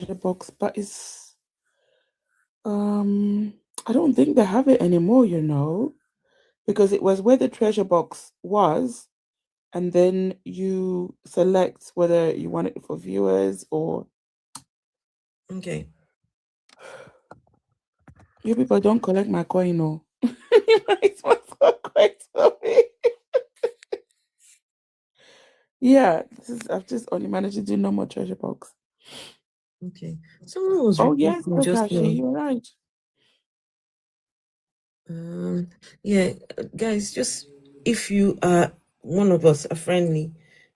treasure box, but I don't think they have it anymore, because it was where the treasure box was, and then you select whether you want it for viewers or Okay. you people don't collect my coin, no. You might as well collect for me. Yeah, I've just only managed to do normal treasure box. Okay. Someone was Oh yes, requesting just Takashi, now. you're right. Um, yeah, guys, just if you are one of us, are friendly,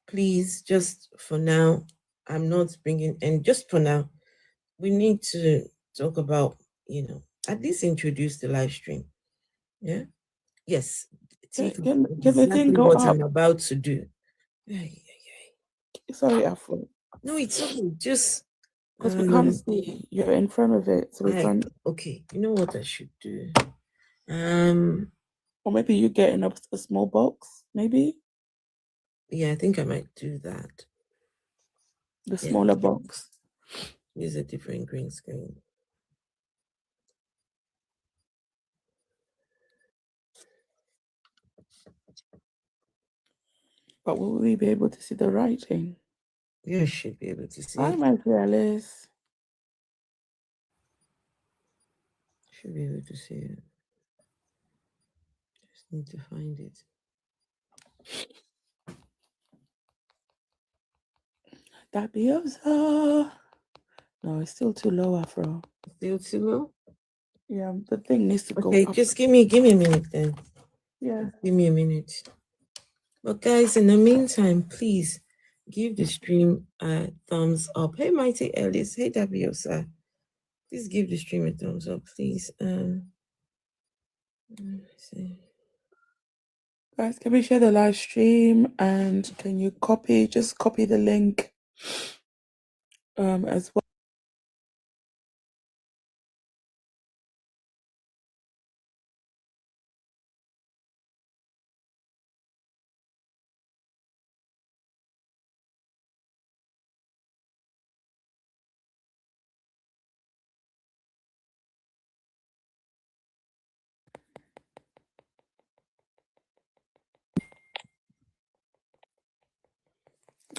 please, just for now, I'm not bringing, and just for now, we need to talk about, at least introduce the live stream. Yeah. Yes. Think of Can the thing exactly go what I'm up? about to do. Ay, ay, Sorry, Afro. no, it's okay. Just Because we can't see. You're in front of it, so we I can't. okay. You know what I should do? Um, Or maybe you get in a small box, maybe yeah, I think I might do that. the Yeah, smaller box. use a different green screen. But will we be able to see the writing? You should be able to see Hi, it. my fearless. Should be able to see it. Just need to find it. Tapiosa. No, it's still too low, Afro. Still too low? Yeah, the thing needs to go Okay, up. just give me a minute then. Yeah. Give me a minute. But guys, in the meantime, please give the stream a thumbs up. Hey, Mighty Ellis. Hey, Dabiosa. Please give the stream a thumbs up, please. Let me see. Guys, can we share the live stream and can you just copy the link as well?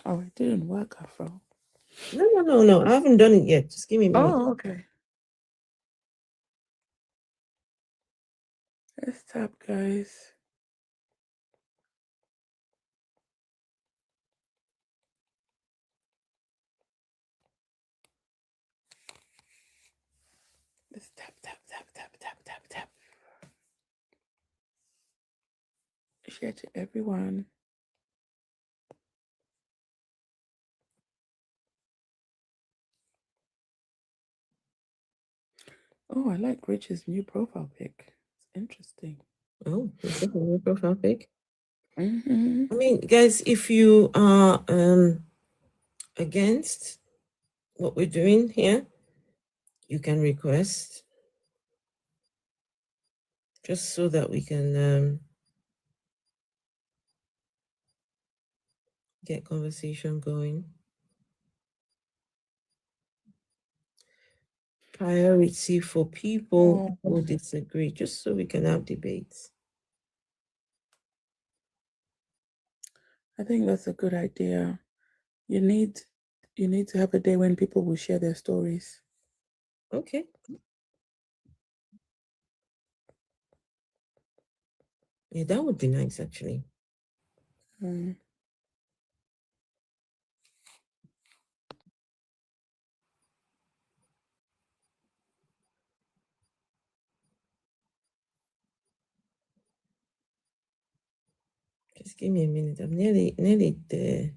Oh, it didn't work, Afro. No. I haven't done it yet. Just give me a minute. Oh, okay. Let's tap, guys. Let's tap. Share to everyone. Oh, I like Rich's new profile pic. It's interesting. Oh, is that a new profile pic? Mm-hmm. I mean, guys, if you are against what we're doing here, you can request just so that we can get conversation going. Priority for people who disagree, just so we can have debates. I think that's a good idea. You need to have a day when people will share their stories. Okay. Yeah, that would be nice actually. Mm. Just give me a minute. I'm nearly there.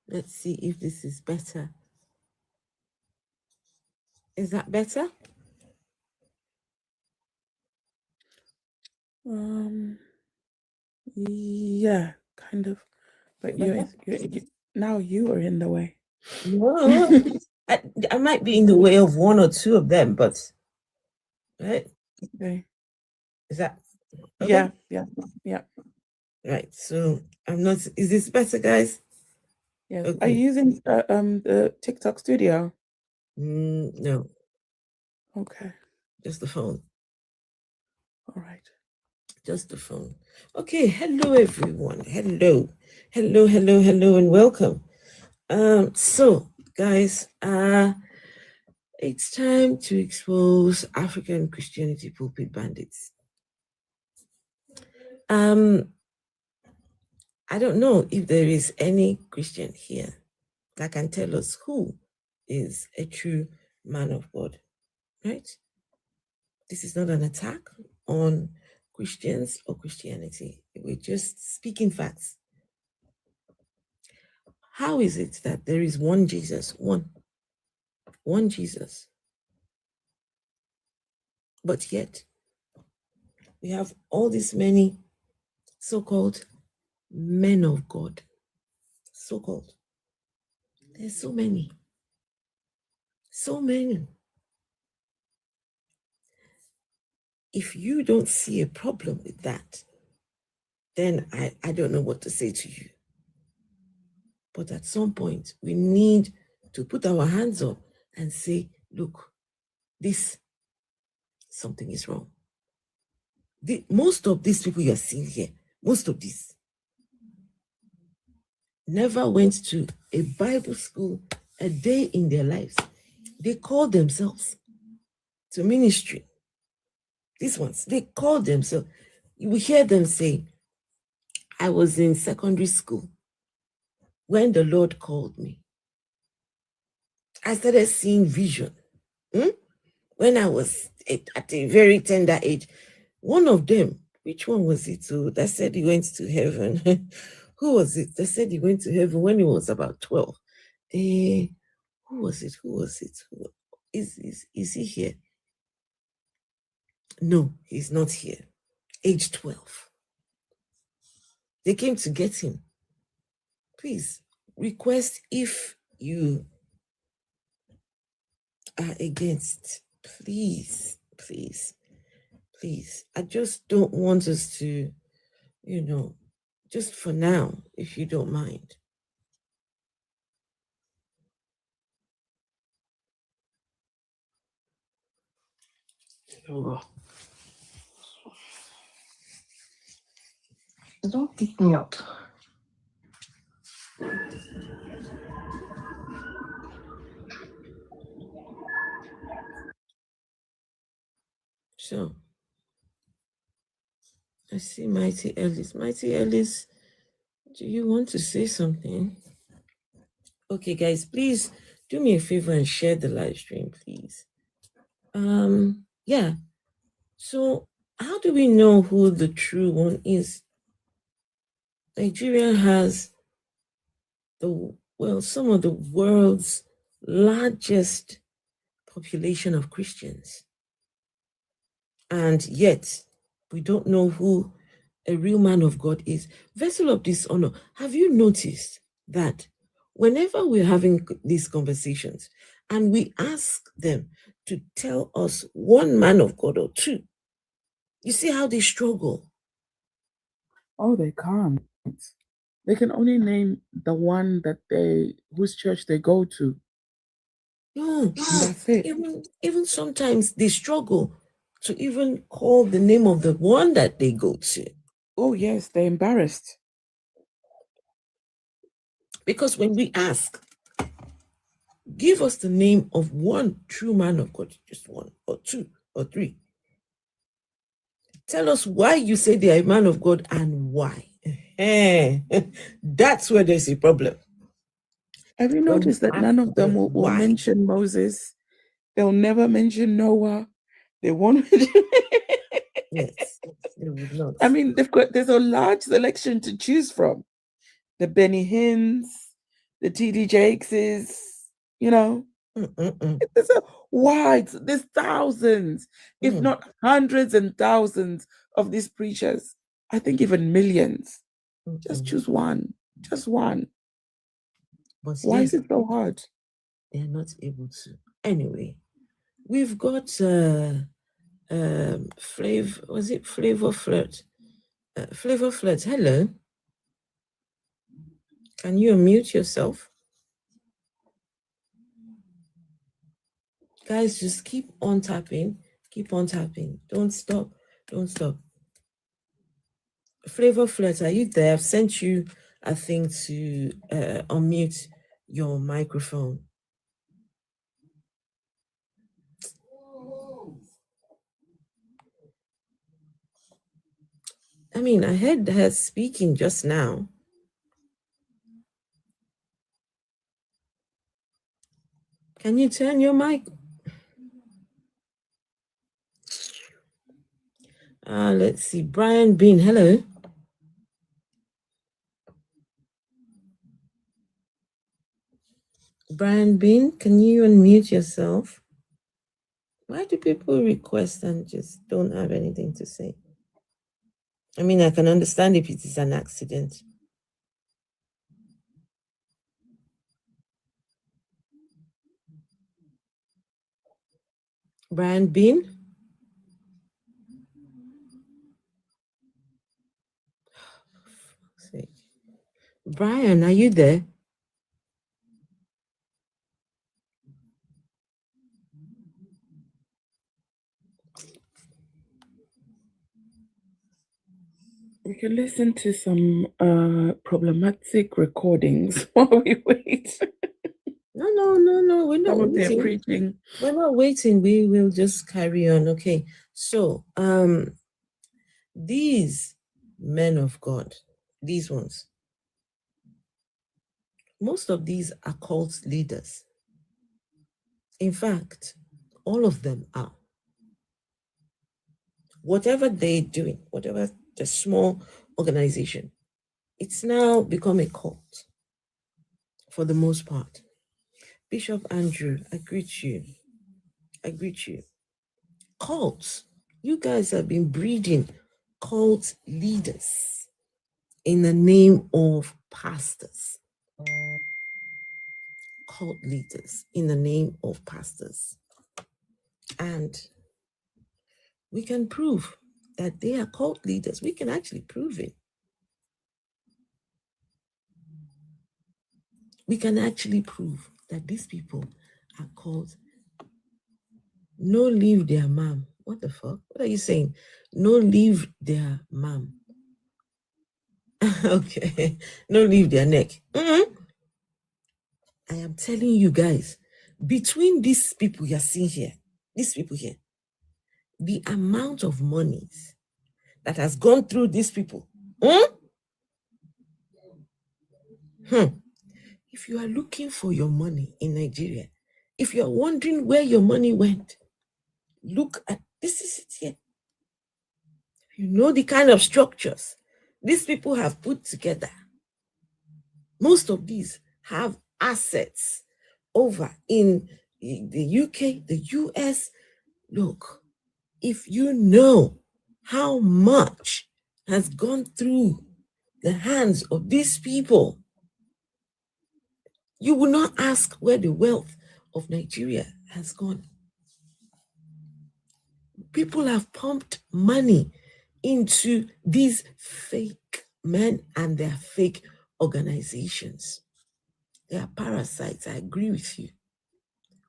Let's see if this is better. Is that better? Um, yeah, kind of. But Better? now you are in the way. No, I might be in the way of one or two of them, but right? Okay. Is that okay? Yeah, yeah, yeah. Right. So I'm not. Is this better, guys? Yes. Are you Okay. using the TikTok studio? No, Okay. just the phone. All right. Just the phone. Okay. Hello, everyone. Hello, hello, hello, hello, and welcome. So guys, it's time to expose African Christianity pulpit bandits. Um, I don't know if there is any Christian here that can tell us who is a true man of God, right? This is not an attack on Christians or Christianity. We're just speaking facts. How is it that there is one Jesus, one Jesus, but yet we have all these many so-called men of God, so-called. There's so many, so many. If you don't see a problem with that, then I don't know what to say to you. But at some point, we need to put our hands up and say, look, this, something is wrong. Most of these people you are seeing here, most of these, never went to a Bible school a day in their lives. They call themselves to ministry. These ones, they call themselves. You will hear them say, I was in secondary school when the Lord called me. I started seeing vision. When I was at a very tender age. One of them, which one was it? That said he went to heaven. Who was it? That said he went to heaven when he was about 12. Who was it? Who was it? Is he here? No, he's not here. Age 12. They came to get him. Please request if you are against. Please, please, please. I just don't want us to, just for now, if you don't mind. Don't kick me out. So I see Mighty Ellis. Mighty Ellis, do you want to say something? Okay, guys, please do me a favor and share the live stream, please. Yeah. So how do we know who the true one is? Nigeria has some of the world's largest population of Christians. And yet we don't know who a real man of God is. Vessel of dishonor, have you noticed that whenever we're having these conversations and we ask them to tell us one man of God or two, you see how they struggle? Oh, they can't. They can only name the one whose church they go to. No, And that's it. even sometimes they struggle to even call the name of the one that they go to. Oh, yes, they're embarrassed. Because when we ask, give us the name of one true man of God, just one or two or three. Tell us why you say they are a man of God and why. That's where there's a problem. Have you When we noticed that ask none of them them will why. mention Moses? They'll never mention Noah. They won't. Yes, they would not. I mean, there's a large selection to choose from. The Benny Hinns, the TD Jakes is, you know, Mm-mm-mm. there's a wide, there's thousands, if Mm. not hundreds and thousands of these preachers. I think even millions. Just Mm-mm. choose one. Just one. But Why is yes, it so hard? they're not able to. Anyway, we've got was it Flavor Flirt? Flavor Flirt, hello. Can you unmute yourself? Guys, just keep on tapping. Keep on tapping. Don't stop. Don't stop. Flavor Flirt, are you there? I've sent you a thing to unmute your microphone. I mean, I heard her speaking just now. Can you turn your mic? Let's see. Brian Bean, hello. Brian Bean, can you unmute yourself? Why do people request and just don't have anything to say? I mean, I can understand if it is an accident. Brian Bean? Brian, are you there? We can listen to some problematic recordings while we wait. No. We're not Some of their waiting. preaching. We're not waiting. We will just carry on. Okay. So, these men of God, these ones, most of these are cult leaders. In fact, all of them are. Whatever they're doing, whatever the small organization, it's now become a cult for the most part. Bishop Andrew, I greet you. I greet you. Cults. You guys have been breeding cult leaders in the name of pastors. Cult leaders in the name of pastors. And we can prove that they are cult leaders. We can actually prove it. We can actually prove that these people are called no leave their mom. What the fuck? What are you saying? No leave their mom. Okay. No leave their neck. Mm-hmm. I am telling you guys, between these people you're seeing here, these people here, the amount of monies that has gone through these people. If you are looking for your money in Nigeria, if you are wondering where your money went, look at this is it here. You know the kind of structures these people have put together. Most of these have assets over in the UK, the US. Look, if you know how much has gone through the hands of these people, you will not ask where the wealth of Nigeria has gone. People have pumped money into these fake men and their fake organizations. They are parasites. I agree with you.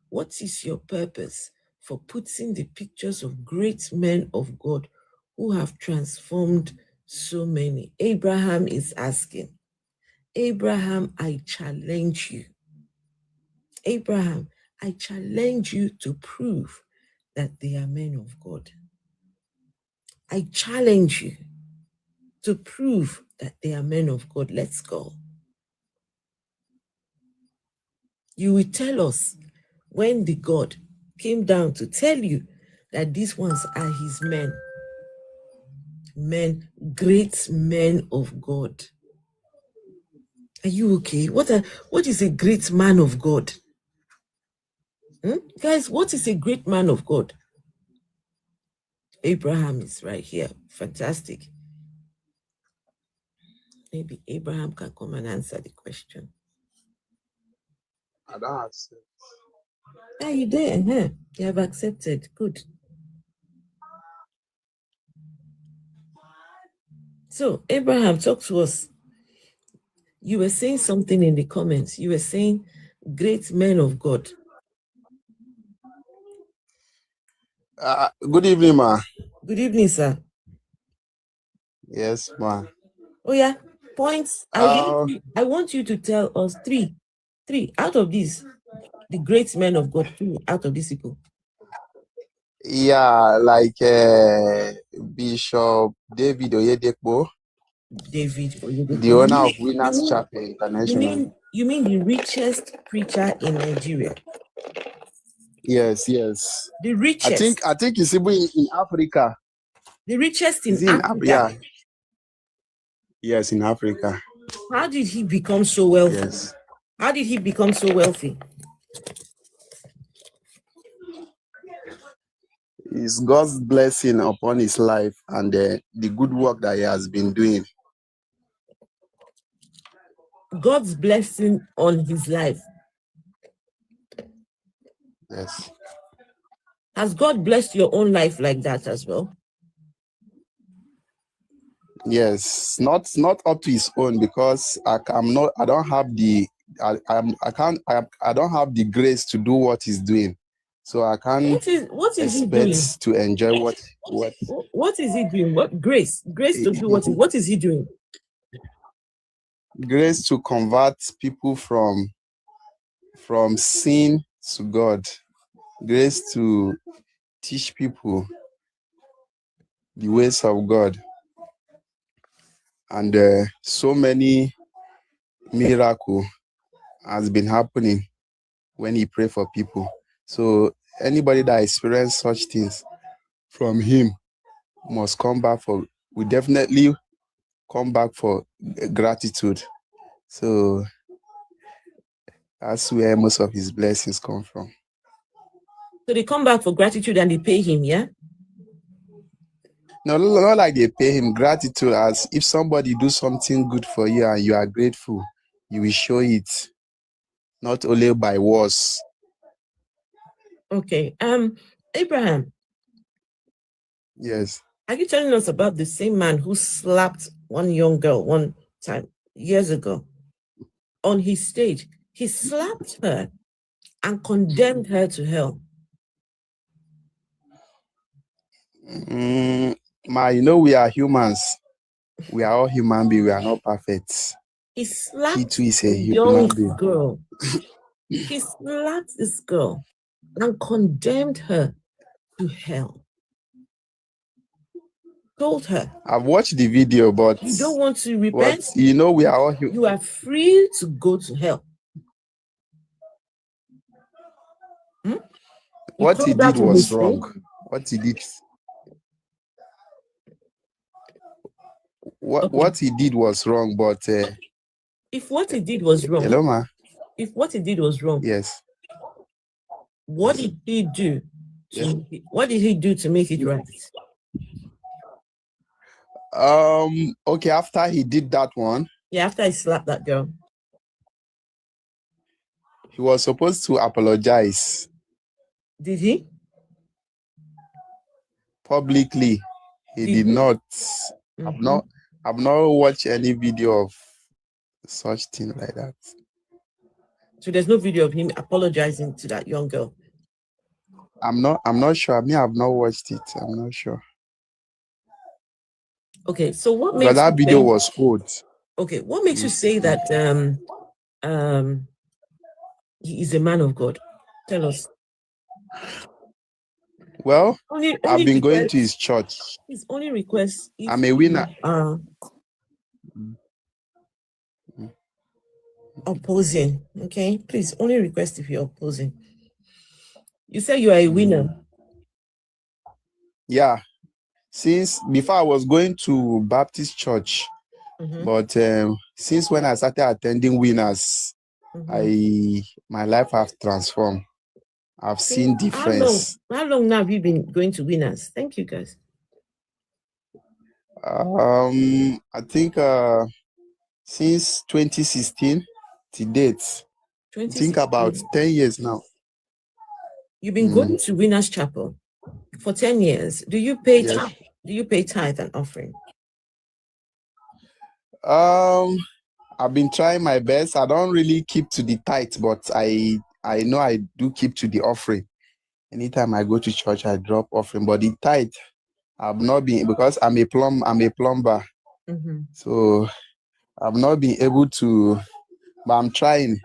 What is your purpose for putting the pictures of great men of God who have transformed so many? Abraham is asking, Abraham, I challenge you. Abraham, I challenge you to prove that they are men of God. I challenge you to prove that they are men of God. Let's go. You will tell us when the God came down to tell you that these ones are his men. Men, great men of God. Are you okay? What is a great man of God? Guys, what is a great man of God? Abraham is right here. Fantastic. Maybe Abraham can come and answer the question. I don't accept. Are you there? Huh? You have accepted. Good. So, Abraham, talk to us. You were saying something in the comments. You were saying great men of God. Good evening, ma. Good evening, sir. Yes, ma. Oh yeah, points. I want you to tell us three out of these, the great men of God, three out of these people. Yeah, like Bishop David Oyedepo, the owner of Winners Chapel International. You mean the richest preacher in Nigeria? Yes. The richest. I think he's even in Africa. The richest in Africa. Yeah. Yes, in Africa. How did he become so wealthy? Yes. How did he become so wealthy? It's God's blessing upon his life and the good work that he has been doing. God's blessing on his life. Yes. Has God blessed your own life like that as well? Yes, not up to his own, because I don't have the grace to do what he's doing, so I can't what is he expect doing? to enjoy what is he doing? What grace to do what is he doing? Grace to convert people from sin to God, grace to teach people the ways of God, and so many miracle has been happening when he pray for people. So anybody that experience such things from him must come back we definitely come back for gratitude. So that's where most of his blessings come from. So they come back for gratitude and they pay him, yeah? No, not like they pay him. Gratitude, as if somebody do something good for you and you are grateful, you will show it, not only by words. Okay. Abraham. Yes. Are you telling us about the same man who slapped one young girl one time years ago on his stage? He slapped her and condemned her to hell. We are humans. We are all human beings. We are not perfect. He slapped He too is a young human being. girl. He slapped this girl and condemned her to hell. Told her, I've watched the video, but you don't want to repent. We are all human. You are free to go to hell. What he did was wrong. What he did. What he did was wrong, but if what he did was wrong, hello, ma. If what he did was wrong, yes. What did he do? What did he do to make it right? Okay, after he did that one. Yeah, after he slapped that girl. He was supposed to apologize. Did he? Publicly. He did not. I've not watched any video of such thing like that. So there's no video of him apologizing to that young girl. I'm not sure. I mean, I've not watched it. I'm not sure. Okay, so what makes that video was old. Okay, what makes you say that he is a man of God? Tell us. Well, I've been going to his church. His only request is I'm a winner. Opposing. Okay, please, only request if you're opposing. You say you are a winner. Yeah. Since before I was going to Baptist church, But since when I started attending Winners, my life has transformed. I've seen difference. How long now have you been going to Winners? Thank you, guys. I think since 2016 to date. I think about 10 years now. You've been going to Winners Chapel for 10 years. Do you pay tithe? Do you pay tithe and offering? I've been trying my best. I don't really keep to the tithe, but I know I do keep to the offering. Anytime I go to church, I drop offering. But the tithe, I've not been, because I'm a plumber. So I've not been able to, but I'm trying.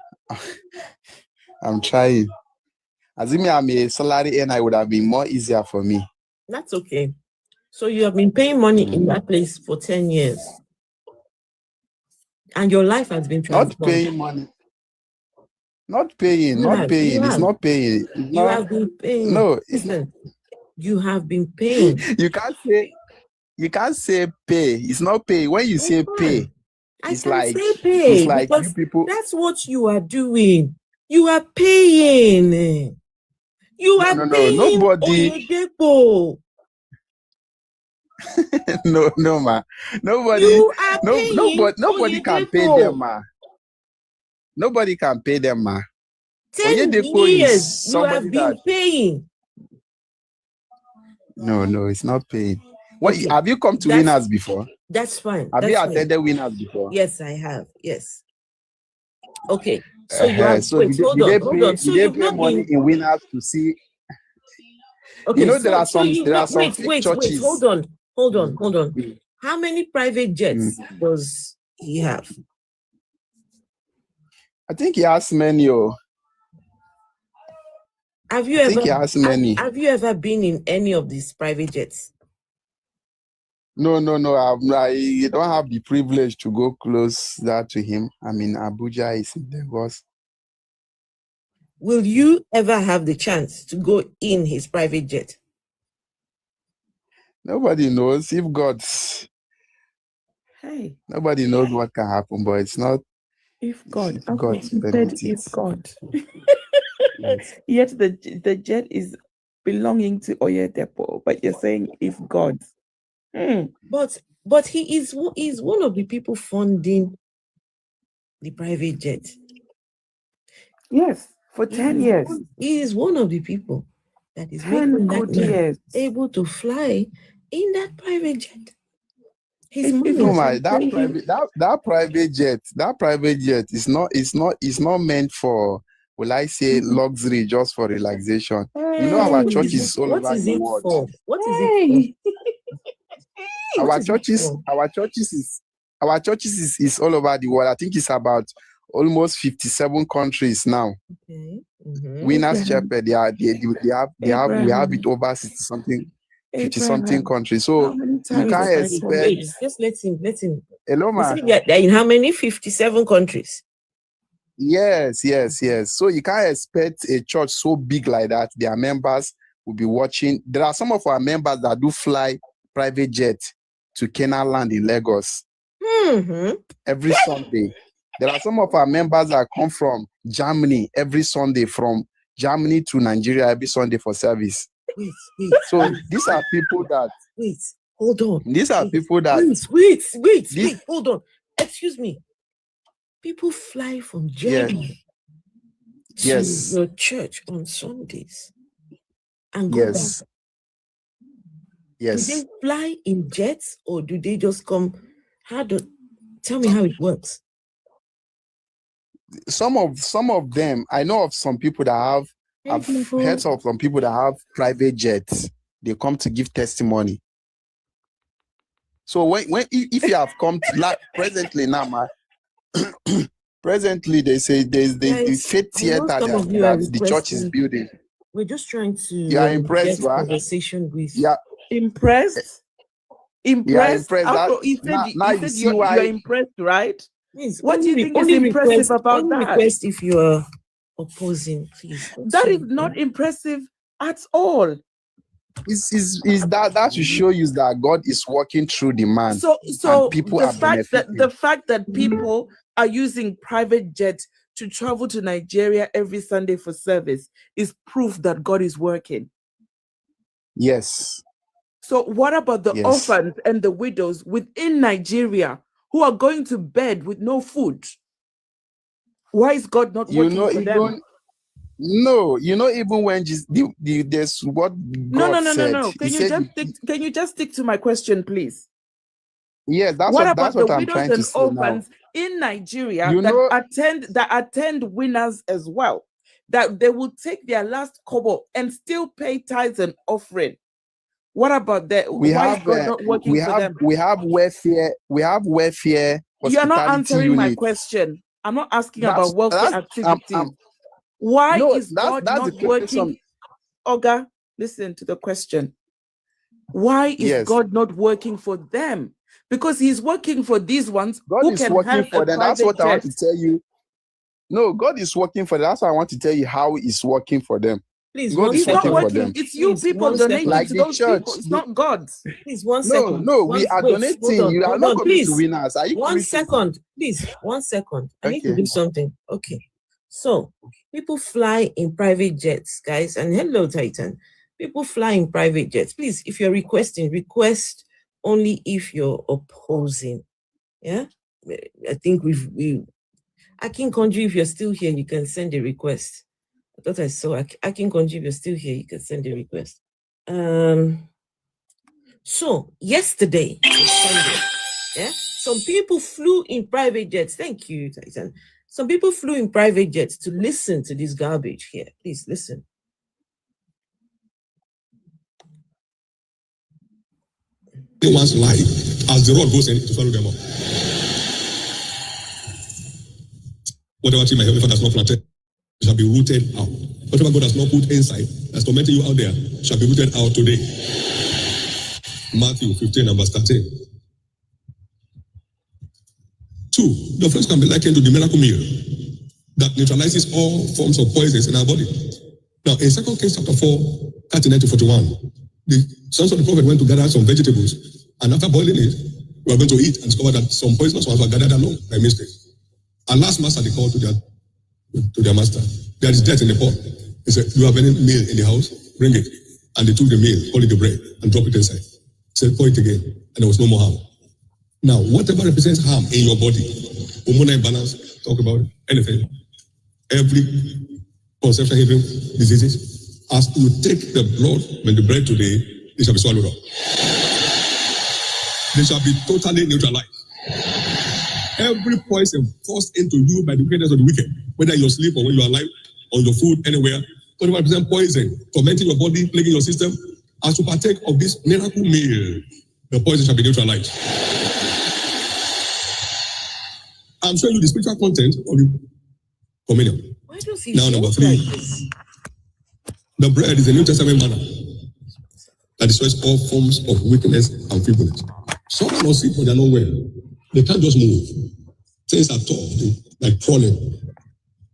I'm trying. Assuming I'm a salary earner, it would have been more easier for me. That's okay. So you have been paying money in that place for 10 years. And your life has been transformed. Not paying money. Not paying. It's not paying. You have been paying. No, listen. You have been paying. You can't say pay. It's not pay. When you say pay, it's like you people. That's what you are doing. You are paying. You are paying. Nobody. No, ma. Nobody. You are paying. Nobody can pay them, ma. Nobody can pay them, ma. 10 years you have been paying. No, it's not paying. What have you come to Winners before? That's fine. Have you attended Winners before? Yes, I have. Yes. Okay. So you have hold on. So you pay money in Winners to see. Okay, you know there are some wait, churches. Hold on. How many private jets does he have? I think he has many. Have you ever been in any of these private jets? No. I don't have the privilege to go close that to him. I mean, Abuja is in Lagos. Will you ever have the chance to go in his private jet? Nobody knows if God. Hey. Nobody knows what can happen, but it's not. If God. If God said if God. Yes. Yet the jet is belonging to Oyedepo, but you're saying if God. But he is one of the people funding the private jet. Yes, for 10 years. He is one of the people that is making that man able to fly in that private jet. That private jet is not meant for, will I say, luxury, just for relaxation. You know, our church is all over the world. What is it for? Our churches is all over the world. I think it's about almost 57 countries now. Okay. Winners Chapel, we have it over 50-something countries. So you can't expect. Just let him. Hello, man. They're in how many? 57 countries. Yes. So you can't expect a church so big like that. Their members will be watching. There are some of our members that do fly private jet to Canaan land in Lagos every Sunday. There are some of our members that come from Germany every Sunday, from Germany to Nigeria every Sunday for service. Wait. So these are people that. Wait, hold on. These are people that. Wait, hold on. Excuse me. People fly from Germany to your church on Sundays and go back. Yes. Do they fly in jets or do they just come? Tell me how it works. Some of them, I know of some people that I've heard of some people that have private jets. They come to give testimony. So if you have come to, like, presently now, presently they say there's the faith theater that the church is building. We're just trying to impressed, get conversation with. Yeah. Impressed? Impressed. You said you're impressed, right? Please, what do you think is impressive about that? Request if you are opposing, please. That is not impressive at all. Is that to show you that God is working through the man, So and people the are benefiting. fact that people are using private jets to travel to Nigeria every Sunday for service is proof that God is working. Yes. So what about the orphans and the widows within Nigeria who are going to bed with no food? Why is God not working for them? No, even when there's what God said. No. Can you just stick to my question, please? Yes, that's what what about the I'm widows trying to and say orphans now. in Nigeria that attend winners as well? That they will take their last kobo and still pay tithes and offering. What about that? Why is God not working for them? We have welfare. You're not answering units. my question. I'm not asking about welfare activities. Why is God not working? Oga, listen to the question. Why is God not working for them? Because he's working for these ones who can have a private That's what jet. I want to tell you. No, God is working for them. That's why I want to tell you how He's working for them. Please, God is not working for them. It's you people donating like to the those church. people. It's not God. Please, 1 second. No, we are donating. You are not coming to winners. Are you 1 second, please. 1 second. I need to do something. Okay. So people fly in private jets, guys. And hello, Titan. People fly in private jets. Please, if you're requesting, request only if you're opposing. Yeah. I think Akin Konji, if you're still here, you can send a request. I thought I saw Akin Konji, if you're still here, you can send a request. So yesterday, Sunday, yeah, some people flew in private jets. Thank you, Titan. Some people flew in private jets to listen to this garbage here. Please listen. Anyone's life as the rod goes in to swallow them up. Whatever tree my heavenly Father has not planted shall be rooted out. Whatever God has not put inside, that's tormenting you out there, shall be rooted out today. Matthew 15 and verse 13. 2. The flesh can be likened to the miracle meal that neutralizes all forms of poisons in our body. Now, in 2 Kings chapter 4, 39 to 41, the sons of the prophet went to gather some vegetables, and after boiling it, we were going to eat and discover that some poisonous ones were gathered along by mistake. And last master, they called to their master, there is death in the pot. He said, do you have any meal in the house? Bring it. And they took the meal, call it the bread, and drop it inside. He said, pour it again, and there was no more harm. Now, whatever represents harm in your body, hormonal imbalance, talk about it, anything, every conception hindering diseases, as you take the blood and the bread today, they shall be swallowed up. They shall be totally neutralized. Every poison forced into you by the wickedness of the wicked, whether in your sleep or when you are alive, on your food, anywhere, whatever represents poison, tormenting your body, plaguing your system, as you partake of this miracle meal, the poison shall be neutralized. I'm showing you the spiritual content of the communion. Now, number 3. The bread is a New Testament manna that destroys all forms of weakness and feebleness. Some are not sick, but they're not well. They can't just move. Things are tough, like crawling,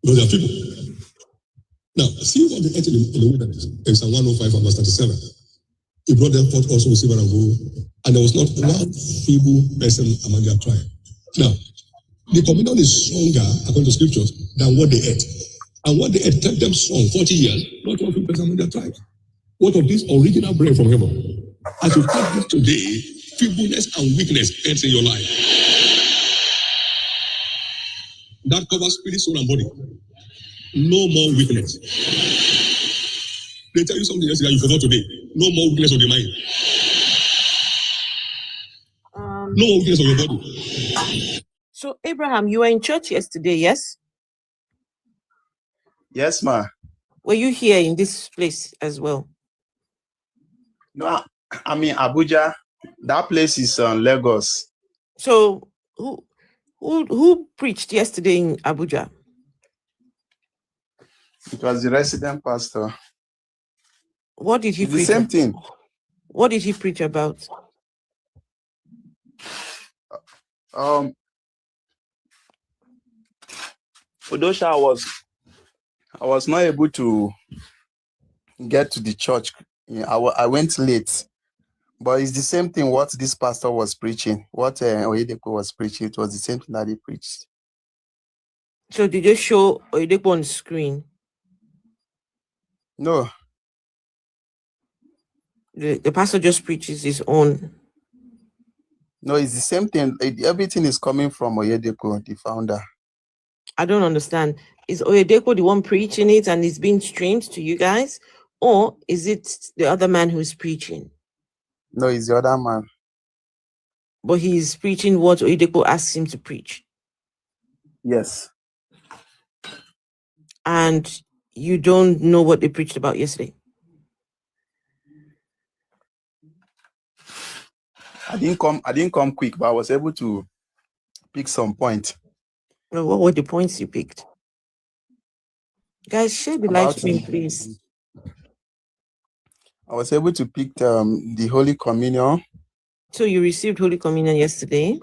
because they are feeble. Now, see what they ate in the wilderness, in Psalm 105 and verse 37. He brought them forth also with silver and gold, and there was not one feeble person among their tribe. Now, the communion is stronger, according to scriptures, than what they ate. And what they ate kept them strong 40 years, not one feeble person among their tribes. What of this original bread from heaven? As you take this today, feebleness and weakness ends in your life. That covers spirit, soul, and body. No more weakness. They tell you something yesterday you forgot today. No more weakness of the mind. No more weakness of your body. So, Abraham, you were in church yesterday, yes? Yes, ma. Were you here in this place as well? No, I mean Abuja. That place is on Lagos. So, who preached yesterday in Abuja? It was the resident pastor. What did he preach? The same thing. What did he preach about? Odosha, I was not able to get to the church Yeah, I went late, but it's the same thing what this pastor was preaching, what Oyedepo was preaching. It was the same thing that he preached. So did you show Oyedepo on screen? No. The pastor just preaches his own. No, it's the same thing. Everything is coming from Oyedepo, the founder. I don't understand. Is Oyedepo the one preaching it and it's being streamed to you guys? Or is it the other man who's preaching? No, it's the other man. But he's preaching what Oyedepo asks him to preach. Yes. And you don't know what they preached about yesterday? I didn't come quick, but I was able to pick some points. Well, what were the points you picked? Guys, share the live stream, please. I was able to pick the Holy Communion. So you received Holy Communion yesterday?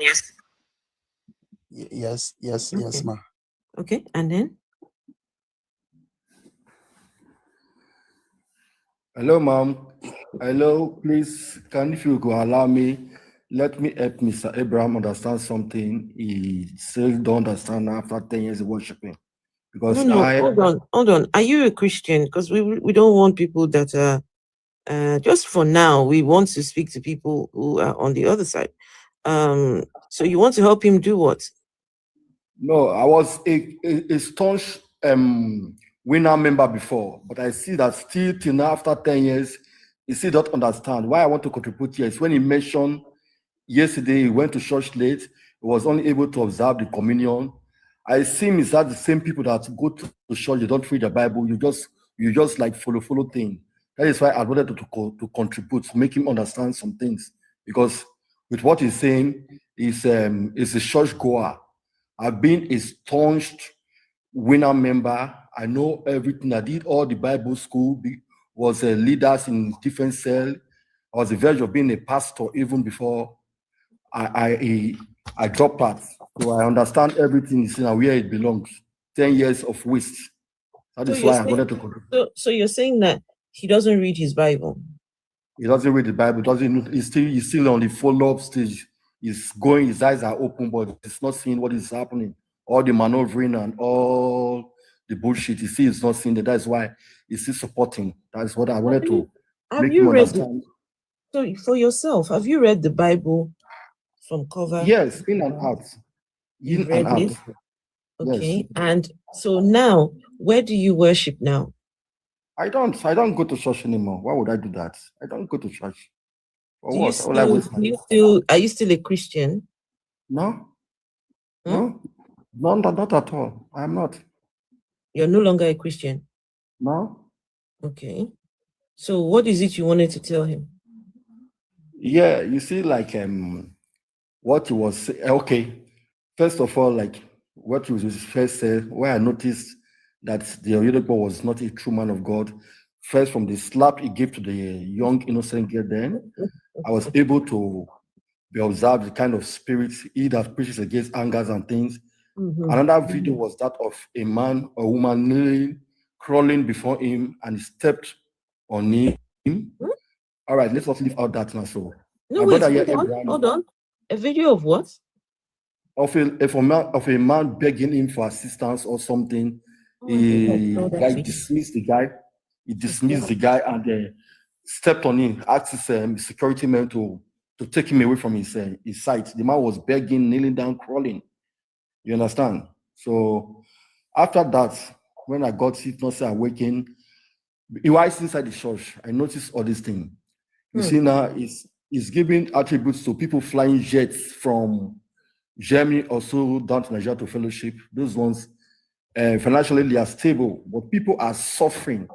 Yes. Yes, ma. Okay, and then? Hello, ma'am. Hello, please, if you go allow me, let me help Mr. Abraham understand something he still don't understand after 10 years of worshiping. Because hold on. Are you a Christian? Because we don't want people that are just for now, we want to speak to people who are on the other side. So you want to help him do what? No, I was a staunch winner member before, but I see that still till now after 10 years, he still don't understand why I want to contribute here. It's when he mentioned yesterday he went to church late, he was only able to observe the communion. I see him is that the same people that go to church, you don't read the Bible, you just like follow thing. That is why I wanted to contribute, to make him understand some things. Because with what he's saying, is a church goer. I've been a staunch winner member. I know everything. I did all the Bible school, was leaders in different cells. I was the verge of being a pastor even before I dropped out. So I understand everything is and where it belongs. 10 years of waste. That is why I wanted to contribute. So you're saying that he doesn't read his Bible? He doesn't read the Bible. He's still on the follow-up stage. He's going, his eyes are open, but he's not seeing what is happening. All the maneuvering and all the bullshit. He's not seeing that. That's why he's still supporting. That's what I wanted to make him understand. So for yourself, have you read the Bible from cover? Yes, in and out. You've read it? Okay. Yes. And so now, where do you worship now? I don't go to church anymore. Why would I do that? I don't go to church. Are you still a Christian? No. No, not at all. I'm not. You're no longer a Christian? No. Okay. So what is it you wanted to tell him? Yeah, you see, like what he was saying. Okay. First of all, like what he was first said, where I noticed that the Oyedepo was not a true man of God. First, from the slap he gave to the young innocent girl, then I was able to be observed the kind of spirit he that preaches against angers and things. Another video was that of a man or woman kneeling, crawling before him, and he stepped on him. All right, let's not leave out that now. So, no, wait, hold on. A video of what? Of a man begging him for assistance or something. He dismissed the guy. He dismissed the guy and stepped on him, asked his security man to take him away from his sight. The man was begging, kneeling down, crawling. You understand? So after that, when I got hypnosis awakened, he was inside the church. I noticed all these things. You see now, it's giving attributes to people flying jets from Germany also down to Nigeria to fellowship. Those ones, financially, they are stable, but people are suffering.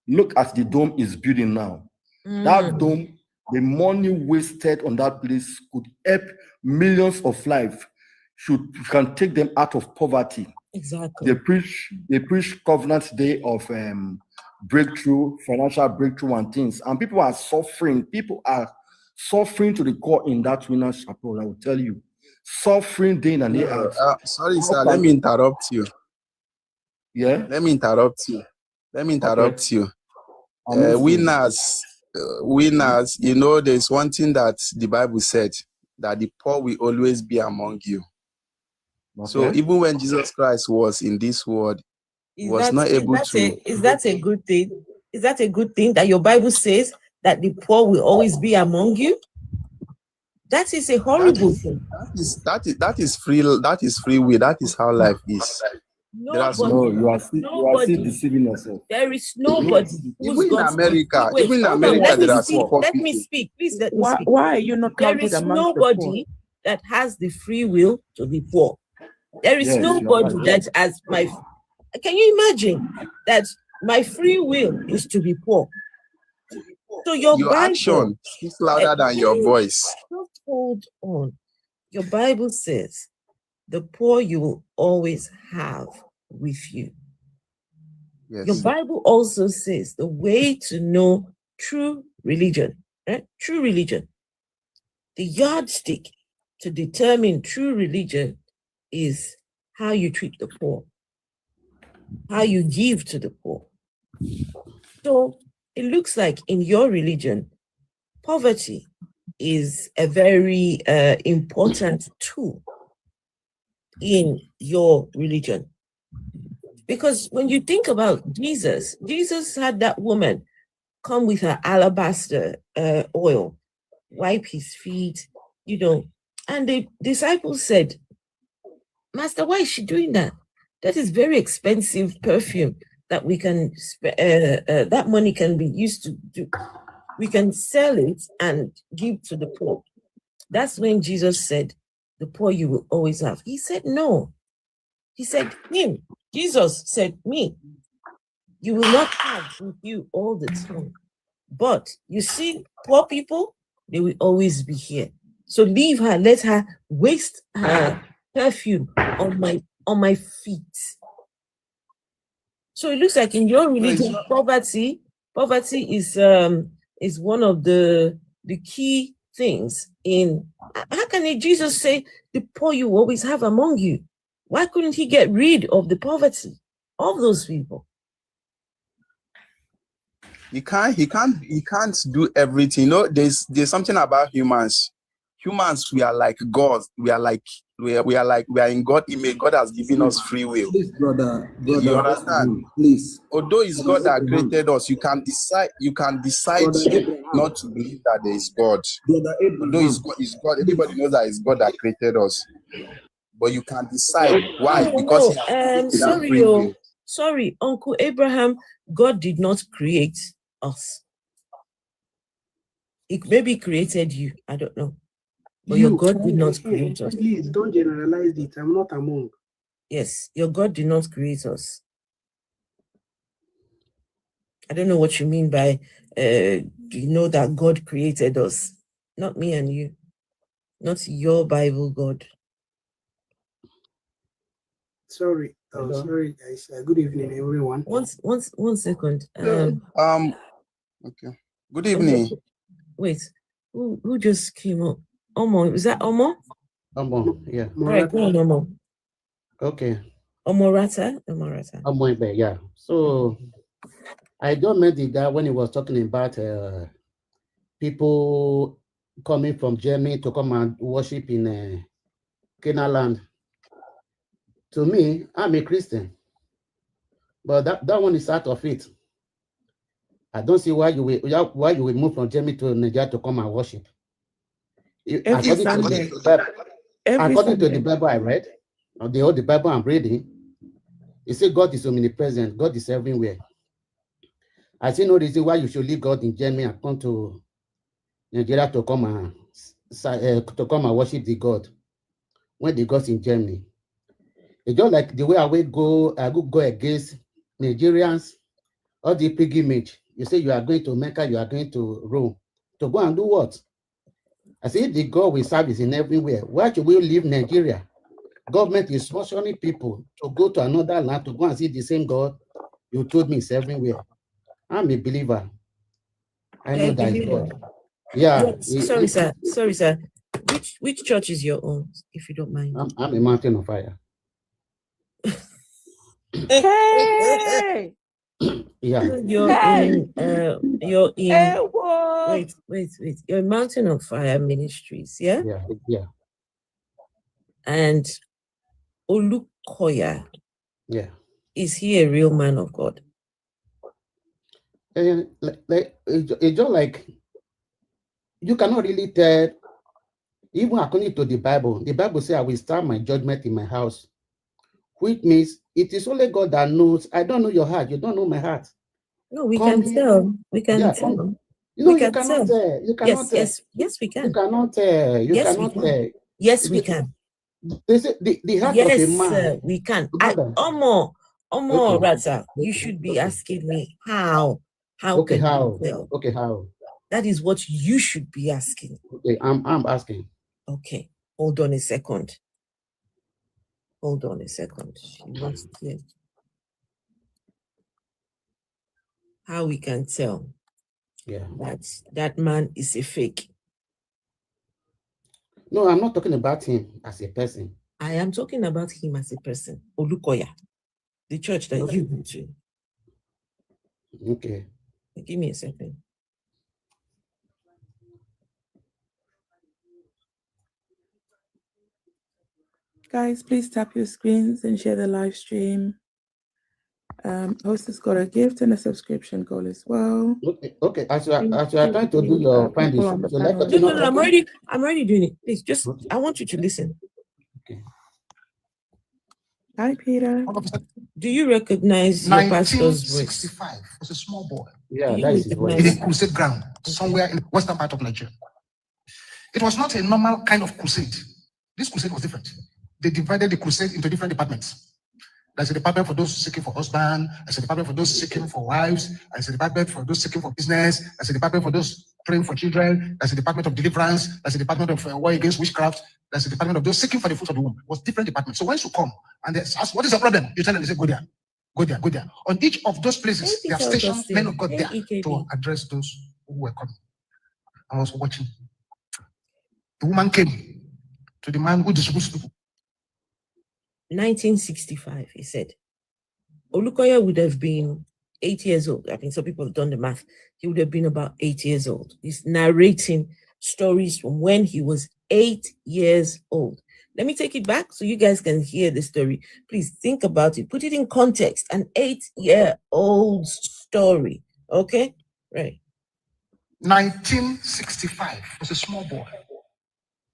Look at the dome is building now. That dome, the money wasted on that place could help millions of lives. Can take them out of poverty. Exactly. They preach Covenant Day of breakthrough, financial breakthrough and things, and people are suffering. People are suffering to the core in that winner's chapel. I will tell you, suffering day in and day out. Sorry, sir. Let me interrupt you. Yeah. Let me interrupt you. Winners winners, you know, there's one thing that the Bible said, that the poor will always be among you. Okay. So even when Jesus Christ was in this world, he was not able to. Is that a good thing? Is that a good thing that your Bible says that the poor will always be among you? That is a horrible thing. That is free will. That is how life is. No, you are still deceiving yourself. There is nobody who's even in America. Wait, even in America, there are some poor Let people. me speak. Please let me Why, speak. why are you not There counted is amongst nobody that has the free will to be poor. There is Yes, nobody right. that has my. Can you imagine that my free will is to be poor? So your Bible, action speaks louder than your voice. Just hold on. Your Bible says the poor you will always have with you. Yes. Your Bible also says the way to know true religion, right? True religion. The yardstick to determine true religion is how you treat the poor, how you give to the poor. So it looks like in your religion, poverty is a very important tool in your religion. Because when you think about Jesus, Jesus had that woman come with her alabaster oil, wipe his feet, you know. And the disciples said, Master, why is she doing that? That is very expensive perfume that we can, that money can be used to do. We can sell it and give to the poor. That's when Jesus said, the poor you will always have. He said, no. He said, him. Jesus said, me. You will not have with you all the time. But you see, poor people, they will always be here. So leave her, let her waste her perfume on my feet. So it looks like in your religion, poverty is one of the key things in. How can Jesus say the poor you always have among you? Why couldn't he get rid of the poverty of those people? He can't do everything. You know, there's something about humans. Humans, we are like gods. We are in God image. God has given us free will. Please, brother, you understand? Please. Although it's God that created us, you can decide not to believe that there is God. Although it's God, everybody knows that it's God that created us. But you can decide why. Because sorry, Uncle Abraham, God did not create us. It maybe created you, I don't know. But your God did not create us. Please don't generalize it. I'm not among. Yes, your God did not create us. I don't know what you mean by you know that God created us. Not me and you. Not your Bible God. Sorry. Sorry, guys. Good evening, everyone. One second. Okay. Good evening. Wait. Who just came up? Omo, is that Omo? Omo, yeah. Right, go on, Omo. Okay. Omorata. Omo, yeah. So I don't meant the guy when he was talking about people coming from Germany to come and worship in Canaan land. To me, I'm a Christian, but that one is out of it. I don't see why you will move from Germany to Nigeria to come and worship. According to the Bible I read, or the Bible I'm reading, it says God is omnipresent. God is everywhere. I see no reason why you should leave God in Germany and come to Nigeria to come and worship the God when the God's in Germany. It's just like the way I will go against Nigerians, all the pilgrimage. You say you are going to Mecca, you are going to Rome. To go and do what? I say the God we serve is in everywhere. Why should we leave Nigeria? Government is sponsoring people to go to another land to go and see the same God you told me is everywhere. I'm a believer. I know that is God. Yeah. Sorry, sir. Which church is your own, if you don't mind? I'm a mountain of fire. Hey! Yeah. You're in you're in wait. You're in Mountain of Fire Ministries, yeah? Yeah. And Olukoya, Yeah. is he a real man of God? And it's just like you cannot really tell, even according to the Bible says, I will start my judgment in my house, which means it is only God that knows. I don't know your heart. You don't know my heart. No, we can tell. We can tell. You cannot tell. You cannot tell. Yes, we can. You cannot tell. You cannot tell. Yes, we can. They say the heart of a man. We can. Okay. Raza, you should be asking me how. How Okay, can how? you tell? Okay, how? That is what you should be asking. Okay, I'm asking. Okay, hold on a second. She wants to hear. How we can tell that man is a fake. No, I'm not talking about him as a person. I am talking about him as a person. Olukoya, the church that you go to. Okay. Give me a second. Guys, please tap your screens and share the live stream. Host has got a gift and a subscription goal as well. Okay. As you are trying to do your findings, so let us No, I'm already doing it. Please, just I want you to listen. Okay. Hi, Peter. Do you recognize your pastor's voice? 1965 was a small boy. Yeah, that is his voice. In a crusade ground somewhere in the western part of Nigeria. It was not a normal kind of crusade. This crusade was different. They divided the crusade into different departments. There's a department for those seeking for husband. There's a department for those seeking for wives. There's a department for those seeking for business. There's a department for those praying for children. There's a department of deliverance. There's a department of war against witchcraft. There's a department of those seeking for the fruit of the womb. It was different departments. So once you come and they ask, what is the problem? You tell them, they say, go there. Go there, go there. On each of those places, they have stationed men of God there to address those who were coming. I was watching. The woman came to the man who distributes people. 1965, he said. Olukoya would have been 8 years old. I mean, some people have done the math. He would have been about 8 years old. He's narrating stories from when he was 8 years old. Let me take it back so you guys can hear the story. Please think about it. Put it in context. An 8-year-old story. Okay? Right. 1965 was a small boy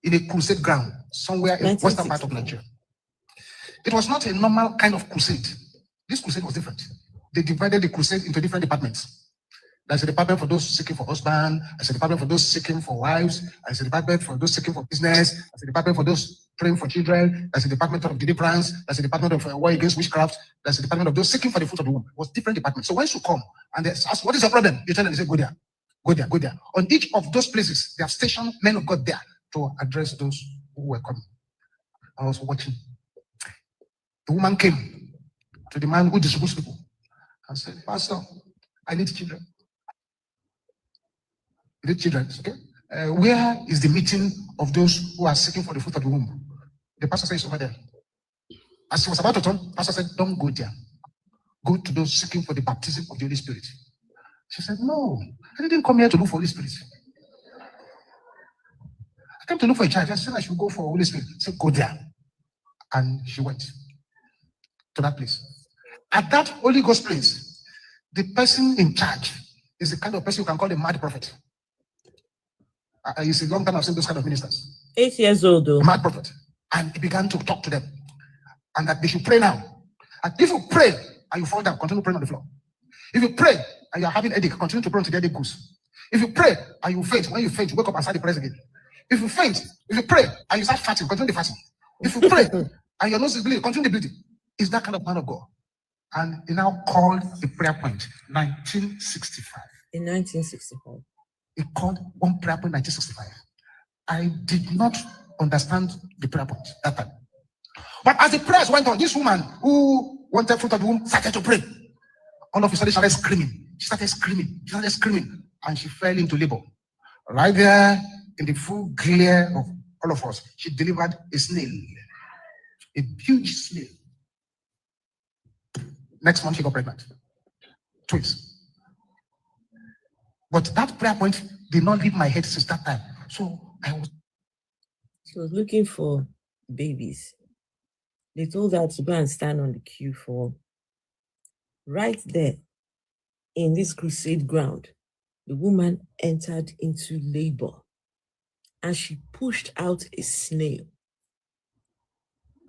in a crusade ground somewhere in the western part of Nigeria. It was not a normal kind of crusade. This crusade was different. They divided the crusade into different departments. There's a department for those seeking for husband. There's a department for those seeking for wives. There's a department for those seeking for business. There's a department for those praying for children. There's a department of deliverance. There's a department of war against witchcraft. There's a department of those seeking for the fruit of the womb. It was different departments. So once you come and they ask, what is your problem? You tell them, they say, go there. Go there, go there. On each of those places, they have stationed men of God there to address those who were coming. I was watching. The woman came to the man who distributes people and said, Pastor, I need children. You need children, okay? Where is the meeting of those who are seeking for the fruit of the womb? The pastor says over there. As he was about to turn, pastor said, don't go there. Go to those seeking for the baptism of the Holy Spirit. She said, no, I didn't come here to look for Holy Spirit. I came to look for a child. I said I should go for Holy Spirit. She said, go there. And she went to that place. At that Holy Ghost place, the person in charge is the kind of person you can call a mad prophet. It's a long time I've seen those kind of ministers. 8 years old, though. A mad prophet. And he began to talk to them. And that they should pray now. And if you pray and you fall down, continue praying on the floor. If you pray and you are having a headache, continue to pray until the headache goes. If you pray and you faint, when you faint, you wake up and start the prayers again. If you pray and you start fasting, continue the fasting. If you pray and your nose is bleeding, continue the bleeding. Is that kind of man of God. And he now called the prayer point 1965. In 1965. He called one prayer point 1965. I did not understand the prayer point that time. But as the prayers went on, this woman who wanted fruit of the womb started to pray. All of a sudden, she started screaming. She started screaming. And she fell into labor. Right there, in the full glare of all of us, she delivered a snail. A huge snail. Next month, she got pregnant. twins. But that prayer point did not leave my head since that time. So I was. She was looking for babies. They told her to go and stand on the queue for. Right there, in this crusade ground, the woman entered into labor and she pushed out a snail.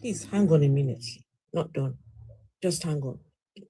Please hang on a minute. Not done. Just hang on.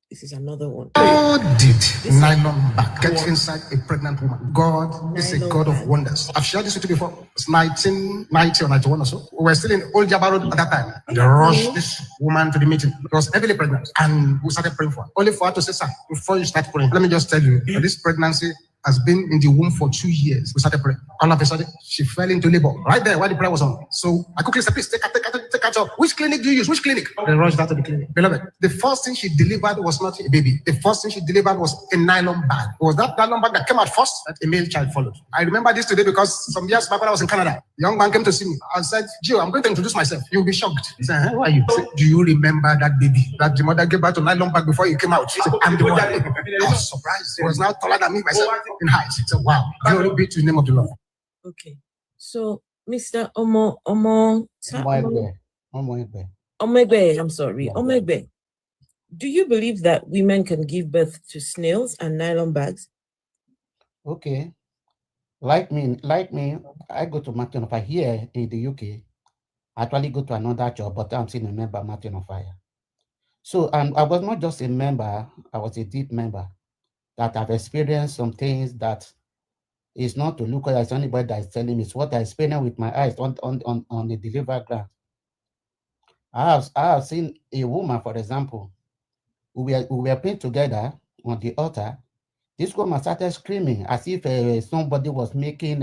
This is another one. God did nylon bag get inside a pregnant woman. God is a God of wonders. I've shared this with you before. It's 1990 or 91 or so. We were still in Old Jabba Road at that time. And they rushed this woman to the meeting. She was heavily pregnant. And we started praying for her. Only for her to say, sir, before you start praying, let me just tell you, this pregnancy has been in the womb for 2 years. We started praying. All of a sudden, she fell into labor right there while the prayer was on. So I quickly said, please take her job. Which clinic do you use? Which clinic? They rushed her to the clinic. Beloved, the first thing she delivered was not a baby. The first thing she delivered was a nylon bag. It was that nylon bag that came out first that a male child followed. I remember this today because some years back when I was in Canada, a young man came to see me. I said, Gio, I'm going to introduce myself. You'll be shocked. He said, who are you? I said, do you remember that baby that the mother gave birth to nylon bag before you came out? He said, I'm the one. I was surprised. He was now taller than me myself in height. He said, wow, glory be to the name of the Lord. Okay. So, Mr. Omegbe, I'm sorry. Omegbe, do you believe that women can give birth to snails and nylon bags? Okay. Like me, I go to Mountain of Fire here in the UK. I actually go to another job, but I'm still a member of Mountain of Fire. So, and I was not just a member, I was a deep member that I've experienced some things that is not to look at anybody that is telling me. It's what I experienced with my eyes on the deliver ground. I have seen a woman, for example, we were praying together on the altar. This woman started screaming as if somebody was making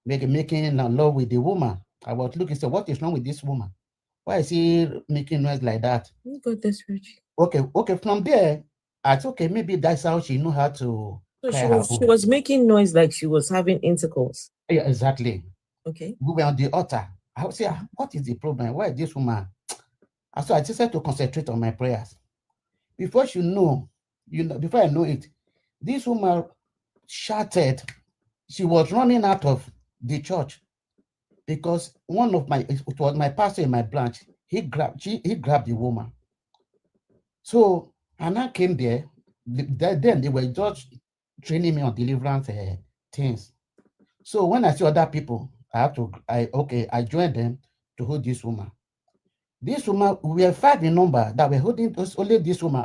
love with the woman. I was looking, so what is wrong with this woman? Why is she making noise like that? Got this, Reggie. Okay. From there, I thought, okay, maybe that's how she knew how to. So she was making noise like she was having intercourse. Yeah, exactly. Okay. We were on the altar. I would say, what is the problem? Why is this woman? So I decided to concentrate on my prayers. Before before I know it, this woman shouted. She was running out of the church because it was my pastor in my branch. He grabbed the woman. So, and I came there. Then they were just training me on deliverance things. So when I see other people, I joined them to hold this woman. This woman, we were 5 in number that were holding only this woman,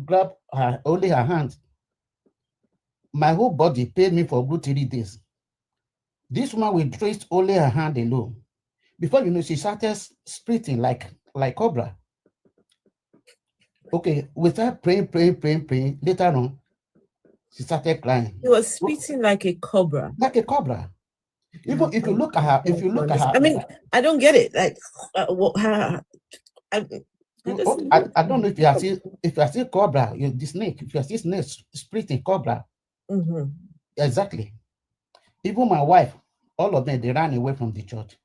grab her, only her hands. My whole body paid me for good 3 days. This woman will twist only her hand alone. Before you know, she started spitting like cobra. Okay, we started praying. Later on, she started crying. She was spitting like a cobra. Like a cobra. Even if you look at her, I mean, I don't get it. Like, I don't know if you have seen cobra, the snake. If you have seen snake spitting cobra, exactly. Even my wife, all of them, they ran away from the church.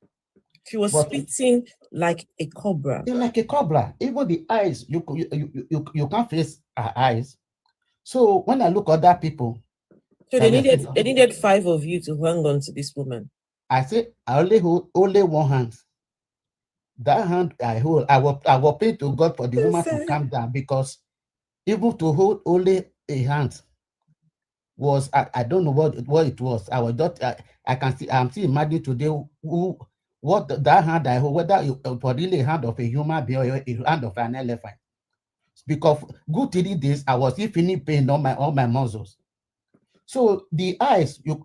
She was spitting like a cobra. Like a cobra. Even the eyes, you can't face her eyes. So when I look at other people, so they needed 5 of you to hang on to this woman. I say I only hold one hand. That hand I hold, I will pray to God for the woman to calm down, because even to hold only a hand was I don't know what it was. I was just I'm still imagining today what that hand I hold, whether it was really a hand of a human being or a hand of an elephant. Because good 3 days I was feeling pain on my muscles. So the eyes, you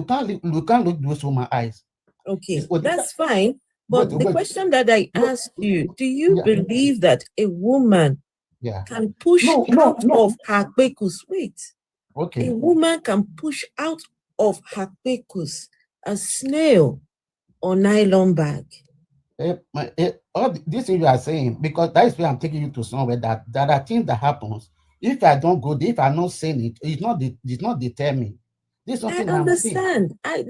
can't look those woman's eyes. Okay, that's fine. But the question that I asked you, do you believe that a woman can push out of her pekus? Wait. Okay. A woman can push out of her pekus a snail or nylon bag? All this thing you are saying, because that is where I'm taking you to somewhere that there are things that happens. If I don't go there, if I'm not saying it, it's not determined. This is something I understand. I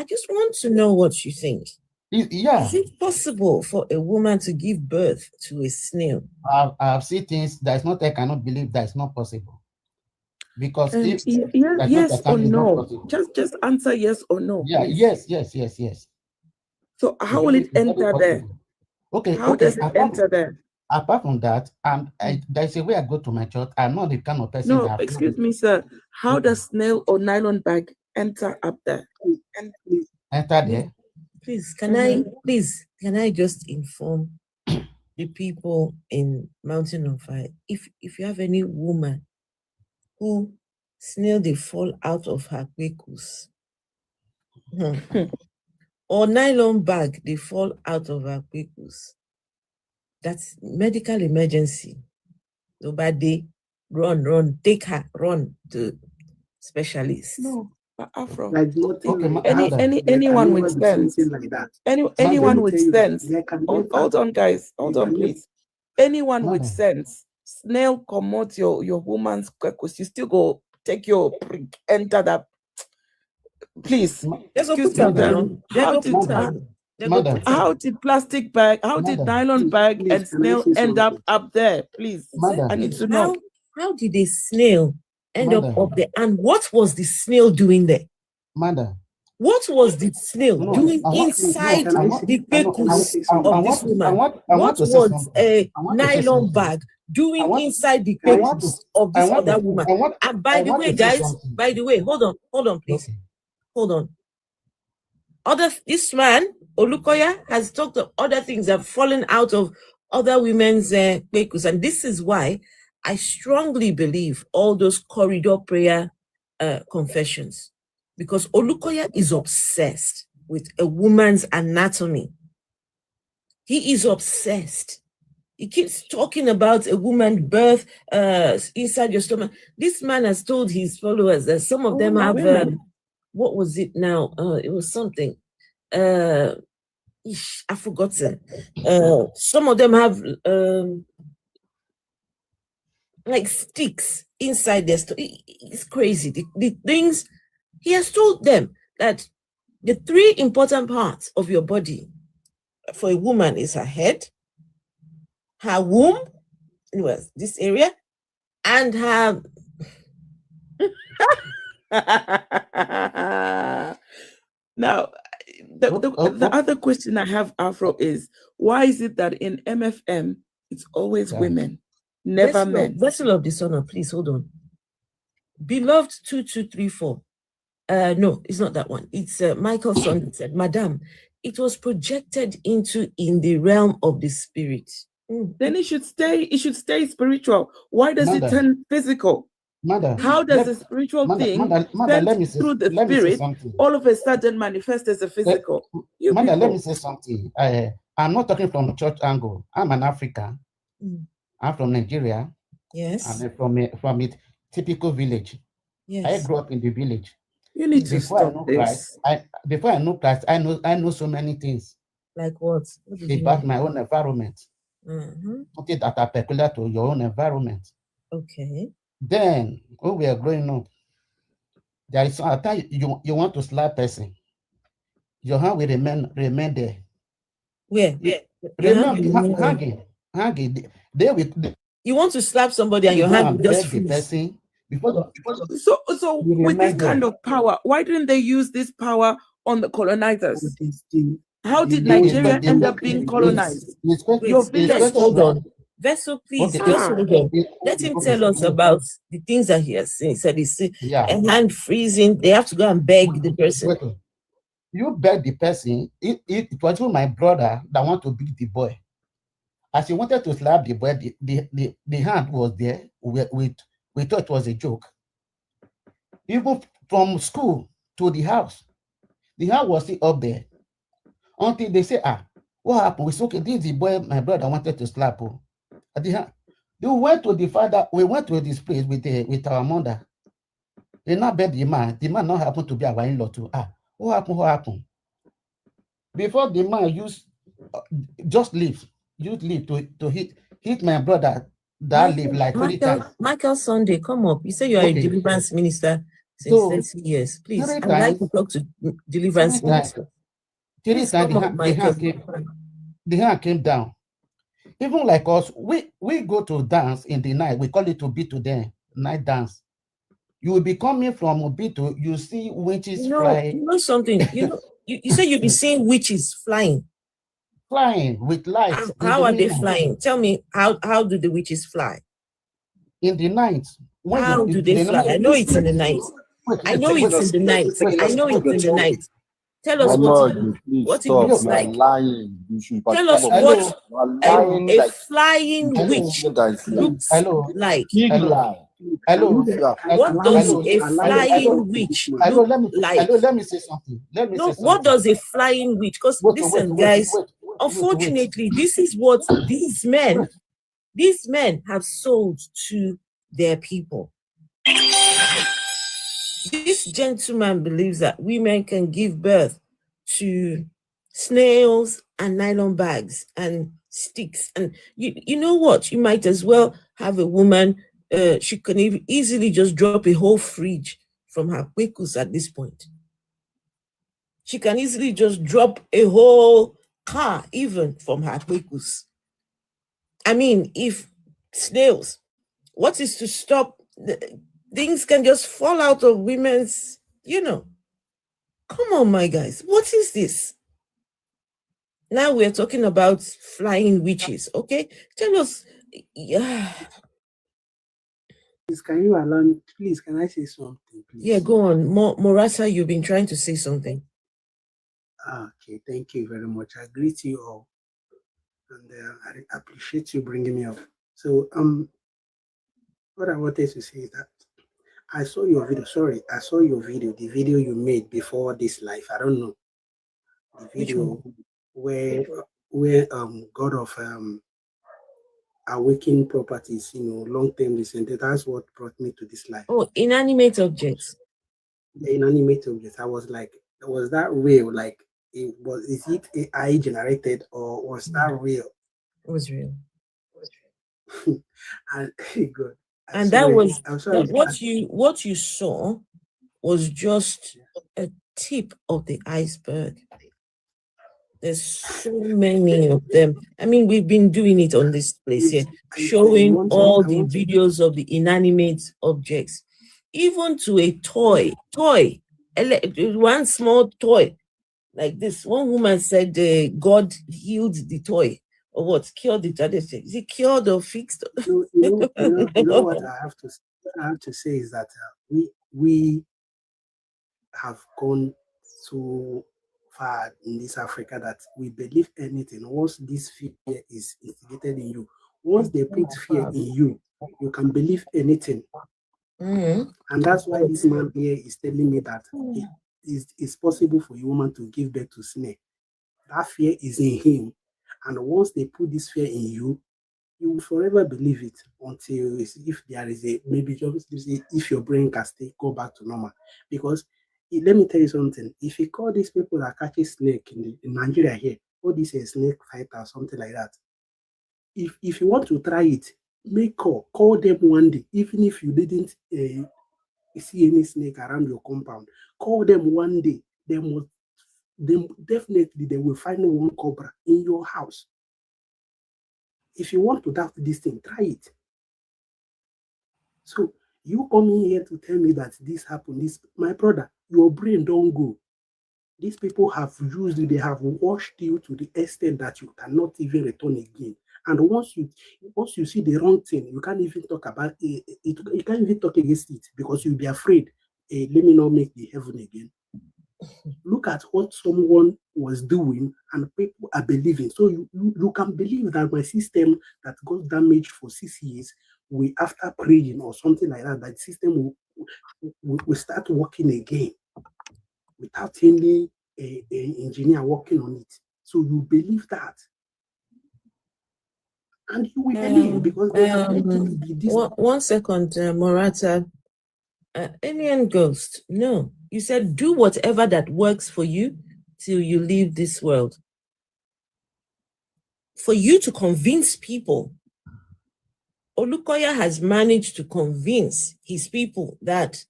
just want to know what you think. Yeah. Is it possible for a woman to give birth to a snail? I've seen things that I cannot believe that is not possible. Because if yes or no, just answer yes or no. Yeah, please. yes. So how will it enter there? Okay, how does it enter there? Apart from that, there's a way I go to my church. I'm not the kind of person No, that excuse me, sir. How does snail or nylon bag enter up there? Enter there? Please, can I just inform the people in Mountain of Fire? If you have any woman who snail they fall out of her kwekus, or nylon bag they fall out of her kwekus, that's medical emergency. Nobody run, take her, run to specialists. No, Afro. Like anyone with sense, like that. anyone with sense. Hold on, guys. Hold on, please. Anyone with sense, snail commot your woman's kwekus. You still go take your prick, enter that. Please, excuse me. How did plastic bag, how did nylon bag and snail end up there? Please, I need to know. How did a snail end up there? And what was the snail doing there? Mother. What was the snail doing inside the kwekus of this woman? What was a nylon bag doing inside the kwekus of this other woman? And by the way, guys, hold on, please. Hold on. This man, Olukoya, has talked of other things that have fallen out of other women's kwekus. And this is why I strongly believe all those corridor prayer confessions. Because Olukoya is obsessed with a woman's anatomy. He is obsessed. He keeps talking about a woman's birth inside your stomach. This man has told his followers that some of them have, what was it now? It was something. I forgot. Some of them have like sticks inside their stomach. It's crazy. The things. He has told them that the three important parts of your body for a woman is her head, her womb, this area, and her... Now, the other question I have, Afro, is why is it that in MFM, it's always women, never men? Vessel of Dishonor, please, hold on. Beloved 2234. No, it's not that one. It's Michael Son said, Madam, it was projected in the realm of the spirit. Then it should stay spiritual. Why does it turn physical? How does the spiritual thing through the spirit all of a sudden manifest as a physical? Let me say something. I'm not talking from church angle. I'm an African. I'm from Nigeria. Yes. I'm from a typical village. Yes. I grew up in the village. You need to stop this. Before I know Christ, I know so many things. Like what? About my own environment. Something that are peculiar to your own environment. Okay. Then when we are growing up, there is a time you want to slap person. Your hand will remain there. Where? Hanging. You want to slap somebody and your hand will just freeze. So with this kind of power, why didn't they use this power on the colonizers? How did Nigeria end up being colonized? Your village. Hold on. Vessel, please, just hold on. Let him tell us about the things that he has seen. He said he's a hand freezing. They have to go and beg the person. You beg the person. It was my brother that wanted to beat the boy. As he wanted to slap the boy, the hand was there. We thought it was a joke. Even from school to the house was still up there. Until they say, what happened? We said, okay, this is the boy my brother wanted to slap. We went to the father, we went to this place with our mother. They now beg the man. The man not happened to be our in-law too. What happened? Before the man just leave to hit my brother. That live like 20 times. Michael Sunday, come up. You say you are a deliverance minister since 30 years. Please, I'd like to talk to deliverance minister. Till the hand came down. Even like us, we go to dance in the night. We call it to be to them night dance. You will be coming from a bit to you see witches fly. You know something. You say you'll be seeing witches flying with lights. How are they flying? Tell me, how do the witches fly? In the night. How do they fly? I know it's in the night. I know it's in the night. I know it's in the night. Tell us what it looks like. Tell us what a flying witch looks like. Hello. What does a flying witch look like? Let me say something. What does a flying witch? Because listen, guys, unfortunately, this is what these men have sold to their people. This gentleman believes that women can give birth to snails and nylon bags and sticks. And you know what? You might as well have a woman, she can easily just drop a whole fridge from her kwekus at this point. She can easily just drop a whole car even from her kwekus. I mean, if snails, what is to stop? Things can just fall out of women's, Come on, my guys. What is this? Now we're talking about flying witches, okay? Tell us. Yeah. Please, can you allow me? Please, can I say something, please? Yeah, go on. Morata, you've been trying to say something. Okay, thank you very much. I greet you all. And I appreciate you bringing me up. So, what I wanted to say is that I saw your video. Sorry, I saw your video, the video you made before this live. I don't know. The video where God of awakening properties, long-term descendant. That's what brought me to this life. Oh, inanimate objects. The inanimate objects. I was like, was that real? Like, is it AI generated or was that real? It was real. And good. And that was what you saw was just a tip of the iceberg. There's so many of them. I mean, we've been doing it on this place here, showing all the videos of the inanimate objects, even to a toy, one small toy like this. One woman said God healed the toy. Or what? Cured it? Is it cured or fixed? You know what I have to say is that we have gone so far in this Africa that we believe anything. Once this fear is instigated in you, once they put fear in you, you can believe anything. Mm-hmm. And that's why this man here is telling me that it's possible for a woman to give birth to snake. That fear is in him. And once they put this fear in you, you will forever believe it until if there is if your brain can go back to normal. Because let me tell you something. If you call these people that catch snake in Nigeria here, or this is a snake fighter or something like that, if you want to try it, call them one day, even if you didn't see any snake around your compound. Call them one day. They will find one cobra in your house. If you want to doubt this thing, try it. So you coming here to tell me that this happened, my brother, your brain don't go. These people have used you, they have washed you to the extent that you cannot even return again. And once you see the wrong thing, you can't even talk about it. You can't even talk against it because you'll be afraid. Let me not make the heaven again. Look at what someone was doing and people are believing. So you can believe that my system that got damaged for 6 years, after praying or something like that, that system will start working again without any engineer working on it. So you believe that. And you will believe because one second, Morata. Alien ghost, no. You said do whatever that works for you till you leave this world. For you to convince people, Olukoya has managed to convince his people that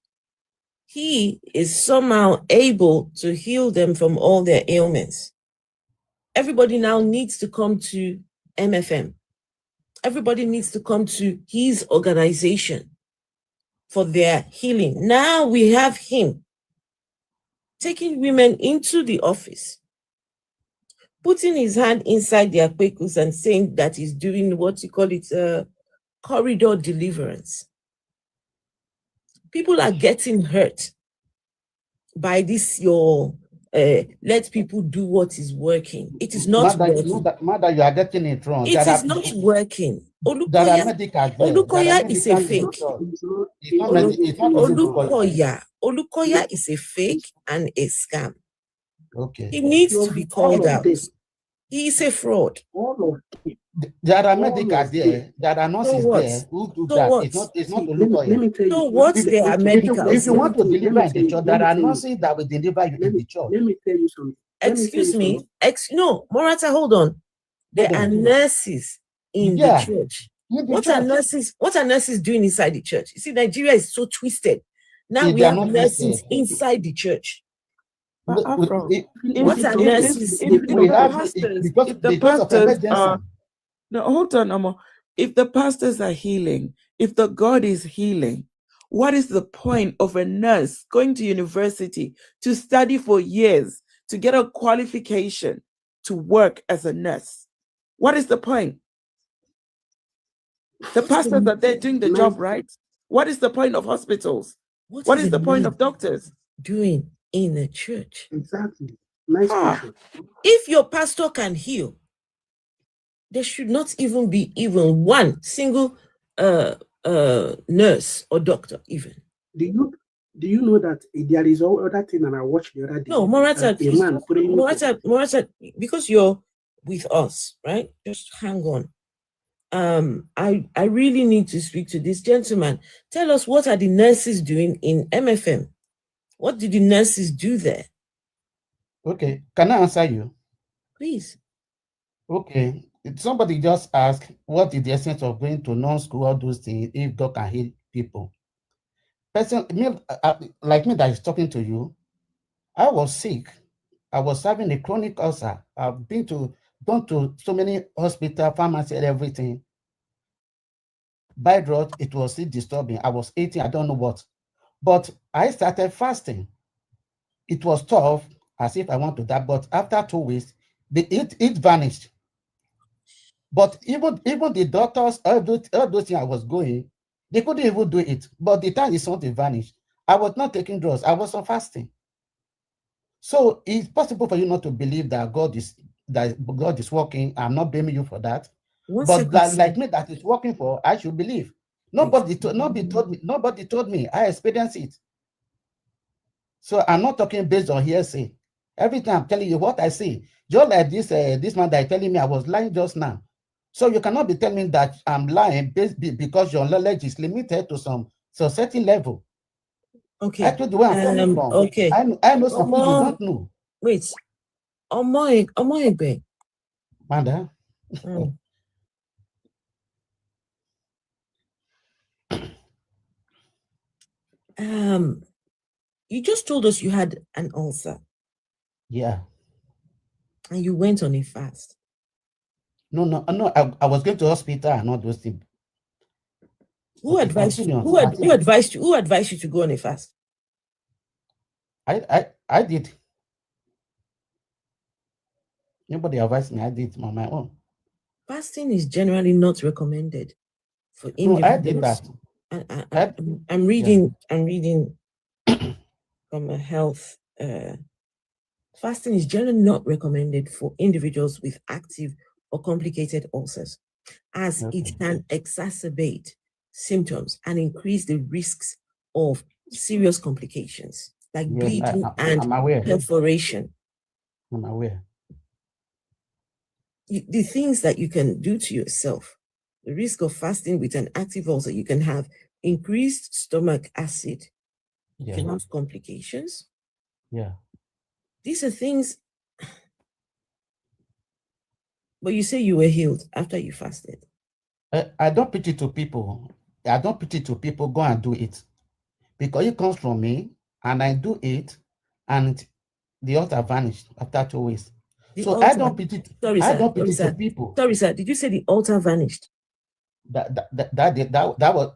he is somehow able to heal them from all their ailments. everybody now needs to come to MFM. Everybody needs to come to his organization for their healing. Now we have him taking women into the office, putting his hand inside their kwekus and saying that he's doing what you call it, corridor deliverance. People are getting hurt by this, your let people do what is working. It is not working. Mother, you are getting it wrong. It is not working. There are medicals there. Olukoya is a fake. Olukoya is a fake and a scam. Okay. He needs to be called out. He is a fraud. There are medicals there. There are nurses there who do that. It's not Olukoya. Let me tell you. So what? There are medicals. If you want to deliver in the church, there are nurses that will deliver you in the church. Let me tell you something. Excuse me. No, Morata, hold on. There are nurses in the church. What are nurses doing inside the church? You see, Nigeria is so twisted. Now we have nurses inside the church. What are nurses? If the pastors are, no, hold on, Amo. If the pastors are healing, if the God is healing, what is the point of a nurse going to university to study for years to get a qualification to work as a nurse? What is the point? The pastors are there doing the job, right? What is the point of hospitals? What is the point of doctors? Doing in a church. Exactly. Nice question. If your pastor can heal, there should not even be one single nurse or doctor even. Do you know that there is other thing that I watched the other day? No, Morata, because you're with us, right? Just hang on. I really need to speak to this gentleman. Tell us, what are the nurses doing in MFM? What did the nurses do there? Okay, can I answer you? Please. Okay, somebody just asked, what is the essence of going to non-school, all those things, if God can heal people? Person, like me that is talking to you, I was sick. I was having a chronic ulcer. I've gone to so many hospital, pharmacy, and everything. By drought, it was still disturbing. I was eating, I don't know what. But I started fasting. It was tough, as if I want to die. But after 2 weeks, it vanished. But even the doctors, all those things I was going, they couldn't even do it. But the time is something vanished. I was not taking drugs. I was on fasting. So it's possible for you not to believe that God is working. I'm not blaming you for that. But like me, that is working for, I should believe. Nobody told me. I experienced it. So I'm not talking based on hearsay. Everything I'm telling you what I see. Just like this man that is telling me I was lying just now. So you cannot be telling me that I'm lying because your knowledge is limited to some certain level. Okay. I told you where I'm coming from. Okay. I know something you don't know. Wait. Omoegbe. Manda. You just told us you had an ulcer. Yeah. And you went on a fast. No. I was going to hospital and all those things. Who advised you? Who advised you to go on a fast? I did. Nobody advised me. I did it on my own. Fasting is generally not recommended for individuals. No, I did that. I'm reading from a health. Fasting is generally not recommended for individuals with active or complicated ulcers, as it can exacerbate symptoms and increase the risks of serious complications like bleeding and perforation. I'm aware. The things that you can do to yourself, the risk of fasting with an active ulcer, you can have increased stomach acid, you can have complications. Yeah. These are things, but you say you were healed after you fasted. I don't put it to people. I don't put it to people, go and do it. Because it comes from me, and I do it, and the ulcer vanished after 2 weeks. So I don't pity. Sorry, I sir. don't pity to people. Sorry, sir. Did you say the altar vanished? That was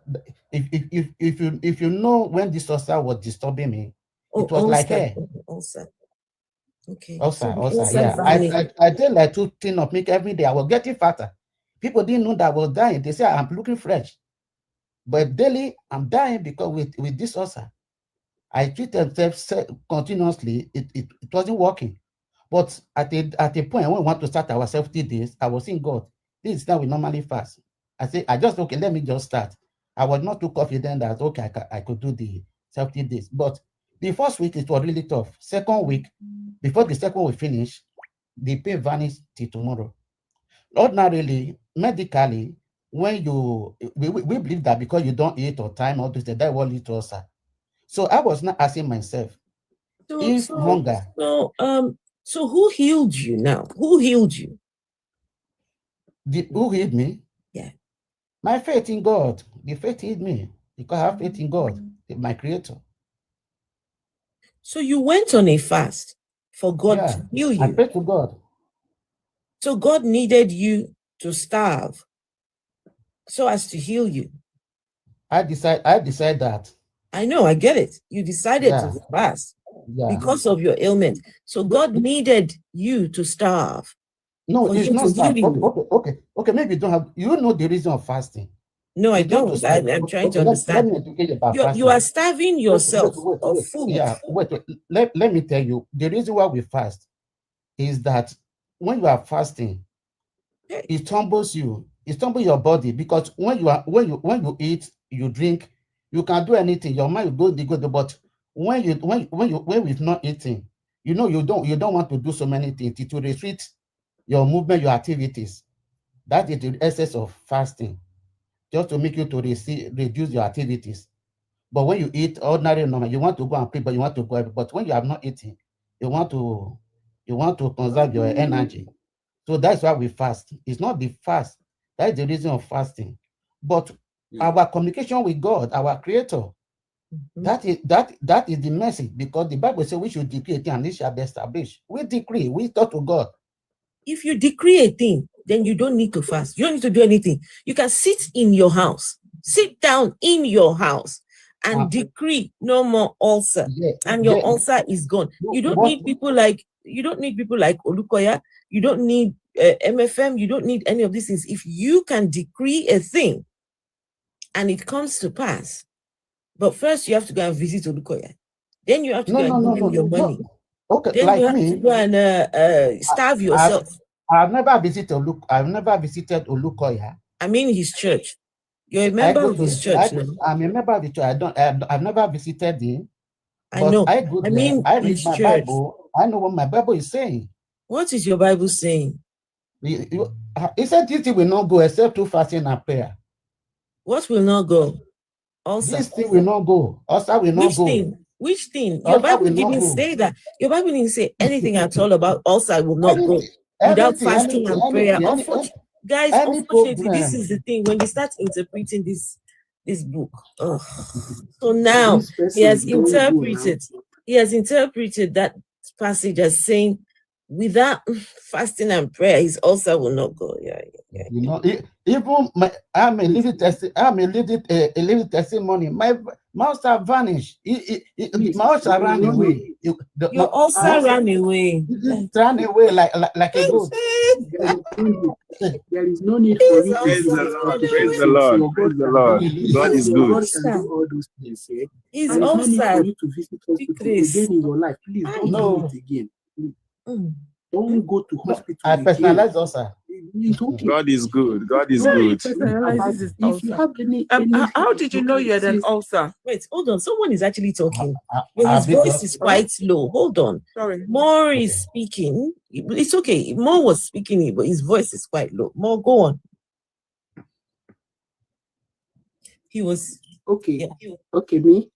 if you know when this ulcer was disturbing me, it was like hair. Ulcer. Okay. Ulcer, yeah. I did like 2 tins of milk every day. I was getting fatter. People didn't know that I was dying. They say I'm looking fresh. But daily, I'm dying because with this ulcer, I treated continuously. It wasn't working. But at a point when we want to start our 70 days, I was saying, God, this is how we normally fast. I said, okay, let me just start. I was not too confident that, okay, I could do the 70 days. But the first week, it was really tough. Second week, before the second week finished, the pain vanished till tomorrow. Ordinarily, medically, when we believe that because you don't eat or time, all this, that will lead to ulcer. So I was not asking myself, hunger. So who healed you now? Who healed you? Who healed me? Yeah. My faith in God. The faith healed me because I have faith in God, my creator. So you went on a fast for God to heal you. I prayed to God. So God needed you to starve so as to heal you. I decide that. I know, I get it. You decided to fast because of your ailment. So God needed you to starve. No, it's not starve. Okay. Maybe you don't have. You know the reason of fasting. No, I don't. I'm trying to understand. Let me educate you about fasting. You are starving yourself of food. Yeah, wait. Let me tell you. The reason why we fast is that when you are fasting, it humbles you. It humbles your body because when you eat, you drink, you can do anything. Your mind will go. But when we've not eating, you don't want to do so many things. It will restrict your movement, your activities. That is the essence of fasting, just to make you to reduce your activities. But when you eat ordinary normal, you want to go and play, but you want to go. But when you have not eaten, you want to conserve your energy. So that's why we fast. It's not the fast. That is the reason of fasting. But our communication with God, our creator, that is the message, because the Bible says we should decree a thing and it shall be established. We decree, we talk to God. If you decree a thing, then you don't need to fast. You don't need to do anything. You can sit in your house, sit down in your house and decree no more ulcer, and your ulcer is gone. You don't need people like Olukoya. You don't need MFM. You don't need any of these things. If you can decree a thing and it comes to pass, but first you have to go and visit Olukoya. Then you have to go and give him your money. Okay, then like you have me, to go and starve yourself. I've never visited Olukoya. I mean his church. You're a member of his church. I'm a member of the church. I've never visited him. I know. I go there. I mean, I read my Bible. I know what my Bible is saying. What is your Bible saying? It said this thing will not go except through fasting and prayer. What will not go? Also, this thing will not go. Also, will not go. Which thing? Your Bible didn't say that. Your Bible didn't say anything at all about ulcer will not go without fasting and prayer. Unfortunately, this is the thing. When you start interpreting this book, so now he has interpreted that passage as saying, without fasting and prayer, his ulcer will not go. Yeah. You know, even I'm a living testimony. My ulcer vanished. My ulcer ran away. Your ulcer ran away. It ran away like a goat. There is no need for you to praise the Lord. Praise the Lord. God is good. God can do all those things. His there is no need ulcer. for you to visit hospital again in your life. Please don't do it again. Don't go to hospital. I personalize ulcer. God is good. God is good. If you have any how did you know you had an ulcer? Wait, hold on. Someone is actually talking. His voice is quite low. Hold on. Sorry. More is speaking. It's okay. More was speaking, but his voice is quite low. More, go on. He was okay. Yeah. Okay, me.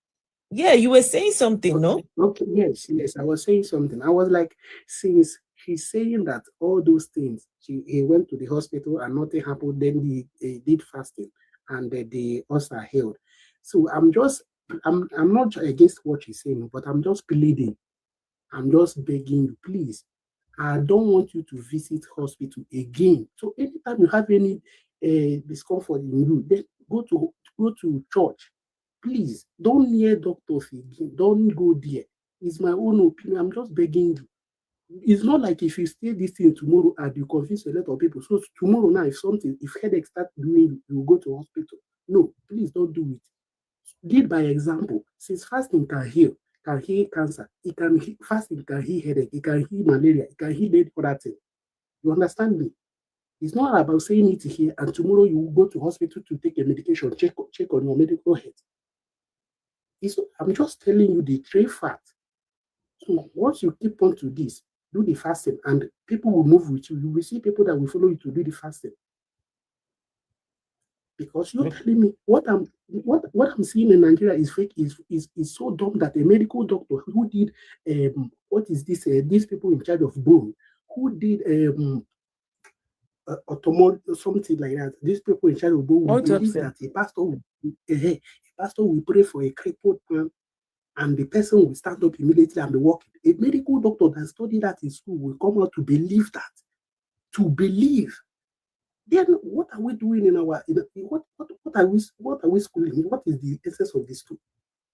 Yeah, you were saying something, no? Okay, yes, I was saying something. I was like, since he's saying that all those things, he went to the hospital and nothing happened, then he did fasting and the ulcer healed. So I'm not against what he's saying, but I'm just pleading. I'm just begging you, please. I don't want you to visit hospital again. So anytime you have any discomfort in you, then go to church. Please don't near doctors again. Don't go there. It's my own opinion. I'm just begging you. It's not like if you stay this thing tomorrow and you convince a lot of people. So tomorrow now, if headache start doing, you go to hospital. No, please don't do it. Lead by example. Since fasting can heal cancer, fasting can heal headache, it can heal malaria, it can heal any other thing. You understand me? It's not about saying it here and tomorrow you will go to hospital to take a medication, check on your medical health. I'm just telling you the true fact. So once you keep on to this, do the fasting, and people will move with you. You will see people that will follow you to do the fasting. Because you're telling me what I'm seeing in Nigeria is fake, is so dumb that a medical doctor who did what is this? These people in charge of bone, who did something like that. These people in charge of bone will believe that a pastor will pray for a crippled man, and the person will stand up immediately and be walking. A medical doctor that studied that in school will come out to believe that. To believe. Then what are we doing in our what are we schooling? What is the essence of this school?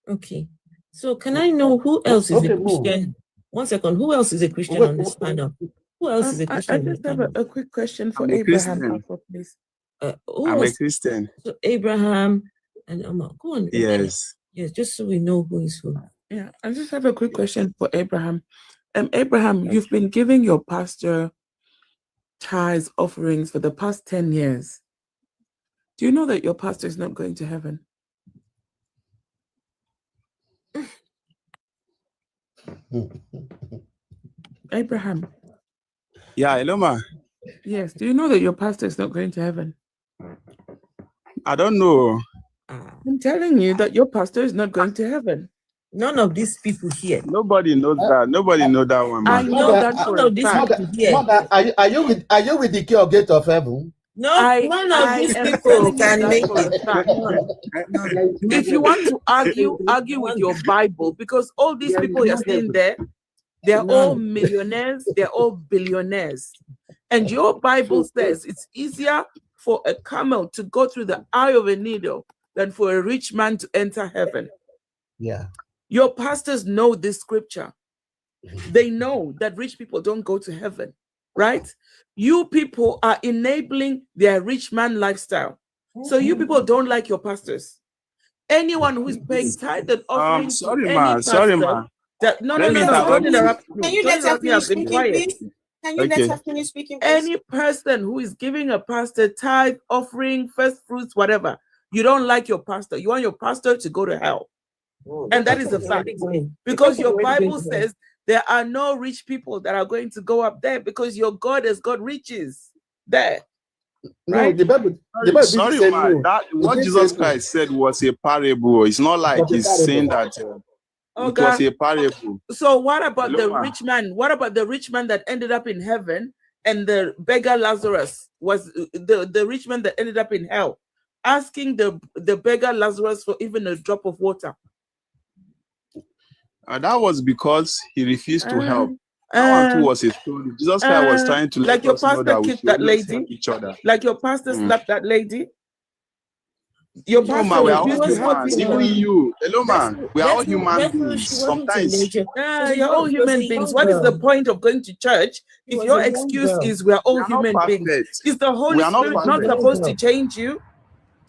Okay. So can I know who else is a Christian? 1 second. Who else is a Christian on this panel? Who else is a Christian? I just have a quick question for Abraham, please. I'm a Christian. So Abraham and Omar. Go on. Yes. Yes, just so we know who is who. Yeah, I just have a quick question for Abraham. Abraham, you've been giving your pastor tithes, offerings for the past 10 years. Do you know that your pastor is not going to heaven? Abraham. Yeah, hello, ma. Yes. Do you know that your pastor is not going to heaven? I don't know. I'm telling you that your pastor is not going to heaven. None of these people here. Nobody knows that. Nobody knows that one, man. I know that for a fact. Mother, are you with the king of gate of heaven? No, none of these people can make it. If you want to argue with your Bible, because all these people you're seeing there, they're all millionaires, they're all billionaires. And your Bible says it's easier for a camel to go through the eye of a needle than for a rich man to enter heaven. Yeah. Your pastors know this scripture. They know that rich people don't go to heaven, right? You people are enabling their rich man lifestyle. So you people don't like your pastors. Anyone who is paying tithe and offering to any pastor, ma. Don't interrupt me. Can you let her finish speaking, please? Can you let her finish speaking, please? Any person who is giving a pastor tithe, offering, first fruits, whatever, you don't like your pastor. You want your pastor to go to hell. And that is a fact. Because your Bible says there are no rich people that are going to go up there because your God has got riches there. Right? No, the Bible sorry, man. What Jesus Christ said was a parable. It's not like he's saying that it was a parable. So what about the rich man? What about the rich man that ended up in heaven and the beggar Lazarus was the rich man that ended up in hell, asking the beggar Lazarus for even a drop of water? That was because he refused to help. That one too was a story. Jesus Christ was trying to let us know that we should always help each other. Like your pastor slapped that lady. Your pastor, we are all humans. Even you, hello, man. We are all human beings. Sometimes, you're all human beings. What is the point of going to church if your excuse is we are all human beings? Is the Holy Spirit not supposed to change you?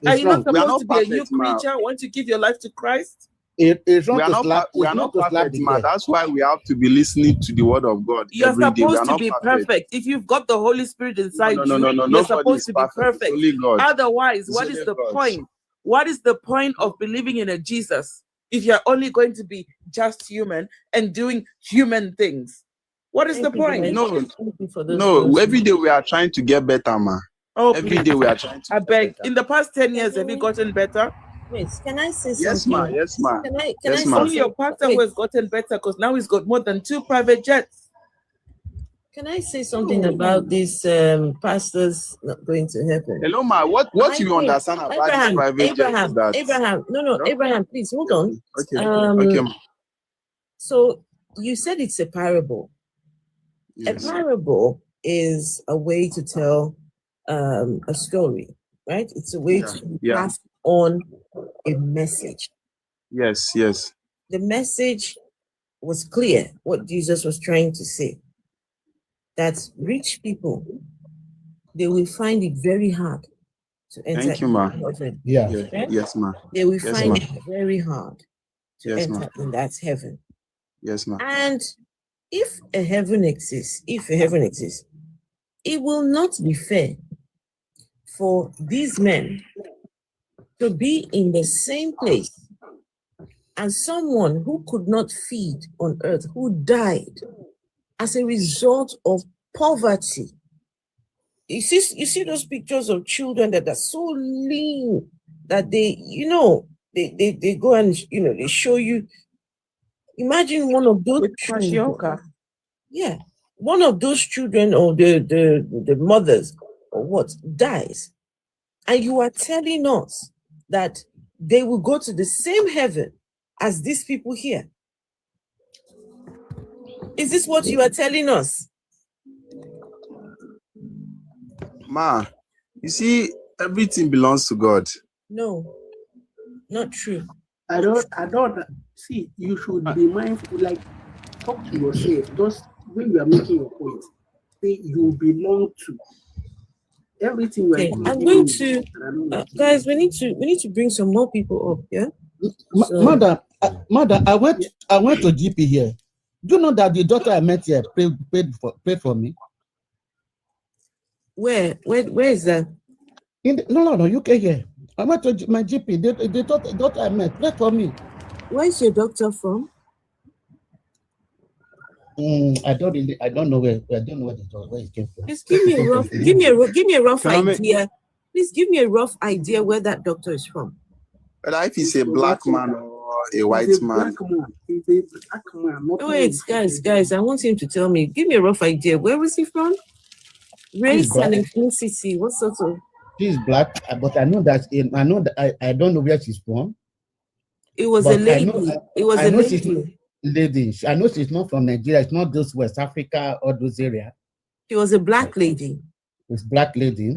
Are you not supposed to be a new creature? Want to give your life to Christ? We are not perfect, man. That's why we have to be listening to the word of God. You're supposed to be perfect. If you've got the Holy Spirit inside you, you're supposed to be perfect. Otherwise, what is the point? What is the point of believing in a Jesus if you're only going to be just human and doing human things? What is the point? No, every day we are trying to get better, man. Every day we are trying to I beg. In the past 10 years, have you gotten better? Wait, can I say something? Yes, ma. Can I only your pastor who has gotten better because now he's got more than 2 private jets. Can I say something about these pastors not going to heaven? Hello, ma. What do you understand about private jets? Abraham, no, Abraham, please hold on. Okay. So you said it's a parable. A parable is a way to tell a story, right? It's a way to pass on a message. Yes. The message was clear, what Jesus was trying to say. That rich people, they will find it very hard to enter Thank you, ma. heaven. Right? Yes, ma. They will Yes, find ma. it very hard to enter in that heaven. Yes, ma. And if a heaven exists, it will not be fair for these men to be in the same place as someone who could not feed on earth, who died as a result of poverty. You see those pictures of children that are so lean that they go and they show you. Imagine one of those children. Yeah, one of those children or the mothers or what dies, and you are telling us that they will go to the same heaven as these people here. Is this what you are telling us? Ma, you see, everything belongs to God. No, not true. I don't see. You should be mindful. Like, talk to yourself. Just when you are making your point, say you belong to everything. Okay, I'm going to guys. We need to bring some more people up. Yeah, Mother, I went to GP here. Do you know that the doctor I met here paid for me? Where is that? No, UK here. I went to my GP. The doctor I met paid for me. Where's your doctor from? I don't know where it came from. Just give me a rough idea. Please give me a rough idea where that doctor is from. But if he's a black man or a white man. He's a black man. Wait, guys, I want him to tell me. Give me a rough idea. Where was he from? Race and ethnicity. What sort of? She's black, but I know that I don't know where she's from. It was a lady. Lady. I know she's not from Nigeria. It's not those West Africa or those areas. She was a black lady. It's black lady.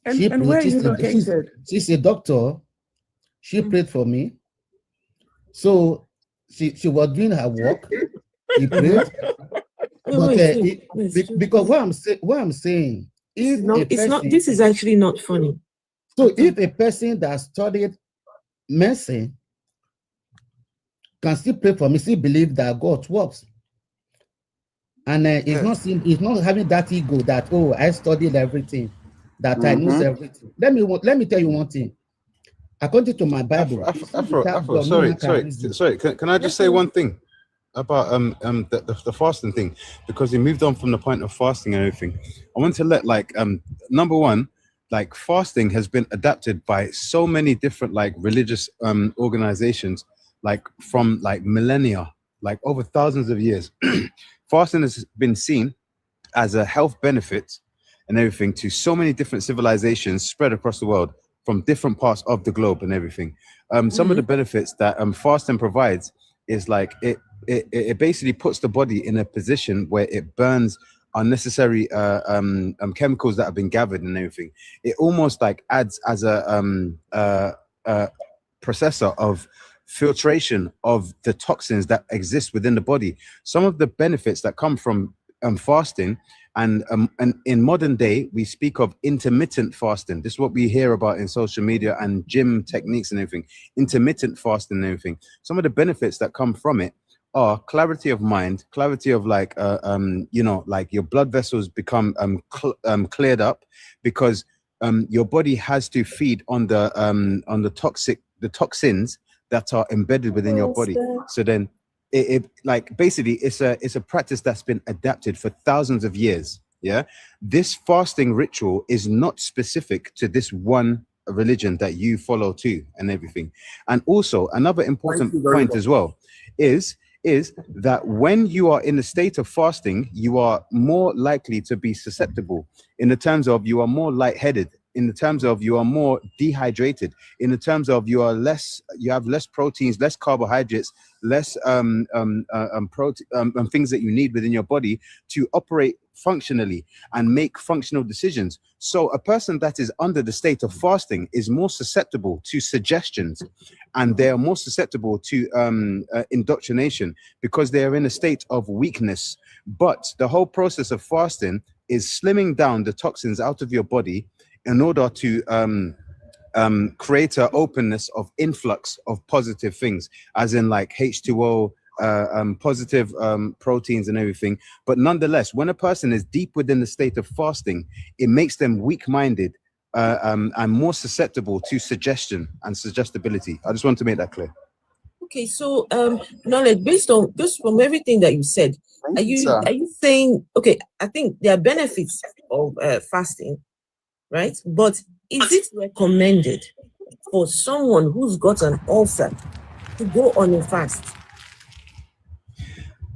And where are you located? She's a doctor. She prayed for me. So she was doing her work. He prayed. Because what I'm saying this is actually not funny. So if a person that studied medicine can still pray for me, still believe that God works, and he's not having that ego that I studied everything, that I know everything. Let me tell you one thing. According to my Bible, Afro, sorry. Can I just say one thing about the fasting thing, because we moved on from the point of fasting and everything. I want to let number one, fasting has been adapted by so many different religious organizations from millennia, over thousands of years. Fasting has been seen as a health benefit and everything to so many different civilizations spread across the world from different parts of the globe and everything. Some of the benefits that fasting provides is it basically puts the body in a position where it burns unnecessary chemicals that have been gathered and everything. It almost adds as a processor of filtration of the toxins that exist within the body. Some of the benefits that come from fasting, and in modern day we speak of intermittent fasting. This is what we hear about in social media and gym techniques and everything. Intermittent fasting and everything. Some of the benefits that come from it are clarity of mind, clarity of your blood vessels become cleared up, because your body has to feed on the toxins that are embedded within your body. So then it basically it's a practice that's been adapted for thousands of years. Yeah, this fasting ritual is not specific to this one religion that you follow too and everything. And also another important point as well is that when you are in a state of fasting, you are more likely to be susceptible in the terms of you are more lightheaded in the terms of you are more dehydrated, in the terms of you have less proteins, less carbohydrates, less things that you need within your body to operate functionally and make functional decisions. So a person that is under the state of fasting is more susceptible to suggestions, and they are more susceptible to indoctrination because they are in a state of weakness. But the whole process of fasting is slimming down the toxins out of your body in order to create an openness of influx of positive things, as in like H2O, positive proteins and everything. But nonetheless, when a person is deep within the state of fasting, it makes them weak-minded and more susceptible to suggestion and suggestibility. I just want to make that clear. Okay, so knowledge, based on just from everything that you said, are you saying, okay, I think there are benefits of fasting, right? But is it recommended for someone who's got an ulcer to go on a fast?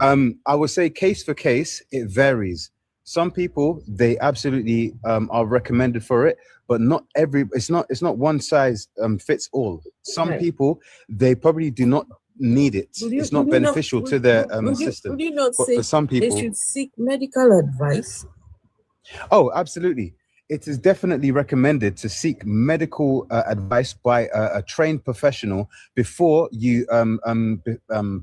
I would say case for case, it varies. Some people, they absolutely are recommended for it, but not every. It's not one size fits all. Some people, they probably do not need it. It's not beneficial to their system. Would you not but say for some people, they should seek medical advice? Oh, absolutely. It is definitely recommended to seek medical advice by a trained professional before you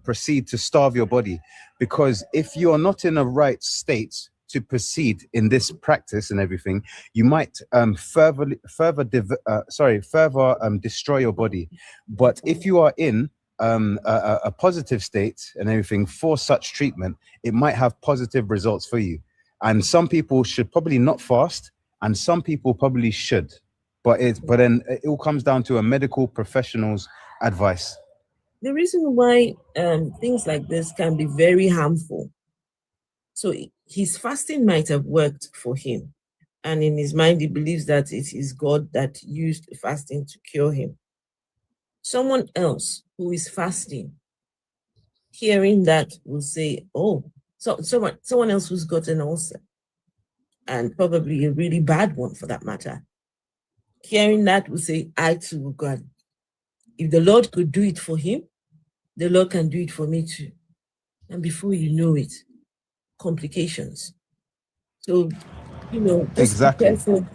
proceed to starve your body. Because if you are not in a right state to proceed in this practice and everything, you might further destroy your body. But if you are in a positive state and everything for such treatment, it might have positive results for you. And some people should probably not fast, and some people probably should. But then it all comes down to a medical professional's advice. The reason why things like this can be very harmful. So his fasting might have worked for him, and in his mind he believes that it is God that used fasting to cure him. Someone else who is fasting, hearing that, will say, oh, so someone else who's got an ulcer, and probably a really bad one for that matter, hearing that will say, I too will God. If the Lord could do it for him, the Lord can do it for me too. And before you know it, complications. So, just exactly. Be careful.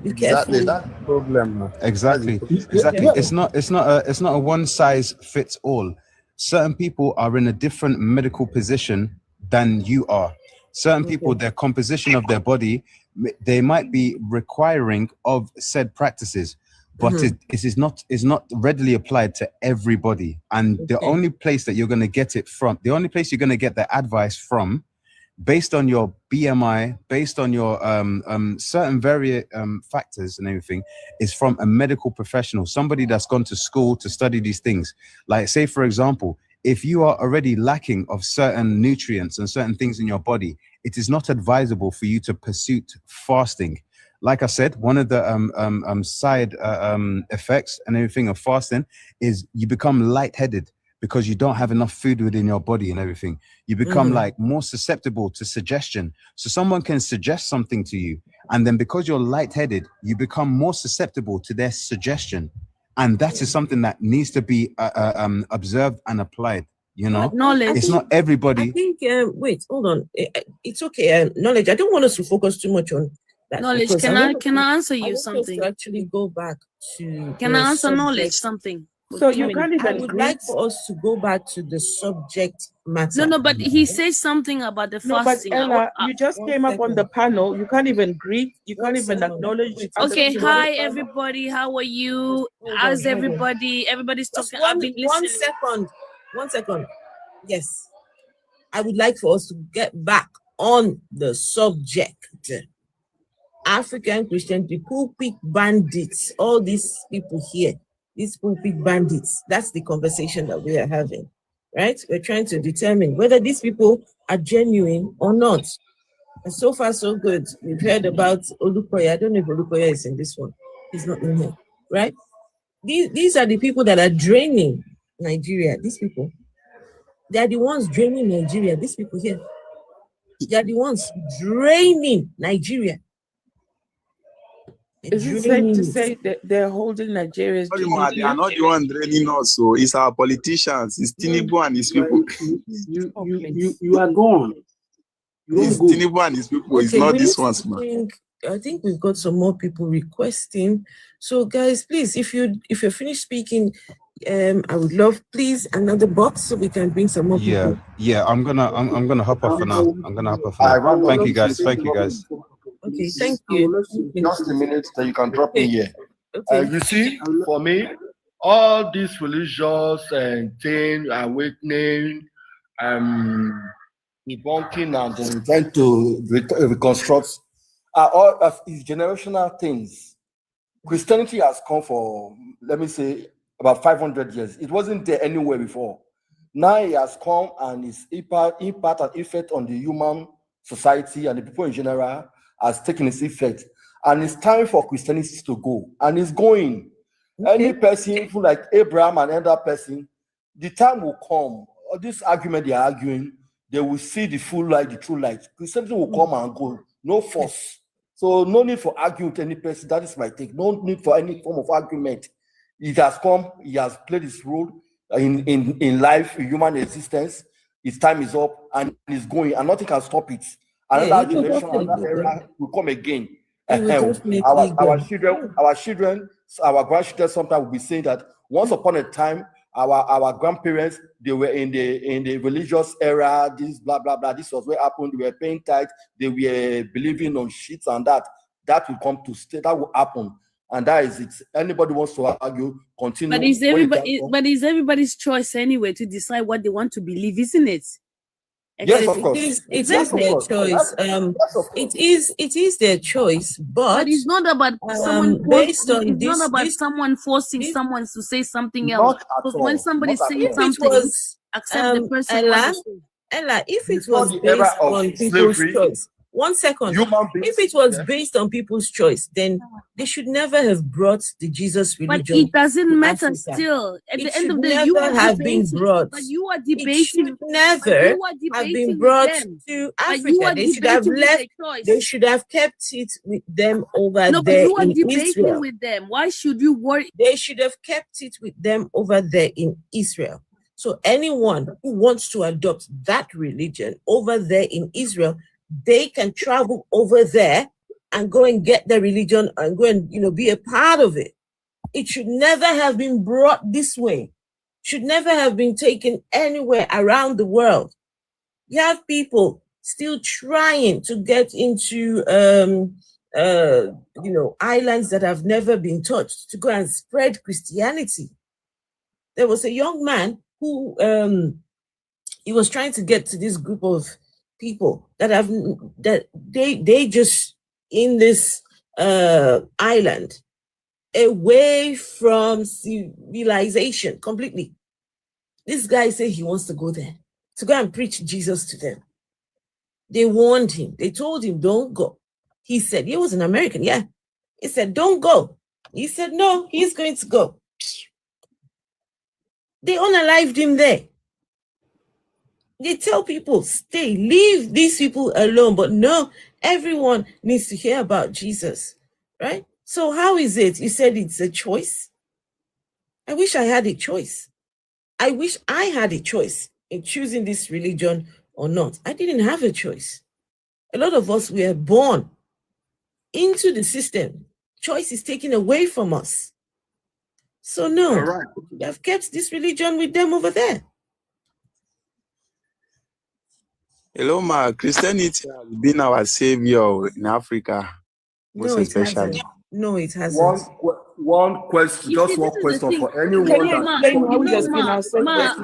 Exactly, that's the problem. Exactly. It's not a one size fits all. Certain people are in a different medical position than you are. Certain people, their composition of their body, they might be requiring of said practices, but it is not readily applied to everybody. And the only place that you're going to get it from, the only place you're going to get the advice from, based on your BMI, based on your certain factors and everything, is from a medical professional, somebody that's gone to school to study these things. Like, say, for example, if you are already lacking of certain nutrients and certain things in your body, it is not advisable for you to pursue fasting. Like I said, one of the side effects and everything of fasting is you become lightheaded, because you don't have enough food within your body and everything. You become like more susceptible to suggestion. So someone can suggest something to you, and then because you're lightheaded, you become more susceptible to their suggestion. And that is something that needs to be observed and applied. Knowledge. It's not everybody. I think, wait, hold on. It's okay. Knowledge, I don't want us to focus too much on that. Knowledge, can I answer you something? To actually go back to. Can I answer knowledge something? So you can't even. I would like for us to go back to the subject matter. No, but he says something about the fasting. No, but Ella, you just came up on the panel. You can't even greet. You can't even acknowledge. Okay, hi everybody. How are you? How's everybody? Everybody's talking. I've been listening. 1 second. Yes, I would like for us to get back on the subject. African Christian, the pulpit bandits, all these people here. These pulpit bandits, that's the conversation that we are having, right? We're trying to determine whether these people are genuine or not. And so far, so good. We've heard about Olukoya. I don't know if Olukoya is in this one. He's not in here, right? These are the people that are draining Nigeria. These people, they are the ones draining Nigeria. These people here, they are the ones draining Nigeria. Is it safe to say that they're holding Nigeria's GDP? They are not the one draining us, so it's our politicians. It's Tinubu and his people. You are gone. It's Tinubu and his people. It's not this one's man. I think we've got some more people requesting. So guys, please, if you're finished speaking, I would love, please, another box so we can bring some more people. Yeah, I'm gonna hop off for now. Thank you guys. Okay, thank you. Just a minute, then you can drop in here. Okay. You see, for me, all these religious and thing, awakening, debunking, and then trying to reconstruct are all is generational things. Christianity has come for, let me say, about 500 years. It wasn't there anywhere before. Now it has come and its impact and effect on the human society and the people in general has taken its effect. And it's time for Christianity to go. And it's going. Any person, like Abraham and another person, the time will come. All this argument they are arguing, they will see the full light, the true light. Christianity will come and go. No force. So no need for arguing with any person. That is my take. No need for any form of argument. It has come. He has played his role in life, in human existence. His time is up and it's going, and nothing can stop it. Another generation, another era will come again. Our children, our grandchildren sometimes will be saying that once upon a time, our grandparents, they were in the religious era, this blah blah blah, this was what happened, they were paying tithe, they were believing on shit, and that will come to stay, that will happen. And that is it. Anybody wants to argue, continue. But it's everybody's choice anyway to decide what they want to believe, isn't it? Yes, of course. It is their choice. It is their choice, but it's not about someone someone forcing someone to say something else. Because when somebody says something, accept the person. Ella, if it was based on people's choice. 1 second. If it was based on people's choice, then they should never have brought the Jesus religion. But it doesn't matter still. At the end of the day, you have been brought. But you are debating. It should never have been brought to Africa. They should have left. They should have kept it with them over there in Israel. You are debating with them. Why should you worry? They should have kept it with them over there in Israel. So anyone who wants to adopt that religion over there in Israel, they can travel over there and go and get the religion and go and be a part of it. It should never have been brought this way. Should never have been taken anywhere around the world. You have people still trying to get into islands that have never been touched to go and spread Christianity. There was a young man who he was trying to get to this group of people that they just in this island away from civilization completely. This guy said he wants to go there to go and preach Jesus to them. They warned him. They told him, don't go. He said, he was an American, yeah. He said, don't go. He said, no, he's going to go. They unalived him there. They tell people, stay, leave these people alone. But no, everyone needs to hear about Jesus, right? So how is it? You said it's a choice. I wish I had a choice. I wish I had a choice in choosing this religion or not. I didn't have a choice. A lot of us were born into the system. Choice is taken away from us. So no, they have kept this religion with them over there. Hello, ma. Christianity has been our savior in Africa, most especially. No, it hasn't. One question, just one question for anyone.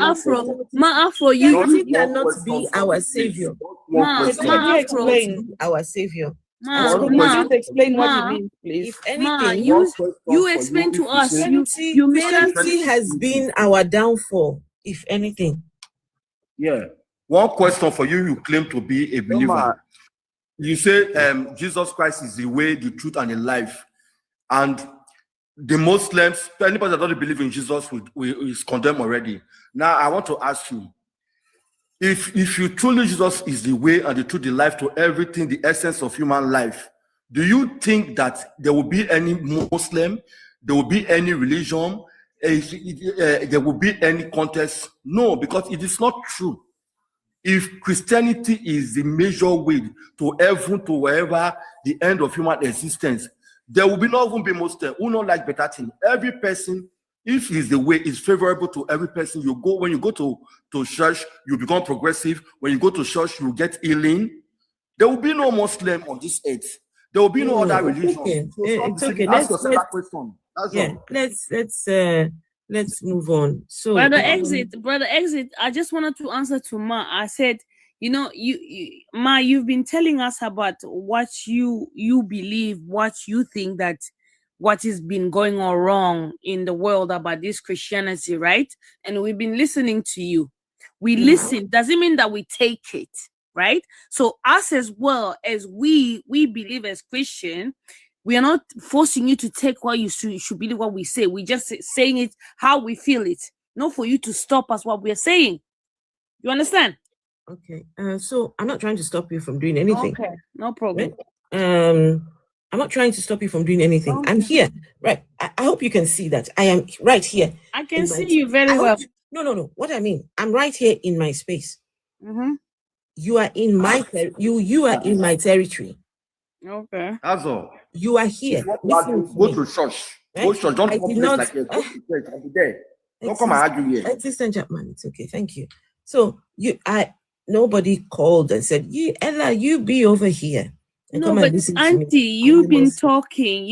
Afro, you cannot be our savior. Can you explain our savior? Just explain what you mean, please. If anything, you explain to us. You made Christianity has been our downfall, if anything. Yeah. One question for you. You claim to be a believer. You say Jesus Christ is the way, the truth, and the life. And the Muslims, anybody that doesn't believe in Jesus is condemned already. Now, I want to ask you, if you truly Jesus is the way and the truth, the life to everything, the essence of human life, Do you think that there will be any Muslim, there will be any religion, there will be any contest? No, because it is not true. If Christianity is the major way to heaven, to wherever the end of human existence, there will not even be Muslim who not like better thing. Every person, if is the way is favorable to every person, you go when you go to church, you become progressive. When you go to church, you get healing. There will be no Muslim on this earth. There will be no other religion. Okay. So It's okay. Ask yourself that question. That's all. Let's move on. So brother exit. I just wanted to answer to Ma. I said, you Ma, you've been telling us about what you believe, what you think that what has been going on wrong in the world about this Christianity, right? And we've been listening to you. We listen. Doesn't mean that we take it, right? So us as well as we believe as Christian, we are not forcing you to take what you should believe what we say. We're just saying it how we feel it, not for you to stop us what we're saying. You understand? Okay. So I'm not trying to stop you from doing anything. Okay, no problem. Right? I'm not trying to stop you from doing anything. Okay. I'm here, right? I hope you can see that I am right here. I can see you very well. No. What I mean, I'm right here in my space. Mm-hmm. You are in my you are in my territory. Okay. That's all. You are here. Go to church. Right? Go to church. Don't come to like this. Go to church. I'll be there. Don't come and argue here. Assistant Chapman, it's okay. Thank you. So nobody called and said, Ella, you be over here. No, but Auntie, you've been talking.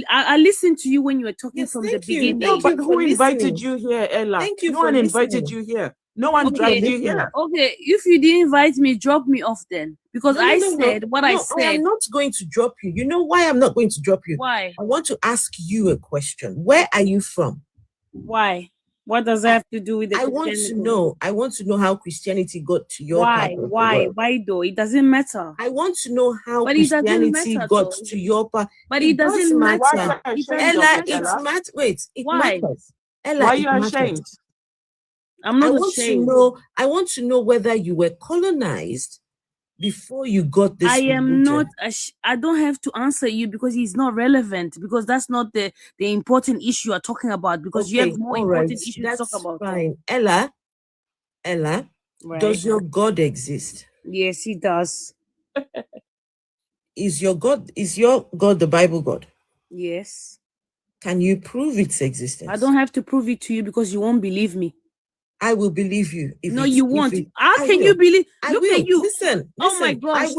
I listened to you when you were talking from the beginning. No, but who invited you here, Ella? Thank you. No one invited you here. No one dragged you here. Okay, if you didn't invite me, drop me off then. Because I said what I said. I am not going to drop you. You know why I'm not going to drop you? Why? I want to ask you a question. Where are you from? Why? What does that have to do with the Christianity? I want to know how Christianity got to your part of the world. Why though? It doesn't matter. I want to know how Christianity got to your part. But it doesn't matter. Ella, it matters. Wait, it matters. Ella, why are you ashamed? I'm not ashamed. I want to know whether you were colonized before you got this. I am not. I don't have to answer you because it's not relevant. Because that's not the important issue you're talking about. Because you have more important issues to talk about. Fine, Ella. Right. Does your God exist? Yes, he does. Is your God the Bible God? Yes. Can you prove its existence? I don't have to prove it to you because you won't believe me. I will believe you. No, you won't. How can you believe? Look at you. Listen. Oh my gosh.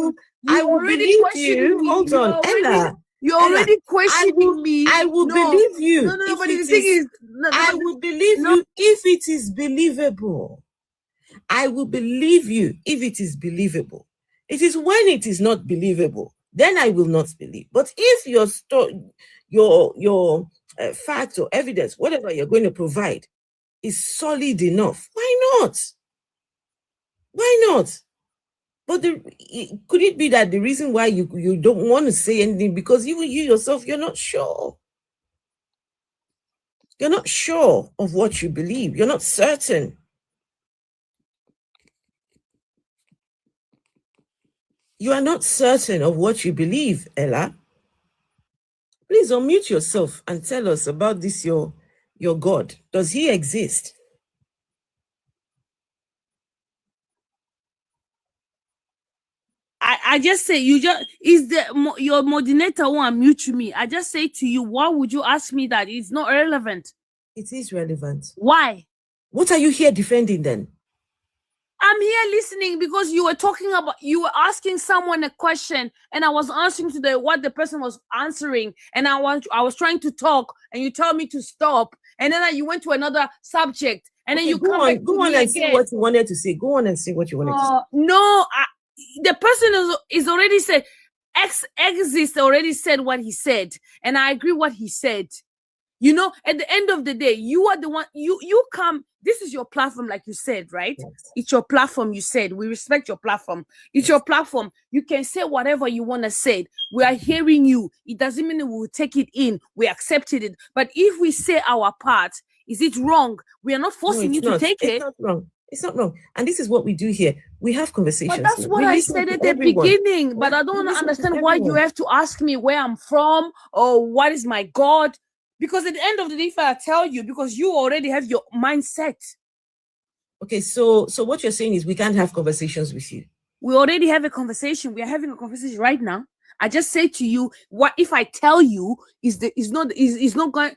I will believe you. Hold on, Ella. You're already questioning me. I will believe you. No, but the thing is, I will believe you if it is believable. I will believe you if it is believable. It is when it is not believable, then I will not believe. But if your fact or evidence, whatever you're going to provide, is solid enough, why not? Why not? But could it be that the reason why you don't want to say anything because even you yourself, you're not sure? You're not sure of what you believe. You're not certain. You are not certain of what you believe, Ella. Please unmute yourself and tell us about this, your God. Does he exist? I just say your moderator won't unmute me. I just say to you, why would you ask me that? It's not relevant. It is relevant. Why? What are you here defending then? I'm here listening because you were asking someone a question and I was answering to what the person was answering, and I was trying to talk and you told me to stop, and then you went to another subject, and then you come back. Go on and say what you wanted to say. Go on and say what you wanted to say. No, the person is already said. Exist already said what he said, and I agree what he said. You know, at the end of the day, you are the one. You come. This is your platform, like you said, right? Yes. It's your platform. You said we respect your platform. It's your platform. You can say whatever you want to say. We are hearing you. It doesn't mean we will take it in. We accepted it. But if we say our part, is it wrong? We are not forcing you to take it. It's not wrong. It's not wrong. And this is what we do here. We have conversations. But that's what I said at the beginning. But I don't understand why you have to ask me where I'm from or what is my God. Because at the end of the day, if I tell you, because you already have your mindset. Okay, so what you're saying is we can't have conversations with you. We already have a conversation. We are having a conversation right now. I just say to you, what if I tell you is not going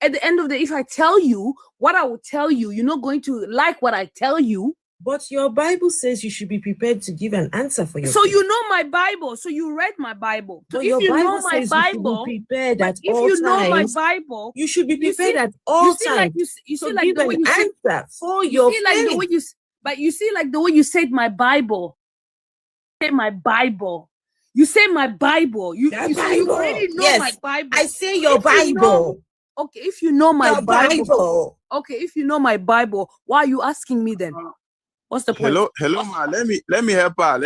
at the end of the day, if I tell you what I will tell you, you're not going to like what I tell you. But your Bible says you should be prepared to give an answer for your. So you know my Bible. So you read my Bible. So but if you know my you Bible, should be prepared at if all you know my times, Bible, you should be prepared at all times. You see, to like give the way an you answer for your faith. But you see, like the way you said my Bible. Say my Bible. You say my Bible. You already know my Bible. I say your Bible. Okay, if you know my Bible. Okay, if you know my Bible, why are you asking me then? What's the point? Hello, ma. Let me help her.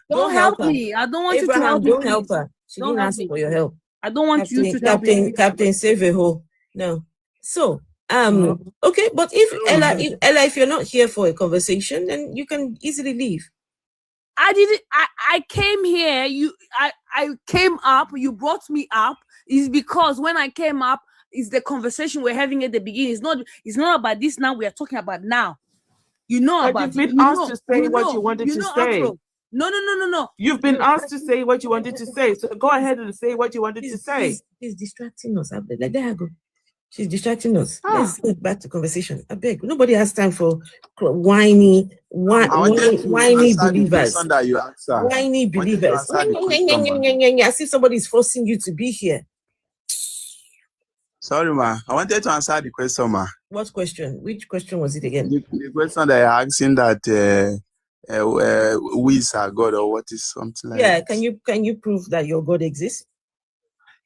Don't help me. I don't want Abraham, you to help me. Don't help her. She didn't ask for your help. I don't want you to help me. Captain, save a hole. No. So, okay, but if you're not here for a conversation, then you can easily leave. I came here. I came up. You brought me up. Is because when I came up, is the conversation we're having at the beginning. It's not about this now. We are talking about now. You know but about. You've been asked to say what you wanted to say. Afro. No. You've been asked to say what you wanted to say. So go ahead and say what you wanted to say. She's distracting us. Let her go. She's distracting us. Let's get back to conversation. I beg. Nobody has time for whiny believers. Whiny believers. As if somebody is forcing you to be here. Sorry, ma. I wanted to answer the question, ma. What question? Which question was it again? The question that you're asking that who is our God or what is something like that. Can you prove that your God exists?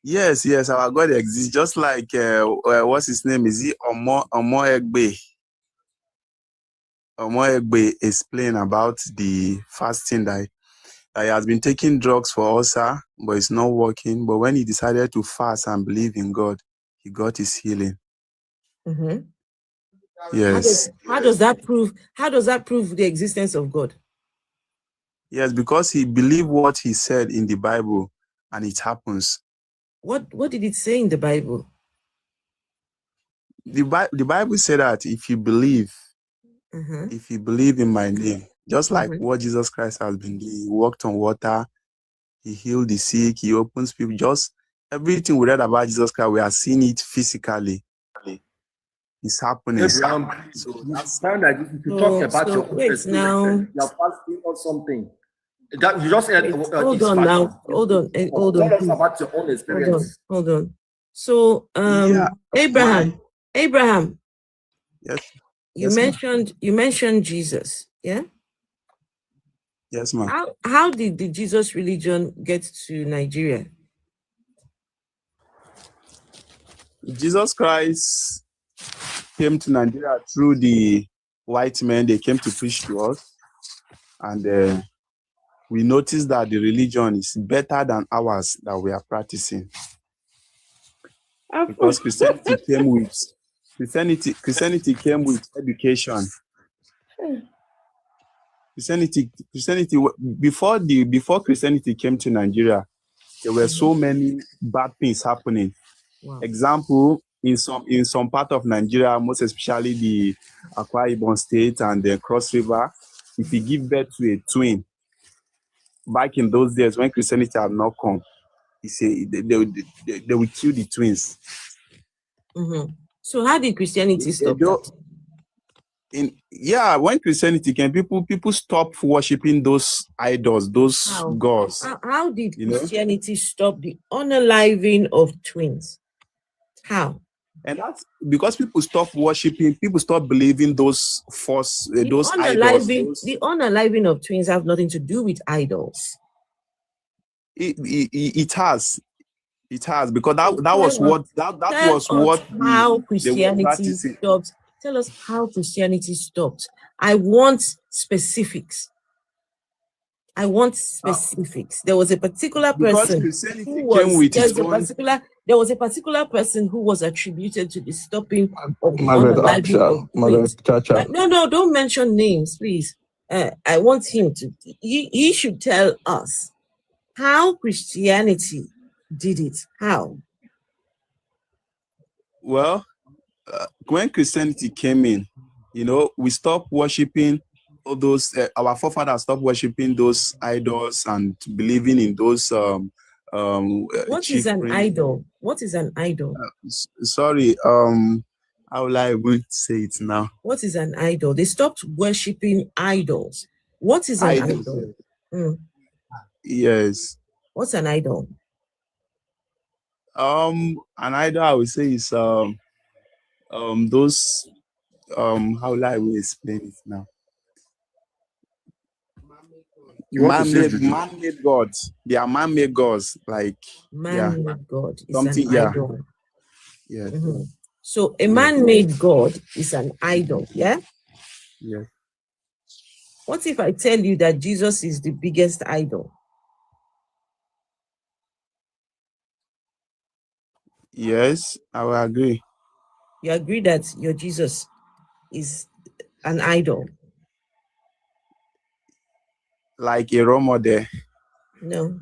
Yes, our God exists. Just like what's his name? Is he Omoegbe? Omoegbe explained about the fasting that he has been taking drugs for ulcer, but it's not working. But when he decided to fast and believe in God, he got his healing. Mm-hmm. Yes. How does that prove the existence of God? Yes, because he believed what he said in the Bible, and it happens. What did it say in the Bible? The Bible said that if you believe in my name, just like what Jesus Christ has been doing, he walked on water, he healed the sick, he opens people, just everything we read about Jesus Christ, we are seeing it physically. It's happening. So that's time that you talk about your own experience. You are fasting or something. That you just said. Hold on now. Hold on. Tell us about your own experience. Hold on. So, Abraham. Yes. You mentioned Jesus. Yeah. Yes, ma'am. How did the Jesus religion get to Nigeria? Jesus Christ came to Nigeria through the white men. They came to preach to us, and we noticed that the religion is better than ours that we are practicing. Because Christianity came with education. Christianity before Christianity came to Nigeria, there were so many bad things happening. Wow. Example, in some part of Nigeria, most especially the Akwa Ibom State and the Cross River, if you give birth to a twin, back in those days when Christianity had not come, they will kill the twins. Mm-hmm. So how did Christianity stop that? When Christianity came, people stopped worshiping those idols, those gods. How did Christianity stop the unaliving of twins? How? And that's because people stopped worshiping, people stopped believing those those idols. The unaliving of twins have nothing to do with idols. It has, because that was what how Christianity stopped. Tell us how Christianity stopped. I want specifics. I want specifics. There was a particular Because person Christianity who came was with its own. there was a particular person who was attributed to the stopping of the Margaret, unaliving of Margaret, Chacha. No, don't mention names, please. I want him to. He should tell us how Christianity did it. How? Well, when Christianity came in, we stopped worshiping all those. Our forefathers stopped worshiping those idols and believing in those. What is an idol? What is an idol? Sorry. How will I even say it now? What is an idol? They stopped worshiping idols. What is an idol? Yes. What's an idol? An idol, I would say, is those. How will I even explain it now? Man-made gods. They are man-made gods. Like man-made god is something. An idol. Yeah. So a man-made god is an idol. Yeah. Yeah. What if I tell you that Jesus is the biggest idol? Yes, I will agree. You agree that your Jesus is an idol? Like a role model? No,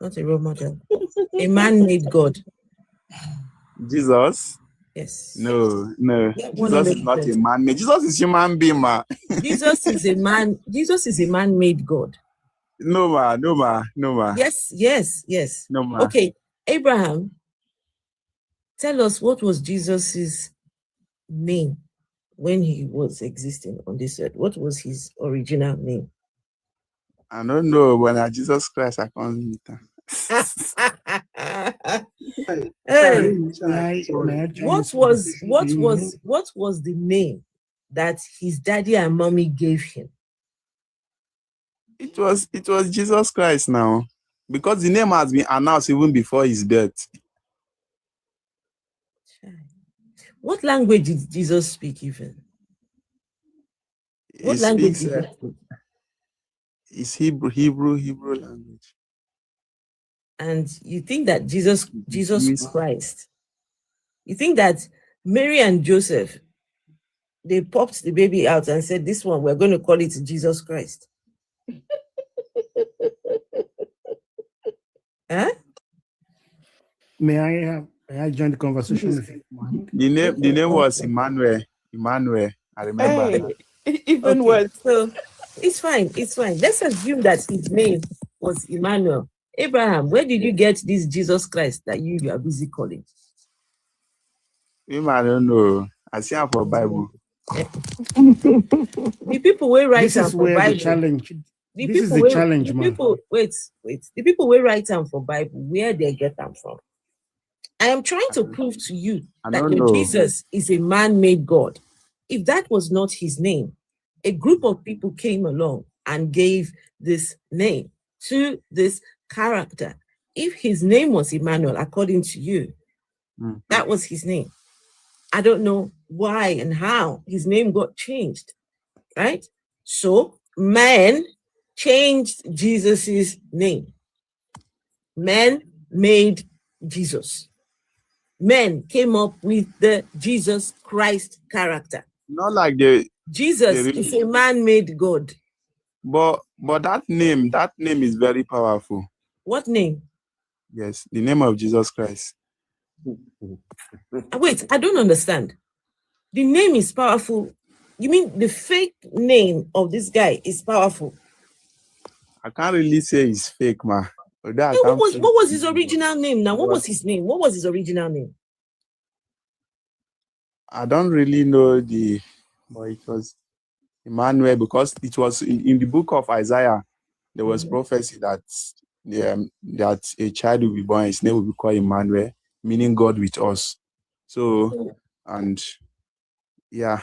not a role model. A man-made God. Jesus? Yes. No. Jesus is not a man-made. Jesus is human being, ma. Jesus is a man. Jesus is a man-made God. No, ma. Yes. No, ma. Okay, Abraham, tell us, what was Jesus's name when he was existing on this earth? What was his original name? I don't know. When I Jesus Christ, I can't meet him. Hey, what was the name that his daddy and mommy gave him? It was Jesus Christ now, because the name has been announced even before his death. What language did Jesus speak even? What language did he speak? It's Hebrew language. And you think that Jesus Christ, you think that Mary and Joseph, they popped the baby out and said, this one, we're going to call it Jesus Christ? Huh? May I join the conversation? The name was Emmanuel. I remember. Even worse. So it's fine. Let's assume that his name was Emmanuel. Abraham, where did you get this Jesus Christ that you are busy calling? I don't know. I see him for Bible. The people will write this is where Bible. The challenge. The this is the challenge, man. Wait. The people will write them for Bible, where they get them from. I am trying to prove to you that Jesus is a man-made God. If that was not his name, a group of people came along and gave this name to this character. If his name was Emmanuel, according to you, that was his name. I don't know why and how his name got changed, right? So man changed Jesus's name. Men made Jesus. Men came up with the Jesus Christ character. Not like Jesus is a man-made God. But that name is very powerful. What name? Yes, the name of Jesus Christ. Wait, I don't understand. The name is powerful. You mean the fake name of this guy is powerful? I can't really say it's fake, man. What was his original name now? What was his name? What was his original name? I don't really know but it was Emmanuel, because it was in the book of Isaiah. There was prophecy that a child will be born, his name will be called Emmanuel, meaning God with us. So, and yeah.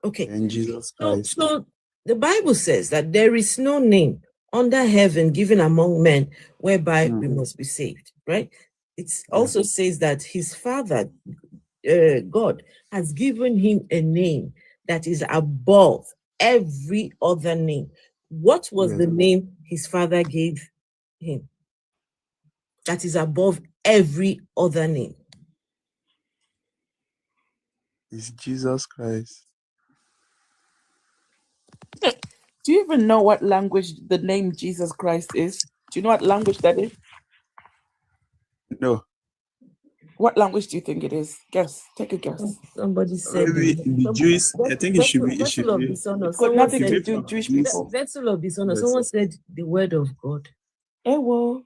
Okay. And Jesus Christ. So the Bible says that there is no name under heaven given among men whereby we must be saved, right? It also says that his father, God, has given him a name that is above every other name. What was the name his father gave him that is above every other name? It's Jesus Christ. Do you even know what language the name Jesus Christ is? Do you know what language that is? No. What language do you think it is? Guess. Take a guess. Somebody said Maybe the Jews. I think it should be. Vessel of dishonor. It's got nothing to be do with Jewish people. Vessel of dishonor. Someone said the word of God. Well.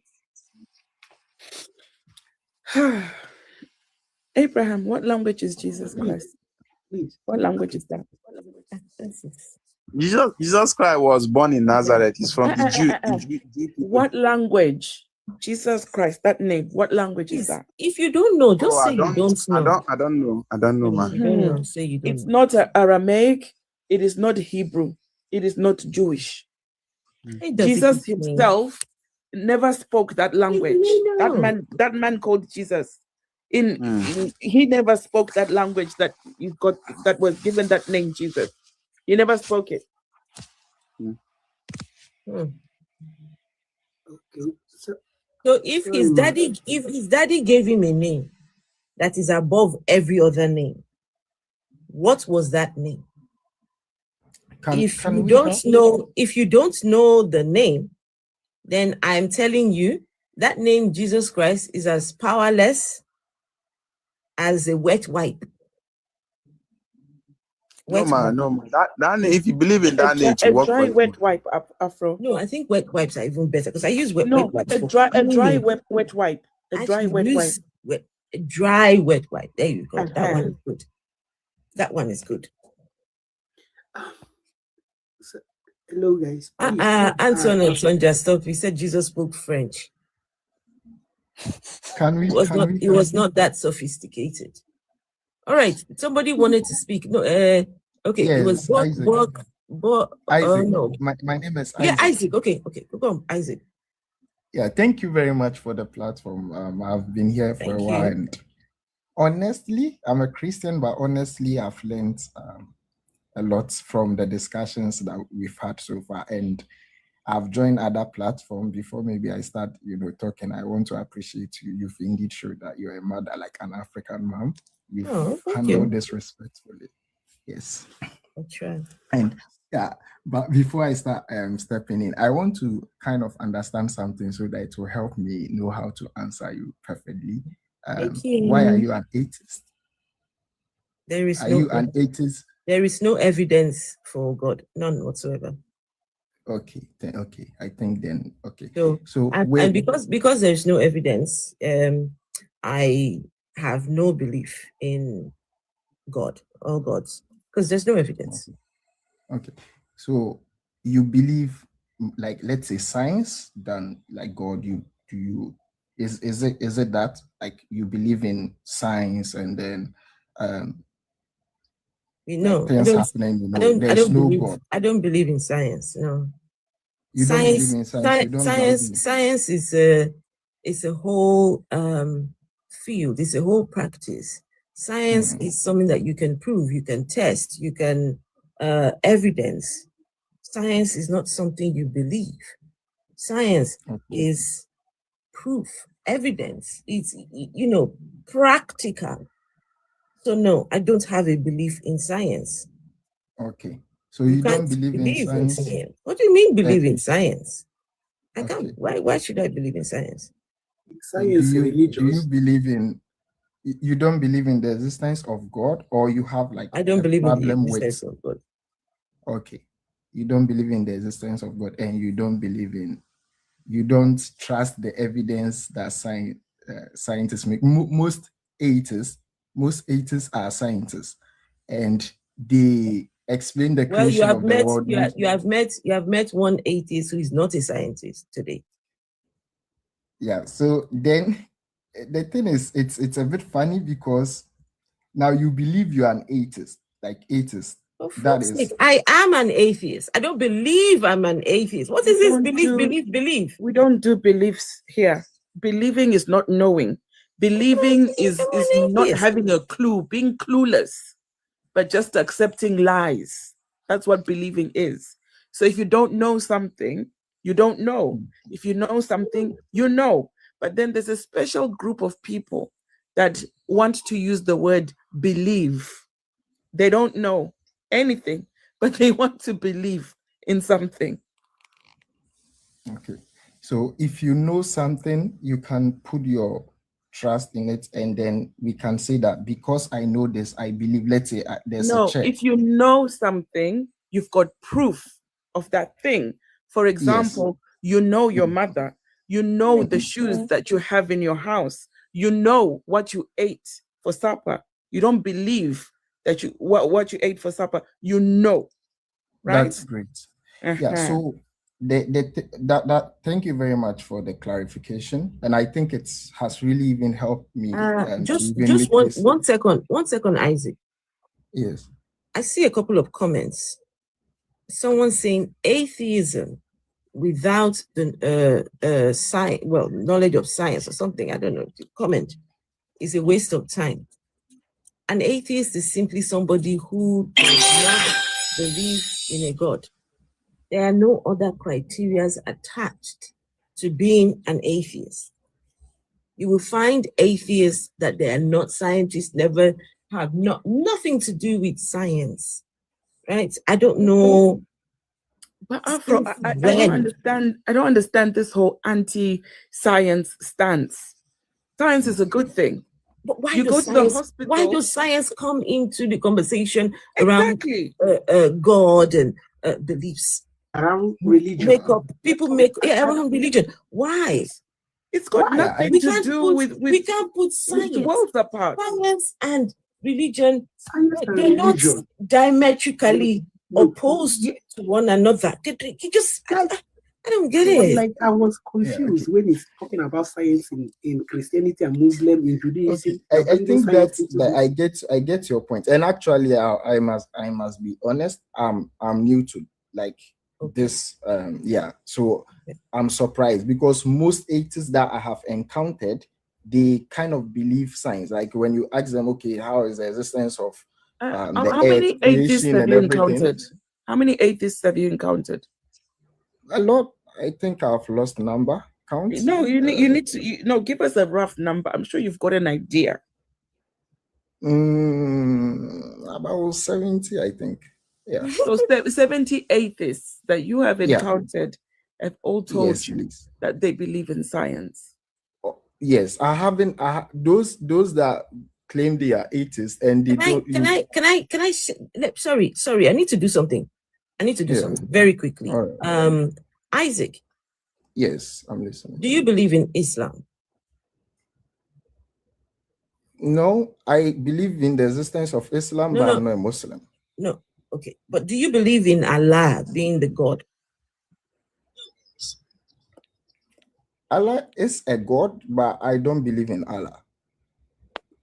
Abraham, what language is Jesus Christ? Please. What language is that? Jesus Christ was born in Nazareth. He's from the Jew people. What language? Jesus Christ, that name. What language is that? If you don't know, just say you don't know. I don't know. I don't know, man. You don't know. Say you don't It's know. not Aramaic. It is not Hebrew. It is not Jewish. Jesus himself never spoke that language. That man called Jesus. He never spoke that language that was given that name Jesus. He never spoke it. Okay. So if his daddy gave him a name that is above every other name, what was that name? If you don't know the name, then I'm telling you that name Jesus Christ is as powerless as a wet wipe. No man. That name, if you believe in that name, a dry wet wipe, Afro. No, I think wet wipes are even better because I use wet wipes. A dry wet wipe. A dry wet wipe. A dry wet wipe. There you go. That one is good. That one is good. Hello, guys. Antonio Sonja, stop. He said Jesus spoke French. It was not that sophisticated. All right. Somebody wanted to speak. No. Okay. Yes, it was Isaac. Isaac. No. My name is Isaac. Yeah, Isaac. Okay. Go on, Isaac. Yeah. Thank you very much for the platform. I've been here for a while, and honestly, I'm a Christian, but honestly, I've learned a lot from the discussions that we've had so far, and I've joined other platforms. Before maybe I start, talking, I want to appreciate you. You've indeed showed that you're a mother, like an African mom. You've handled this respectfully. Yes. That's right. And but before I start stepping in, I want to kind of understand something so that it will help me know how to answer you perfectly. Why are you an atheist? Are you an atheist? There is no evidence for God, none whatsoever. Okay. I think then. Okay. So and because there's no evidence, I have no belief in God or gods because there's no evidence. Okay. So you believe, like, let's say science than like God. Is it that like you believe in science and then things happening? God. I don't believe in science. No. You don't believe in science. Science is a whole field. It's a whole practice. Science is something that you can prove, you can test, you can evidence. Science is not something you believe. Science is proof, evidence. It's practical. So no, I don't have a belief in science. Okay. So you don't believe in science? What do you mean believe in science? I can't. Why should I believe in science? Science is religious. Do you believe in? You don't believe in the existence of God, or you have like I don't believe in the existence of God. Okay, you don't believe in the existence of God, and you don't trust the evidence that scientists make. Most atheists are scientists, and they explain the creation of the world. You have met one atheist who is not a scientist today. Yeah. So then the thing is, it's a bit funny because now you believe you're an atheist, like atheist. I am an atheist. I don't believe I'm an atheist. What is this belief? We don't do beliefs here. Believing is not knowing. Believing is not having a clue, being clueless, but just accepting lies. That's what believing is. So if you don't know something, you don't know. If you know something, you know. But then there's a special group of people that want to use the word believe. They don't know anything, but they want to believe in something. Okay. So if you know something, you can put your trust in it, and then we can say that because I know this, I believe. Let's say there's a check. If you know something, you've got proof of that thing. For example, you know your mother, you know the shoes that you have in your house, you know what you ate for supper. You don't believe that what you ate for supper, you know, right? That's great. Yeah. So that thank you very much for the clarification, and I think it has really even helped me. Just one second, Isaac. Yes. I see a couple of comments. Someone saying atheism without the knowledge of science or something. I don't know. The comment is a waste of time. An atheist is simply somebody who does not believe in a God. There are no other criteria attached to being an atheist. You will find atheists that they are not scientists, never have nothing to do with science, right? I don't know. But Afro, I don't understand. I don't understand this whole anti-science stance. Science is a good thing. But why does science come into the conversation around God and beliefs? Around religion. Around religion. Why? It's got nothing to do with we can't put science, worlds apart. Science and religion, they're not diametrically opposed to one another. You just I don't get it. Like I was confused when he's talking about science in Christianity and Muslim, in Judaism. Okay. I think that I get your point. And actually, I must be honest. I'm new to this. So I'm surprised because most atheists that I have encountered, they kind of believe science. Like when you ask them, okay, how is the existence of how many atheists have you encountered? How many atheists have you encountered? A lot. I think I've lost number count. No, you need to give us a rough number. I'm sure you've got an idea. About 70, I think. Yeah. So 70 atheists that you have encountered have all told you that they believe in science. Yes, I haven't. Those that claim they are atheists and they don't. Can I? Sorry. I need to do something. Something very quickly. Right. Isaac. Yes, I'm listening. Do you believe in Islam? No, I believe in the existence of Islam, but I'm not a Muslim. No, okay. But do you believe in Allah being the God? Allah is a God, but I don't believe in Allah.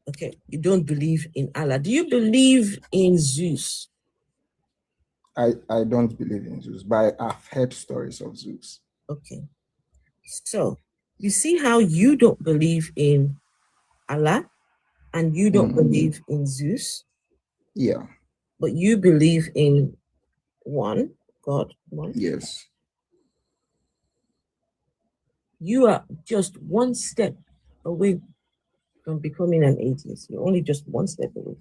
Okay, you don't believe in Allah. Do you believe in Zeus? I don't believe in Zeus, but I've heard stories of Zeus. Okay. So, you see how you don't believe in Allah and you don't believe in Zeus? Yeah. But you believe in one God, one? Yes. You are just one step away from becoming an atheist. You're only just one step away.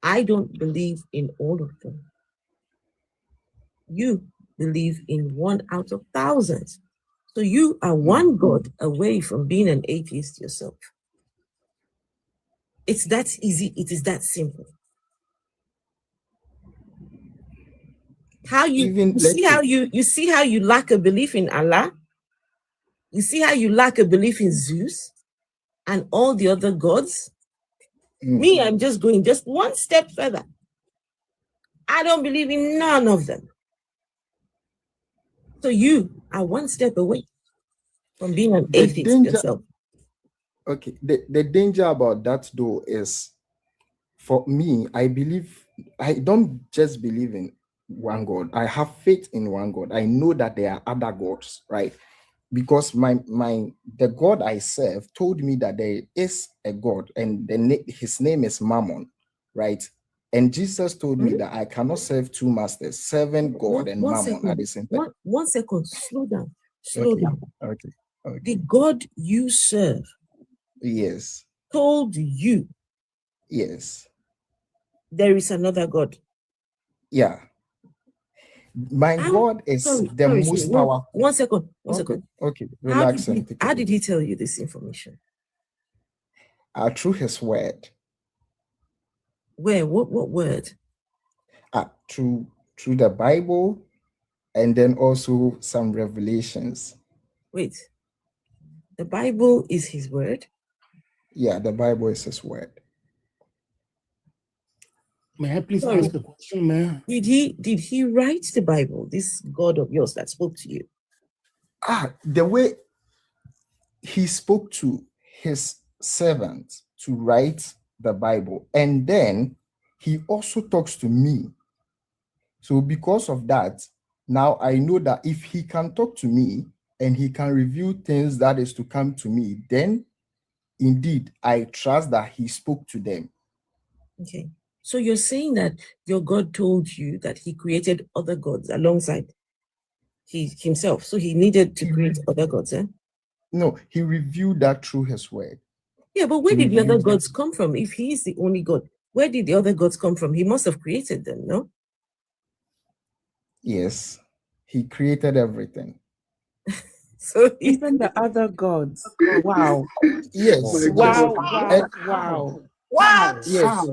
I don't believe in all of them. You believe in one out of thousands. So you are one God away from being an atheist yourself. It's that easy. It is that simple. You see how you lack a belief in Allah? You see how you lack a belief in Zeus and all the other gods? Me, I'm just going just one step further. I don't believe in none of them. So you are one step away from being an atheist yourself. Okay, the danger about that though is, for me, I don't just believe in one God. I have faith in one God. I know that there are other gods, right? Because the God I serve told me that there is a God and his name is Mammon, right? And Jesus told me that I cannot serve two masters, serving God and Mammon at the same time. One second, slow down. Slow down. Okay. The God you serve, yes, told you, yes, there is another God. Yeah. My God is the most powerful. One second. Okay, relax and take How did he tell you this information? Through his word. Where? What word? Through the Bible, and then also some revelations. Wait. The Bible is his word? Yeah, the Bible is his word. May I please ask a question, man? Did he write the Bible, this God of yours that spoke to you? The way he spoke to his servant to write the Bible, and then he also talks to me. So because of that, now I know that if he can talk to me and he can reveal things that is to come to me, then indeed I trust that he spoke to them. Okay. So you're saying that your God told you that he created other gods alongside himself. So he needed to create other gods, eh? No, he revealed that through his word. Yeah, but where did the other gods come from? If he is the only God, where did the other gods come from? He must have created them, no? Yes, he created everything. So even the other gods. Wow. Yes. Wow. Yes.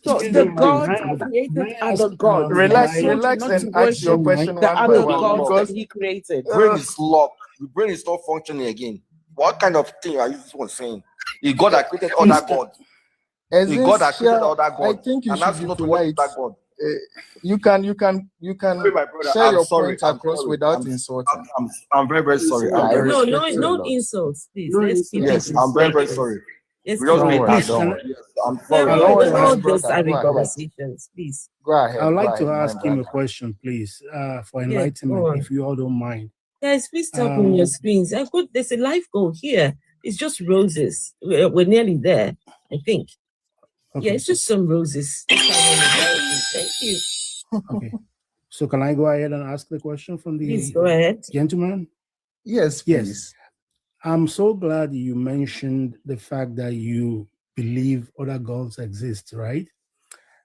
So the God created other gods. Relax and ask your question the one other by one, gods because that he created. brain is locked. The brain is not functioning again. What kind of thing are you saying? The God that created other gods. The God that created other gods. I think you should be polite. God. You can Sorry, my brother. share your sorry. point across without insulting. I'm very, very sorry. No insults, please. Let's keep Yes, I'm very, very sorry. Let's We just keep need it. that. Don't worry. Yes, I'm sorry. All those are conversations, please. Go ahead. I would like to ask him a question, please, for enlightenment, if you all don't mind. Guys, please talk on your screens. There's a live goal here. It's just roses. We're nearly there, I think. Okay. Yeah, it's just some roses. Thank you. Okay. So can I go ahead and ask the question from the Please go ahead. Gentleman? Yes, please. I'm so glad you mentioned the fact that you believe other gods exist, right?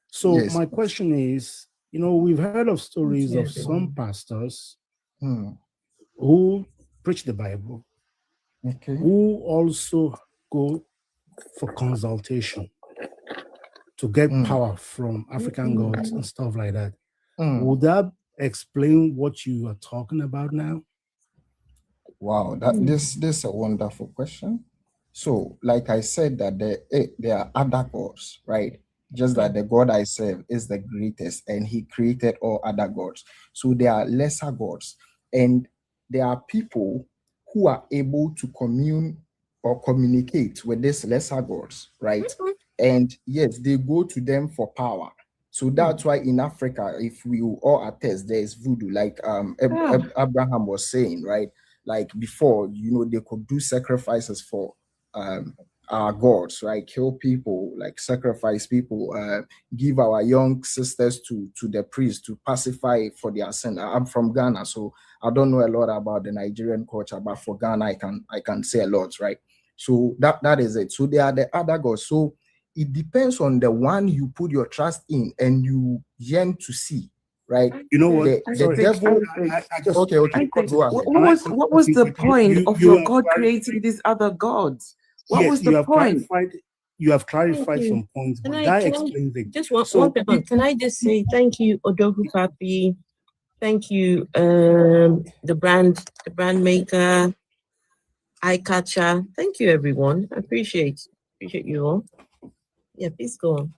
So my question is, we've heard of stories of some pastors who preach the Bible, who also go for consultation to get power from African gods and stuff like that. Would that explain what you are talking about now? Wow, this is a wonderful question. So, like I said, that there are other gods, right? Just that the God I serve is the greatest, and he created all other gods. So there are lesser gods, and there are people who are able to commune or communicate with these lesser gods, right? And yes, they go to them for power. So that's why in Africa, if we all attest, there is voodoo, like Abraham was saying, right? Like before, they could do sacrifices for our gods, right? Kill people, like sacrifice people, give our young sisters to the priest to pacify for their sin. I'm from Ghana, so I don't know a lot about the Nigerian culture, but for Ghana, I can say a lot, right? So that is it. So they are the other gods. So it depends on the one you put your trust in and you yearn to see, right? You know what? The devil. Okay. Go ahead. What was the point of your God creating these other gods? What was the point? You have clarified some points, but that explains it. Just one second. Can I just say thank you, Odogu Papi? Thank you, the brand maker, eye catcher. Thank you, everyone. I appreciate you all. Yeah, please go on.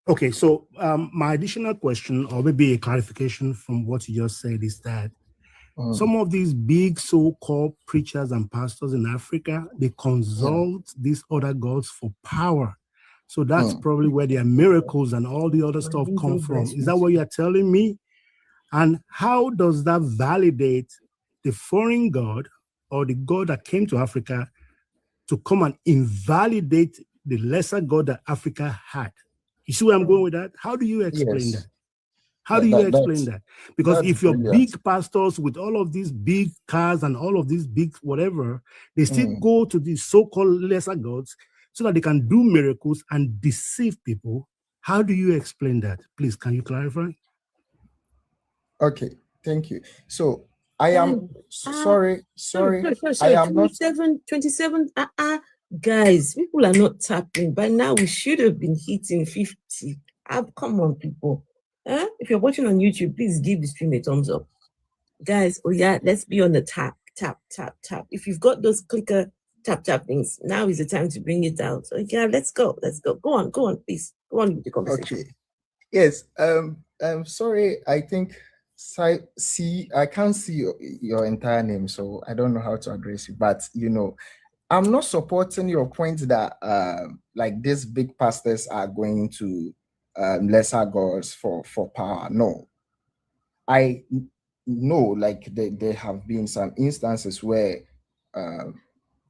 Okay, so my additional question, or maybe a clarification from what you just said, is that some of these big so-called preachers and pastors in Africa, they consult these other gods for power. So that's probably where their miracles and all the other stuff come from. Is that what you're telling me? And how does that validate the foreign god or the god that came to Africa to come and invalidate the lesser god that Africa had? You see where I'm going with that? How do you explain that? How do you explain that? Because if you're big pastors with all of these big cars and all of these big whatever, they still go to these so-called lesser gods so that they can do miracles and deceive people. How do you explain that? Please, can you clarify? Okay, thank you. So I am sorry. I am 27, guys, people are not tapping. By now, we should have been hitting 50. Come on, people. If you're watching on YouTube, please give the stream a thumbs up. Guys, oh yeah, let's be on the tap. If you've got those clicker tap things, now is the time to bring it out. So yeah, let's go. Go on, please. Go on with the conversation. Okay. Yes. Sorry, I think I can't see your entire name, so I don't know how to address you. But I'm not supporting your point that like these big pastors are going to lesser gods for power. No, I know like there have been some instances where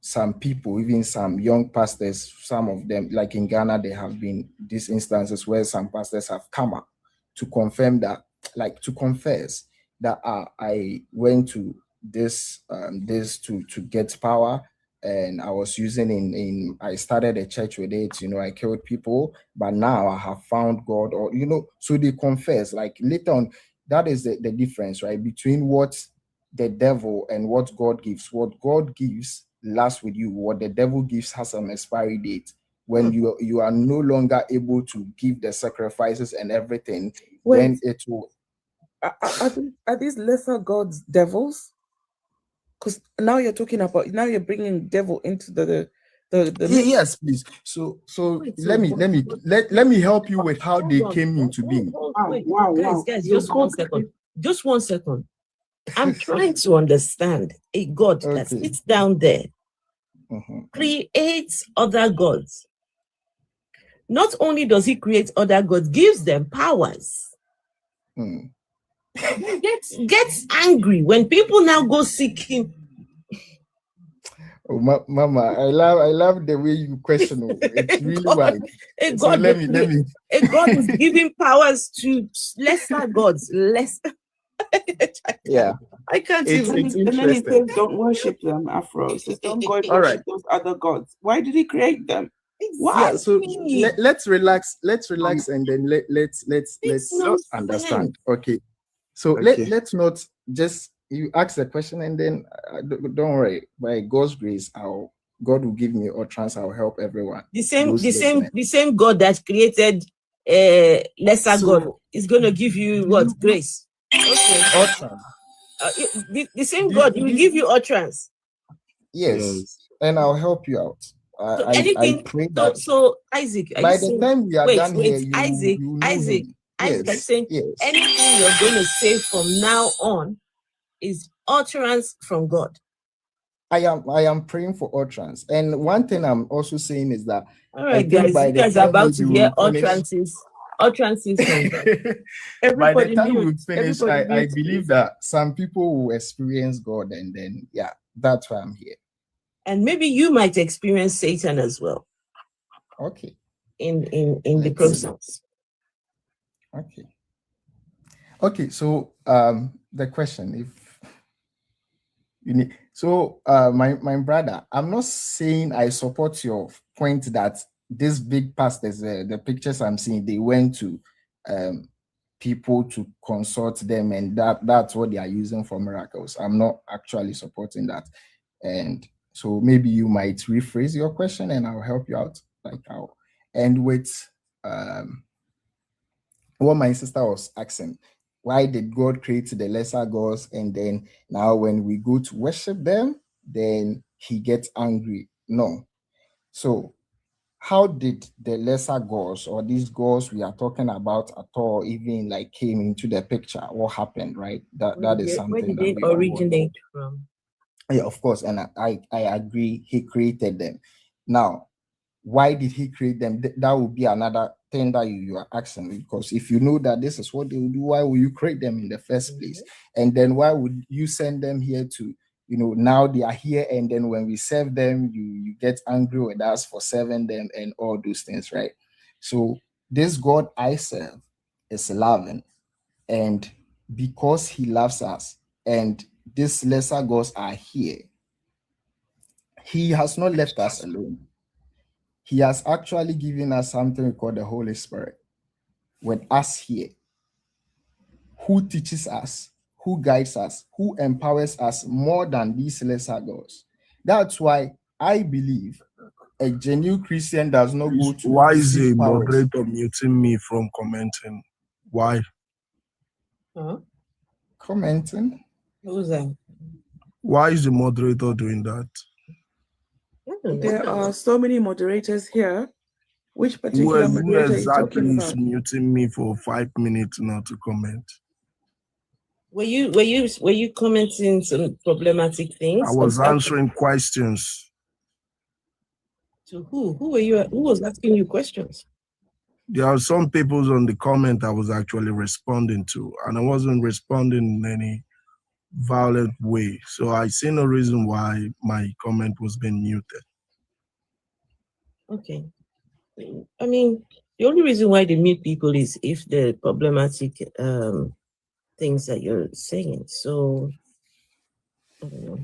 some people, even some young pastors, some of them, like in Ghana, there have been these instances where some pastors have come up to confirm that, like to confess that I went to this to get power, and I was using I started a church with it, I killed people, but now I have found God, or so they confess. Like later on, that is the difference, right, between what the devil and what God gives. What God gives lasts with you. What the devil gives has an expiry date. When you are no longer able to give the sacrifices and everything, then it will. Are these lesser gods devils? Because now you're bringing devil into the yes, please. So let me help you with how they came into being. Wow. Guys, just 1 second. Just 1 second. I'm trying to understand a God that sits down there, creates other gods. Not only does he create other gods, gives them powers. Gets angry when people now go seeking. Oh, Mama, I love the way you question. It's really wide. A God is giving powers to lesser gods. Yeah, I can't even. And then he says, "Don't worship them, Afro." He says, "Don't go and worship those other gods." Why did he create them? Why? Yeah, so let's relax, and then let's understand. Okay, so let's not just you ask the question and then don't worry. By God's grace, God will give me utterance. I'll help everyone. The same God that created lesser God is going to give you what? Grace. Okay. Utterance. The same God will give you utterance. Yes, and I'll help you out. I pray that. So Isaac, by the time we are done here, Isaac, I'm saying anything you're going to say from now on is utterance from God. I am praying for utterance, and one thing I'm also saying is that all right, guys, you guys are about to hear utterances from God. By the time we finish, I believe that some people will experience God, and then that's why I'm here. And maybe you might experience Satan as well. Okay. In the process. Okay. So the question, if you need, so my brother, I'm not saying I support your point that these big pastors, the pictures I'm seeing, they went to people to consult them, and that's what they are using for miracles. I'm not actually supporting that, and so maybe you might rephrase your question and I'll help you out. Like how, and with what my sister was asking, why did God create the lesser gods, and then now when we go to worship them, then he gets angry? No. So how did the lesser gods, or these gods we are talking about at all, even like came into the picture? What happened, right? That is something. Where did they originate from? Yeah, of course, and I agree. He created them. Now, why did he create them? That would be another thing that you are asking, because if you know that this is what they will do, why will you create them in the first place? And then why would you send them here to, now they are here, and then when we serve them, you get angry with us for serving them and all those things, right? So This God I serve is loving, and because he loves us, and these lesser gods are here, he has not left us alone. He has actually given us something called the Holy Spirit with us here, who teaches us, who guides us, who empowers us more than these lesser gods. That's why I believe a genuine Christian does not go to Why is seek the powers. moderator muting me from commenting? Why? Huh? Commenting? Who's that? Why is the moderator doing that? There are so many moderators here. Which particular Who moderator are you exactly talking is about? muting me for 5 minutes now to comment? Were you commenting some problematic things? I was answering questions. To who? Who was asking you questions? There are some people on the comment I was actually responding to, and I wasn't responding in any violent way. So I see no reason why my comment was being muted. Okay. I mean, the only reason why they mute people is if the problematic things that you're saying. So I don't know.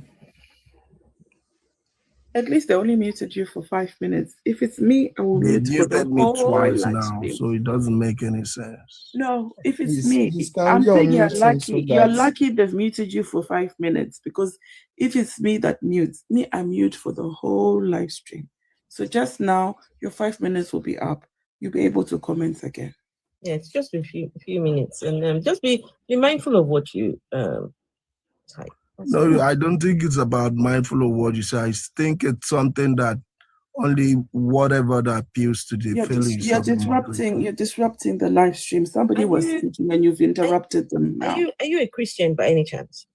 At least they only muted you for 5 minutes. If it's me, I will They mute for the muted me whole twice live now, stream. so it doesn't make any sense. No, if it's Please, me, please, can I'm we saying you're unmute him lucky. so You're that lucky they've muted you for 5 minutes, because if it's me that mutes, me, I mute for the whole live stream. So just now, your 5 minutes will be up. You'll be able to comment again. Yeah, it's just a few minutes, and just be mindful of what you type. No, I don't think it's about mindful of what you say. I think it's something that only whatever that appeals to the feelings of the moderator. You're disrupting the live stream. Somebody was speaking and you've interrupted them now. Are you a Christian by any chance?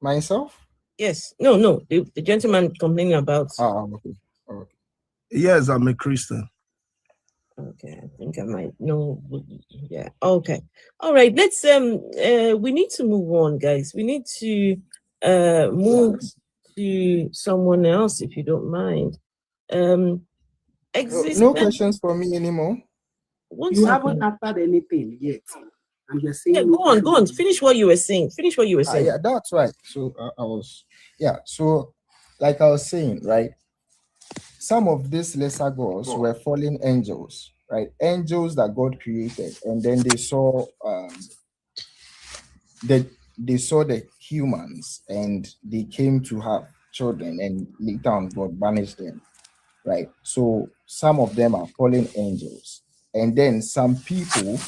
myself? Yes. No. The gentleman complaining about. Okay. Yes, I'm a Christian. Okay, I think I might know. Yeah. Okay. All right. Let's we need to move on, guys. We need to move to someone else, if you don't mind. No questions for me anymore. You haven't answered anything yet, and you're saying yeah, no. Go on. Finish what you were saying. Yeah, that's right. So I was, yeah. So, like I was saying, right. Some of these lesser gods were fallen angels, right? Angels that God created, and then they saw the humans, and they came to have children, and later on God banished them, right? So some of them are fallen angels, and then some people,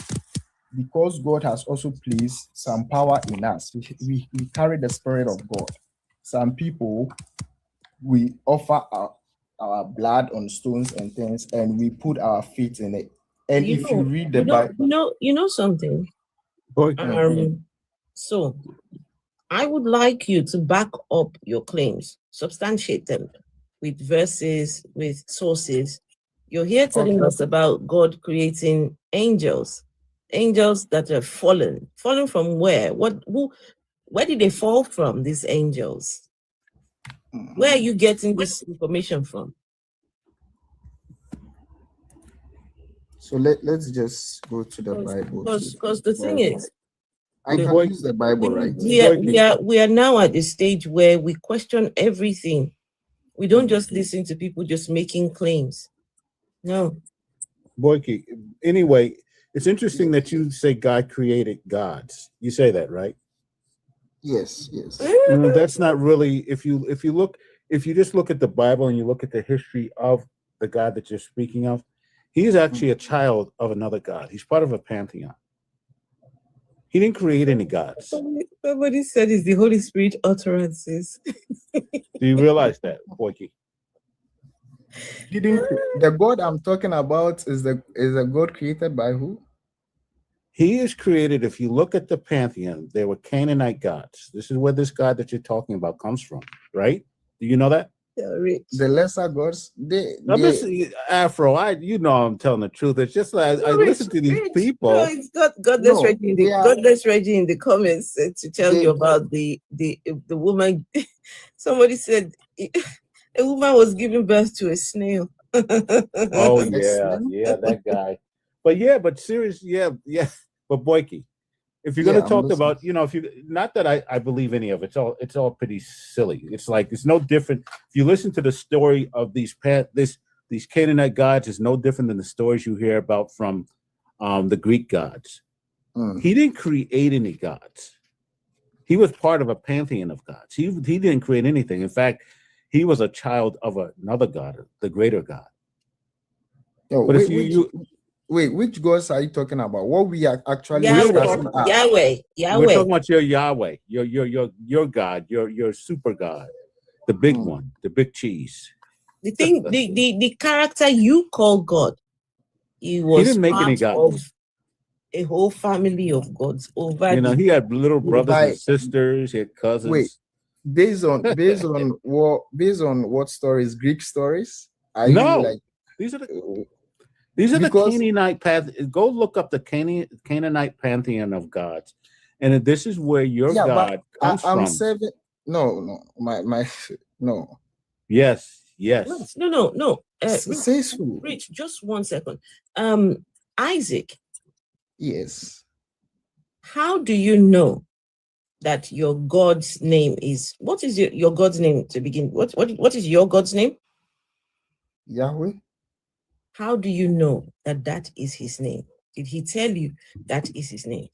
because God has also placed some power in us, we carry the Spirit of God. Some people, we offer our blood on stones and things, and we put our feet in it. And if you read the Bible, you know something. So I would like you to back up your claims, substantiate them with verses, with sources. You're here telling us about God creating angels that are fallen. Fallen from where? Where did they fall from, these angels? Where are you getting this information from? So let's just go to the Bible. Because the thing is, I can use the Bible, right? We are now at the stage where we question everything. We don't just listen to people just making claims. No. Boyke, anyway, it's interesting that you say God created gods. You say that, right? Yes. That's not really, if you just look at the Bible and you look at the history of the God that you're speaking of, he's actually a child of another God. He's part of a pantheon. He didn't create any gods. Somebody said it's the Holy Spirit utterances. Do you realize that, Boyke? The God I'm talking about is a God created by who? He is created. If you look at the pantheon, they were Canaanite gods. This is where this God that you're talking about comes from, right? Do you know that? The lesser gods, Afro, I'm telling the truth. It's just like I listen to these people. No, it's Godless Reggie in the comments to tell you about the woman. Somebody said a woman was giving birth to a snail. Oh yeah, that guy. But serious, but Boyke, if you're gonna talk about, if you, not that I believe any of it, it's all pretty silly. It's like it's no different. If you listen to the story of these Canaanite gods, it's no different than the stories you hear about from the Greek gods. He didn't create any gods. He was part of a pantheon of gods. He didn't create anything. In fact, he was a child of another god, the greater god. Oh, but wait, which gods are you talking about? What we are actually Yahweh. We're talking about your Yahweh, your God, your super God, the big one, the big cheese. The thing, the character you call God, he didn't make any gods. A whole family of gods over. He had little brothers and sisters. He had cousins. Wait, based on what stories? Greek stories? These are the Canaanite path. Go look up the Canaanite pantheon of gods, and this is where your God comes from. No. Yes. No. Say so. Rich, just 1 second. Isaac. Yes. How do you know that your God's name is? What is your God's name to begin? What is your God's name? Yahweh. How do you know that is his name? Did he tell you that is his name?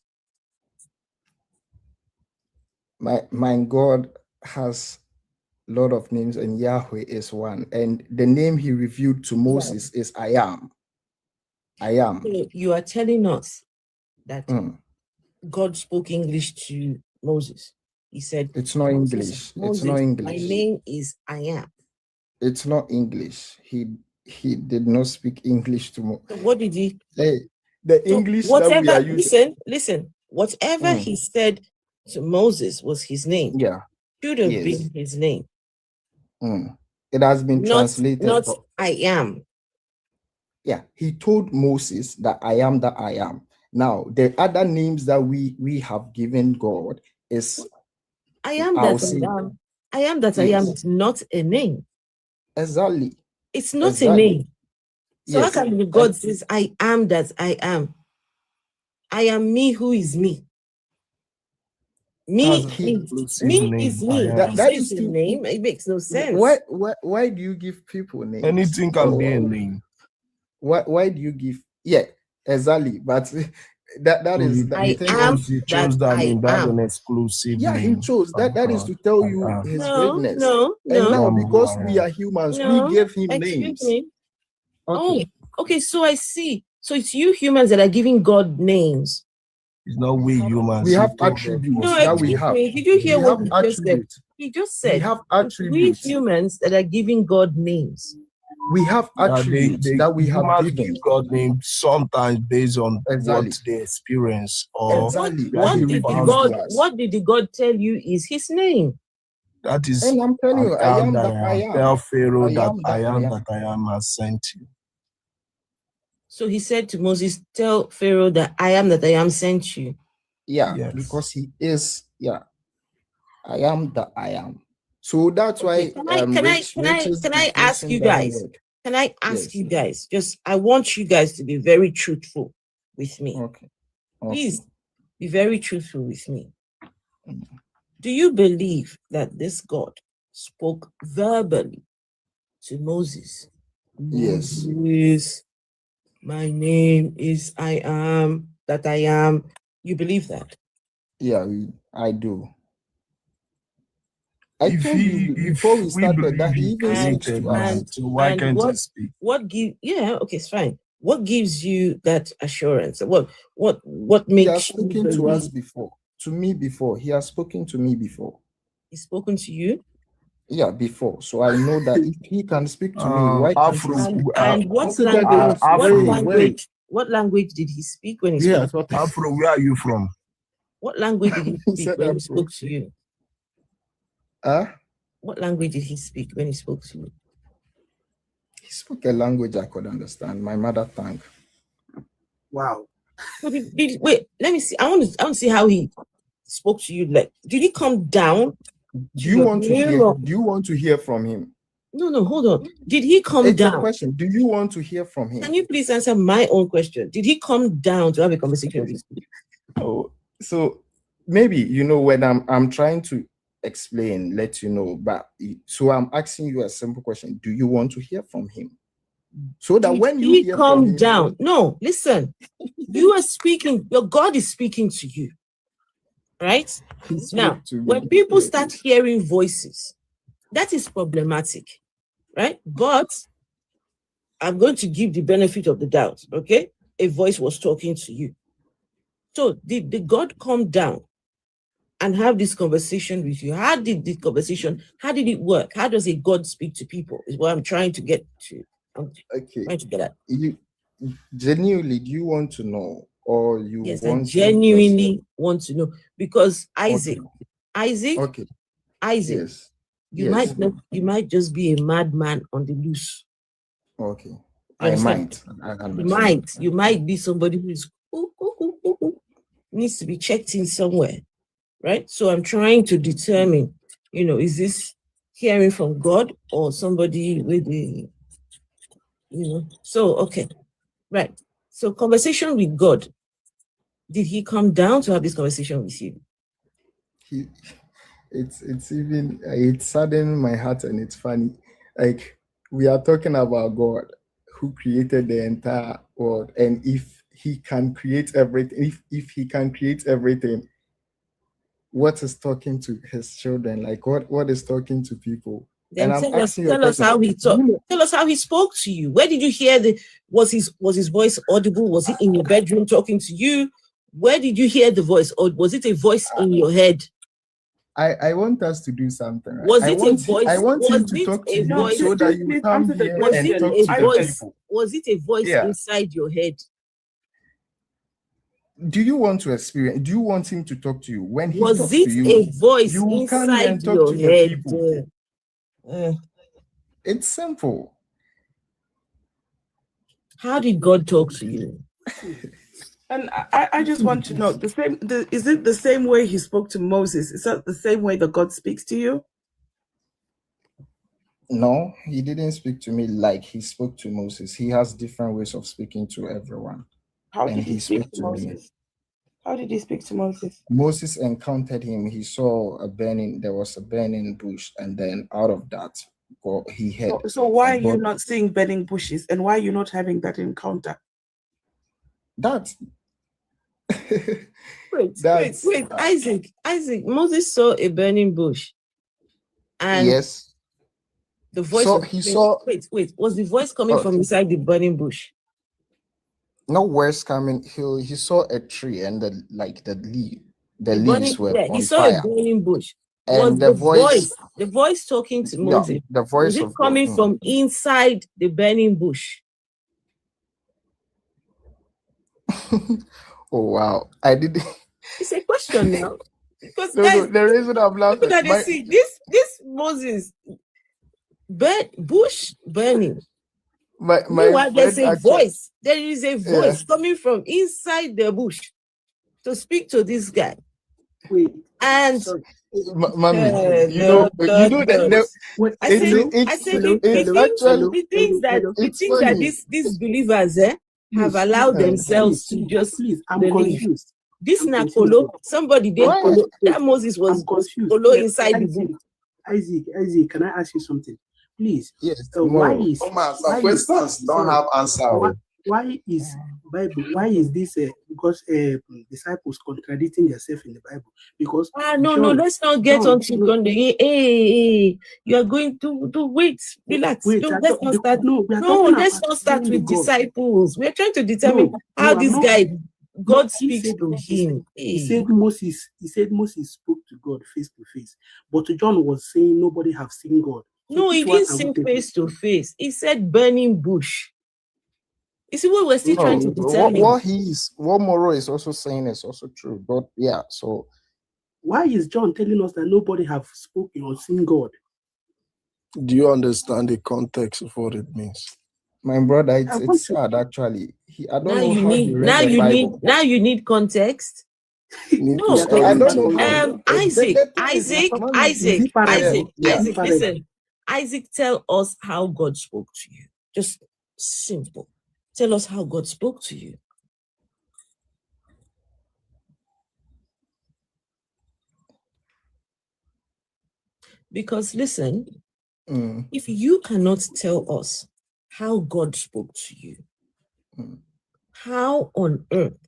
My God has a lot of names, and Yahweh is one. And the name he revealed to Moses is I am. I am. So you are telling us that God spoke English to Moses. He said, it's not English. Moses, it's not English. My name is I am. It's not English. He did not speak English to Moses. So what did he? The English that we are using. Listen. Whatever he said to Moses was his name. Yeah. Should have been his name. It has been translated. Not I am. Yeah, he told Moses that I am that I am. Now, the other names that we have given God is I am that I am. I am that I am is not a name. Exactly. It's not a name. So how can God says I am that I am? I am me who is me. Me is me. That is a name. It makes no sense. Why do you give people names? Anything can be a name. Why do you give? Yeah, exactly. But that is I am he chose that name. That's an exclusive name. He chose that. That is to tell you his greatness. No. And now, because we are humans, we give him names. Me. Okay. So I see. So it's you humans that are giving God names. It's not we humans. We have attributes that we have. Did you hear what he just said? He just said we have attributes. We humans that are giving God names. We have attributes that we have given God names sometimes based on what they experience or what did the God tell you is his name? That is, and I'm telling you, I am that I am. Tell Pharaoh that I am that I am has sent you. So he said to Moses, tell Pharaoh that I am that I am sent you. Yeah, because he is, I am that I am. So that's why. Can I ask you guys? Can I ask you guys? Just I want you guys to be very truthful with me. Okay. Please be very truthful with me. Do you believe that this God spoke verbally to Moses? Yes. Moses, my name is I am that I am. You believe that? Yeah, I do. I told you before we started that he even speaks to us. So why can't he speak? It's fine. What gives you that assurance? What makes he has spoken to us before? To me before. He has spoken to me before. He's spoken to you? Yeah, before. So I know that if he can speak to me, why can't he speak? And what language did he speak when he spoke? Afro, where are you from? What language did he speak when he spoke to you? What language did he speak when he spoke to you? He spoke a language I could understand, my mother tongue. Wow. Wait, let me see. I want to see how he spoke to you. Like, did he come down? Do you want to hear from him? No, hold on. Did he come It's down? a question. Do you want to hear from him? Can you please answer my own question? Did he come down to have a conversation with you? Oh, so maybe when I'm trying to explain, let you know, but so I'm asking you a simple question. Do you want to hear from him? So that when you hear come from him, down. No, listen. You are speaking, your God is speaking to you. Right? Now, when people start hearing voices, that is problematic. Right? But I'm going to give the benefit of the doubt. Okay? A voice was talking to you. So did the God come down and have this conversation with you? How did it work? How does a God speak to people? Is what I'm trying to get to. Okay. Trying to get at. You genuinely, do you want to know, or you yes, want I genuinely want to know, because Isaac, yes. you might just be a madman on the loose. Okay. You might be somebody who is needs to be checked in somewhere, right? So I'm trying to determine, is this hearing from God or somebody with the, So, okay, right. So conversation with God. Did he come down to have this conversation with you? It saddened my heart, and it's funny. Like, we are talking about God who created the entire world, and if he can create everything, if he can create everything, what is talking to his children? Like, what is talking to people? Then tell us how he talked. Tell us how he spoke to you. Where did you hear was his voice audible? Was he in your bedroom talking to you? Where did you hear the voice? Or was it a voice in your head? I want us to do something. Right? Was it a voice? I want him to talk to you so that you come here and talk to the people. Was it a voice inside your head? Do you want to experience? Do you want him to talk to you? When he talks to you, a voice you inside come and talk your to head? The people. It's simple. How did God talk to you? And I just want to know, is it the same way he spoke to Moses? Is that the same way that God speaks to you? No, he didn't speak to me like he spoke to Moses. He has different ways of speaking to everyone. How did he speak to Moses? How did he speak to Moses? Moses encountered him. He saw there was a burning bush, and then out of that, he had. So why are you not seeing burning bushes, and why are you not having that encounter? Wait, Isaac, Moses saw a burning bush. And yes. The voice was the voice coming from inside the burning bush? No words coming. He saw a tree, and the leaves were on he saw fire. A burning bush. And was the voice talking to Moses? The voice was it coming from inside the burning bush? Oh wow! I did. It's a question now. Because no, the reason I'm laughing. See this Moses, bush burning. There's a voice. There is a voice coming from inside the bush to speak to this guy. And mommy, the things that these believers have allowed themselves to just believe. This Nakolo, somebody did that Moses was Kolo inside the book. Isaac, can I ask you something? Please. Yes. Questions don't have answer. Why is this because disciples contradicting themselves in the Bible? Because no, let's not get on to Sunday. Hey, you are going to wait, relax. Let's not start with disciples. We're trying to determine how this guy God speaks to him. He said Moses spoke to God face to face, but John was saying nobody have seen God. No, he didn't say face to face. He said burning bush. You see what we're still trying to determine. What Moro is also saying is also true. But yeah, so why is John telling us that nobody have spoken or seen God? Do you understand the context of what it means? My brother, it's sad actually. Now you need context. No, I don't know. Isaac, listen. Isaac, tell us how God spoke to you. Just simple. Tell us how God spoke to you. Because listen, if you cannot tell us how God spoke to you, how on earth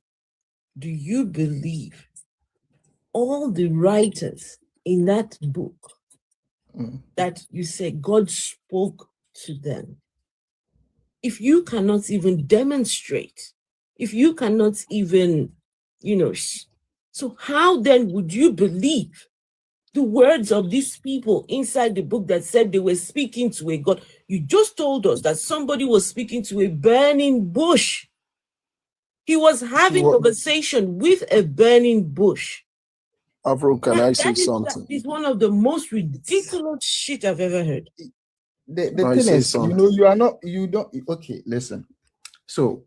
do you believe all the writers in that book that you say God spoke to them? If you cannot even demonstrate, if you cannot even, so how then would you believe the words of these people inside the book that said they were speaking to a God? You just told us that somebody was speaking to a burning bush. He was having conversation with a burning bush. Afro, can I say something? That is one of the most ridiculous shit I've ever heard. The thing is, you don't, okay, listen. So,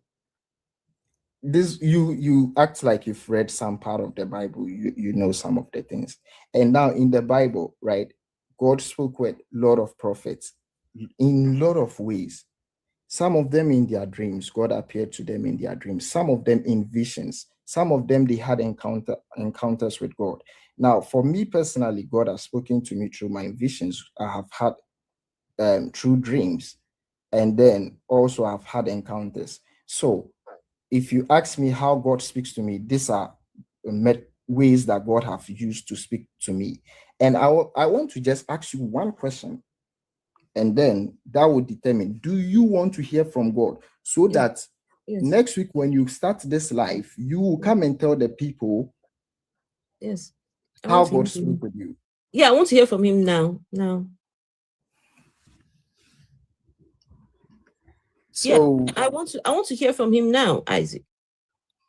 this, you act like you've read some part of the Bible, you know some of the things. And now in the Bible, right, God spoke with a lot of prophets in a lot of ways. Some of them in their dreams, God appeared to them in their dreams. Some of them in visions. Some of them, they had encounters with God. Now, for me personally, God has spoken to me through my visions. I have had through dreams, and then also I've had encounters. So if you ask me how God speaks to me, these are ways that God have used to speak to me. And I want to just ask you one question, and then that will determine, do you want to hear from God? So that next week when you start this life, you will come and tell the people how God spoke with you. Yeah, I want to hear from him now. So I want to hear from him now, Isaac.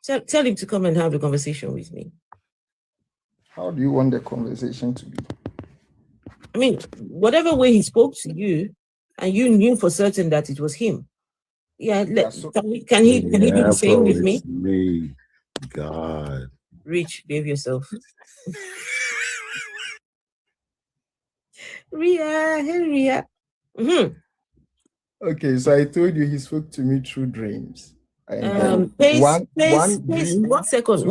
Tell him to come and have a conversation with me. How do you want the conversation to be? I mean, whatever way he spoke to you, and you knew for certain that it was him. Yeah, can he do the same with me? Me, God. Rich, behave yourself. Ria. Okay, so I told you he spoke to me through dreams. And one second.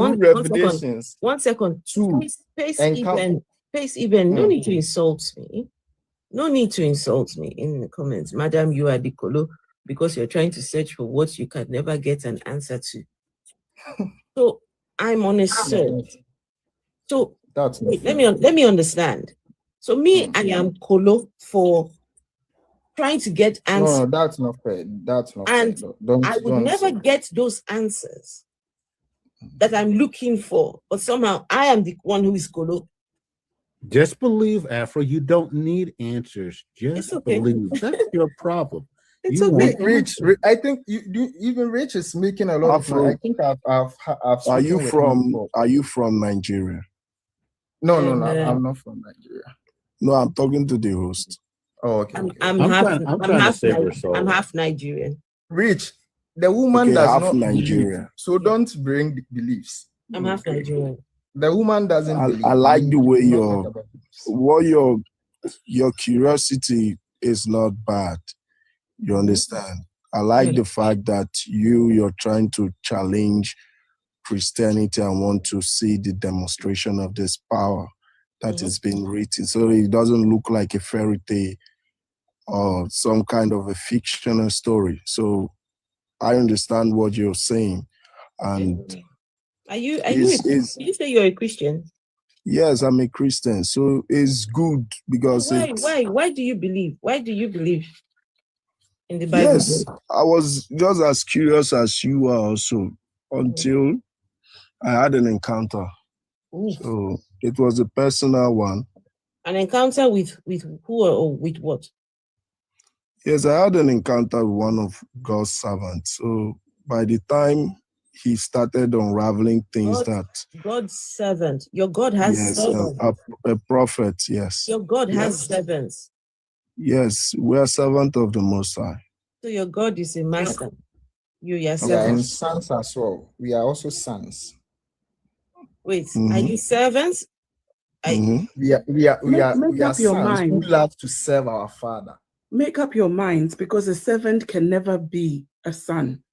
Pace even. No need to insult me. No need to insult me in the comments. Madam, you are the colo because you're trying to search for what you can never get an answer to. So I'm on a search. So let me understand. So me, I am colo for trying to get answers. No, that's not fair. That's not fair. I would never get those answers that I'm looking for, but somehow I am the one who is colo. Just believe, Afro. You don't need answers. Just believe. That's your problem. It's okay. Rich, I think even Rich is making a lot of money. I think I've Are you from Nigeria? No, I'm not from Nigeria. No, I'm talking to the host. Oh, okay. I'm half Nigerian. Rich, the woman does not Nigeria, so don't bring beliefs. I'm half Nigerian. The woman doesn't believe. I like the way your curiosity is not bad. You understand? I like the fact that you're trying to challenge Christianity and want to see the demonstration of this power that is being written. So it doesn't look like a fairy tale or some kind of a fictional story. So I understand what you're saying. And did you say you're a Christian? Yes, I'm a Christian. So it's good because why do you believe? Why do you believe in the Bible? Yes, I was just as curious as you are also until I had an encounter. So it was a personal one. An encounter with who or with what? Yes, I had an encounter with one of God's servants. So by the time he started unraveling things God's servant. Your God has servants. A prophet, yes. Your God has servants. Yes, we are servant of the Most High. So your God is a master. You are servants. Yeah, and sons as well. We are also sons. Wait, are you servants? We are sons who love to serve our father. Make up your minds, because a servant can never be a son.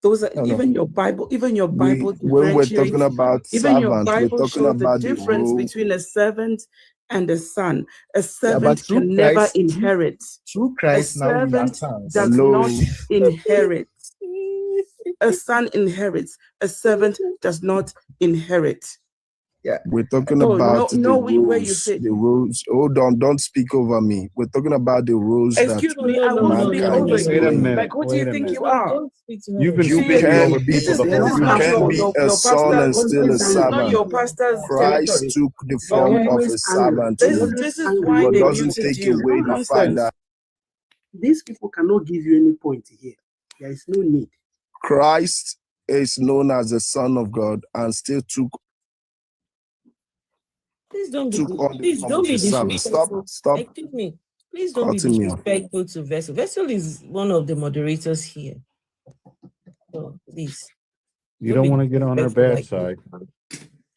Those are even your Bible. When we're talking about servants, we're talking about the difference between a servant and a son. A servant can never inherit. Through Christ, a servant does not inherit. A son inherits. A servant does not inherit. Yeah, we're talking about the rules. Hold on, don't speak over me. We're talking about the rules. Excuse me, I will speak over you. Wait a minute. Like, who do you think you are? You've been speaking over people. You can't be a son and still a servant. Your pastor's Christ took the form of a servant, this is why but they doesn't muted take you. away the fact that these people cannot give you any point here. There is no need. Christ is known as the Son of God and still took. Please don't on be disrespectful. Stop. Excuse me. Please don't be disrespectful to Vessel. Vessel is one of the moderators here. So please. You don't want to get on her bad side.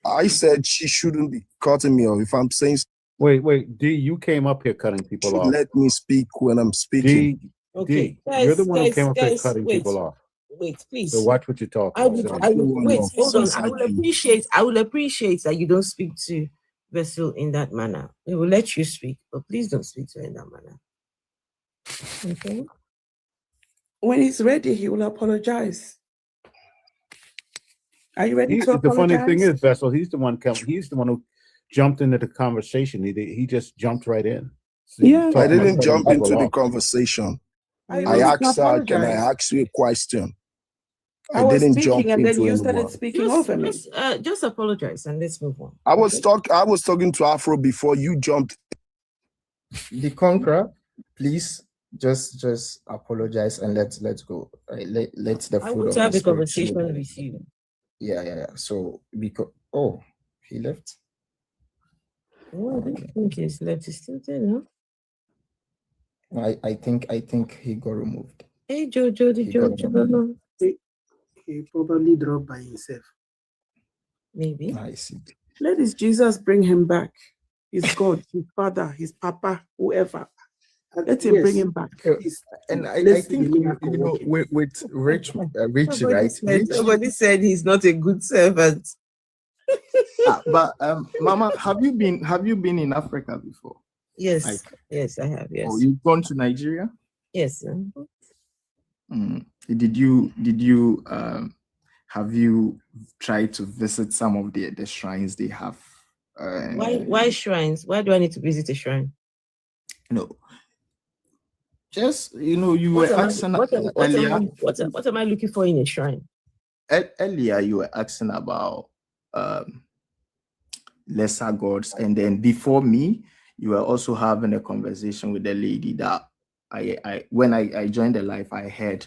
I said she shouldn't be cutting me off. If I'm saying wait, D, you came up here cutting people off. Let me speak when I'm speaking. Okay, guys, you're the one who came up here cutting people off. Wait, please. So watch what you talk. Hold on. I will appreciate that you don't speak to Vessel in that manner. We will let you speak, but please don't speak to her in that manner. Okay. When he's ready, he will apologize. Are you ready to apologize? The funny thing is, Vessel, he's the one who jumped into the conversation. He just jumped right in. So I didn't jump into the conversation. I asked her, can I ask you a question? I didn't jump into and then you started speaking over me. Just apologize and let's move on. I was talking to Afro before you jumped. The Conqueror, please just apologize and let's go. Let's the food. I want to have a conversation with you. Yeah. So because he left. Oh, I think he's left. He's still there, no? I think he got removed. Hey Jojo. He probably dropped by himself. Maybe. I see. Let his Jesus bring him back. His God, his father, his papa, whoever. Let him bring him back. And I think with Rich, right? Somebody said he's not a good servant. But Mama, have you been in Africa before? Yes, yes, I have. Yes. Oh, you've gone to Nigeria? Yes. Did you have you tried to visit some of the shrines they have? Why shrines? Why do I need to visit a shrine? No. Just you were asking earlier. What am I looking for in a shrine? Earlier, you were asking about lesser gods, and then before me, you were also having a conversation with the lady that when I joined the life, I heard,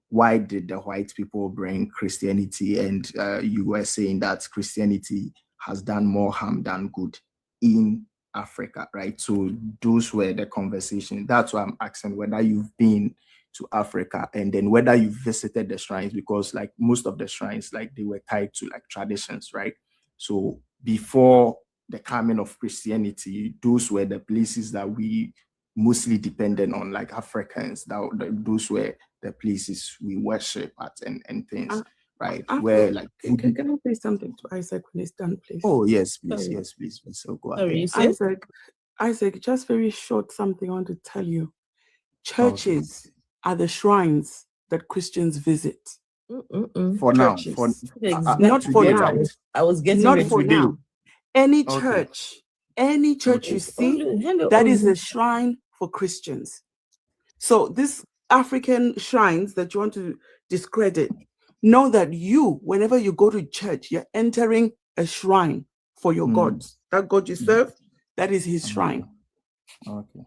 why did the white people bring Christianity? And you were saying that Christianity has done more harm than good in Africa, right? So those were the conversation. That's why I'm asking whether you've been to Africa and then whether you visited the shrines, because like most of the shrines, like they were tied to like traditions, right? So before the coming of Christianity, those were the places that we mostly depended on, like Africans. Those were the places we worship at and things, right? Where like can I say something to Isaac when he's done, please? Oh yes, please. Sorry. Yes, please. So go ahead. Isaac, just very short something I want to tell you. Churches are the shrines that Christians visit. For now, not for now. I was getting not for now. Any church you see, that is a shrine for Christians. So these African shrines that you want to discredit, know that whenever you go to church, you're entering a shrine for your God. That God you serve, that is his shrine. Okay.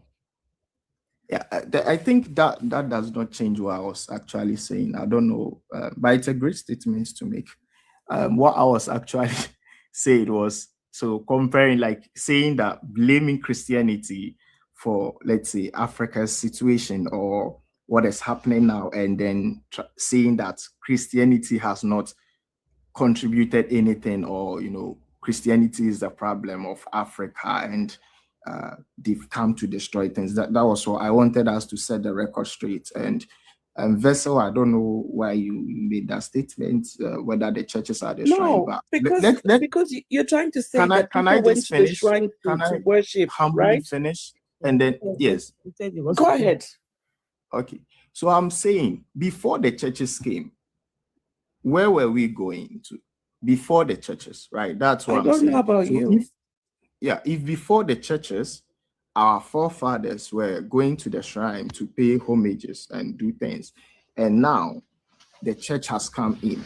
Yeah, I think that does not change what I was actually saying. I don't know, but it's a great statement to make. What I was actually saying was, so comparing, like saying that blaming Christianity for, let's say, Africa's situation or what is happening now, and then saying that Christianity has not contributed anything, or Christianity is the problem of Africa and they've come to destroy things. That was what I wanted us to set the record straight. And Vessel, I don't know why you made that statement, whether the churches are the shrine. No, But because you're trying to say that can people I went just to the finish? shrine to worship, Humbly right? finish? And then, yes. Go ahead. Okay. So I'm saying, before the churches came, where were we going to? Before the churches, right? That's what I I'm don't saying. know about So you. if before the churches, our forefathers were going to the shrine to pay homages and do things, and now the church has come in.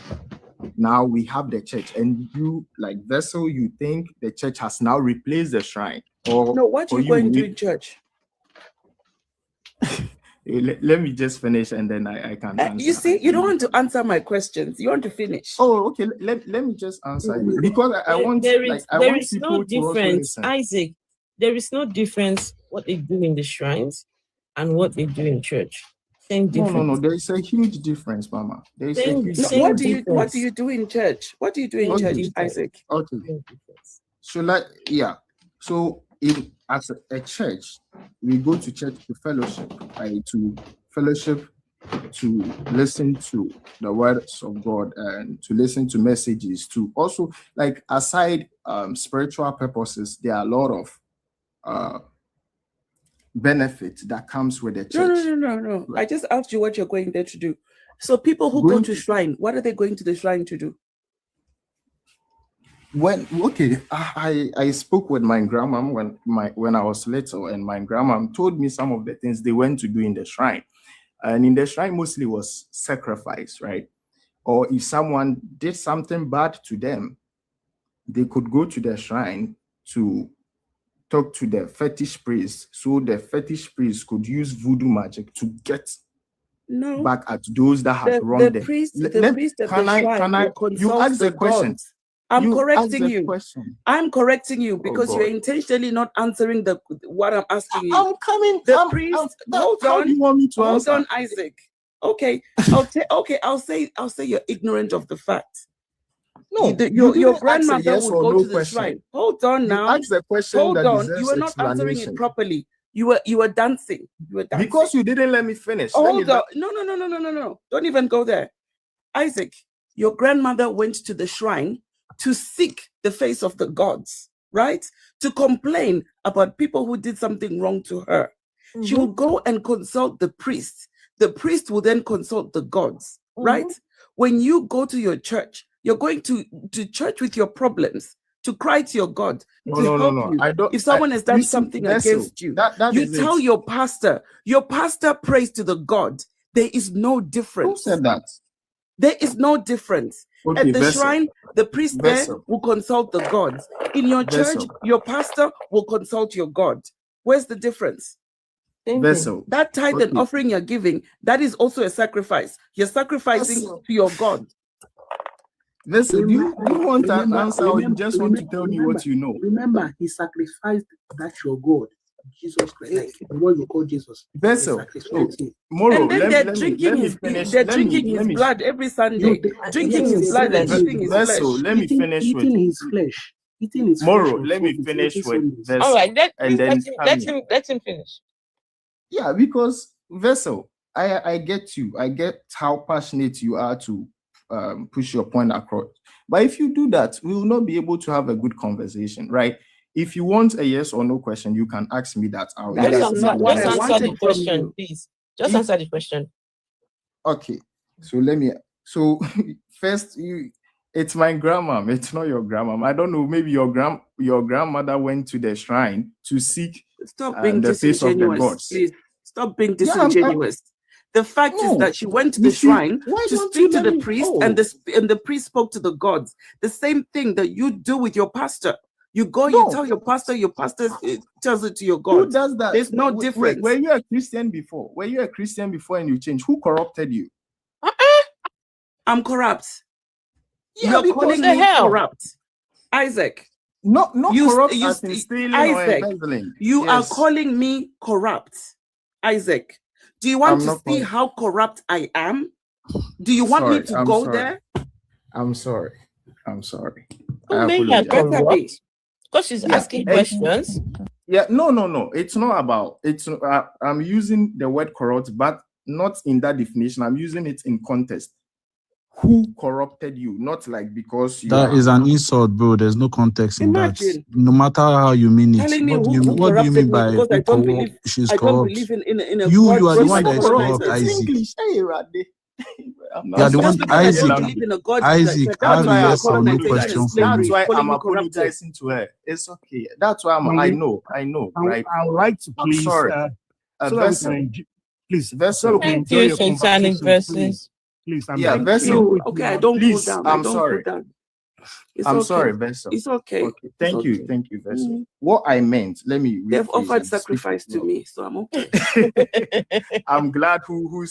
Now we have the church, and you, like Vessel, you think the church has now replaced the shrine? Or No, what are you going to do in church? Let me just finish and then I can answer. You see, you don't want to answer my questions. You want to finish. Oh, okay. Let me just answer you because I want there people is no to also difference, listen. Isaac. There is no difference what they do in the shrines and what they do in church. Same difference. No. There is a huge difference, Mama. There is a huge difference. What do you do in church? What do you do in church, Isaac? Okay. So as a church, we go to church to fellowship, right? To fellowship, to listen to the words of God and to listen to messages, to also, like, aside spiritual purposes, there are a lot of benefit that comes with the church. No. I just asked you what you're going there to do. So people who go to shrine, what are they going to the shrine to do? I spoke with my grandma when I was little, and my grandma told me some of the things they went to do in the shrine. And in the shrine mostly was sacrifice, right? Or if someone did something bad to them, they could go to the shrine to talk to the fetish priest, so the fetish priest could use voodoo magic to get back at those that have wronged them. The priest at the shrine will consult you ask the question. gods. I'm correcting you. Question. I'm correcting you because you're intentionally not answering what I'm asking you. I'm coming. Hold on. You want me to answer? Hold on, Isaac. Okay. I'll say you're ignorant of the fact. No, your grandmother yes would go no to the question. shrine. Hold on now. You asked the question. Hold that on. deserves You were not answering it properly. You were dancing. Because you didn't let me finish. Hold on. No. Don't even go there. Isaac, your grandmother went to the shrine to seek the face of the gods, right? To complain about people who did something wrong to her. Mm-hmm. She will go and consult the priest. The priest will then consult the gods, right? When you go to your church, you're going to church with your problems, to cry to your God, to help you. If someone has done something against you, you tell your pastor prays to the God. There is no difference. Who said that? There is no difference. At the shrine, the priest there will consult the gods. In your church, your pastor will consult your God. Where's the difference? That tithe and offering you're giving, that is also a sacrifice. You're sacrificing to your God. Vessel, do you want an answer or you just want to tell me what you know? Remember, he sacrificed that your God, Jesus Christ, the one you call Jesus. Vessel, Moro, and then they're drinking his blood every Sunday. Drinking his blood and eating his flesh. Let me finish with eating his flesh. Moro, let me finish with Vessel. All right, let him finish. Yeah, because Vessel, I get you. I get how passionate you are to push your point across. But if you do that, we will not be able to have a good conversation, right? If you want a yes or no question, you can ask me that. Just answer the question, please. Just answer the question. Okay. So first, it's my grandma. It's not your grandma. I don't know. Maybe your grandmother went to the shrine to seek the face of the gods. Please stop being disingenuous. The fact is that she went to the shrine to speak to the priest, and the priest spoke to the gods. The same thing that you do with your pastor. You go, you tell your pastor tells it to your God. Who does that? There's no difference. Were you a Christian before? And you changed? Who corrupted you? I'm corrupt. Yeah, you're calling me corrupt. Isaac. Not corrupt as in stealing or embezzling. You are calling me corrupt. Isaac, do you want to see how corrupt I am? Do you want me to go there? I'm sorry. make her corrupt because she's asking questions. Yeah, no. It's not about. I'm using the word corrupt, but not in that definition. I'm using it in context. Who corrupted you? Not like because you that is an insult, bro. There's no context in that. No matter how you mean it. What do you mean by because I don't believe she's I don't corrupt? believe in a You God are the system. one that is corrupt, Isaac. English, You are the one, Isaac. I don't believe in a God Isaac, I have a yes or no question for That's you. why I'm apologizing to her. It's okay. That's why I know, right? I would like to please. I'm sorry. So that we can please, Vessel. Thank you, concerning verses. Please, Vessel. Okay, I don't please, go down. I'm sorry. I'm sorry, Vessel. It's okay. Thank you, Vessel. What I meant, let me. They've offered sacrifice to me, so I'm okay. I'm glad who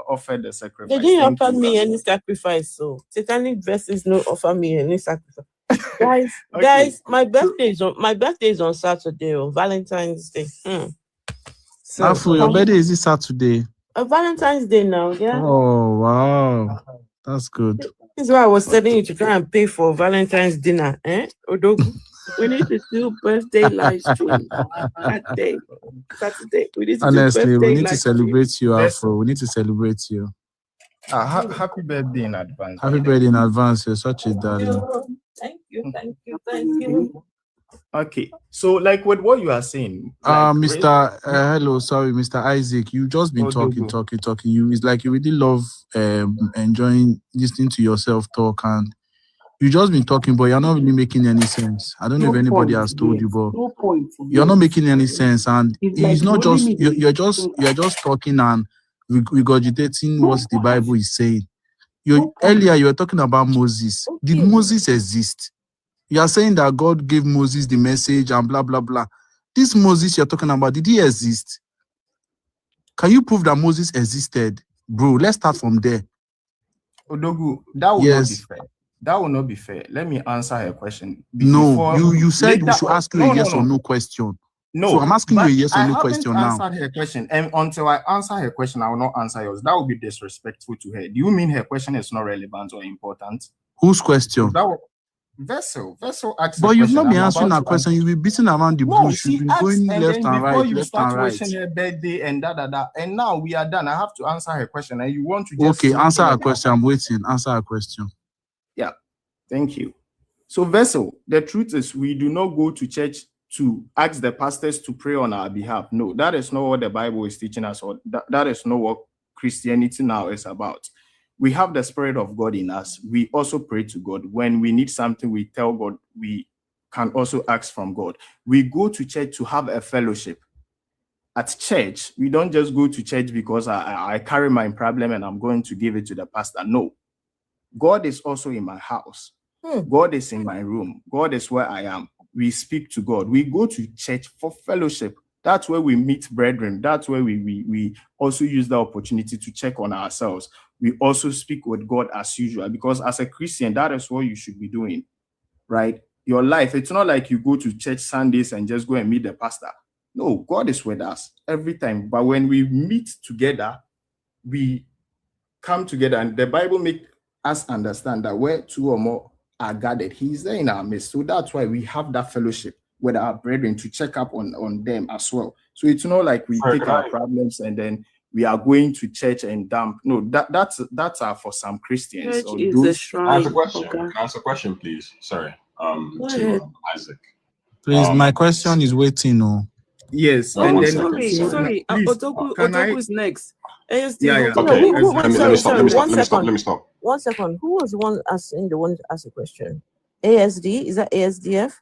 offered the sacrifice. They didn't offer me any sacrifice, so satanic verses no offer me any sacrifice. Guys, my birthday is on Saturday, on Valentine's Day. So for your birthday is this Saturday? Valentine's Day now, yeah. Oh wow, that's good. This is why I was telling you to try and pay for Valentine's dinner, Odogu. We need to do birthday live stream that day, Saturday. We need to honestly, we need to celebrate you, Afro. We need to celebrate you. Happy birthday in advance. Happy birthday in advance. You're such a darling. Thank you. Okay, so like with what you are saying, Mr. Hello, sorry, Mr. Isaac, you just been talking. You, it's like you really love enjoying listening to yourself talk, and you just been talking, but you're not really making any sense. I don't know if anybody has told you, but you're not making any sense, and it's not just you're just talking and regurgitating what the Bible is saying. Earlier you were talking about Moses. Did Moses exist? You are saying that God gave Moses the message and blah, blah, blah. This Moses you're talking about, did he exist? Can you prove that Moses existed? Bro, let's start from there. Odogu, that will not be fair. That will not be fair. Let me answer her question. You said we should ask you a yes or no question. No. So I'm asking you a yes or no question now. I haven't answered her question. And until I answer her question, I will not answer yours. That would be disrespectful to her. Do you mean her question is not relevant or important? Whose question? Vessel asked. But you've not been answering that question. You've been beating around the bush. You've been going left and right, left and right. Wishing her birthday and and now we are done. I have to answer her question, and you want to just answer her question. I'm waiting. Answer her question. Yeah, thank you. So Vessel, the truth is we do not go to church to ask the pastors to pray on our behalf. No, that is not what the Bible is teaching us, or that is not what Christianity now is about. We have the Spirit of God in us. We also pray to God. When we need something, we tell God. We can also ask from God. We go to church to have a fellowship. At church, we don't just go to church because I carry my problem and I'm going to give it to the pastor. No. God is also in my house. God is in my room. God is where I am. We speak to God. We go to church for fellowship. That's where we meet brethren. That's where we also use the opportunity to check on ourselves. We also speak with God as usual, because as a Christian, that is what you should be doing, right? Your life, it's not like you go to church Sundays and just go and meet the pastor. No, God is with us every time. But when we meet together, we come together, and the Bible makes us understand that where two or more are gathered, He's there in our midst. So that's why we have that fellowship with our brethren to check up on them as well. So it's not like we take our problems and then we are going to church and dump. No, that's for some Christians. Church is a shrine. I have a question. Can I ask a question, please? Sorry. To Isaac. Please, my question is waiting. No. Yes. Oh, and then, sorry. Odogu is next. Yeah. Okay. Let me stop. 1 second. Who was the one asking to ask a question? ASD? Is that ASDF?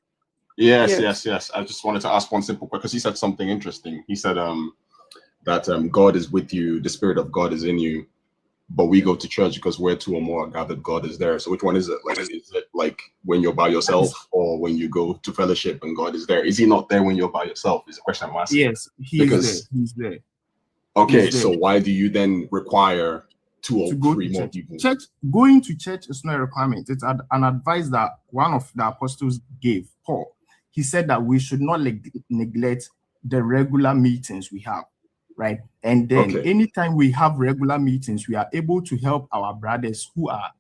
Yes. I just wanted to ask one simple question because he said something interesting. He said that God is with you, the Spirit of God is in you, but we go to church because where two or more are gathered, God is there. So which one is it? Like, is it like when you're by yourself or when you go to fellowship and God is there? Is He not there when you're by yourself? Is the question I'm asking. Yes, He's there. Okay, so why do you then require two or three more people? Going to church is not a requirement. It's an advice that one of the apostles gave, Paul. He said that we should not neglect the regular meetings we have, right? And then anytime we have regular meetings, we are able to help our brothers who are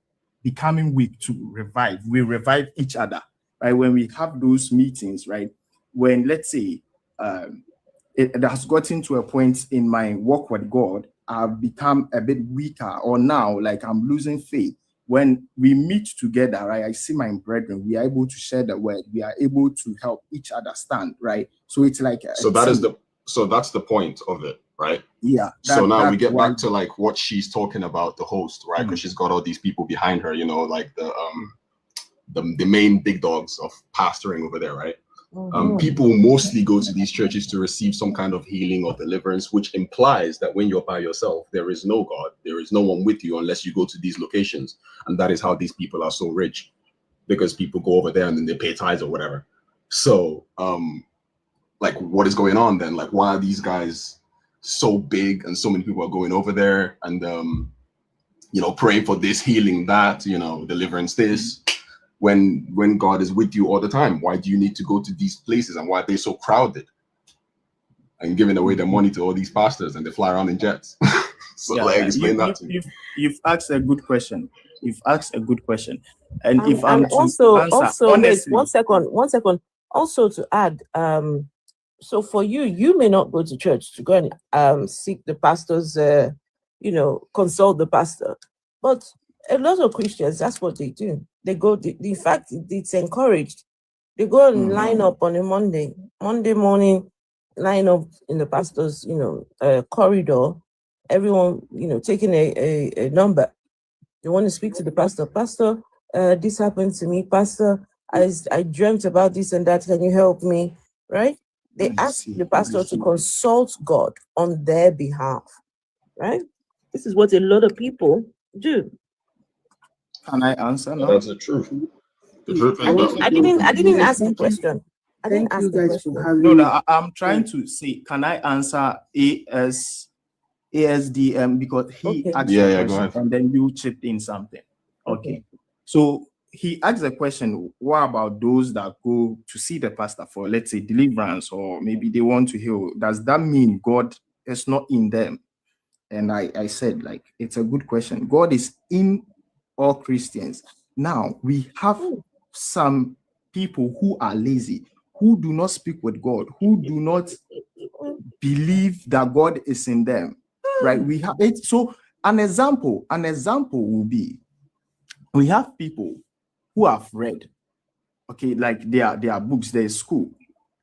becoming weak to revive. We revive each other, right? When we have those meetings, right? When, let's say, it has gotten to a point in my walk with God, I've become a bit weaker, or now, like, I'm losing faith. When we meet together, right, I see my brethren, we are able to share the word, we are able to help each other stand, right? So it's like that's the point of it, right? Yeah. So now we get back to like what she's talking about, the host, right? Because she's got all these people behind her, you know, like the main big dogs of pastoring over there, right? People mostly go to these churches to receive some kind of healing or deliverance, which implies that when you're by yourself, there is no God, there is no one with you unless you go to these locations. And that is how these people are so rich, because people go over there and then they pay tithes or whatever. So, like, what is going on then? Like, why are these guys so big and so many people are going over there and, you know, praying for this, healing that, you know, deliverance this? When God is with you all the time, why do you need to go to these places, and why are they so crowded and giving away their money to all these pastors and they fly around in jets? So yeah, like, explain that to me. You've asked a good question. And if and I'm to also answer wait, honestly, one second. Also to add, so for you may not go to church to go and seek the pastor's, consult the pastor, but a lot of Christians, that's what they do. They go. In fact, it's encouraged. They go and line up on a Monday morning, line up in the pastor's, corridor. Everyone, taking a number. They want to speak to the pastor. Pastor, this happened to me. Pastor, I dreamt about this and that. Can you help me? Right? They ask the pastor to consult God on their behalf. Right? This is what a lot of people do. Can I answer now? That's the truth. The truth is I didn't ask the question. I didn't ask the question. No, I'm trying to say, can I answer ASDM, because he asked a question and then you chipped in something. Okay. So he asked the question, what about those that go to see the pastor for, let's say, deliverance, or maybe they want to heal? Does that mean God is not in them? And I said, like, it's a good question. God is in all Christians. Now, we have some people who are lazy, who do not speak with God, who do not believe that God is in them, right? We have it. So an example will be, we have people who have read, okay, like their books, their school,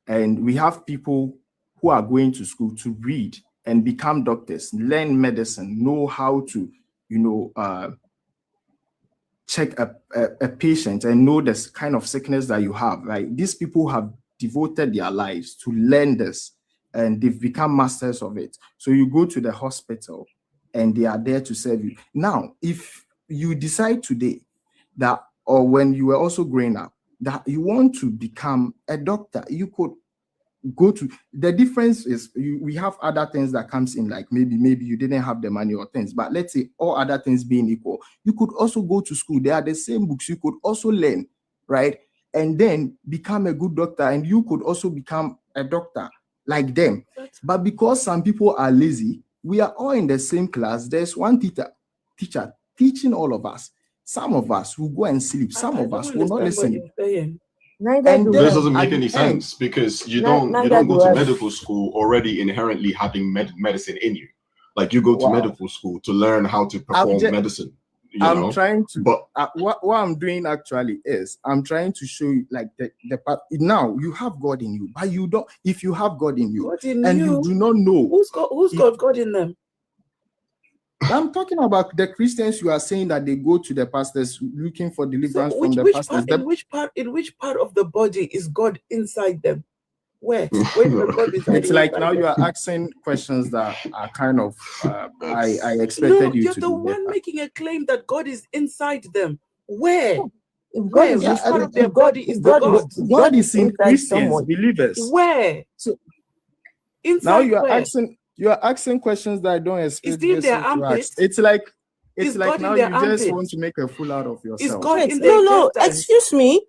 and we have people who are going to school to read and become doctors, learn medicine, know how to, check a patient and know the kind of sickness that you have, right? These people have devoted their lives to learn this, and they've become masters of it. So you go to the hospital and they are there to serve you. Now, if you decide today that, or when you were also growing up, that you want to become a doctor, you could go to, the difference is we have other things that comes in, like maybe you didn't have the money or things, but let's say all other things being equal, you could also go to school. They are the same books. You could also learn, right? And then become a good doctor, and you could also become a doctor like them. But because some people are lazy, we are all in the same class. There's one teacher teaching all of us. Some of us will go and sleep. Some of us will not listen. And this doesn't make any sense, because you don't go to medical school already inherently having medicine in you. Like, you go to medical school to learn how to perform medicine. I'm trying to, but what I'm doing actually is I'm trying to show you, like, the part. Now you have God in you, but you don't. If you have God in you, you do not know who's got God in them. I'm talking about the Christians. You are saying that they go to the pastors looking for deliverance from the pastors. In which part of the body is God inside them? Where the God is? It's like now you are asking questions that are kind of I expected you to. You're the one making a claim that God is inside them. Where? Which part of their body is the God? God is in Christians, believers. Where? So inside now you are where? asking questions that I don't expect in their to armpit? ask. It's like God now in you their just armpit? want to make a fool out of yourself. Is God in their No, intestines?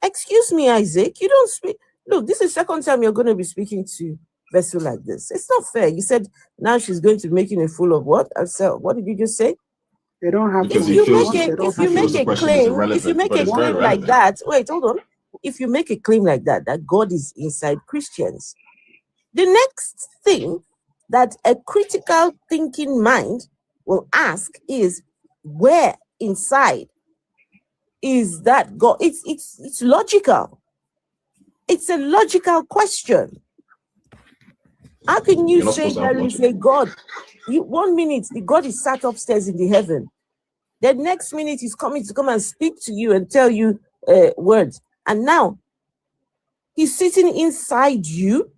excuse me, Isaac. You don't speak. Look, this is the second time you're going to be speaking to Vessel like this. It's not fair. You said now she's going to be making a fool of what? What did you just say? They don't have because If you make a claim like that, wait, hold on. If you make a claim like that God is inside Christians, the next thing that a critical thinking mind will ask is, where inside is that God? It's logical. It's a logical question. How can you say there is a God? 1 minute the God is sat upstairs in the heaven. The next minute he's coming to come and speak to you and tell you words. And now he's sitting inside you.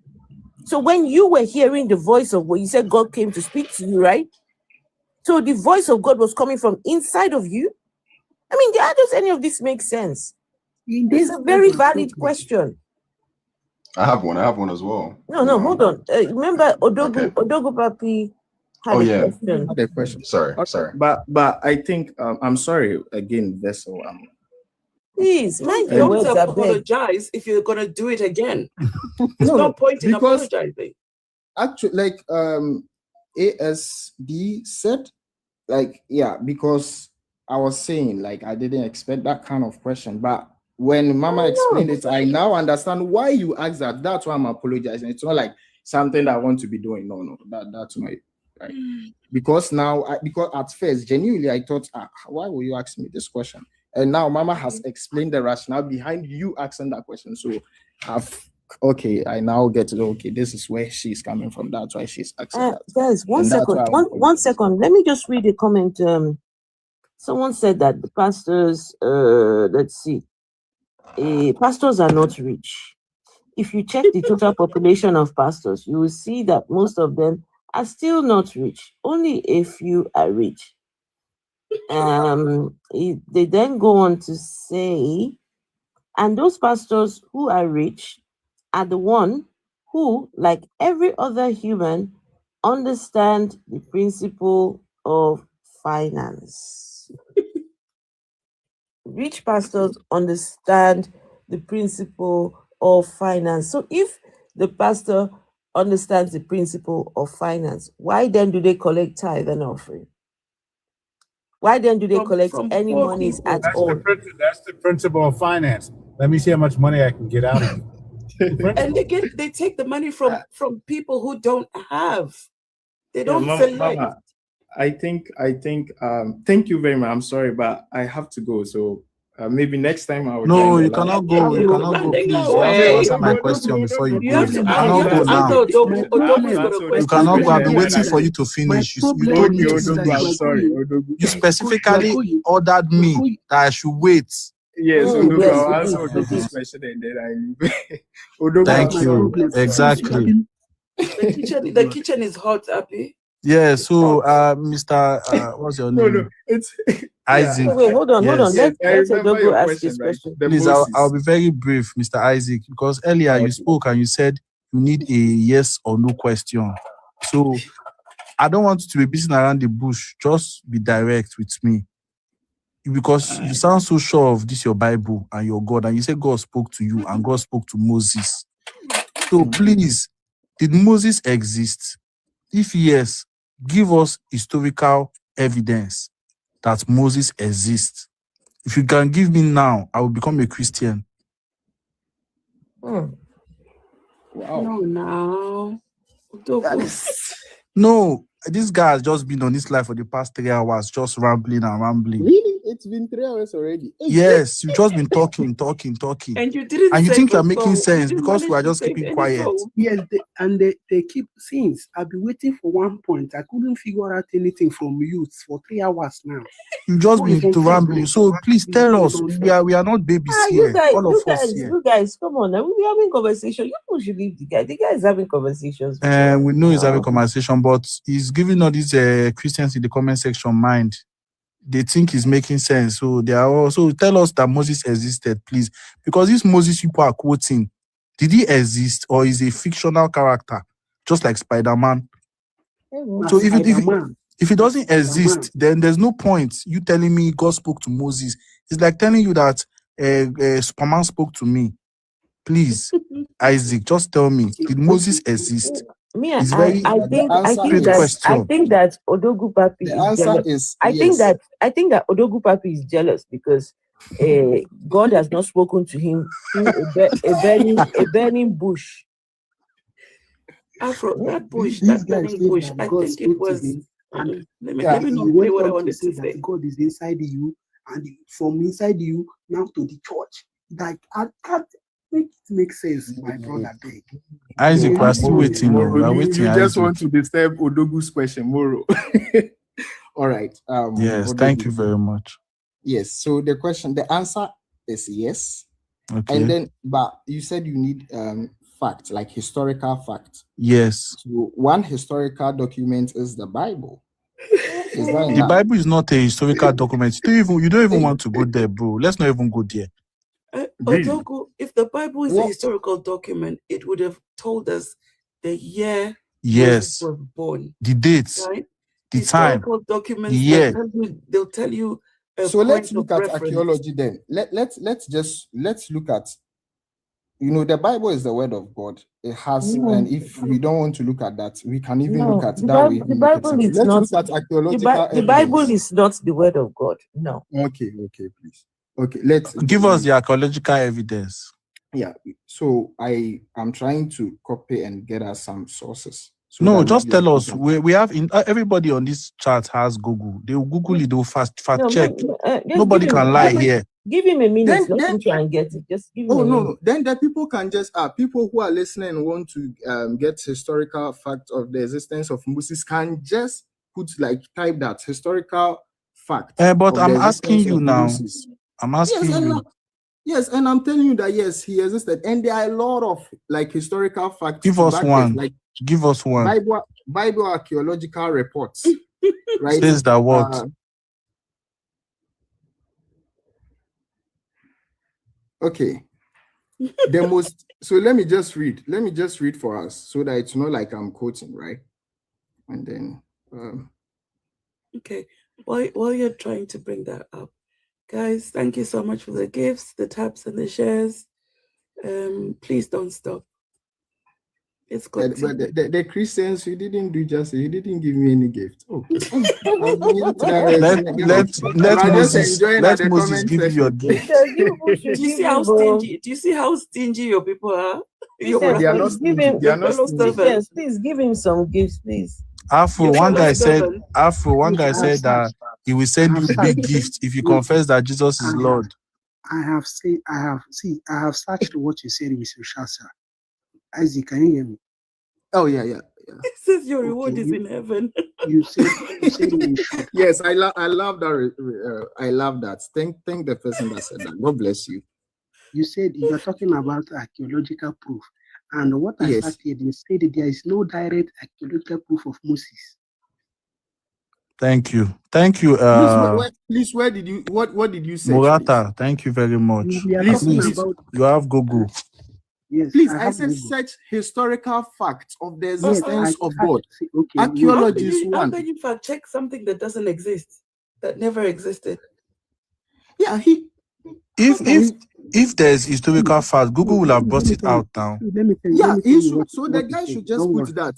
So when you were hearing the voice of God, you said God came to speak to you, right? So the voice of God was coming from inside of you. I mean, how does any of this make sense? It's a very valid question. I have one as well. No, hold on. Remember Odogu Papi had a question. Had a question. Sorry. But I think I'm sorry again, Vessel. Please, mind your Don't words, I beg. apologize if you're gonna do it again. There's no point in apologizing. Actually, like ASD said, like, yeah, because I was saying, like, I didn't expect that kind of question, but when Mama explained it, I now understand why you asked that. That's why I'm apologizing. It's not like something that I want to be doing. No, that's my right. Because now, because at first, genuinely, I thought, why will you ask me this question? And now Mama has explained the rationale behind you asking that question. So I now get to know, okay, this is where she's coming from. That's why she's asking that. Guys, one second. Let me just read a comment. Someone said that the pastors, let's see, pastors are not rich. If you check the total population of pastors, you will see that most of them are still not rich. Only a few are rich. They then go on to say, and those pastors who are rich are the one who, like every other human, understand the principle of finance. Rich pastors understand the principle of finance. So if the pastor understands the principle of finance, why then do they collect tithe and offering? Why then do they collect any monies at all? That's the principle of finance. Let me see how much money I can get out of you. And they take the money from people who don't have. They don't select. Mama, I think thank you very much. I'm sorry, but I have to go. So maybe next time I will. No, you cannot go. You cannot go. Please, you have to answer my question before you go. You cannot go now. You cannot go. I've been waiting for you to finish. You told me to finish. I'm sorry. You specifically ordered me that I should wait. Yes, I'll answer Odogu's question and then Thank you. Exactly. The kitchen is hot, Abby. Yeah, so Mr. What's your name? No, it's Isaac. Wait, hold on. Yes, Let Odogu ask his question. Please, I'll be very brief, Mr. Isaac, because earlier you spoke and you said you need a yes or no question. So I don't want you to be beating around the bush. Just be direct with me. Because you sound so sure of this, your Bible and your God, and you say God spoke to you and God spoke to Moses. So please, did Moses exist? If yes, give us historical evidence that Moses exists. If you can give me now, I will become a Christian. Wow. No. No, this guy has just been on this life for the past 3 hours, just rambling and rambling. Really? It's been 3 hours already. Yes, you've just been talking. And you didn't. And you think you're making sense because we are just keeping quiet. Yes, they keep since I've been waiting for one point. I couldn't figure out anything from you for 3 hours now. You've just been to rambling. So please tell us. We are not babies here. All of us here. You guys, come on. We're having conversation. You people should leave the guy. The guy is having conversations. We know he's having conversation, but he's giving all these Christians in the comment section mind. They think he's making sense. So they are also tell us that Moses existed, please. Because this Moses people are quoting, did he exist or is a fictional character, just like Spider-Man? So if it doesn't exist, then there's no point you telling me God spoke to Moses. It's like telling you that Superman spoke to me. Please, Isaac, just tell me, did Moses exist? Me, It's I very think great that question. Odogu Papi The is answer jealous. is I think yes. that Odogu Papi is jealous because God has not spoken to him through a burning bush. Afro, that bush, This that guy burning said bush, that I God think it spoke to was. him, and Let and me he not say went what I on to wanted say to that say. God is inside you, and from inside you now to the church. Like I can't make it make sense, my brother. Beg. Isaac, So we're you still people, waiting. Moro, We're waiting, you just Isaac. want to disturb Odogu's question, Moro. All right. Yes, Odogu. thank you very much. Yes. So the answer is yes. Okay. And then, but you said you need fact, like historical fact. Yes. So one historical document is the Bible. Is that The enough? Bible is not a historical document. You don't even want to go there, bro. Let's not even go there. Odogu, if the Bible is a historical document, it would have told us the year Moses Yes. was born. The dates, Right? the Historical time, documents the year. they'll tell you a So let's point look of at reference. archaeology then. Let's look at, the Bible is the word of God. It has, and if we don't want to look at that, we can even look at that way. The Bible is Let's not. look at archaeological The Bible evidence. is not the word of God. No. Okay, please. Okay, let's give us the archaeological evidence. Yeah. So I am trying to copy and get us some sources. So No, that just tell us. We have everybody on this chat has Google. They will Google it. They will fact check. Nobody can lie here. Give him a minute. Let Then him try and get it. Just give him Oh a minute. no! Then the people can just people who are listening and want to get historical fact of the existence of Moses can just type that historical fact. But of I'm the asking existence you of now. Moses. I'm asking you. Yes, and I'm telling you that yes, he existed, and there are a lot of historical facts. Give us one. Give us one. Bible archaeological reports. Right? Says that what? Okay. So let me just read for us so that it's not like I'm quoting, right? And then Okay. While you're trying to bring that up, guys, thank you so much for the gifts, the taps and the shares. Please don't stop. It's good. But the Christians, you didn't give me any gift. Oh. let Moses give you your gift. Do you see how stingy? Do you see how stingy your people are? They are not stingy. They are not stingy. Yes, please give him some gifts, please. Afro, one guy said that he will send you big gifts if you confess that Jesus is Lord. I have searched what you said with Shasha. Isaac, can you hear me? Oh yeah. It says your reward is in heaven. You said we should. Yes, I love that. I love that. Thank the person that said that. God bless you. You said you are talking about archaeological proof, and what I started, you said that there is no direct archaeological proof of Moses. Thank you. Please, where did you what did you say? Morata, thank you very much. Please, you have Google. Yes, please, I said search historical facts of the existence of God. Okay, archaeology is one. How can you fact check something that doesn't exist, that never existed? Yeah, if there's historical fact, Google will have brought it out now. So the guy should just put that.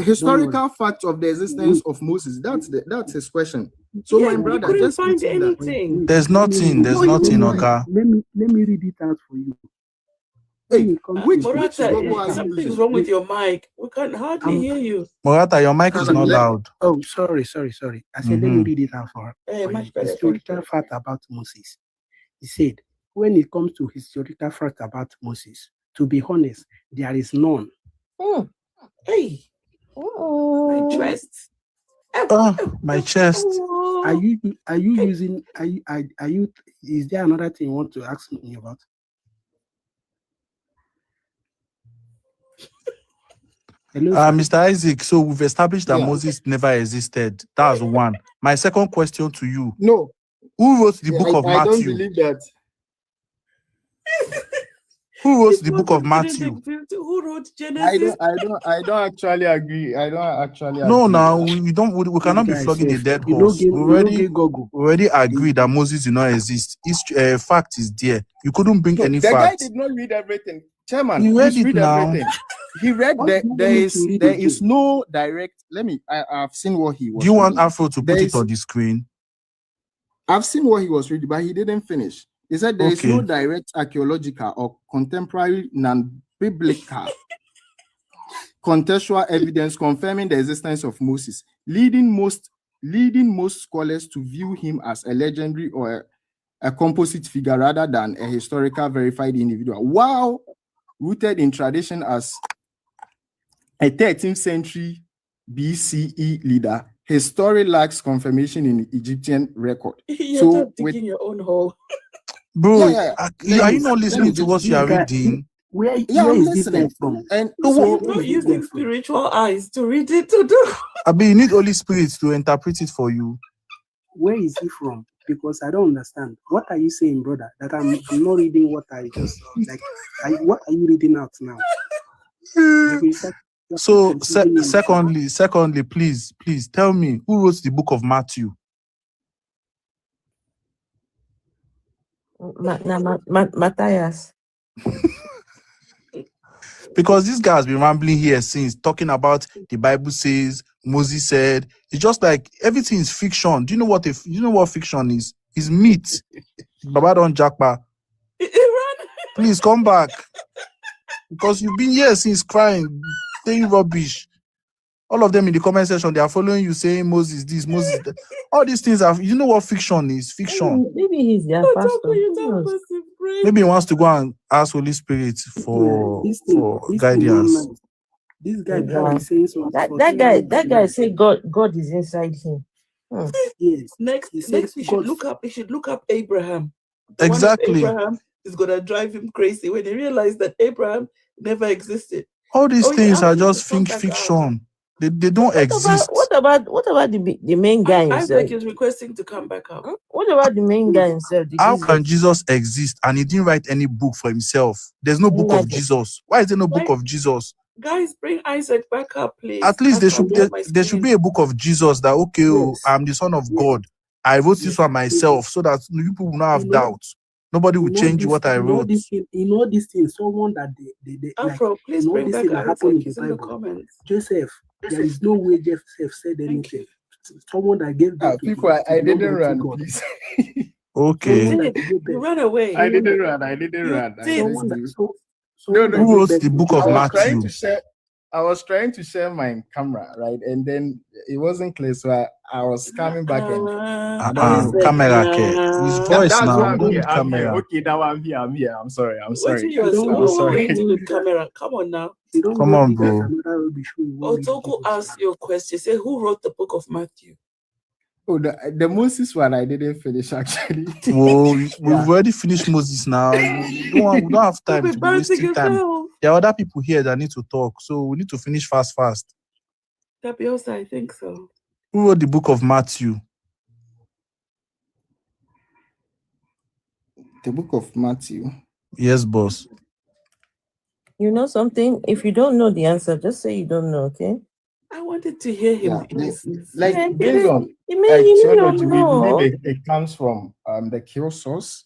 Historical fact of the existence of Moses. That's his question. So my brother, just find anything. There's nothing, okay? Let me read it out for you. Morata, something's wrong with your mic. We can hardly hear you. Morata, your mic is not loud. Oh, sorry. I said, let me read it out for much better. Historical fact about Moses. He said, when it comes to historical fact about Moses, to be honest, there is none. Hey, my chest. My chest. Are you using? Are you? Is there another thing you want to ask me about? Hello, Mr. Isaac, so we've established that Moses never existed. That's one. My second question to you. No. Who wrote the book of Matthew? I don't believe that. Who wrote the book of Matthew? Who wrote Genesis? I don't actually agree. No, now we cannot be flogging a dead horse. We already agreed that Moses did not exist. Fact is there. You couldn't bring any fact. The guy did not read everything. Chairman, you read it read now. Everything. he read that there is no direct. I've seen what he was. Do you want reading. Afro to put it on the screen? I've seen what he was reading, but he didn't finish. He said there is no direct archaeological or contemporary non-biblical contextual evidence confirming the existence of Moses, leading most scholars to view him as a legendary or a composite figure rather than a historical verified individual. While rooted in tradition as a 13th century BCE leader, his story lacks confirmation in Egyptian record. You're just digging your own hole. Bro, are you not listening to what you are reading? Where is this guy from? And so you're not using spiritual eyes to read it to do. I mean, you need Holy Spirit to interpret it for you. Where is he from? Because I don't understand. What are you saying, brother? That I'm not reading what I just like. What are you reading out now? So, secondly, please tell me who wrote the book of Matthew? Matthias. Because this guy has been rambling here since, talking about the Bible says, Moses said. It's just like everything is fiction. Do you know what fiction is? It's meat. Baba don't jackpa. Please come back. Because you've been here since crying, saying rubbish. All of them in the comment section, they are following you saying Moses this, Moses that. All these things are, you know what fiction is? Fiction. Maybe he's their pastor. Maybe he wants to go and ask Holy Spirit for guidance. This guy is saying so. That guy said God is inside him. Yes. Next, he should look up Abraham. Exactly. Abraham is gonna drive him crazy when he realized that Abraham never existed. All these things are just fiction. They don't exist. What about the main guy himself? Isaac is requesting to come back up. What about the main guy himself? How can Jesus exist and he didn't write any book for himself? There's no book of Jesus. Why is there no book of Jesus? Guys, bring Isaac back up, please. At least there should be a book of Jesus that, okay, yes. I'm the Son of God. I wrote this one myself so that people will not have doubts. Nobody will change what I wrote. This thing, someone that they Afro, like, please bring back Isaac in the comments. Joseph, there is no way Joseph said anything. Someone that gave that people, I didn't run, please. Okay. You ran away. I didn't run. Who wrote the book of Matthew? I was trying to share my camera, right? And then it wasn't clear, so I was coming back and camera care. His voice now. I'm here. Okay, now I'm here. I'm sorry. I'm sorry. Camera. Come on now. Come on, bro. Otoko asked your question. Say, who wrote the book of Matthew? Oh, the Moses one I didn't finish actually. Well, we've already finished Moses now. We don't have time to be wasting time. There are other people here that need to talk, so we need to finish fast. Tapiosa, I think so. Who wrote the book of Matthew? The book of Matthew. Yes, boss. You know something? If you don't know the answer, just say you don't know, okay? I wanted to hear him. Based on theology, we believe it comes from the kill source.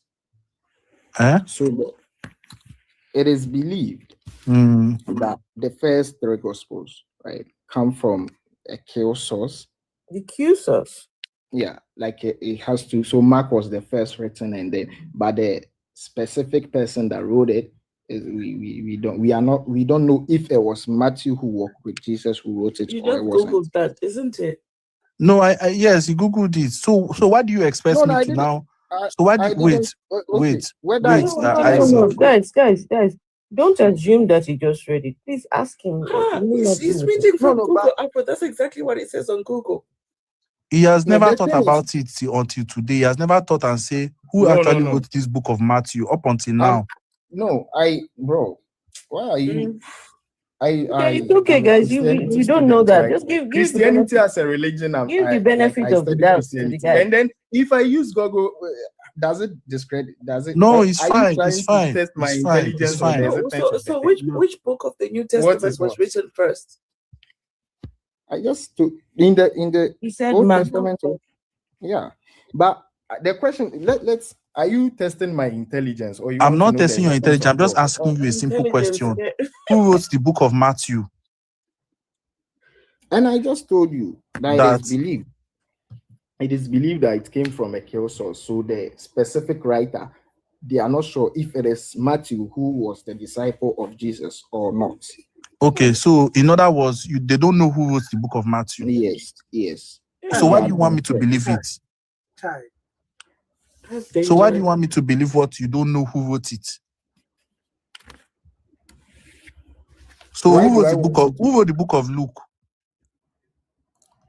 So it is believed that the first three gospels, right, come from a kill source. The Q source. Yeah, like it has to. So Mark was the first written, and then but the specific person that wrote it. We don't know if it was Matthew who walked with Jesus who wrote it. You just googled that, isn't it? No, yes, you googled it. So what do you expect me to now? So why? Wait. Guys, don't assume that he just read it. Please ask him. He's reading from Google. That's exactly what it says on Google. He has never thought about it until today. He has never thought and say who actually wrote this book of Matthew up until now. No, bro. Why are you? It's okay, guys. You don't know that. Just give Christianity as a religion. Give the benefit of the doubt to the guy. And then if I use Google, does it discredit? Does it? No, it's fine. It's fine. Test my intelligence. So which book of the New Testament was written first? I just took in the he said Old Testament. Yeah, but the question. Let's Are you testing my intelligence, or you I'm want to not know testing the your essence intelligence. I'm of just God? asking you a simple question. yeah. Who wrote the book of Matthew? And I just told you that That it is believed that it came from a kill source. So the specific writer, they are not sure if it is Matthew who was the disciple of Jesus or not. okay, so in other words, they don't know who wrote the book of Matthew. Yes. So why do you want me to believe it? Child. So why do you want me to believe what you don't know who wrote it? So who wrote the book of Luke?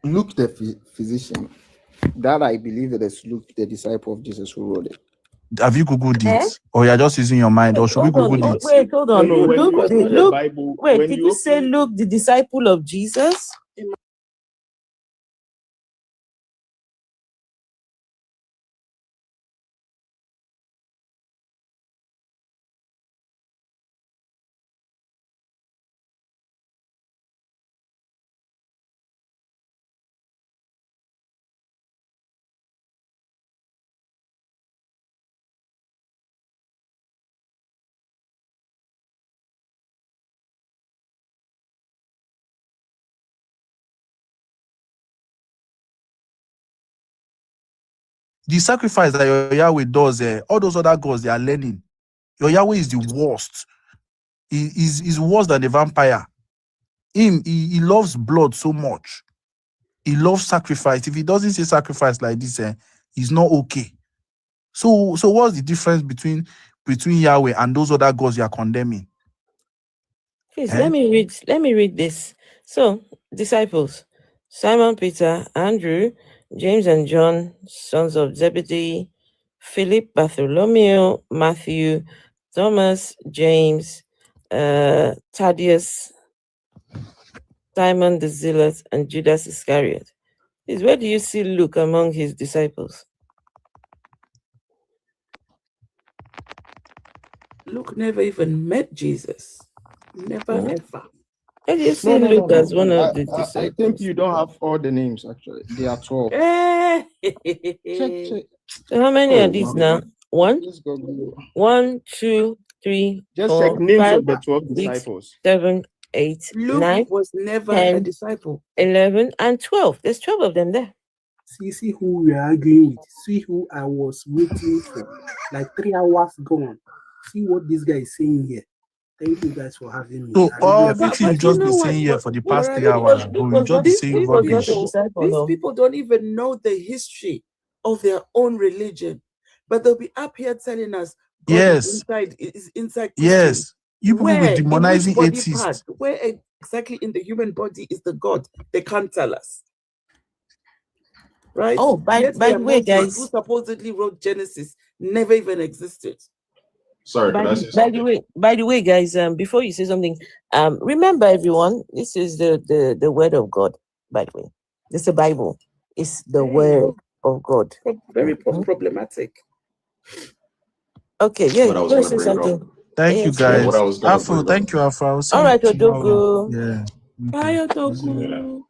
Luke the physician. That I believe it is Luke, the disciple of Jesus, who wrote it. Have you Googled it? Or you're just using your mind? Or should we Google it? Wait, hold on. No, when you open the Luke, Bible, wait, when did you you say open- Luke, the disciple of Jesus? The sacrifice that your Yahweh does, all those other gods, they are learning. Your Yahweh is the worst. He's worse than the vampire. He loves blood so much. He loves sacrifice. If he doesn't say sacrifice like this, he's not okay. So what's the difference between Yahweh and those other gods you are condemning? Please, let me read this. So, disciples: Simon Peter, Andrew, James and John, sons of Zebedee, Philip, Bartholomew, Matthew, Thomas, James, Thaddeus, Simon the Zealot, and Judas Iscariot. Please, where do you see Luke among his disciples? Luke never even met Jesus. Never, ever. Where do you see Luke as one of the disciples? I think you don't have all the names, actually. They are 12. Check. So how many are these now? One, Let's go. 1, 2, 3, Just 4, check names 5, of the 12 6, disciples. 7, 8, Luke 9, was never 10, a disciple. 11, and 12. There's 12 of them there. See who we are arguing with. See who I was waiting for. Like 3 hours gone. See what this guy is saying here. Thank you guys for having me. So I really everything you appreciate just it. be saying here for the past 3 hours, bro, you just be saying rubbish. These people don't even know the history of their own religion, but they'll be up here telling us God is inside Christians. Yes. You people be demonizing in which body atheists. part? Where exactly in the human body is the God? They can't tell us. Right? Oh, by the way, guys, who supposedly wrote Genesis never even existed. Sorry, by the way, guys, before you say something, remember everyone, this is the word of God, by the way. This is the Bible. It's the word of God. Very problematic. Okay, yeah, What I was you gonna say bring something. up. Thank you, Yeah, guys. what I was gonna Afro, bring thank up. you, Afro. I will see All right, you tomorrow. Odogu. Yeah. Bye, Odogu.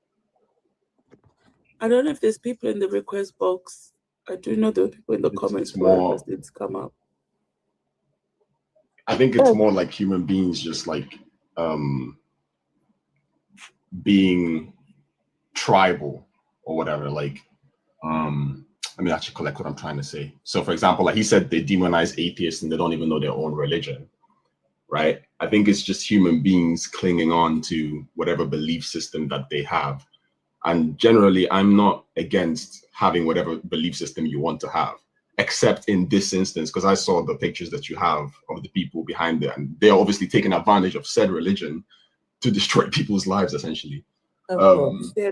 I don't know if there's people in the request box. I do know there are people in the comments who are requested to come up. I think it's more like human beings just like being tribal or whatever. Like, let me actually collect what I'm trying to say. So, for example, like he said, they demonize atheists and they don't even know their own religion, right? I think it's just human beings clinging on to whatever belief system that they have. And generally, I'm not against having whatever belief system you want to have, except in this instance, because I saw the pictures that you have of the people behind it, and they're obviously taking advantage of said religion to destroy people's lives, essentially. They're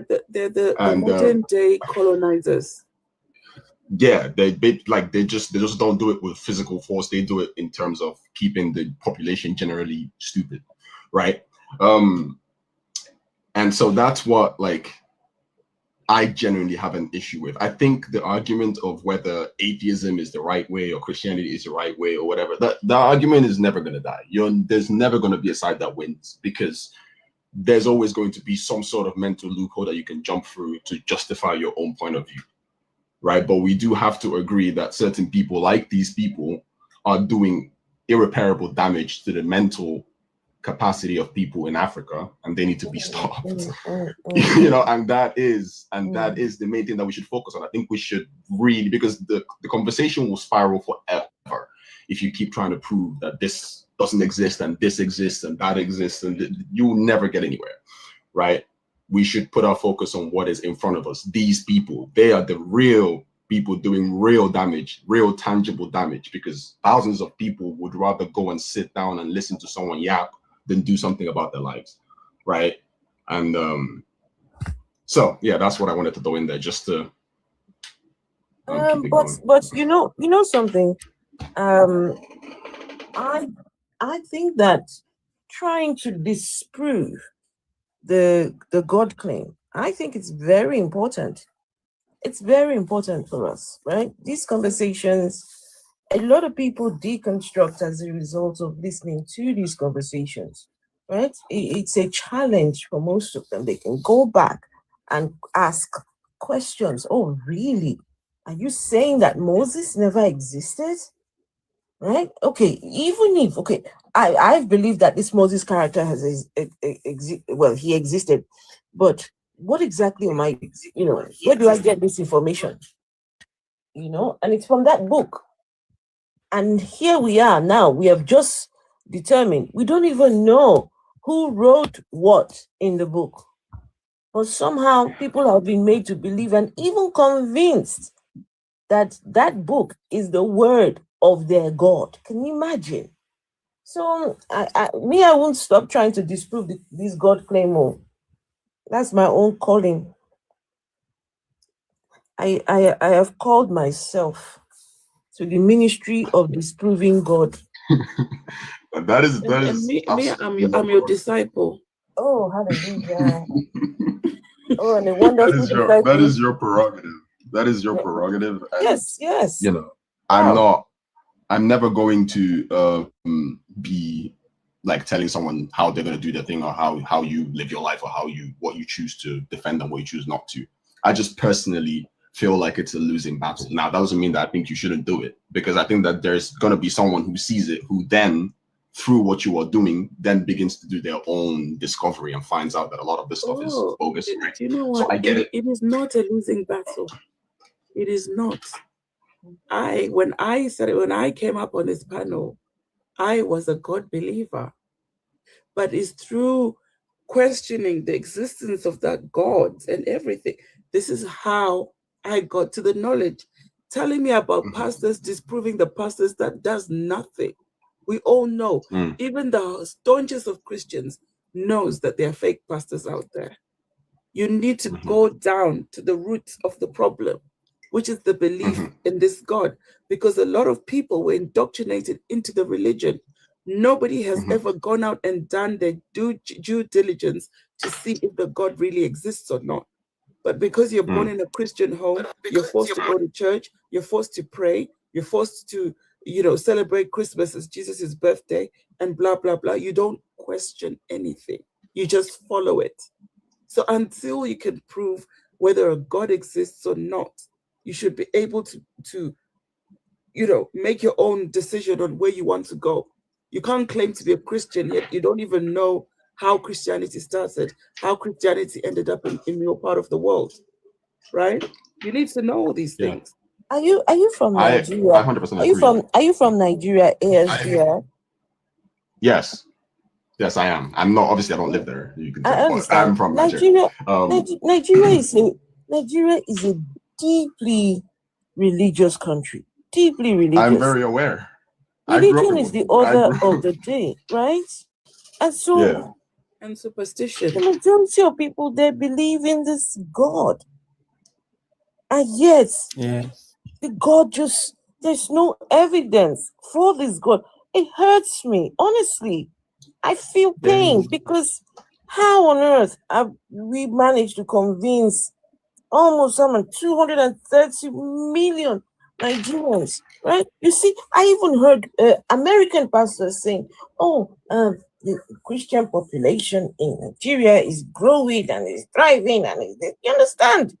the modern day colonizers. Yeah, they just don't do it with physical force. They do it in terms of keeping the population generally stupid, right? And so that's what like I genuinely have an issue with. I think the argument of whether atheism is the right way or Christianity is the right way or whatever, that argument is never going to die. There's never going to be a side that wins, because there's always going to be some sort of mental loophole that you can jump through to justify your own point of view. right? But we do have to agree that certain people, like these people, are doing irreparable damage to the mental capacity of people in Africa, and they need to be stopped. You know, and that is the main thing that we should focus on. I think we should really, because the conversation will spiral forever if you keep trying to prove that this doesn't exist and this exists and that exists, and you will never get anywhere, right? We should put our focus on what is in front of us. These people, they are the real people doing real damage, real tangible damage, because thousands of people would rather go and sit down and listen to someone yap than do something about their lives, right? And so yeah, that's what I wanted to throw in there, just to keep it going. But you know something, I think that trying to disprove the God claim, I think it's very important. It's very important for us, right? These conversations, a lot of people deconstruct as a result of listening to these conversations, right? It's a challenge for most of them. They can go back and ask questions. Oh, really? Are you saying that Moses never existed? Right? Okay, even if, okay, I believe that this Moses character has he existed, but what exactly am I, where do I get this information? And it's from that book. And here we are now. We have just determined, we don't even know who wrote what in the book. But somehow people have been made to believe and even convinced that that book is the word of their God. Can you imagine? So I won't stop trying to disprove this God claim. That's my own calling. I have called myself to the ministry of disproving God. that is me, I'm your disciple. Oh, hallelujah. Oh, and a wonderful disciple. That is your prerogative. That is your prerogative. And, yes. Wow. I'm never going to be like telling someone how they're going to do their thing, or how you live your life, or what you choose to defend and what you choose not to. I just personally feel like it's a losing battle. Now, that doesn't mean that I think you shouldn't do it, because I think that there's going to be someone who sees it, who then, through what you are doing, then begins to do their own discovery and finds out that a lot of this stuff is bogus. Right? You know what? So I get it. It is not a losing battle. It is not. When I came up on this panel, I was a God believer. But it's through questioning the existence of that God and everything. This is how I got to the knowledge. Telling me about pastors, disproving the pastors, that does nothing. We all know, even the staunchest of Christians knows that there are fake pastors out there. You need to go down to the roots of the problem, which is the belief in this God, because a lot of people were indoctrinated into the religion. Nobody has ever gone out and done their due diligence to see if the God really exists or not. But because you're born in a Christian home, you're forced to go to church, you're forced to pray, you're forced to, celebrate Christmas as Jesus' birthday, and blah, blah, blah. You don't question anything. You just follow it. So until you can prove whether a God exists or not, you should be able to make your own decision on where you want to go. You can't claim to be a Christian, yet you don't even know how Christianity started, how Christianity ended up in your part of the world, right? You need to know all these things. Are you from Nigeria? I 100% agree. Are you from Nigeria, ASDR? Yes. Yes, I am. I'm not, obviously I don't live there. You can tell, but I'm from Nigeria. Nigeria is a deeply religious country. Deeply religious. I'm very aware. Religion is the order of the day, right? And so, and superstition. The majority of people, they believe in this God. And yet, the God there's no evidence for this God. It hurts me, honestly. I feel pain because how on earth have we managed to convince almost 230 million Nigerians, right? You see, I even heard American pastors saying, the Christian population in Nigeria is growing and is thriving, and you understand?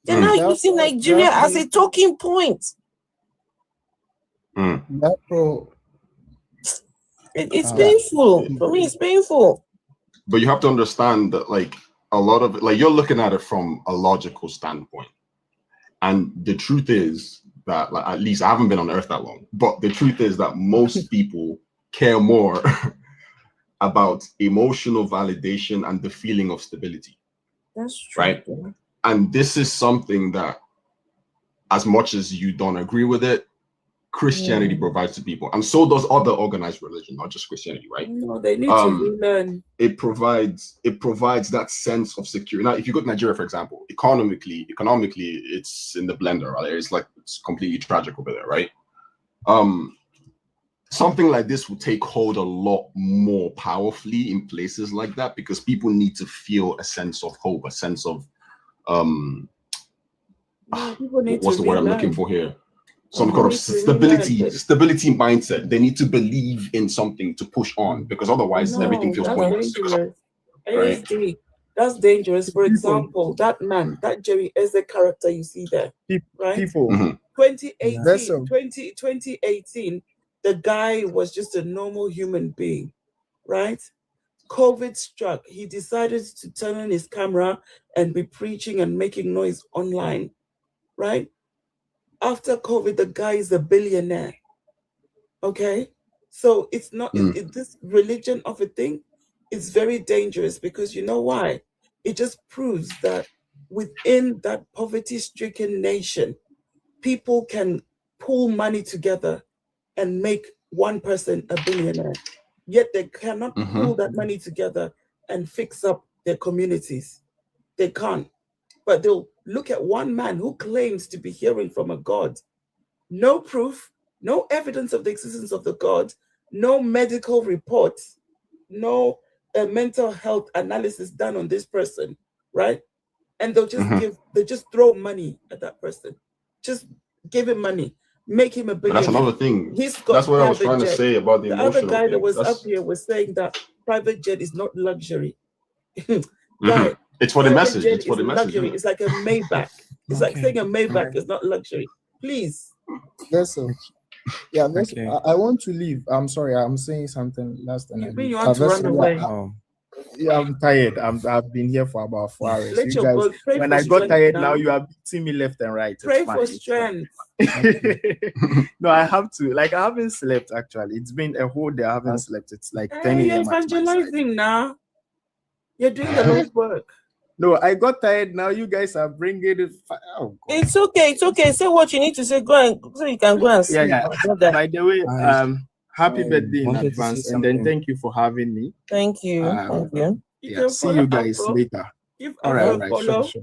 They're now using Nigeria as a talking point. It's painful. For me, it's painful. But you have to understand that, like, a lot of it, like, you're looking at it from a logical standpoint. And the truth is that, like, at least I haven't been on Earth that long, but the truth is that most people care more about emotional validation and the feeling of stability. That's true. Right? And this is something that, as much as you don't agree with it, Christianity provides to people, and so does other organized religion, not just Christianity, right? No, they need to relearn. It provides that sense of security. Now, if you go to Nigeria, for example, economically, it's in the blender, right? It's completely tragic over there, right? Something like this will take hold a lot more powerfully in places like that, because people need to feel a sense of hope, a sense of what's the word I'm looking for here? Some kind of stability mindset. They need to believe in something to push on, because otherwise everything feels pointless. Right? That's dangerous. For example, that man, that Jerry Eze character you see there, right? 2018, the guy was just a normal human being, right? COVID struck. He decided to turn on his camera and be preaching and making noise online, right? After COVID, the guy is a billionaire. Okay? So it's not this religion of a thing is very dangerous, because you know why? It just proves that within that poverty-stricken nation, people can pull money together and make one person a billionaire. Yet they cannot pull that money together and fix up their communities. They can't. But they'll look at one man who claims to be hearing from a God. No proof, no evidence of the existence of the God, no medical reports, no mental health analysis done on this person, right? And they'll just they just throw money at that person. Just give him money, make him a billionaire. But that's another thing. He's got that's what I was trying to say about the emotional other guy thing. that was up here was saying that private jet is not luxury. Guy, it's for the message. It's for the message. Luxury. It's like a Maybach. It's like saying a Maybach is not luxury. Please. Yes, sir. Yeah, I want to leave. I'm sorry, I'm saying something last time. You want to run away? Yeah, I'm tired. I've been here for about 4 hours. You guys, when I got tired now, you are beating me left and right. Pray for strength. No, I have to. Like, I haven't slept actually. It's been a whole day. I haven't slept. It's like 10 a.m. You're evangelizing now. You're doing the Lord's work. No, I got tired now. You guys are bringing it. Oh, it's okay. It's okay. Say what you need to say. Go and so you can go and sleep. Yeah. By the way, happy birthday in advance, and then thank you for having me. Thank you. Thank you. Yeah, see you guys later. All right, sure. So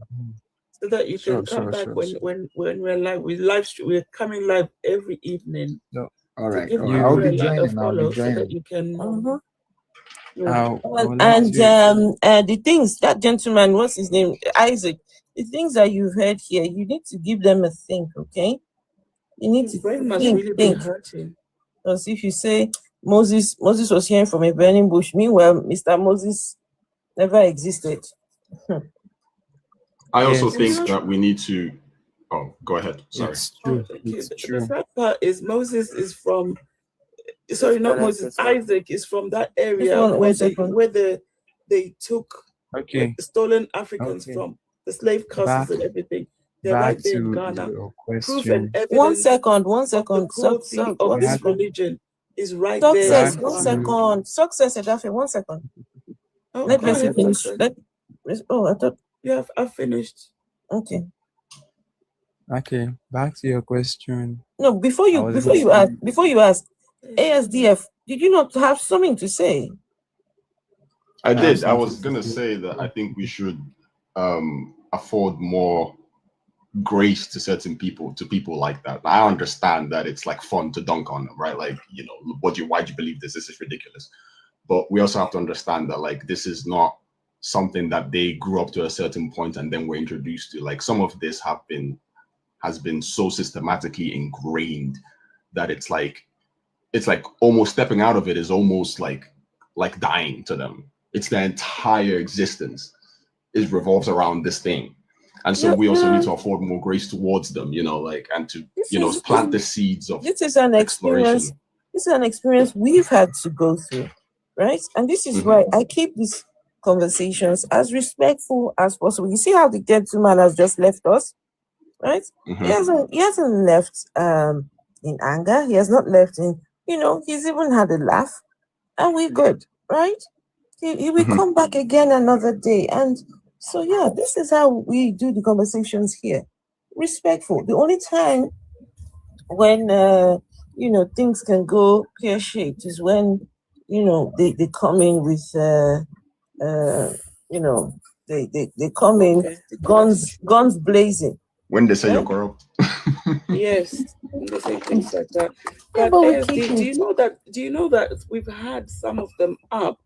that you can come back when we're live. We're coming live every evening. No. All right. I'll be joining. So that you can. The things that gentleman, what's his name, Isaac, the things that you've heard here, you need to give them a think, okay? You need to think. Because if you say Moses was hearing from a burning bush, meanwhile Mr. Moses never existed. I also think that we need to. Oh, go ahead. Sorry. It's true. The fact part is Moses is from. Sorry, not Moses. Isaac is from that area where they took stolen Africans from, the slave castles and everything. They're right there in Ghana. Proof and evidence. One second. The cruelty of this religion is right there. Success, Edafe. 1 second. Let me finish. I thought. Yeah, I've finished. Okay. Okay, back to your question. No, before you ask, ASDF, did you not have something to say? I did. I was gonna say that I think we should afford more grace to certain people, to people like that. I understand that it's like fun to dunk on them, right? Like, you know, why do you believe this? This is ridiculous. But we also have to understand that, like, this is not something that they grew up to a certain point and then were introduced to. Like, some of this has been so systematically ingrained that it's like almost stepping out of it is almost like dying to them. It's their entire existence revolves around this thing. And so we also need to afford more grace towards them, you know, like, and to, plant the seeds of this is an experience. exploration. This is an experience we've had to go through, right? And this is why I keep these conversations as respectful as possible. You see how the gentleman has just left us, right? He hasn't left in anger. He has not left in, he's even had a laugh, and we're good, right? He will come back again another day. And so, yeah, this is how we do the conversations here. Respectful. The only time when, things can go pear-shaped is when, they come in with, they come in guns blazing. When they say you're corrupt. Yes, when they say things like that. But do you know that we've had some of them up,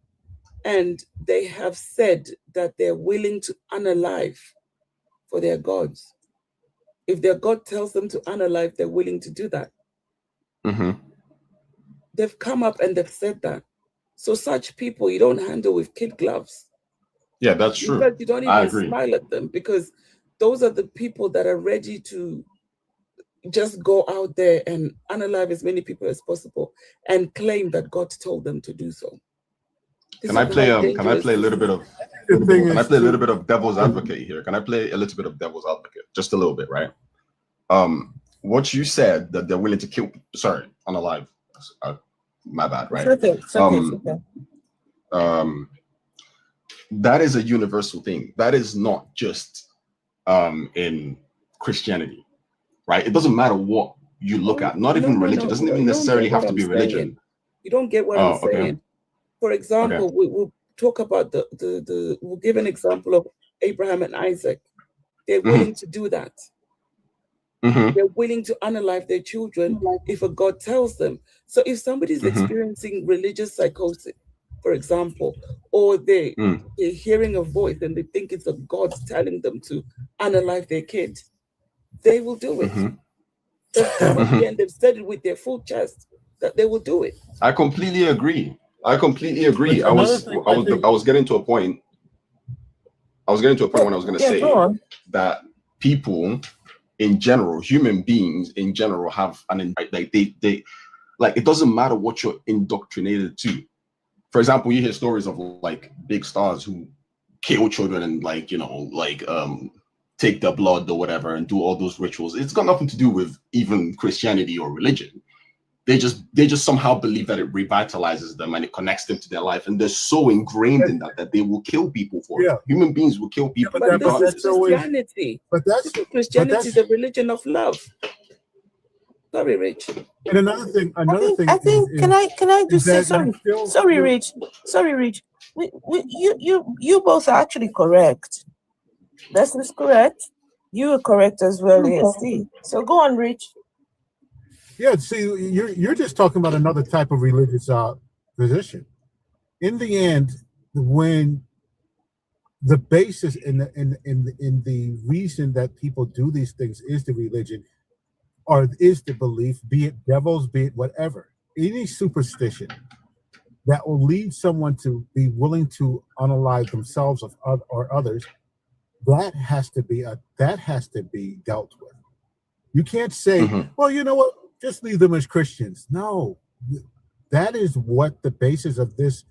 and they have said that they're willing to unalive for their gods. If their God tells them to unalive, they're willing to do that. They've come up and they've said that. So such people you don't handle with kid gloves. Yeah, that's true. In fact, you don't even smile at them, because those are the people that are ready to just go out there and unalive as many people as possible and claim that God told them to do so. Can I play a little bit of devil's advocate here? Can I play a little bit of devil's advocate? Just a little bit, right? What you said, that they're willing to kill, unalive. My bad, right? It's okay. That is a universal thing. That is not just in Christianity, right? It doesn't matter what you look at, not even religion. It doesn't even necessarily have to be religion. You don't get what I'm saying. For example, we'll talk about we'll give an example of Abraham and Isaac. They're willing to do that. They're willing to unalive their children if a God tells them. So if somebody's experiencing religious psychosis, for example, or they're hearing a voice and they think it's a God telling them to unalive their kid, they will do it. They've come up here and they've said it with their full chest that they will do it. I completely agree. I was getting to a point. When I was going to say that people in general, human beings in general, have they like, it doesn't matter what you're indoctrinated to. For example, you hear stories of like big stars who kill children and take their blood or whatever and do all those rituals. It's got nothing to do with even Christianity or religion. They just somehow believe that it revitalizes them and it connects them to their life, and they're so ingrained in that they will kill people for it. Human beings will kill people. But this is Christianity. Christianity is the religion of love. Sorry, Rich. And another thing. I think. Can I just say sorry? Sorry, Rich. You both are actually correct. This is correct. You are correct as well, ASD. So go on, Rich. Yeah, see, you're just talking about another type of religious position. In the end, when the basis in the reason that people do these things is the religion, or is the belief, be it devils, be it whatever, any superstition that will lead someone to be willing to unalive themselves or others, that has to be dealt with. You can't say, well, you know what, just leave them as Christians. No, that is what the basis of these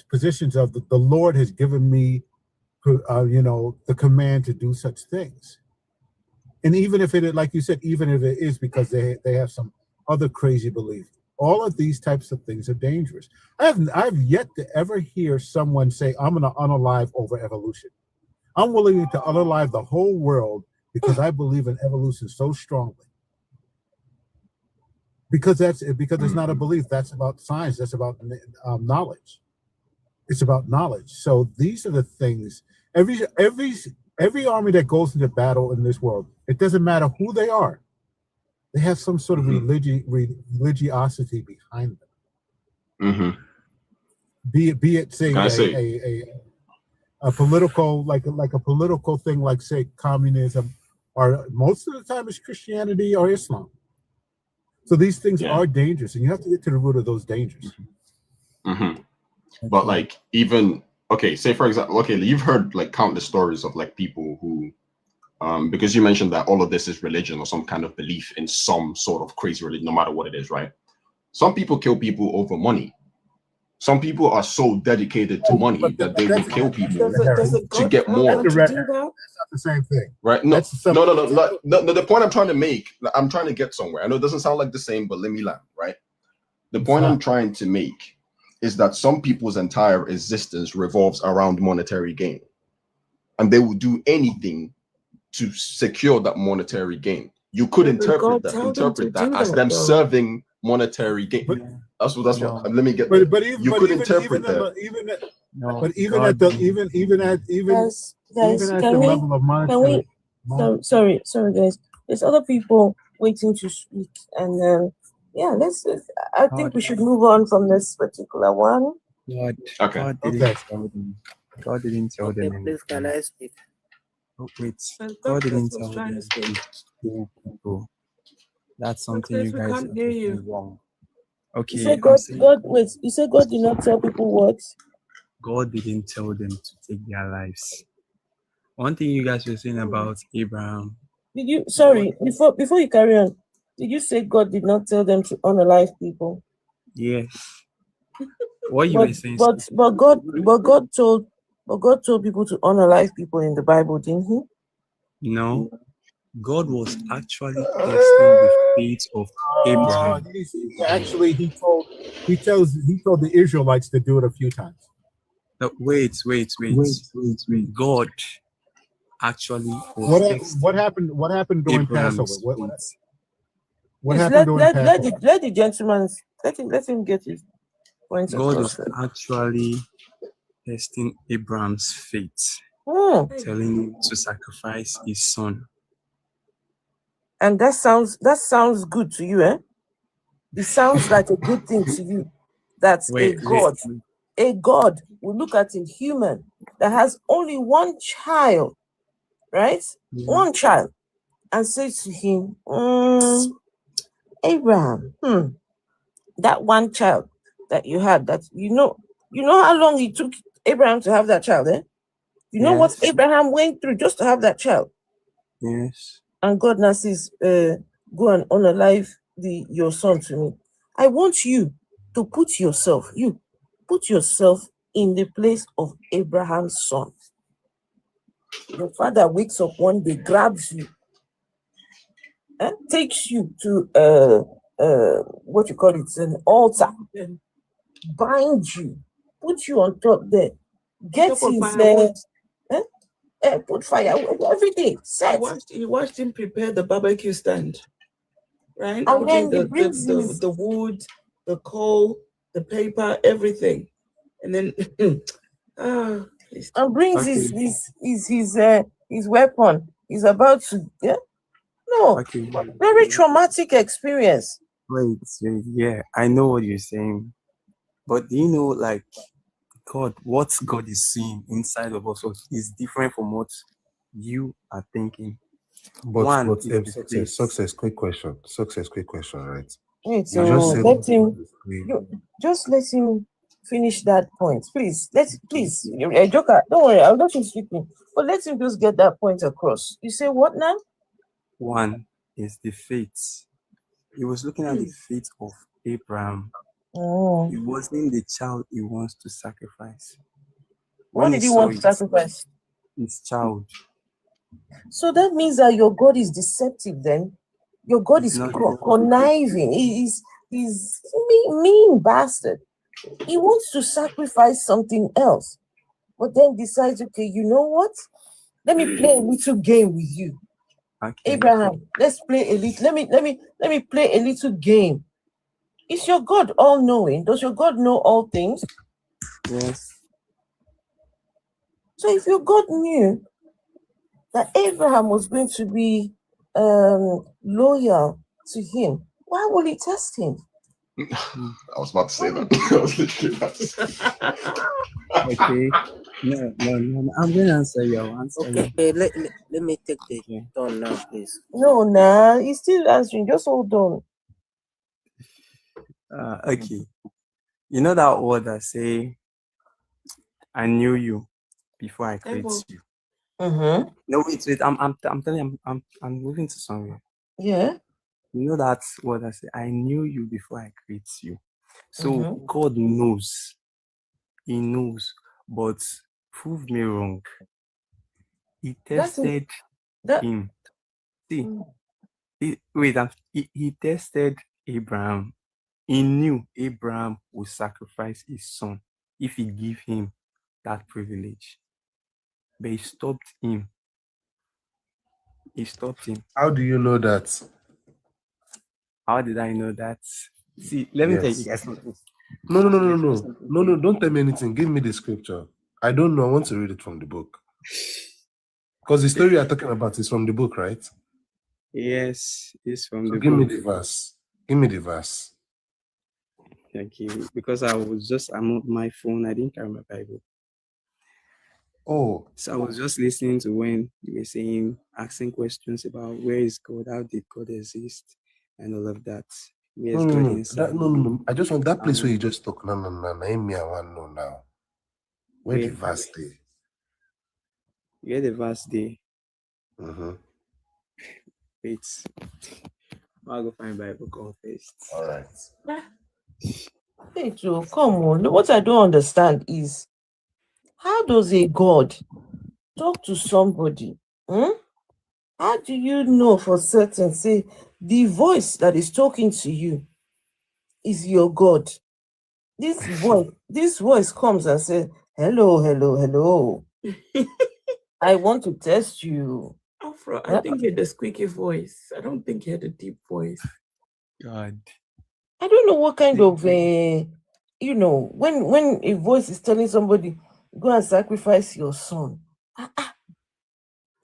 positions of the Lord has given me, the command to do such things. And even if it, like you said, even if it is because they have some other crazy belief, all of these types of things are dangerous. I've yet to ever hear someone say, I'm going to unalive over evolution. I'm willing to unalive the whole world because I believe in evolution so strongly. Because it's not a belief. That's about science. That's about knowledge. It's about knowledge. So these are the things. Every army that goes into battle in this world, it doesn't matter who they are. They have some sort of religiosity behind them. Be it say a political like a political thing, like say communism, or most of the time it's Christianity or Islam. So these things are dangerous, and you have to get to the root of those dangers. But like, even say for example, you've heard like countless stories of like people who because you mentioned that all of this is religion or some kind of belief in some sort of crazy religion, no matter what it is, right? Some people kill people over money. Some people are so dedicated to money that they will kill people to get more. That's not the same thing. Right? No, no. The point I'm trying to make, I'm trying to get somewhere. I know it doesn't sound like the same, but let me land, right? The point I'm trying to make is that some people's entire existence revolves around monetary gain. And they will do anything to secure that monetary gain. You could interpret that as them serving monetary gain. That's what. Let me get. But even you could interpret that. Even at the level of monetary. Sorry, guys. There's other people waiting to speak, and yeah, I think we should move on from this particular one. God didn't tell them anything. Please, can I speak? Oh, wait. God didn't tell them to kill people. That's something you guys are doing wrong. Okay. You said you said God did not tell people what? God didn't tell them to take their lives. One thing you guys were saying about Abraham. Did you before you carry on, did you say God did not tell them to unalive people? Yes. What you were saying? But God told people to unalive people in the Bible, didn't he? No. God was actually testing the faith of Abraham. Actually, he told the Israelites to do it a few times. No, wait. God actually what happened during Abraham's Passover? What happened during Passover? Let the gentleman let him get his points God across. is actually testing Abraham's faith, telling him to sacrifice his son. And that sounds good to you, eh? It sounds like a good thing to you. That a God will look at a human that has only one child, right? Yeah. One child, and say to him, Abraham, that one child that you had, that you know how long it took Abraham to have that child, eh? You know what Abraham went through just to have that child. Yes. And God now says, go and unalive your son to me. I want you to put yourself in the place of Abraham's son. Your father wakes up one day, grabs you, takes you to what you call it, an altar, binds you, put you on top there, gets his put fire every day. You watched him prepare the barbecue stand, right? And then the wood, the coal, the paper, everything, and then and brings his weapon. He's about to very traumatic experience. Wait, yeah, I know what you're saying, but do you know, like, what God is seeing inside of us is different from what you are thinking. But success, quick question, right? Wait, so just let him finish that point, please. Joker, don't worry, I'll let him speaking, but let him just get that point across. You say what now? One is the faith. He was looking at the faith of Abraham. It wasn't the child he wants to sacrifice. What did he want to sacrifice? His child. So that means that your God is deceptive then? Your God is conniving. He's mean bastard. He wants to sacrifice something else, but then decides, okay, you know what? Let me play a little game with you. Okay. Abraham, let's play a little. Let me play a little game. Is your God all-knowing? Does your God know all things? Yes. So if your God knew that Abraham was going to be loyal to him, why would he test him? I was about to say that. I was literally about to say that. Okay. No. I'm going to answer you. Okay, let me take the turn now, please. No, he's still answering. Just hold on. Okay. You know that word that say, I knew you before I created you. Mm-hmm. No, wait. I'm telling you, I'm moving to somewhere. Yeah. You know that's what I say. I knew you before I create you. So Mm-hmm. God knows. He knows. But prove me wrong. He tested that. him. See, he tested Abraham. He knew Abraham would sacrifice his son if he give him that privilege. But he stopped him. He stopped him. How do you know that? How did I know that? See, let me tell you guys something. No. Don't tell me anything. Give me the scripture. I don't know. I want to read it from the book. Because the story you're talking about is from the book, right? Yes, it's from So the give me book. the verse. Give me the verse. Okay, because I'm on my phone. I didn't carry my Bible. Oh. So I was just listening to when you were asking questions about where is God, how did God exist, and all of that. Where's God inside? No. I just want that place where you just talk. No. Name me, I want to know now. Where the verse there? Where the verse there? Mm-hmm. Wait. I'll go find Bible call first. All right. Hey, Joe, come on. What I don't understand is how does a God talk to somebody? How do you know for certain? Say the voice that is talking to you is your God. This voice comes and says, hello. I want to test you. Afro, I think he had a squeaky voice. I don't think he had a deep voice. God. I don't know what kind of when a voice is telling somebody, go and sacrifice your son.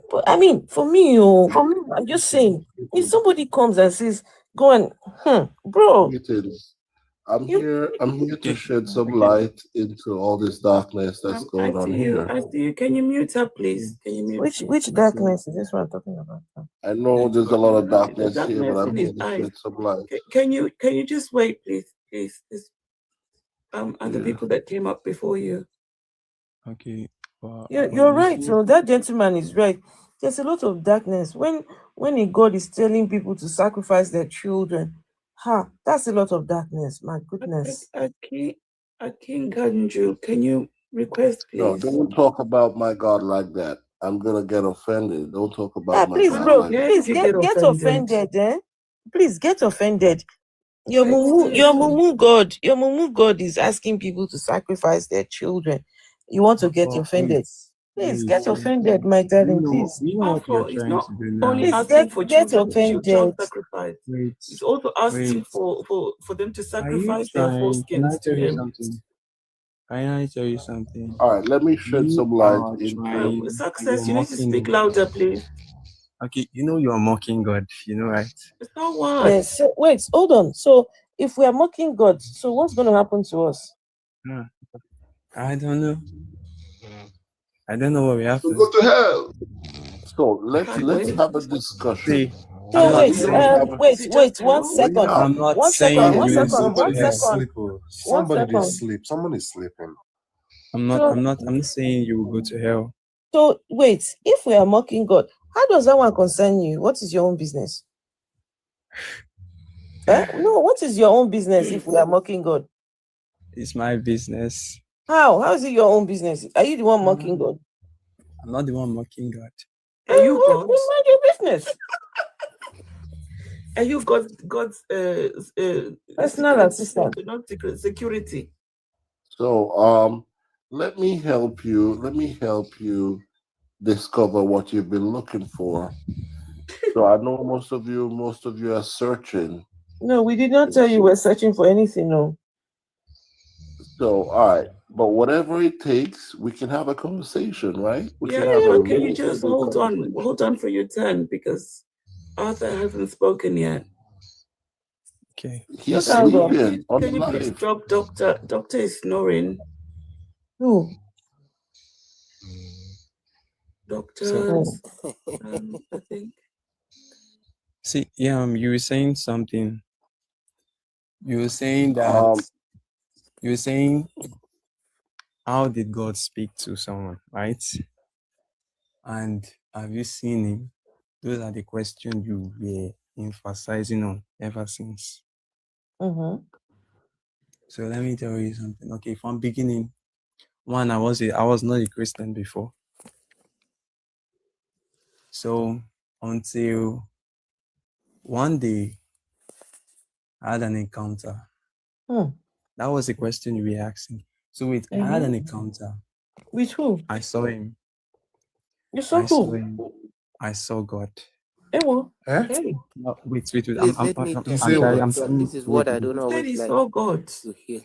But I mean, for me, I'm just saying, if somebody comes and says, go and bro. I'm here to shed some light into all this darkness that's going on here. I see you. Can you mute her, please? Can you mute? Which darkness is this one I'm talking about? I know there's a lot of darkness here, but I'm here his to shed some light. Can you just wait, please? And the people that came up before you. Okay. Well, You're right. So that gentleman is right. There's a lot of darkness. When a God is telling people to sacrifice their children, that's a lot of darkness. My goodness. King Ganju, can you request, please? No, don't talk about my God like that. I'm gonna get offended. Don't talk about my please, God bro, like that. please get offended, eh? Please get offended. Your mumu God is asking people to sacrifice their children. You want to get offended? Please get offended, my darling. Please. You know what you're trying to do now. Only asking for child sacrifice. He's also asking for them to sacrifice their foreskins to him. Can I tell you something? All right, let me shed some light into Success. You need to speak louder, please. Okay, you are mocking God, right? It's not what. So, wait, hold on. So if we are mocking God, so what's going to happen to us? I don't know. I don't know what we have to go to hell. So let's have a discussion. So wait, 1 second. I'm not saying you somebody is sleeping. Somebody is sleeping. Someone is sleeping. I'm not saying you will go to hell. So wait, if we are mocking God, how does that one concern you? What is your own business? No, what is your own business if we are mocking God? It's my business. How is it your own business? Are you the one mocking God? I'm not the one mocking God. Are you God? Mind your business. Are you God's personal assistant? Not security. So let me help you discover what you've been looking for. So I know most of you are searching. No, we did not tell you we're searching for anything, no. So all right, but whatever it takes, we can have a conversation, right? Can you just hold on for your turn, because Arthur hasn't spoken yet. Okay. He's sleeping on Can you please drop Doctor? Doctor is snoring. Who? Doctor, I think. See, you were saying something. You were saying that. You were saying, how did God speak to someone, right? And have you seen him? Those are the questions you were emphasizing on ever since. Mm-hmm. So let me tell you something. Okay, from beginning, one, I was not a Christian before. So until one day I had an encounter. That was the question you were asking. So wait, I had an encounter. With who? I saw him. You saw who? I saw God. Ewo. Hey. No, wait. Please let me talk. This is what I don't always like to hear.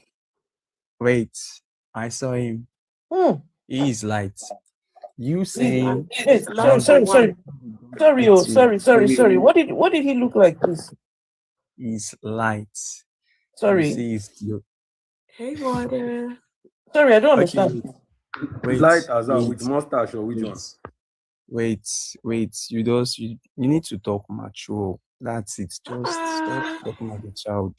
Wait, I saw him. He is light. You saying Hey, sorry. Sorry. What did he look like, please? He's light. Sorry. You see his Hey, water. Sorry, I don't understand. Wait, light as well with mustache or which one? Wait. You need to talk mature. That's it. Just stop talking like a child.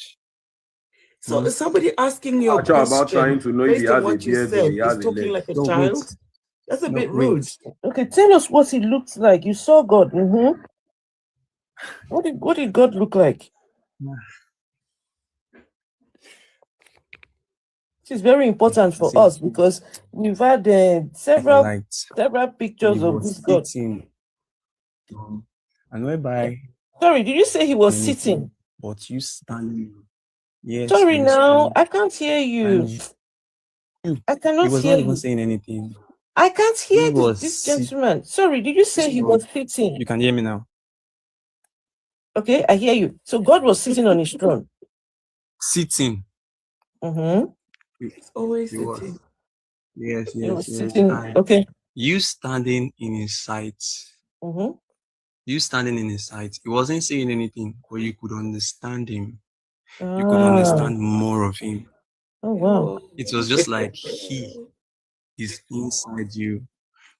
So is somebody asking your question about trying to know if he based on has a what you beard or said he is has a talking leg. like a No, child? wait. That's a No, bit wait. rude. Okay, tell us what he looked like. You saw God. Mm-hmm. What did God look like? This is very important for us because we've had several pictures He of was this God. sitting. And whereby. Sorry, did you say he was sitting? But you standing. Yes. Sorry, he was now standing. I can't hear you. I cannot He was hear not even you. saying anything. I can't hear He was this gentleman. Sorry, did you say he was sitting? You can hear me now. Okay, I hear you. So God was sitting on his throne. Sitting. Mm-hmm. He's always He sitting. was. Yes. He was sitting. And Okay. you standing in his sight. Mm-hmm. You standing in his sight. He wasn't saying anything, but you could understand him. You could understand more of him. Oh wow. It was just like he is inside you.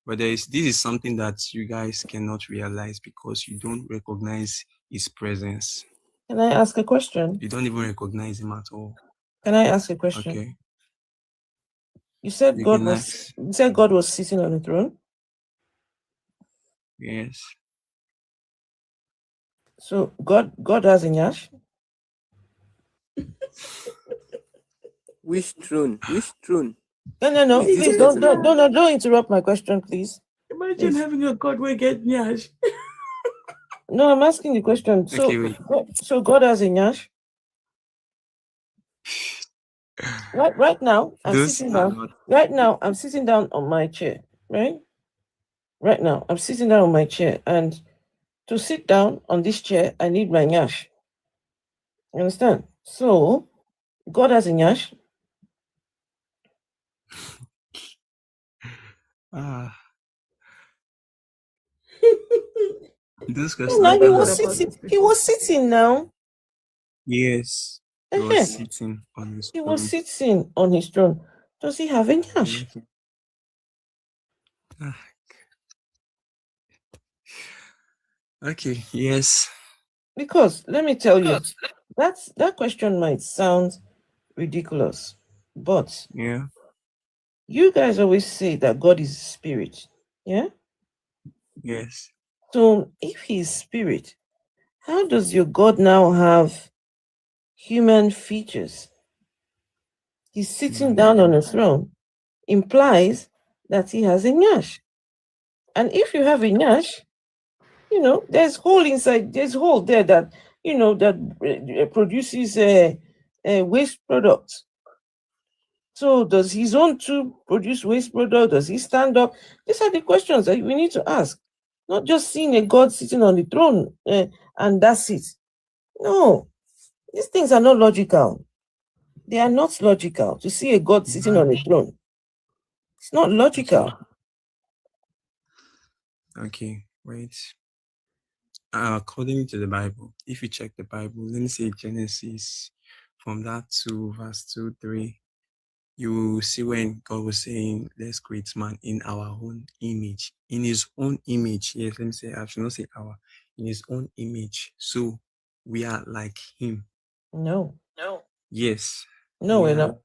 But this is something that you guys cannot realize because you don't recognize his presence. Can I ask a question? You don't even recognize him at all. Can I ask a question? Okay. You said God was sitting on the throne? Yes. So God has a nyash? Which throne? No. Please don't interrupt my question, please. Imagine having a God where get nyash. No, I'm asking the question. So God has a nyash? Right now, I'm sitting down. Right now, I'm sitting down on my chair. Right now, I'm sitting down on my chair, and to sit down on this chair, I need my nyash. You understand? So, God has a nyash. This No, he was sitting now. Yes. He was sitting on his throne. He was sitting on his throne. Does he have a nyash? Okay, yes. Because let me tell you, that question might sound ridiculous, but yeah, you guys always say that God is spirit. Yeah? Yes. So if he's spirit, how does your God now have human features? He's sitting down on a throne, implies that he has a nyash. And if you have a nyash, there's hole inside, there's hole there that, that produces waste products. So does his own tube produce waste product? Does he stand up? These are the questions that we need to ask. Not just seeing a God sitting on the throne and that's it. No, these things are not logical. They are not logical to see a God sitting on a throne. It's not logical. Okay, wait. According to the Bible, if you check the Bible, let me say Genesis, from that 2, verse 2, 3, you see when God was saying, let's create man in our own image. In his own image. Yes, let me say, I should not say our. In his own image. So we are like him. No. Yes. No, we're not.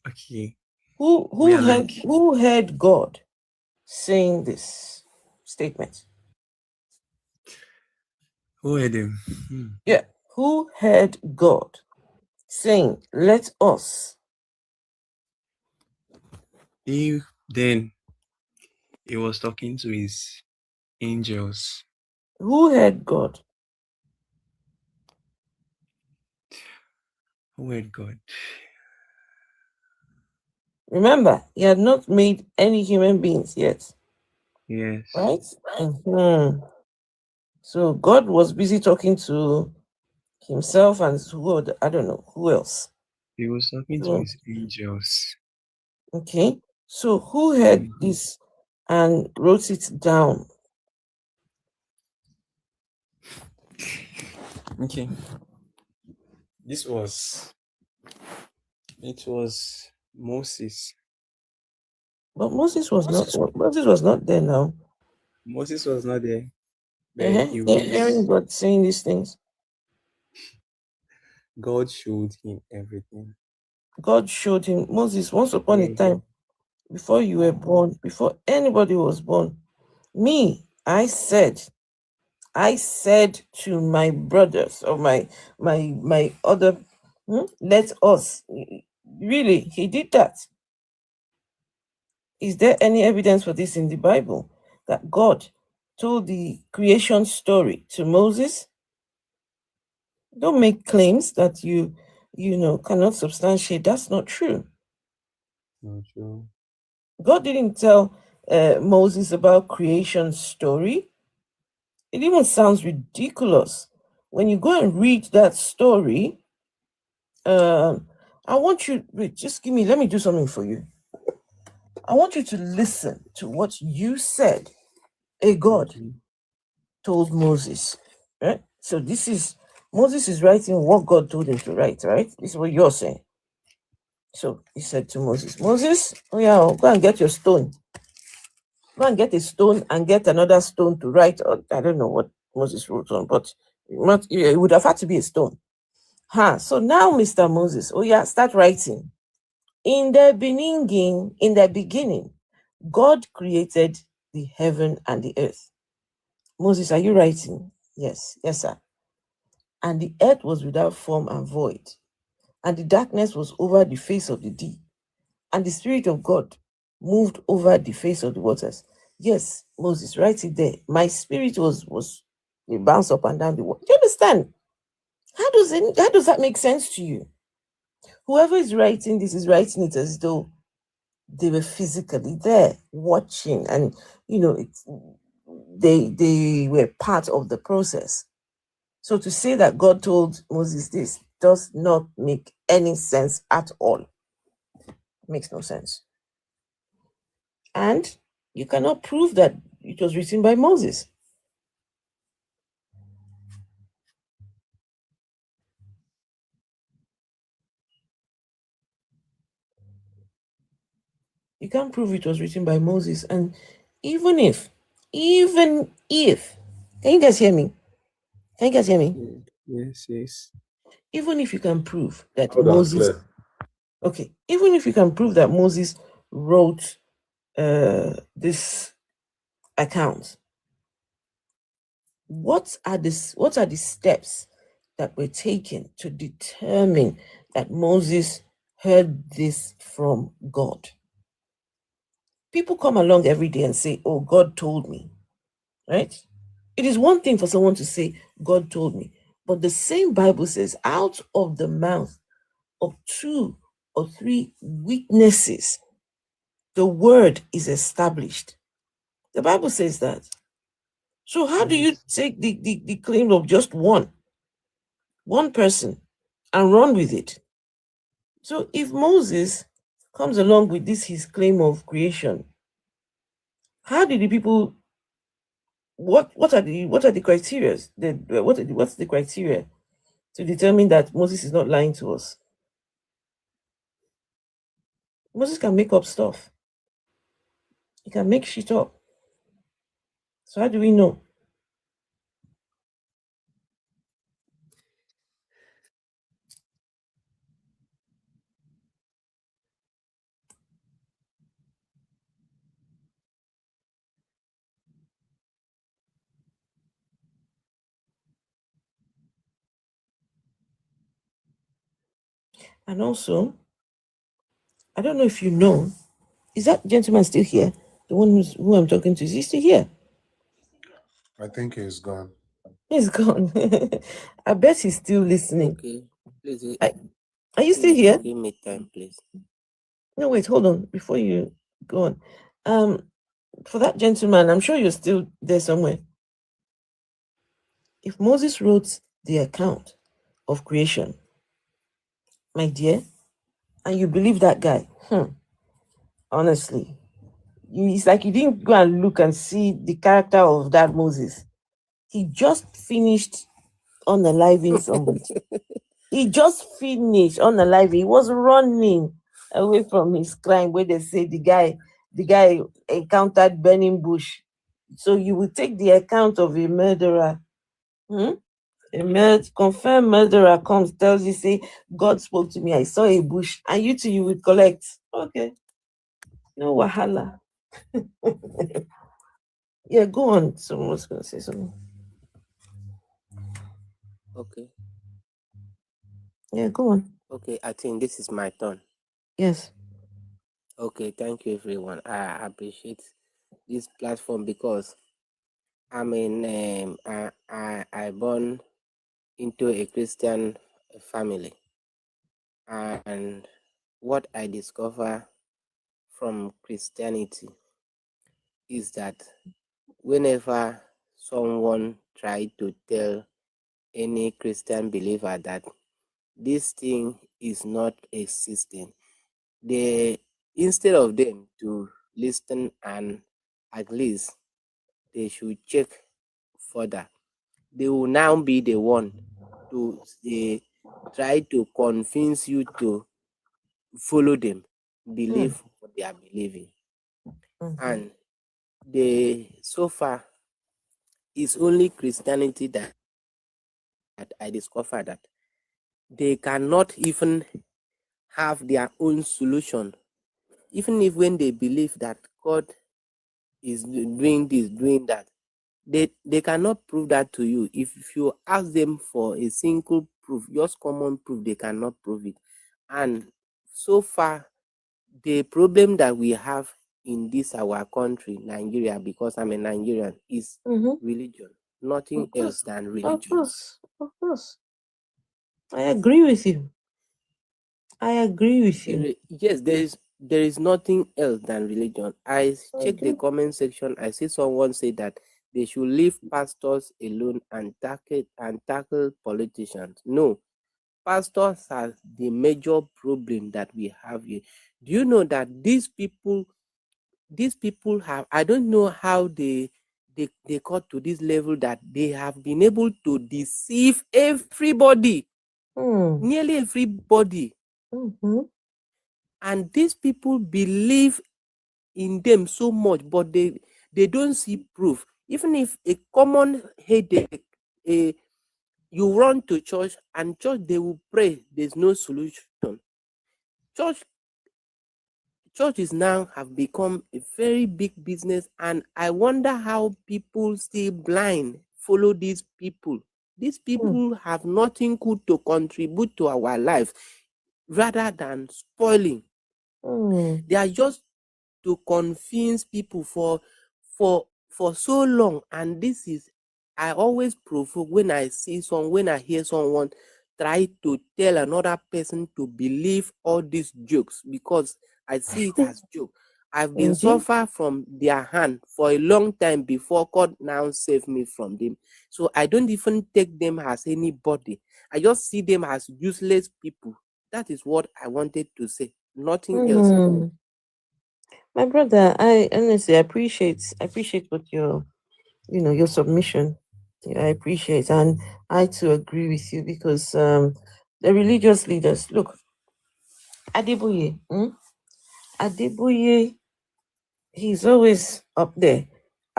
Okay. Who heard God? saying this statement? Who heard him? Yeah. Who heard God saying, let us? He was talking to his angels. Who heard God? Who heard God? Remember, he had not made any human beings yet. Yes. Right? Mm-hmm. So God was busy talking to himself and who, I don't know, who else? He was talking to his angels. Okay. So who heard this and wrote it down? Okay. It was Moses. But Moses was not there now. Moses was not there. But he hearing God saying these things. God showed him everything. God showed him. Moses, once upon a time, before you were born, before anybody was born, I said to my brothers or my other, let us. Really, he did that. Is there any evidence for this in the Bible that God told the creation story to Moses? Don't make claims that you cannot substantiate. That's not true. Not true. God didn't tell Moses about creation story. It even sounds ridiculous. When you go and read that story, I want you, let me do something for you. I want you to listen to what you said a God told Moses. Right? So Moses is writing what God told him to write, right? This is what you're saying. So he said to Moses, Moses, oh yeah, go and get your stone. Go and get a stone and get another stone to write. I don't know what Moses wrote on, but it would have had to be a stone. So now, Mr. Moses, oh yeah, start writing. In the beginning, God created the heaven and the earth. Moses, are you writing? Yes, sir. And the earth was without form and void, and the darkness was over the face of the deep, and the Spirit of God moved over the face of the waters. Yes, Moses, write it there. My spirit was it bounced up and down the water. Do you understand? How does that make sense to you? Whoever is writing this is writing it as though they were physically there watching, and they were part of the process. So to say that God told Moses this does not make any sense at all. It makes no sense. And you cannot prove that it was written by Moses. You can't prove it was written by Moses. And even if, can you guys hear me? Can you guys hear me? Yes. Even if you can prove that Moses, even if you can prove that Moses wrote this account, what are the steps that were taken to determine that Moses heard this from God? People come along every day and say, oh, God told me, right? It is one thing for someone to say, God told me, but the same Bible says, out of the mouth of 2 or 3 witnesses, the word is established. The Bible says that. So how do you take the claim of just one person and run with it? So if Moses comes along with his claim of creation, how did the people, what are the criteria? What's the criteria to determine that Moses is not lying to us? Moses can make up stuff. He can make shit up. So how do we know? And also, I don't know if you know, is that gentleman still here? The one who I'm talking to, is he still here? I think he's gone. He's gone. I bet he's still listening. Okay, please. Are you still here? Give me time, please. No, wait, hold on. Before you go on, for that gentleman, I'm sure you're still there somewhere. If Moses wrote the account of creation, my dear, and you believe that guy, honestly, it's like you didn't go and look and see the character of that Moses. He just finished unaliving somebody. He just finished unaliving. He was running away from his crime where they say the guy encountered burning bush. So you will take the account of a murderer. A confirmed murderer comes, tells you, say, God spoke to me, I saw a bush, and you too, you will collect. Okay. No wahala. Yeah, go on. Someone's going to say something. Okay. Yeah, go on. Okay, I think this is my turn. Yes. Okay, thank you, everyone. I appreciate this platform because I born into a Christian family, and what I discover from Christianity is that whenever someone try to tell any Christian believer that this thing is not existing, they, instead of them to listen and at least they should check further, they will now be the one to try to convince you to follow them, believe what they are believing. And so far, it's only Christianity that I discovered that they cannot even have their own solution, even if when they believe that God is doing this, doing that, they cannot prove that to you. If you ask them for a single proof, just common proof, they cannot prove it. And so far, the problem that we have in this our country, Nigeria, because I'm a Nigerian, is religion. Nothing else than religion. Of course. I agree with you. I agree with you. Yes, there is nothing else than religion. I check the comment section. I see someone say that they should leave pastors alone and tackle politicians. No, pastors are the major problem that we have here. Do you know that these people have, I don't know how they got to this level that they have been able to deceive everybody, nearly everybody. And these people believe in them so much, but they don't see proof. Even if a common headache, you run to church and church, they will pray, there's no solution. Churches now have become a very big business, and I wonder how people stay blind, follow these people. These people have nothing good to contribute to our life rather than spoiling. They are just to convince people for so long, and this is, I always provoke when I hear someone try to tell another person to believe all these jokes, because I see it as joke. I've been suffer from their hand for a long time before God now saved me from them. So I don't even take them as anybody. I just see them as useless people. That is what I wanted to say. Nothing else. My brother, I honestly appreciate what your submission. I appreciate, and I too agree with you, because the religious leaders, look, Adeboye, Adeboye, he's always up there,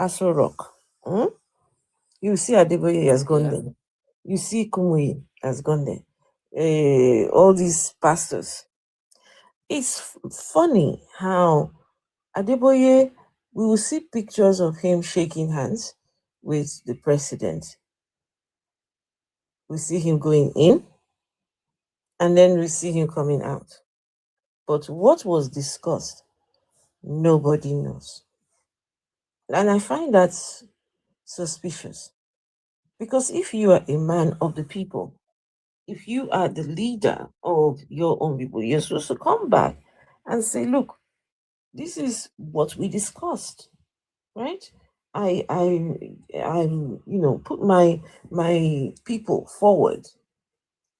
Aso Rock. You see Adeboye has gone there. You see Kumuyi has gone there. All these pastors. It's funny how Adeboye, we will see pictures of him shaking hands with the president. We see him going in And then we see him coming out. But what was discussed, nobody knows. And I find that suspicious. Because if you are a man of the people, if you are the leader of your own people, you're supposed to come back and say, look, this is what we discussed, right? I put my people forward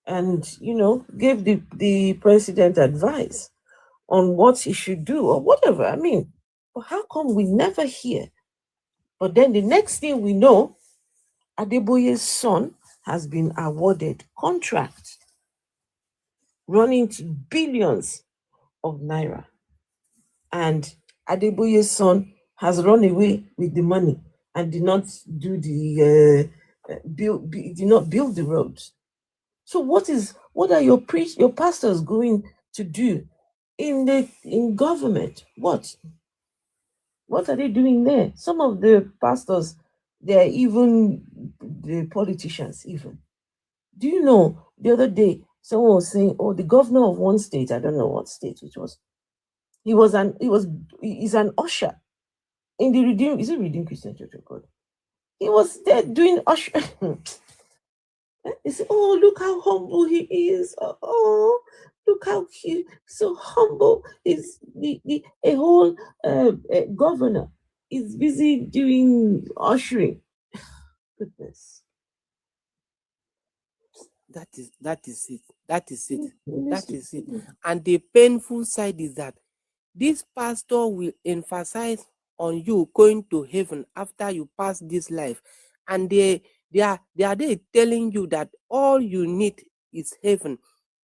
and gave the president advice on what he should do or whatever. I mean, but how come we never hear? But then the next thing we know, Adeboye's son has been awarded contract running to billions of naira. And Adeboye's son has run away with the money and did not do the did not build the roads. So what are your pastors going to do in government? What are they doing there? Some of the pastors, they're even the politicians even. Do you know the other day someone was saying, oh, the governor of one state, I don't know what state it was, he's an usher in the Redeemed Christian Church of God. He was there doing usher. They say, oh, look how humble he is. Oh, look how he's so humble. He's a whole governor is busy doing ushering. Goodness. That is it. That is it. And the painful side is that this pastor will emphasize on you going to heaven after you pass this life, and they are telling you that all you need is heaven,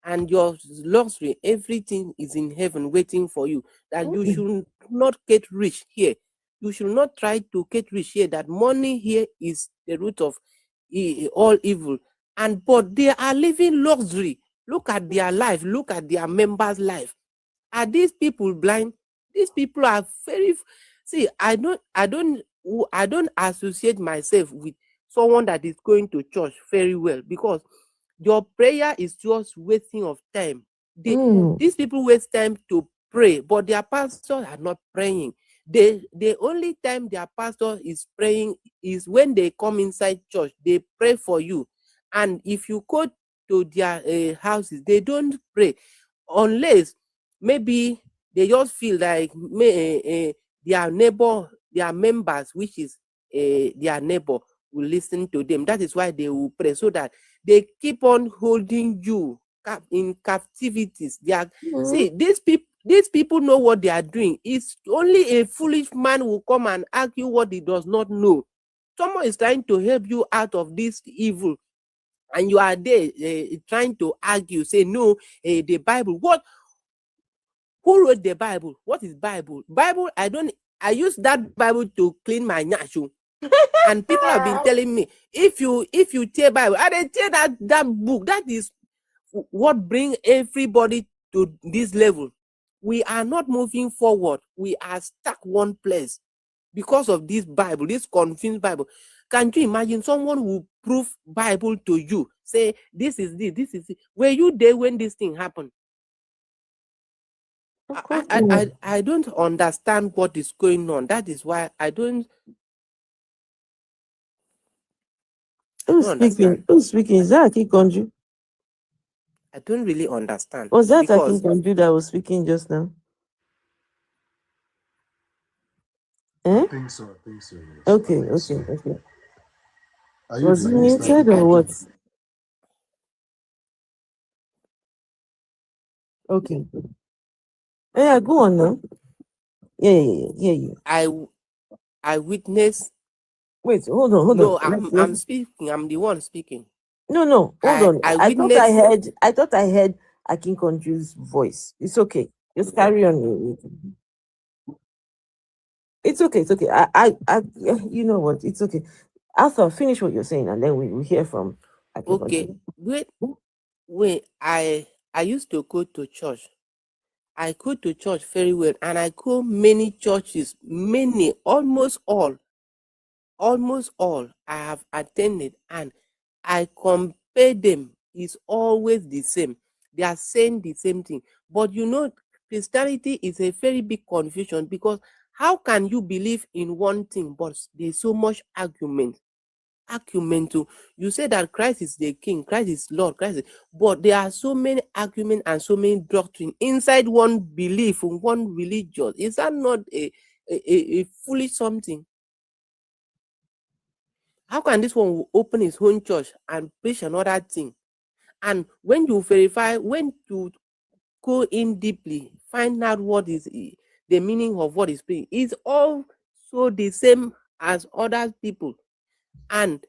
and your luxury, everything is in heaven waiting for you. That you should not get rich here. You should not try to get rich here. That money here is the root of all evil. But they are living luxury. Look at their life. Look at their members' life. Are these people blind? These people are very. See, I don't associate myself with someone that is going to church very well, because your prayer is just wasting of time. These people waste time to pray, but their pastors are not praying. The only time their pastor is praying is when they come inside church. They pray for you, and if you go to their houses, they don't pray, unless maybe they just feel like their neighbor, their members, which is their neighbor, will listen to them. That is why they will pray, so that they keep on holding you in captivities. They are, see, these people know what they are doing. It's only a foolish man who come and argue what he does not know. Someone is trying to help you out of this evil, and you are there trying to argue, say, no, the Bible. What? Who wrote the Bible? What is Bible? Bible, I use that Bible to clean my nyashu. And people have been telling me, if you tear Bible, I didn't tear that book. That is what bring everybody to this level. We are not moving forward. We are stuck one place because of this Bible, this confused Bible. Can you imagine someone who prove Bible to you, say, this is it. Were you there when this thing happened? I don't understand what is going on. That is why I don't. Who's speaking? Is that Akikonju? I don't really understand. Was that Akikonju that was speaking just now? I think so. Yes. Okay. Was he muted or what? Okay. Yeah, go on now. Yeah. I witnessed. Wait, hold on. No, I'm speaking. I'm the one speaking. No, hold on. I thought I heard Akinkonju's voice. It's okay. Just carry on. It's okay. You know what? It's okay. Arthur, finish what you're saying, and then we will hear from Akinkonju. Okay. Wait. I used to go to church. I go to church very well, and I go many churches, almost all I have attended, and I compare them. It's always the same. They are saying the same thing. But you know, Christianity is a very big confusion, because how can you believe in one thing, but there's so much argument? Too. You say that Christ is the King, Christ is Lord, but there are so many arguments and so many doctrine inside one belief, one religion. Is that not a foolish something? How can this one open his own church and preach another thing? And when you verify, when you go in deeply, find out what is the meaning of what is praying, it's also the same as other people. And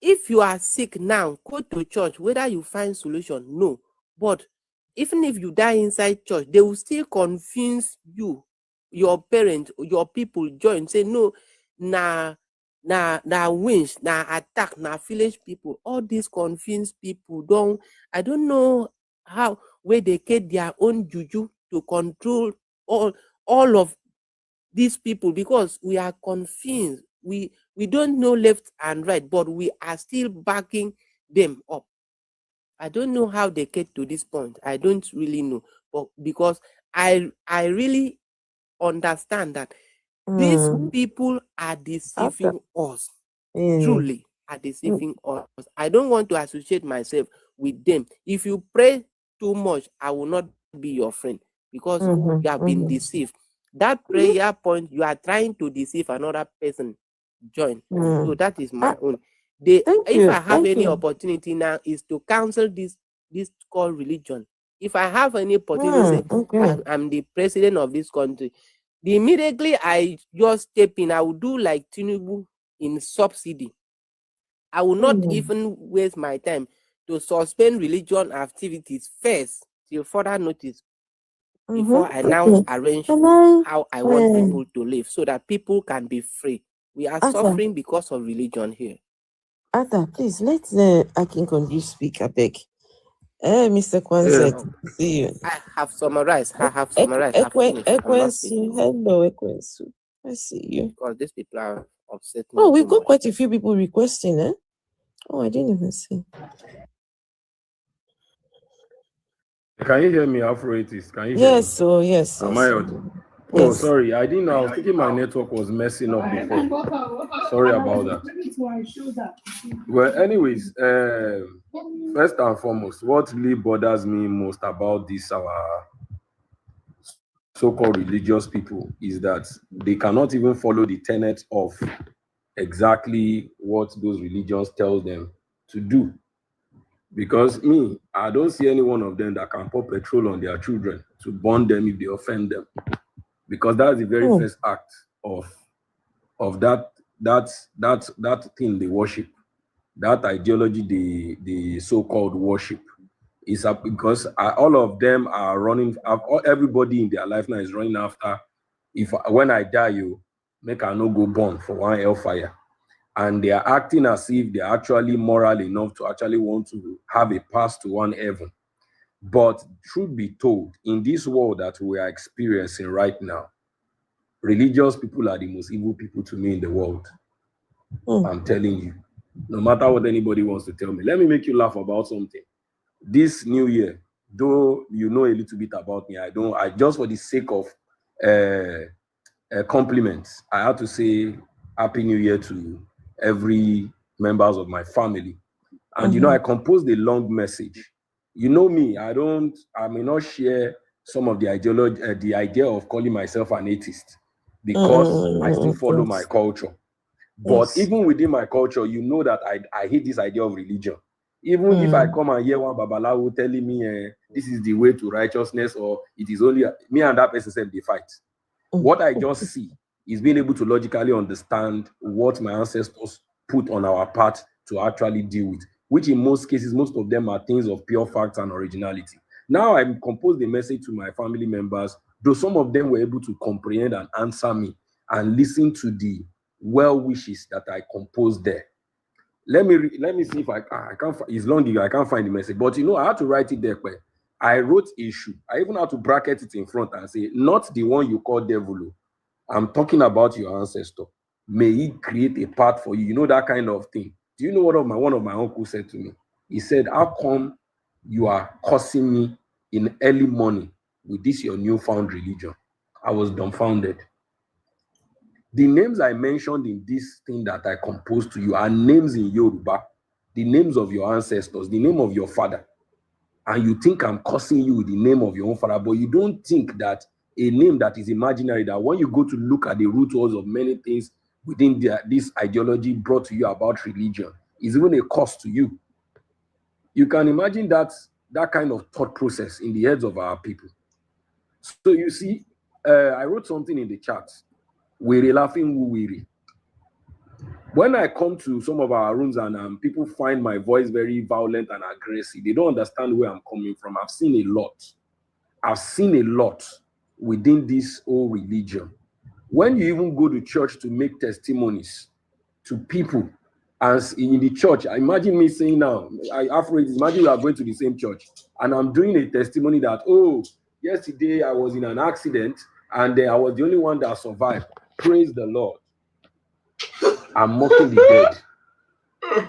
if you are sick now, go to church, whether you find solution, no. But even if you die inside church, they will still convince you, your parents, your people join, say no, na winch, na attack, na village people. All these confused people I don't know how, where they get their own juju to control all of these people, because we are confused. We don't know left and right, but we are still backing them up. I don't know how they get to this point. I don't really know, but because I really understand that these people are deceiving us. Truly are deceiving us. I don't want to associate myself with them. If you pray too much, I will not be your friend, because you have been deceived. That prayer point, you are trying to deceive another person. Join. So that is my own. If I have any opportunity now, is to counsel this called religion. If I have any opportunity, I'm the president of this country, immediately I just step in. I will do like Tinubu in subsidy. I will not even waste my time to suspend religion activities first till further notice, before I now arrange how I want people to live, so that people can be free. We are suffering because of religion here. Ada, please let Akin Kondu speak, I beg. Mr. Kwanzet, see you. I have summarized. I've finished. Ekwensu, hello, Ekwensu. I see you. Because these people are upset. Oh, we've got quite a few people requesting, eh? Oh, I didn't even see. Can you hear me, Afroitis? Can you hear me? Yes, so yes. Am I audible? Oh, sorry. I didn't know. I was thinking my network was messing up before. Sorry about that. Well, anyways, first and foremost, what really bothers me most about this our so-called religious people is that they cannot even follow the tenets of exactly what those religions tell them to do. Because me, I don't see any one of them that can pour petrol on their children to burn them if they offend them. Because that's the very first act of that thing they worship, that ideology they so-called worship. Is up because all of them are running. Everybody in their life now is running after. When I die, you make I no go burn for one hellfire. And they are acting as if they're actually moral enough to actually want to have a pass to one heaven. But truth be told, in this world that we are experiencing right now, religious people are the most evil people to me in the world. I'm telling you, no matter what anybody wants to tell me. Let me make you laugh about something. This new year, though you know a little bit about me, I just for the sake of compliments, I have to say Happy New Year to every members of my family. And you know, I composed a long message. You know me, I may not share some of the ideology, the idea of calling myself an atheist, because I still follow my culture. But even within my culture, you know that I hate this idea of religion. Even if I come and hear one babalawo telling me this is the way to righteousness, or it is only me and that person said they fight. What I just see is being able to logically understand what my ancestors put on our path to actually deal with, which in most cases, most of them are things of pure facts and originality. Now I composed a message to my family members, though some of them were able to comprehend and answer me and listen to the well wishes that I composed there. Let me see if I can't. It's long. I can't find the message, but you know I had to write it there. I wrote issue. I even had to bracket it in front and say, not the one you call devil. I'm talking about your ancestor. May he create a path for you. You know that kind of thing. Do you know what one of my uncles said to me? He said, "How come you are cursing me in early morning with this your newfound religion. I was dumbfounded. The names I mentioned in this thing that I composed to you are names in Yoruba, the names of your ancestors, the name of your father. And you think I'm cursing you with the name of your own father, but you don't think that a name that is imaginary, that when you go to look at the root cause of many things within this ideology brought to you about religion, is even a cost to you. You can imagine that kind of thought process in the heads of our people. So you see, I wrote something in the chat. We're laughing, weary. When I come to some of our rooms and people find my voice very violent and aggressive, they don't understand where I'm coming from. I've seen a lot. I've seen a lot within this whole religion. When you even go to church to make testimonies to people, as in the church, imagine me saying now, imagine we are going to the same church and I'm doing a testimony that, oh, yesterday I was in an accident and I was the only one that survived. Praise the Lord. I'm mocking the dead.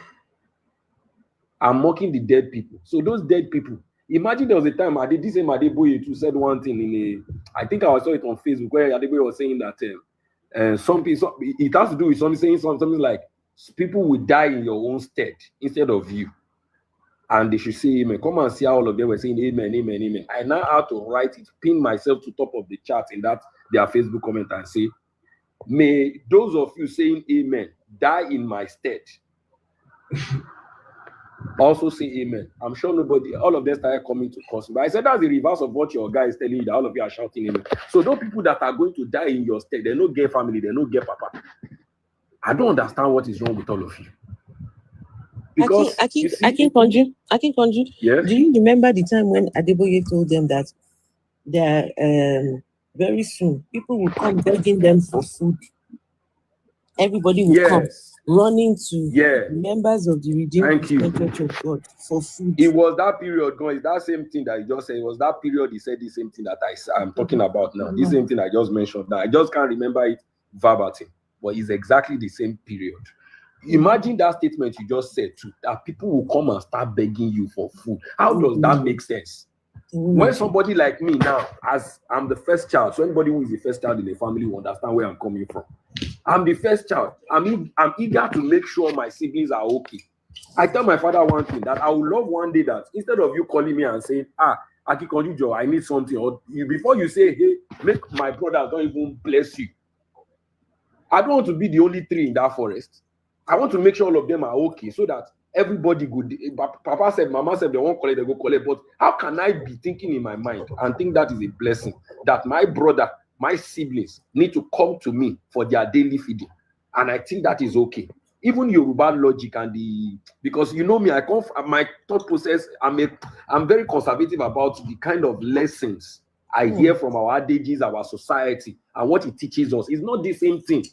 I'm mocking the dead people. So those dead people, imagine there was a time this same Adeboye said one thing I think I saw it on Facebook where Adeboye was saying that it has to do with something like people will die in your own stead instead of you. And they should say amen. Come and see how all of them were saying amen, amen, amen. I now had to write it, pin myself to top of the chart in that their Facebook comment and say, may those of you saying amen die in my stead. Also say amen. I'm sure all of them started coming to curse me. But I said that's the reverse of what your guy is telling you, that all of you are shouting amen. So those people that are going to die in your stead, they don't get family, they don't get papa. I don't understand what is wrong with all of you. Because I can conjure. Yeah. Do you remember the time when Adeboye told them that very soon people will come begging them for food? Everybody will come running to members of the Redeemed Church of God for food. It was that period, guys. That same thing that he just said. It was that period he said the same thing that I'm talking about now. This same thing I just mentioned now. I just can't remember it verbatim, but it's exactly the same period. Imagine that statement you just said too, that people will come and start begging you for food. How does that make sense? When somebody like me now, as I'm the first child, so anybody who is the first child in the family will understand where I'm coming from. I'm the first child. I'm eager to make sure my siblings are okay. I tell my father one thing, that I would love one day that instead of you calling me and saying, Akikonjujo, I need something, or before you say, hey, make my brother don't even bless you. I don't want to be the only tree in that forest. I want to make sure all of them are okay so that everybody good. Papa said, Mama said, they won't collect, they go collect. But how can I be thinking in my mind and think that is a blessing, that my brother, my siblings need to come to me for their daily feeding? And I think that is okay. Even Yoruba logic and because you know me, I come from my thought process. I'm very conservative about the kind of lessons I hear from our adages, our society, and what it teaches us. It's not the same thing.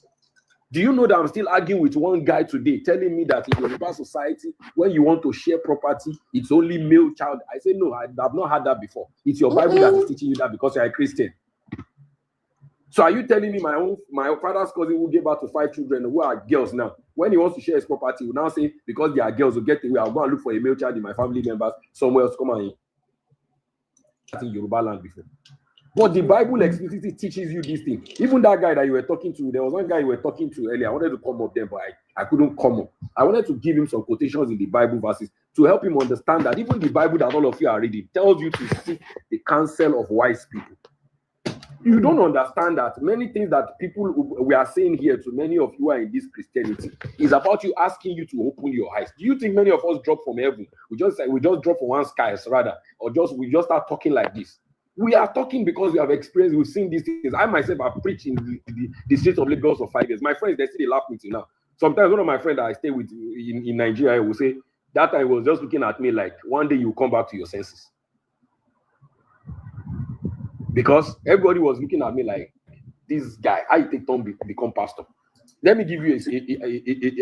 Do you know that I'm still arguing with one guy today telling me that in Yoruba society, when you want to share property, it's only male child? I say, no, I've not heard that before. It's your Bible that is teaching you that because you're a Christian. So are you telling me my father's cousin who gave birth to 5 children who are girls now, when he wants to share his property, will now say, because they are girls, will get away, I'll go and look for a male child in my family members somewhere else, come on in Yoruba land before. But the Bible explicitly teaches you this thing. Even that guy that you were talking to, there was one guy you were talking to earlier. I wanted to come up there, but I couldn't come up. I wanted to give him some quotations in the Bible verses to help him understand that even the Bible that all of you are reading tells you to seek the counsel of wise people. You don't understand that many things that people we are saying here to many of you who are in this Christianity is about you asking you to open your eyes. Do you think many of us drop from heaven? We just drop from one sky, rather, or we just start talking like this? We are talking because we have experienced, we've seen these things. I myself have preached in the streets of Lagos for 5 years. My friends, they still laugh with me now. Sometimes one of my friends that I stay with in Nigeria will say, that time he was just looking at me like, one day you come back to your senses. Because everybody was looking at me like, this guy, how you take time become pastor? Let me give you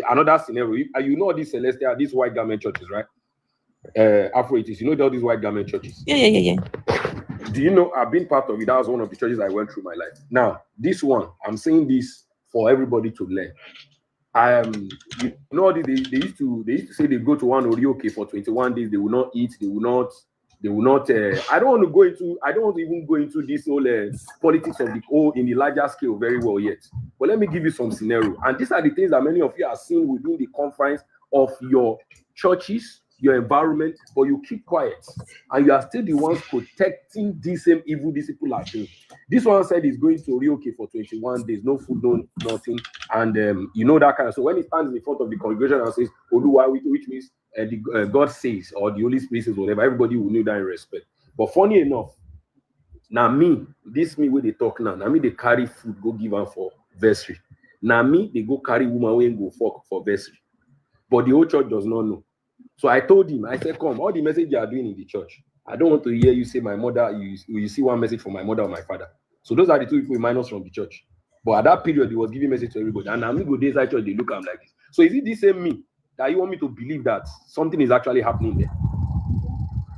another scenario. You know these celestial, these white garment churches, right? Afro-itis, you know all these white garment churches? Yeah. Do you know I've been part of it? That was one of the churches I went through my life. Now, this one, I'm saying this for everybody to learn. You know, they used to say they go to one Orioke for 21 days, they will not eat, they will not They will not. I don't want to even go into this whole politics of the whole in the larger scale very well yet. But let me give you some scenario. And these are the things that many of you are seeing within the confines of your churches, your environment, but you keep quiet. And you are still the ones protecting these same evil these people are doing. This one said he's going to Orioke for 21 days, no food, no nothing. And you know that kind of. So when he stands in front of the congregation and says, Oluwa, which means God says, or the Holy Spirit says, whatever, everybody will know that in respect. But funny enough, now me, this me where they talk now me they carry food, go give them for vestry. Now me, they go carry woman way and go for vestry. But the whole church does not know. So I told him, I said, come, all the message you are doing in the church, I don't want to hear you say my mother, you see one message from my mother or my father. So those are the two people we minus from the church. But at that period, he was giving message to everybody. And now me go inside church, they look at him like this. So is it the same me that you want me to believe that something is actually happening there?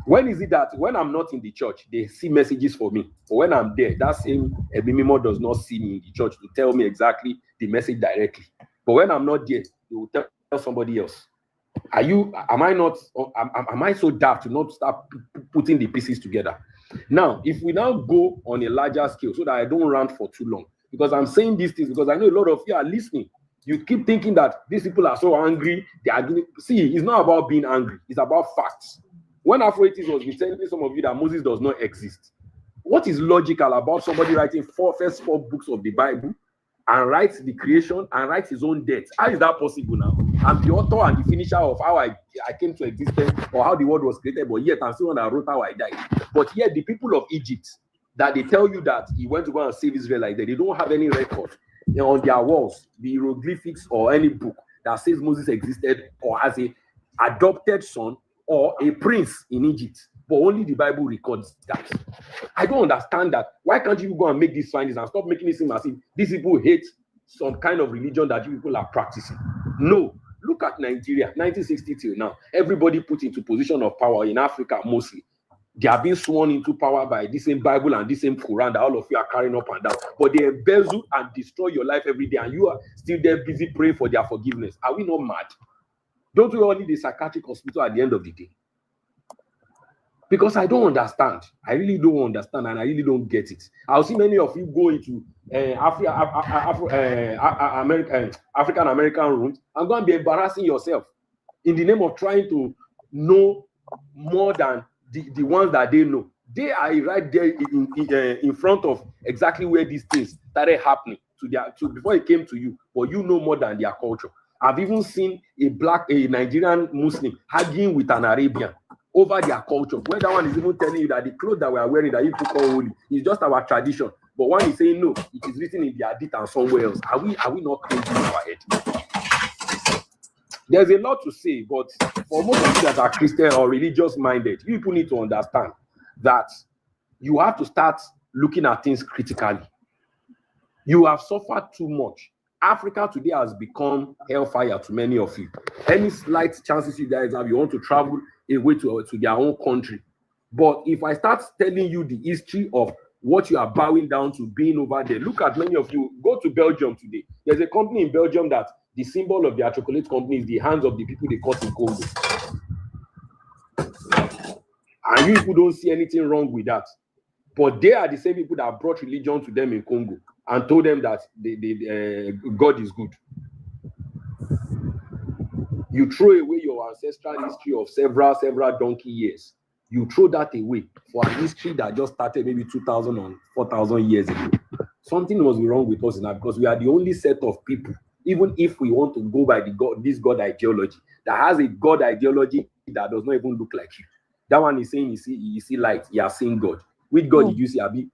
When is it that when I'm not in the church, they see messages for me? But when I'm there, that same Ebimimo does not see me in the church to tell me exactly the message directly. But when I'm not there, they will tell somebody else. Am I so daft to not start putting the pieces together? Now, if we now go on a larger scale so that I don't rant for too long, because I'm saying these things because I know a lot of you are listening. You keep thinking that these people are so angry. See, it's not about being angry. It's about facts. When Afroitis was telling some of you that Moses does not exist, what is logical about somebody writing first four books of the Bible and writes the creation and writes his own death? How is that possible now? I'm the author and the finisher of how I came to existence or how the world was created, but yet I'm still one that wrote how I died. But yet the people of Egypt, that they tell you that he went to go and save Israel like that, they don't have any record on their walls, the hieroglyphics or any book that says Moses existed or as a adopted son or a prince in Egypt. But only the Bible records that. I don't understand that. Why can't you go and make these findings and stop making it seem as if these people hate some kind of religion that you people are practicing? No. Look at Nigeria, 1960 till now. Everybody put into position of power in Africa mostly. They are being sworn into power by this same Bible and this same Quran that all of you are carrying up and down. But they embezzle and destroy your life every day, and you are still there busy praying for their forgiveness. Are we not mad? Don't we all need a psychiatric hospital at the end of the day? Because I don't understand. I really don't understand, and I really don't get it. I'll see many of you go into African American rooms and go and be embarrassing yourself in the name of trying to know more than the ones that they know. They are right there in front of exactly where these things started happening to before it came to you, but you know more than their culture. I've even seen a Nigerian Muslim arguing with an Arabian over their culture, where that one is even telling you that the clothes that we are wearing that you people call holy is just our tradition. But one is saying no, it is written in the Hadith and somewhere else. Are we not crazy in our head? There's a lot to say, but for most of you that are Christian or religious minded, you people need to understand that you have to start looking at things critically. You have suffered too much. Africa today has become hellfire to many of you. Any slight chances you guys have, you want to travel away to their own country. But if I start telling you the history of what you are bowing down to being over there, look at many of you. Go to Belgium today. There's a company in Belgium that the symbol of their chocolate company is the hands of the people they caught in Congo. And you people don't see anything wrong with that. But they are the same people that brought religion to them in Congo and told them that God is good. You throw away your ancestral history of several donkey years. You throw that away for a history that just started maybe 2,000 or 4,000 years ago. Something must be wrong with us now, because we are the only set of people, even if we want to go by this God ideology, that has a God ideology that does not even look like you. That one is saying you see light, you are seeing God. Which God did you see? Abi,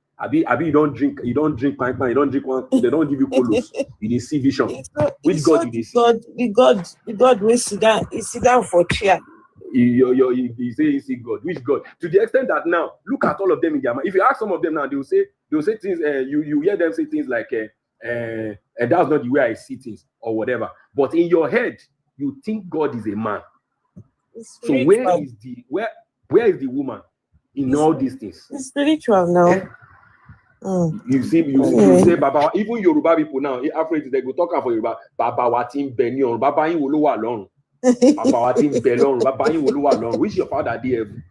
you don't drink pine, you don't drink one, they don't give you colos. You did see vision. Which God did you see? The God will sit down for chair. You say you see God. Which God? To the extent that now, look at all of them in their mind. If you ask some of them now, they'll say things. You hear them say things like, and that's not the way I see things or whatever. But in your head, you think God is a man. So where is the woman in all these things? It's spiritual now. You say Baba, even Yoruba people now, after they go talk for Yoruba, Baba watin benyon, Baba yin wo lo wa lorun. Baba watin belon, Baba yin wo lo wa lorun. Which your father did?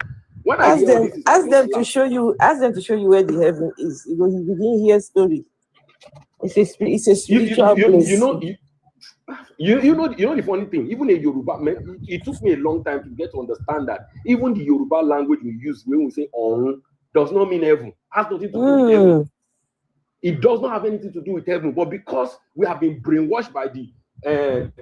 When I hear all this, ask them to show you where the heaven is. You begin hear story. It's a spiritual place. You know the funny thing. Even in Yoruba, man, it took me a long time to get to understand that even the Yoruba language we use when we say "on" does not mean heaven. Has nothing to do with heaven. It does not have anything to do with heaven. But because we have been brainwashed by the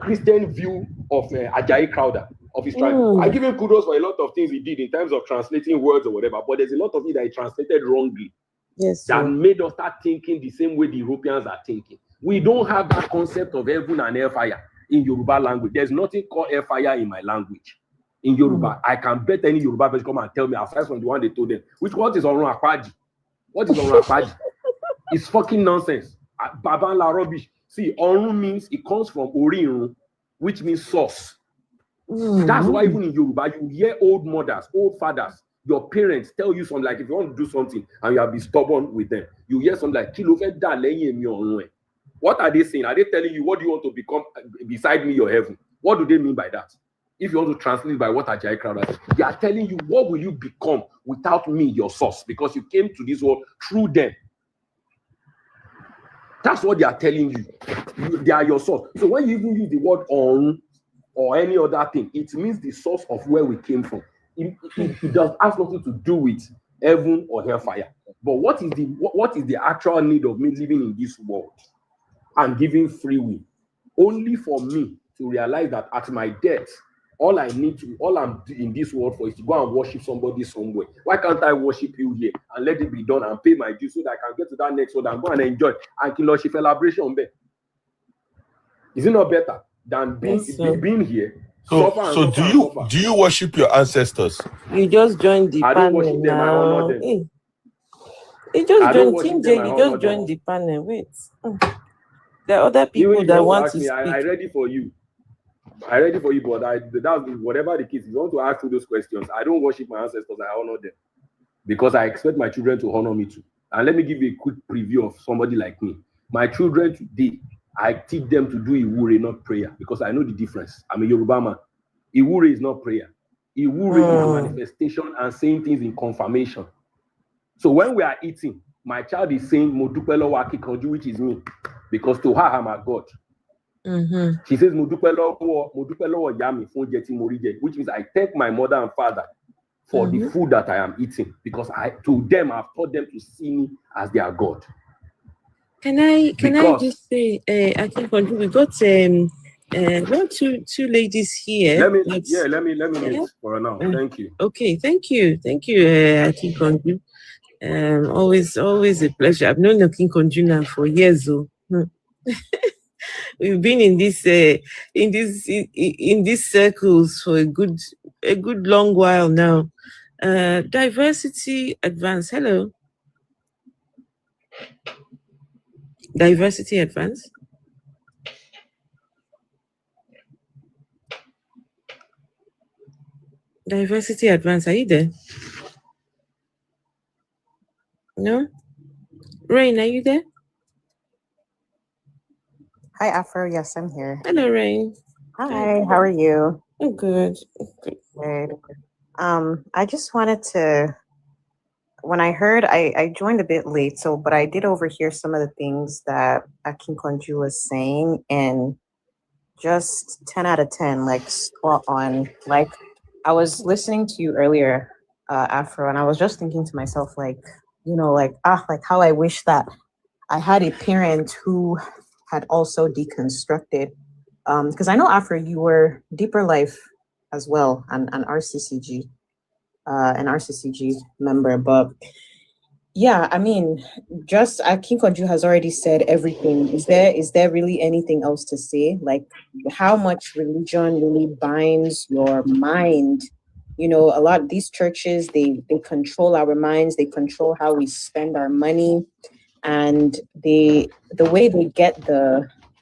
Christian view of Ajayi Crowther of his tribe, I give him kudos for a lot of things he did in terms of translating words or whatever. But there's a lot of it that he translated wrongly. Yes, that made us start thinking the same way the Europeans are thinking. We don't have that concept of heaven and hellfire in Yoruba language. There's nothing called hellfire in my language. In Yoruba, I can bet any Yoruba person come and tell me, aside from the one they told them, what is Orun Akpaji? What is Orun Akpaji? It's fucking nonsense. Babanla rubbish. See, Orun means it comes from Orirun, which means source. That's why even in Yoruba, you hear old mothers, old fathers, your parents tell you something like, if you want to do something and you have been stubborn with them, you hear something like, what are they saying? Are they telling you, what do you want to become beside me, your heaven? What do they mean by that? If you want to translate by what Ajayi Crowther said, they are telling you, what will you become without me, your source? Because you came to this world through them. That's what they are telling you. They are your source. So when you even use the word on or any other thing, it means the source of where we came from. It has nothing to do with heaven or hellfire. But what is the actual need of me living in this world and giving free will? Only for me to realize that at my death, all I'm in this world for is to go and worship somebody somewhere. Why can't I worship you here and let it be done and pay my dues so that I can get to that next world and go and enjoy and kill celebration? Is it not better than being here? So do you worship your ancestors? You just joined the I panel don't worship them, I honor them. Hey. You just joined Team J, you just joined the panel. Wait. There are other people that want to speak. I ready for you. I ready for you, but that's whatever the case. If you want to ask me those questions, I don't worship my ancestors, I honor them. Because I expect my children to honor me too. And let me give you a quick preview of somebody like me. My children today, I teach them to do Iwure, not prayer, because I know the difference. I'm a Yoruba man. Iwure is not prayer. Iwure is manifestation and saying things in confirmation. So when we are eating, my child is saying Modupelo Waki Konju, which is me, because to her I'm a God. She says Modupelo Yami Fun Jeti Morije, which means I thank my mother and father for the food that I am eating, because to them I've taught them to see me as their God. Can I just say, I think we got two ladies here. Let me mute for now. Thank you. Okay, thank you. I think always a pleasure. I've known King Konju now for years. We've been in these circles for a good long while now. Diversity Advance. Hello. Diversity Advance. Diversity Advance, are you there? No? Rain, are you there? Hi, Afro. Yes, I'm here. Hello, Rain. Hi, how are you? I'm good. Good. I just wanted to, when I heard, I joined a bit late, but I did overhear some of the things that Akin Konju was saying, and just 10 out of 10, like spot on. Like, I was listening to you earlier, Afro, and I was just thinking to myself, like how I wish that I had a parent who had also deconstructed, because I know, Afro, you were Deeper Life as well, an RCCG member, but yeah, I mean, just King Konju has already said everything. Is there really anything else to say? Like, how much religion really binds your mind? A lot of these churches, they control our minds, they control how we spend our money, and the way they get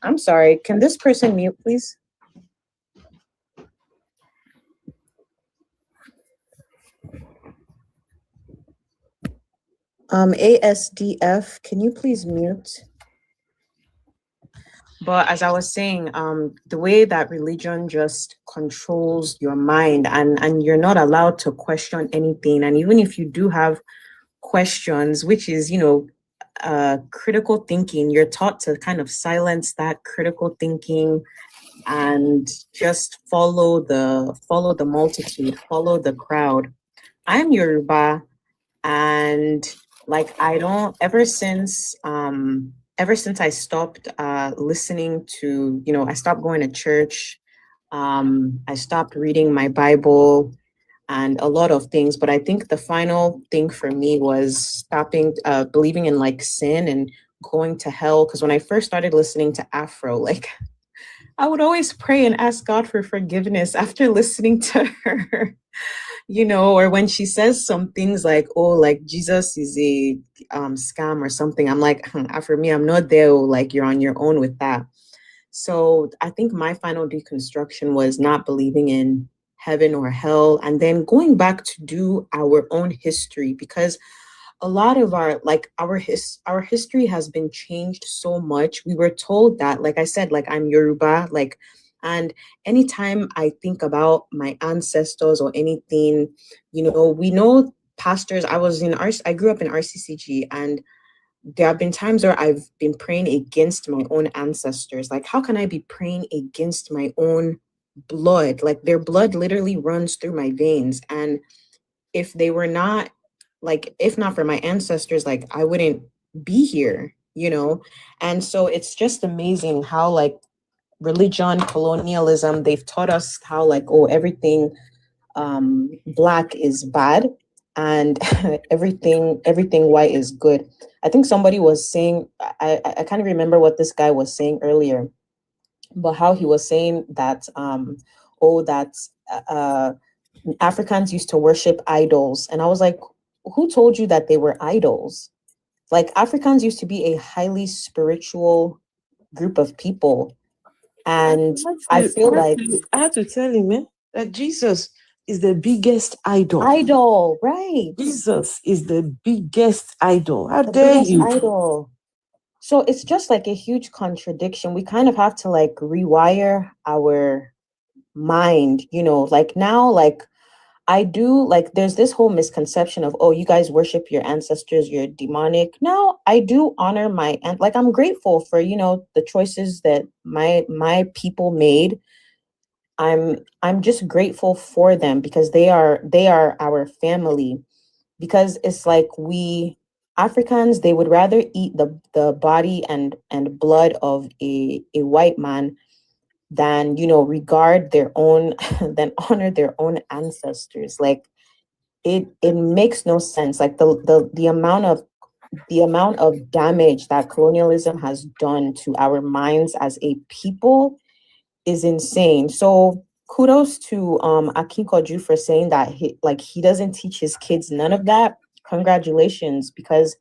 I'm sorry, can this person mute, please? ASDF, can you please mute? But as I was saying, the way that religion just controls your mind, and you're not allowed to question anything. And even if you do have questions, which is, critical thinking, you're taught to kind of silence that critical thinking and just follow the multitude, follow the crowd. I'm Yoruba, and like I don't ever since I stopped listening to, I stopped going to church, I stopped reading my Bible and a lot of things. But I think the final thing for me was stopping believing in like sin and going to hell. Because when I first started listening to Afro, like I would always pray and ask God for forgiveness after listening to her. Or when she says some things like, oh, like Jesus is a scam or something. I'm like, for me, I'm not there. Like you're on your own with that. So I think my final deconstruction was not believing in heaven or hell, and then going back to do our own history, because a lot of our history has been changed so much. We were told that, like I said, like I'm Yoruba, like, and anytime I think about my ancestors or anything, we know pastors. I grew up in RCCG, and there have been times where I've been praying against my own ancestors. Like, how can I be praying against my own blood? Like, their blood literally runs through my veins. And if they were not, like, if not for my ancestors, like, I wouldn't be here, And so it's just amazing how, like, religion, colonialism, they've taught us how, like, oh, everything Black is bad, and everything white is good. I think somebody was saying, I can't remember what this guy was saying earlier, but how he was saying that that Africans used to worship idols. And I was like, who told you that they were idols? Like, Africans used to be a highly spiritual group of people. And I feel like I had to tell him, man, that Jesus is the biggest idol. Idol, right? Jesus is the biggest idol. How dare you? Idol. So it's just like a huge contradiction. We kind of have to like rewire our mind, like now, like I do, like there's this whole misconception of, oh, you guys worship your ancestors, you're demonic. No, I do honor and like I'm grateful for, the choices that my people made. I'm just grateful for them because they are our family. Because it's like we Africans, they would rather eat the body and blood of a white man than, regard their own, than honor their own ancestors. Like it makes no sense. Like the amount of damage that colonialism has done to our minds as a people is insane. So kudos to Akinkoju for saying that he doesn't teach his kids none of that. Congratulations, because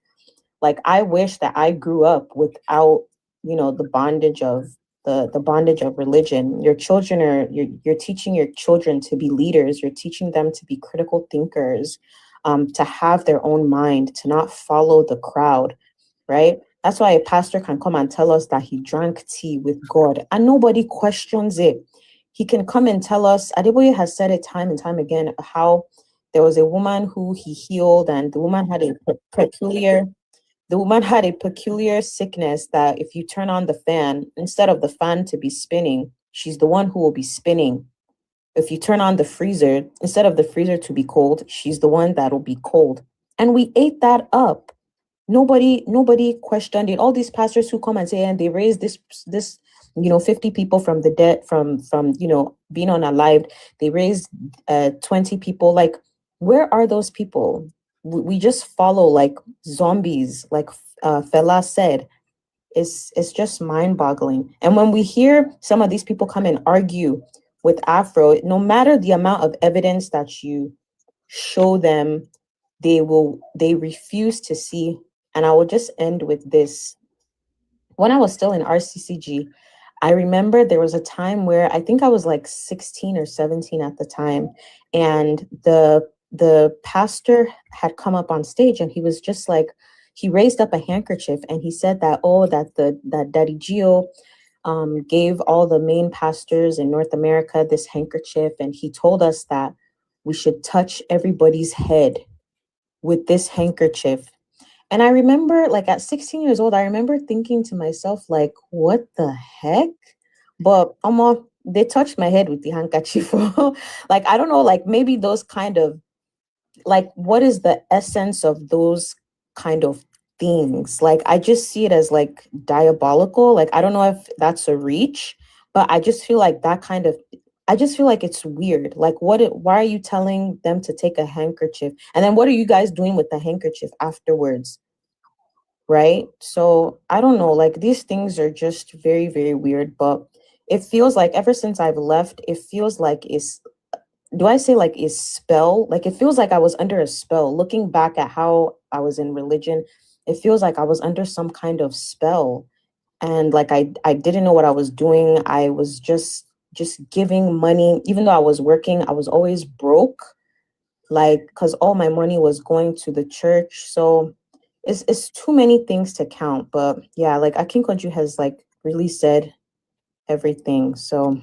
like I wish that I grew up without, the bondage of the bondage of religion. Your children you're teaching your children to be leaders, you're teaching them to be critical thinkers, to have their own mind, to not follow the crowd, right? That's why a pastor can come and tell us that he drank tea with God and nobody questions it. He can come and tell us, Adeboye has said it time and time again, how there was a woman who he healed, and the woman had a peculiar sickness that if you turn on the fan, instead of the fan to be spinning, she's the one who will be spinning. If you turn on the freezer, instead of the freezer to be cold, she's the one that will be cold. And we ate that up. Nobody questioned it. All these pastors who come and say, and they raised this 50 people from the dead, from being unalived. They raised 20 people. Like, where are those people? We just follow like zombies, like Fela said. It's just mind-boggling. And when we hear some of these people come and argue with Afro, no matter the amount of evidence that you show them, they refuse to see. And I will just end with this. When I was still in RCCG, I remember there was a time where I think I was like 16 or 17 at the time, and the pastor had come up on stage, and he was just like, he raised up a handkerchief and he said that, oh, that Daddy Gio gave all the main pastors in North America this handkerchief, and he told us that we should touch everybody's head with this handkerchief. And I remember, like, at 16 years old, I remember thinking to myself, like, what the heck? But they touched my head with the handkerchief. Like, I don't know, like, maybe those kind of, like, what is the essence of those kind of things? Like, I just see it as, like, diabolical. Like, I don't know if that's a reach, but I just feel like that kind of, I just feel like it's weird. Like, why are you telling them to take a handkerchief? And then what are you guys doing with the handkerchief afterwards? Right? So I don't know, like, these things are just very, very weird, but it feels like ever since I've left, it feels like do I say like a spell? Like, it feels like I was under a spell. Looking back at how I was in religion, it feels like I was under some kind of spell. And like, I didn't know what I was doing. I was just giving money. Even though I was working, I was always broke, like, because all my money was going to the church. So it's too many things to count. But yeah, like, Akin Koju has, like, really said everything. So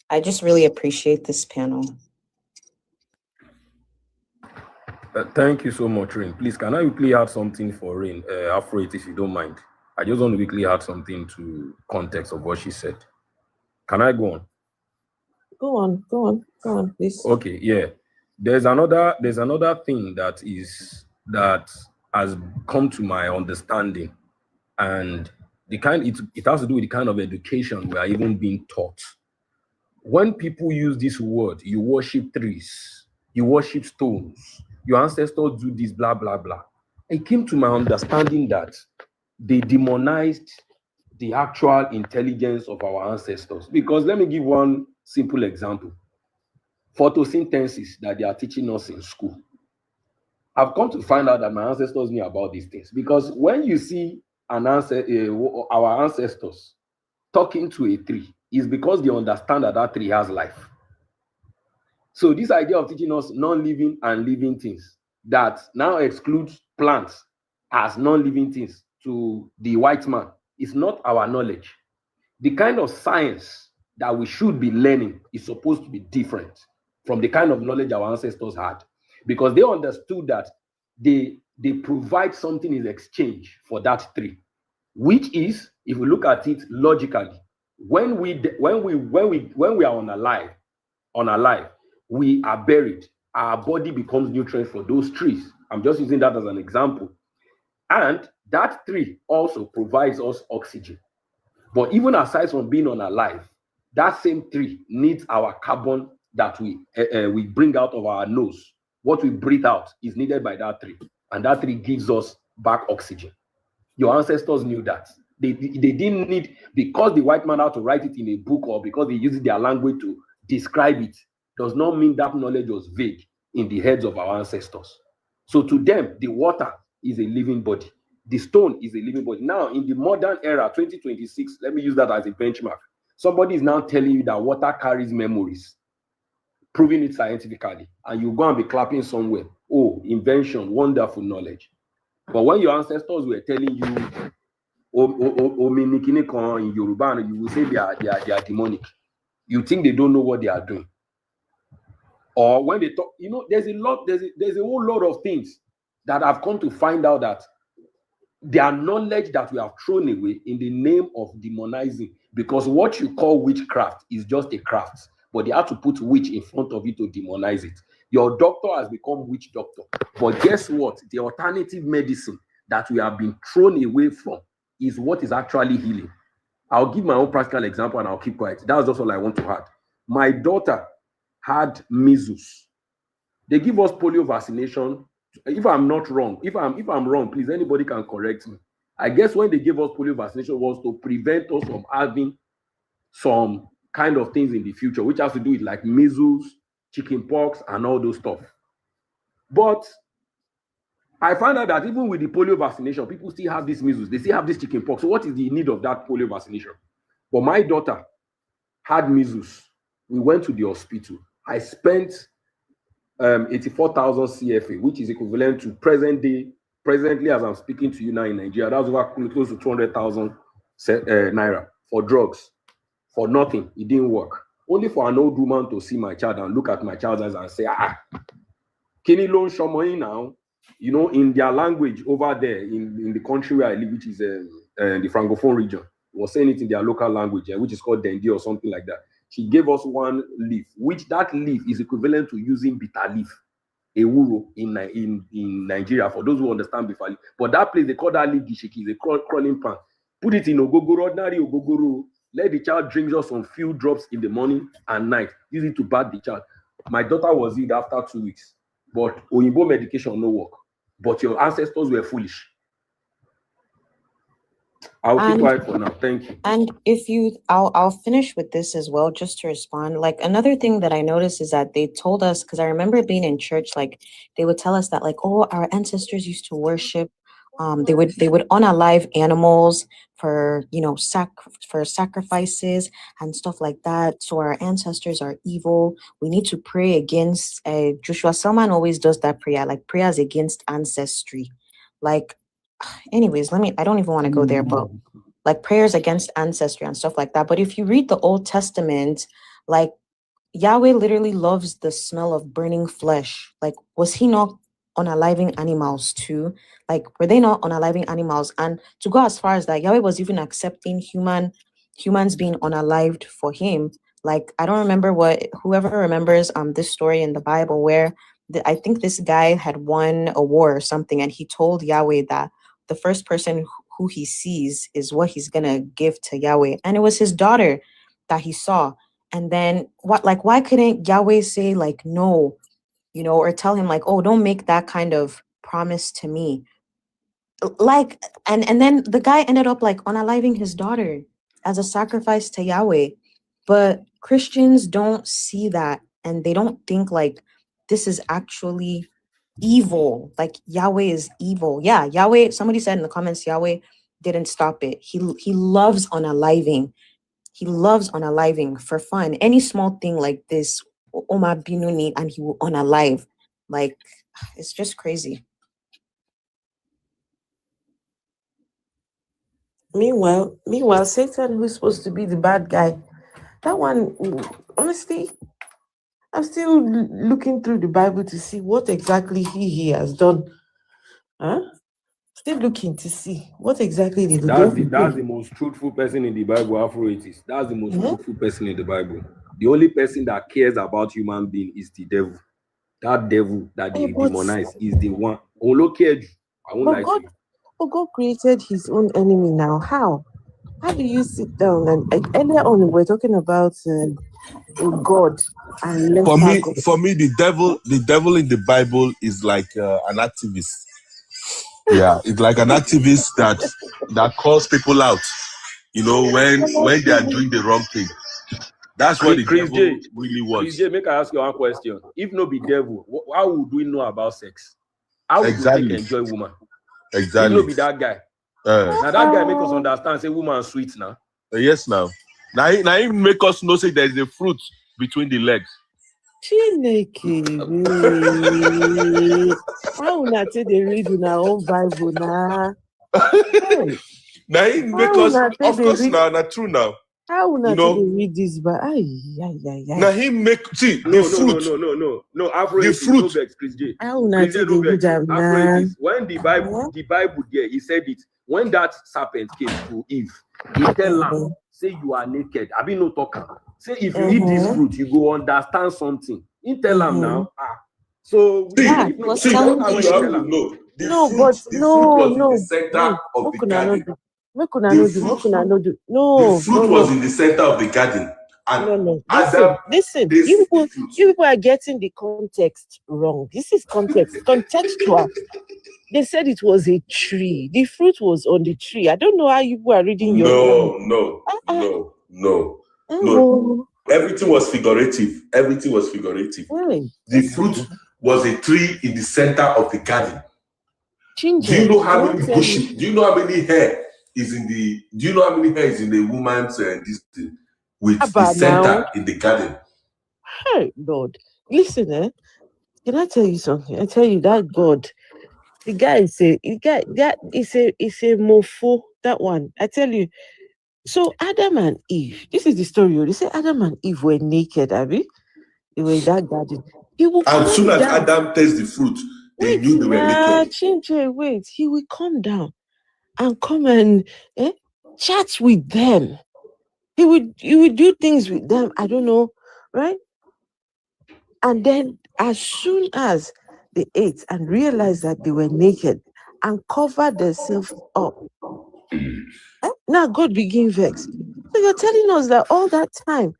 I just really appreciate this panel. Thank you so much, Rain. Please, can I quickly add something for Rain? Afro it, if you don't mind. I just want to quickly add something to context of what she said. Can I go on? Go on, please. Okay, yeah. There's another thing that has come to my understanding, and it has to do with the kind of education we are even being taught. When people use this word, you worship trees, you worship stones, your ancestors do this, blah, blah, blah. It came to my understanding that they demonized the actual intelligence of our ancestors. Because let me give one simple example. Photosynthesis that they are teaching us in school. I've come to find out that my ancestors knew about these things. Because when you see our ancestors talking to a tree, it's because they understand that tree has life. So this idea of teaching us non-living and living things that now excludes plants as non-living things to the white man is not our knowledge. The kind of science that we should be learning is supposed to be different from the kind of knowledge our ancestors had, because they understood that they provide something in exchange for that tree, which is, if we look at it logically, when we are unalive, we are buried. Our body becomes nutrient for those trees. I'm just using that as an example. And that tree also provides us oxygen. But even aside from being unalive, that same tree needs our carbon that we bring out of our nose. What we breathe out is needed by that tree. And that tree gives us back oxygen. Your ancestors knew that. They didn't need, because the white man had to write it in a book or because they used their language to describe it, does not mean that knowledge was vague in the heads of our ancestors. So to them, the water is a living body. The stone is a living body. Now, in the modern era, 2026, let me use that as a benchmark. Somebody is now telling you that water carries memories, proving it scientifically, and you go and be clapping somewhere. Oh, invention, wonderful knowledge. But when your ancestors were telling you, in Yoruba, you will say they are demonic. You think they don't know what they are doing. Or when they talk, there's a whole lot of things that I've come to find out that they are knowledge that we have thrown away in the name of demonizing. Because what you call witchcraft is just a craft, but they have to put witch in front of it to demonize it. Your doctor has become witch doctor. But guess what? The alternative medicine that we have been thrown away from is what is actually healing. I'll give my own practical example and I'll keep quiet. That's just all I want to add. My daughter had measles. They give us polio vaccination. If I'm not wrong, if I'm wrong, please, anybody can correct me. I guess when they gave us polio vaccination was to prevent us from having some kind of things in the future, which has to do with like measles, chickenpox, and all those stuff. But I found out that even with the polio vaccination, people still have this measles. They still have this chickenpox. So what is the need of that polio vaccination? But my daughter had measles. We went to the hospital. I spent 84,000 CFA, which is equivalent to presently as I'm speaking to you now in Nigeria, that's over close to 200,000 naira. for drugs, for nothing. It didn't work. Only for an old woman to see my child and look at my child's eyes and say, Kini Lon Shomoy now, you know, in their language over there in the country where I live, which is the Francophone region, was saying it in their local language, which is called Dendi or something like that. She gave us one leaf, which that leaf is equivalent to using bitter leaf, ewuro in Nigeria, for those who understand bitter leaf. But that place, they call that leaf gishiki, is a crawling plant. Put it in ogogoro, ordinary ogogoro. Let the child drink just some few drops in the morning and night. Use it to bath the child. My daughter was ill after 2 weeks. But Oyinbo medication no work. But your ancestors were foolish. I'll keep quiet for now. Thank you. And if you, I'll finish with this as well, just to respond. Like, another thing that I noticed is that they told us, because I remember being in church, like they would tell us that, like, oh, our ancestors used to worship. They would unalive animals for, you know, for sacrifices and stuff like that. So our ancestors are evil. We need to pray against. Joshua Selman always does that prayer, like prayers against ancestry. Like, anyways, I don't even want to go there, but like prayers against ancestry and stuff like that. But if you read the Old Testament, like Yahweh literally loves the smell of burning flesh. Like, was he not unaliving animals too? Like, were they not unaliving animals? And to go as far as that, Yahweh was even accepting humans being unalived for him. Like, I don't remember whoever remembers this story in the Bible where I think this guy had won a war or something, and he told Yahweh that the first person who he sees is what he's gonna give to Yahweh. And it was his daughter that he saw. And then why couldn't Yahweh say like no, you know, or tell him like, oh, don't make that kind of promise to me? Like, and then the guy ended up like unaliving his daughter as a sacrifice to Yahweh. But Christians don't see that, and they don't think like this is actually evil. Like Yahweh is evil. Yeah, Yahweh, somebody said in the comments, Yahweh didn't stop it. He loves unaliving. He loves unaliving for fun. Any small thing like this, Oma Binuni, and he will unalive. Like, it's just crazy. Meanwhile, Satan, who's supposed to be the bad guy, that one, honestly, I'm still looking through the Bible to see what exactly he has done. Still looking to see what exactly did That's the most truthful person in the Bible, Afro-atheist. That's the most truthful person in the Bible. The only person that cares about human being is the devil. That devil that they demonize is the one. I won't lie to you. But God created his own enemy now. How do you sit down and earlier on we were talking about God and for me, the devil in the Bible is like an activist. Yeah, it's like an activist that calls people out. You know, when they are doing the wrong thing. That's what the devil really wants. Chris J, make I ask you one question. If no be devil, how would we know about sex? How would we take enjoy woman? Exactly. If no be that guy. Now that guy make us understand say woman sweet now. Yes, now. Now he make us know say there's a fruit between the legs. How not say they read in our own Bible now? Now he make us, of course, now true now. How will not they read this? But now he make the fruit. No. Afro the fruit. How will not they read that now? When the Bible there, he said it. When that serpent came to Eve, he tell her, say you are naked. I be no talker. Say if you eat this fruit, you go understand something. He tell him now. So what I know. The fruit was in the center of the garden. The fruit was in the center of the garden. And Listen. You people are getting the context wrong. This is contextual. They said it was a tree. The fruit was on the tree. I don't know how you are reading your. No. Everything was figurative. Really? The fruit was a tree in the center of the garden. Ginger, do you know how many bushes? Do you know how many hair is in the? Do you know how many hair is in the woman's this thing with the center in the garden? Hey, Lord, listen, Can I tell you something? I tell you that God, the guy is a mofo. That one, I tell you, So Adam and Eve, this is the story. They say Adam and Eve were naked, Abby. They were in that garden. He will And come soon as down. Adam tastes the fruit, they Wait, knew they were naked. wait. He will come down and come and chat with them. He would do things with them. I don't know, right? And then as soon as they ate and realized that they were naked and covered themselves up, now God begin vex. So you're telling us that all that time,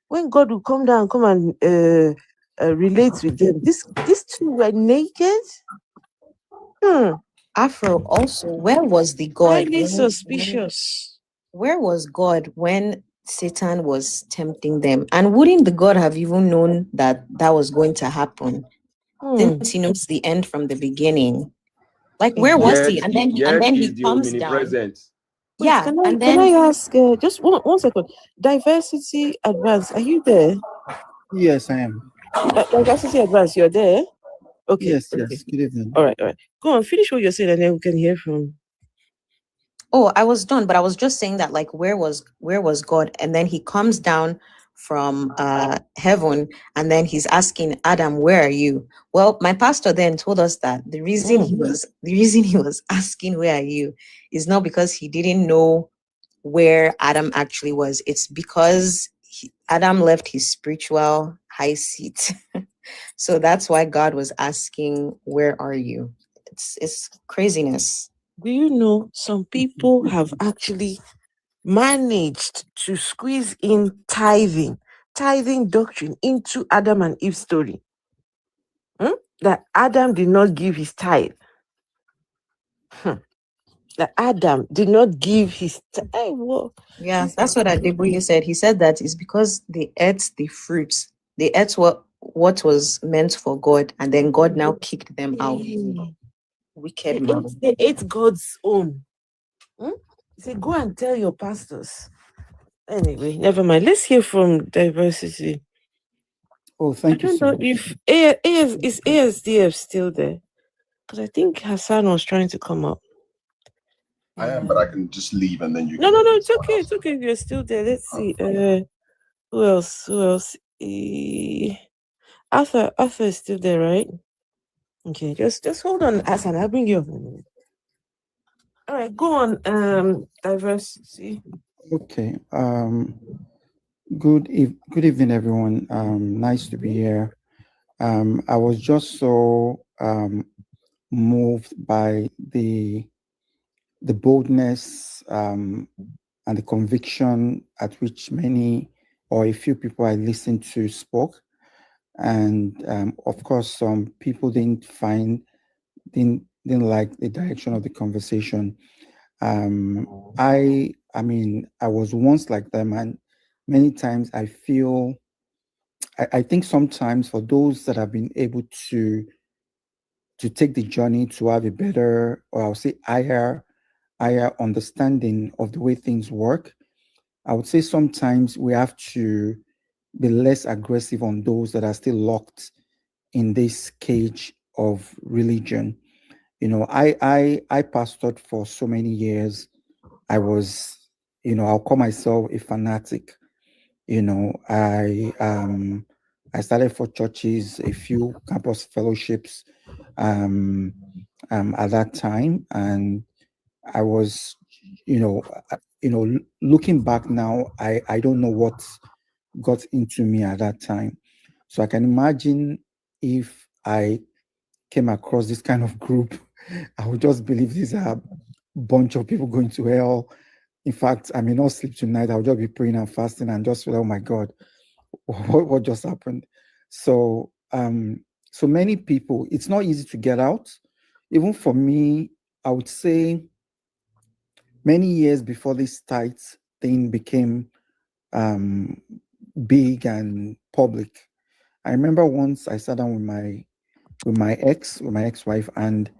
when God will come down, come and relate with them, these two were naked? Afro, also, where was the God? Highly suspicious. Where was God when Satan was tempting them? And wouldn't the God have even known that that was going to happen? Since he knows the end from the beginning. Like, where was he? And then he comes down. Wait, Yeah, can I ask just one second? Diversity Advance, are you there? Yes, I am. Diversity Advance, you're there? Okay. Yes, yes. Good evening. All right. Go on, finish what you're saying, and then we can hear from. Oh, I was done, but I was just saying that, like, where was God? And then he comes down from heaven, and then he's asking Adam, where are you? Well, my pastor then told us that the reason he was asking where are you is not because he didn't know where Adam actually was. It's because Adam left his spiritual high seat. So that's why God was asking, where are you? It's craziness. Do you know some people have actually managed to squeeze in tithing doctrine into Adam and Eve's story? That Adam did not give his tithe. That Adam did not give his tithe. Yeah, that's what Adeboye said. He said that it's because they ate the fruits. They ate what was meant for God, and then God now kicked them out. Wicked man. They ate God's own. He said, go and tell your pastors. Anyway, never mind. Let's hear from Diversity. Oh, thank you I so don't know much. if is ASDF still there? Because I think Hassan was trying to come up. I am, but I can just leave and then you No, can. it's okay. It's okay. You're still there. Let's see. Who else? Arthur is still there, right? Okay, just hold on, Hassan. I'll bring you up. All right, go on. Diversity. Okay. Good evening, everyone. Nice to be here. I was just so moved by the boldness and the conviction at which many or a few people I listened to spoke, and of course, some people didn't like the direction of the conversation. I mean, I was once like them, and many times I think sometimes for those that have been able to take the journey to have a better, or I'll say higher understanding of the way things work, I would say sometimes we have to be less aggressive on those that are still locked in this cage of religion. You know, I pastored for so many years. I was, I'll call myself a fanatic. I started for churches, a few campus fellowships at that time, and I was, looking back now, I don't know what got into me at that time. So I can imagine if I came across this kind of group, I would just believe these are a bunch of people going to hell. In fact, I may not sleep tonight. I'll just be praying and fasting and just feel, oh my God, what just happened? So so many people, it's not easy to get out. Even for me, I would say many years before this tight thing became big and public. I remember once I sat down with my ex-wife, and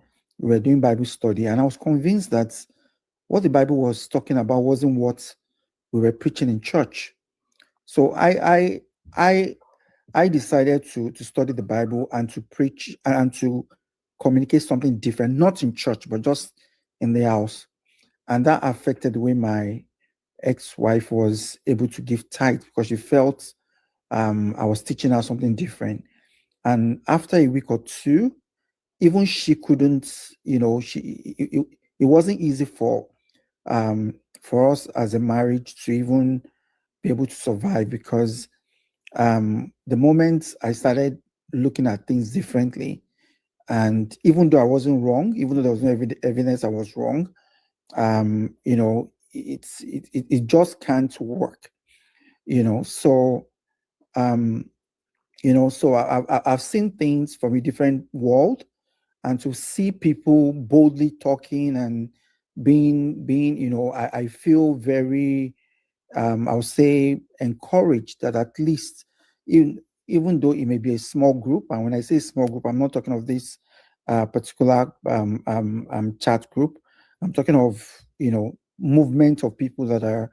we were doing Bible study, and I was convinced that what the Bible was talking about wasn't what we were preaching in church. So I decided to study the Bible and to preach and to communicate something different, not in church, but just in the house. And that affected the way ex-wife was able to give tithe because she felt I was teaching her something different. And after a week or two, even she couldn't, it wasn't easy for us as a marriage to even be able to survive, because the moment I started looking at things differently, and even though I wasn't wrong, even though there was no evidence I was wrong, it just can't work, So, so I've seen things from a different world, and to see people boldly talking and being, I feel very, I would say, encouraged that at least, even though it may be a small group, and when I say small group, I'm not talking of this particular chat group. I'm talking of, movement of people that are,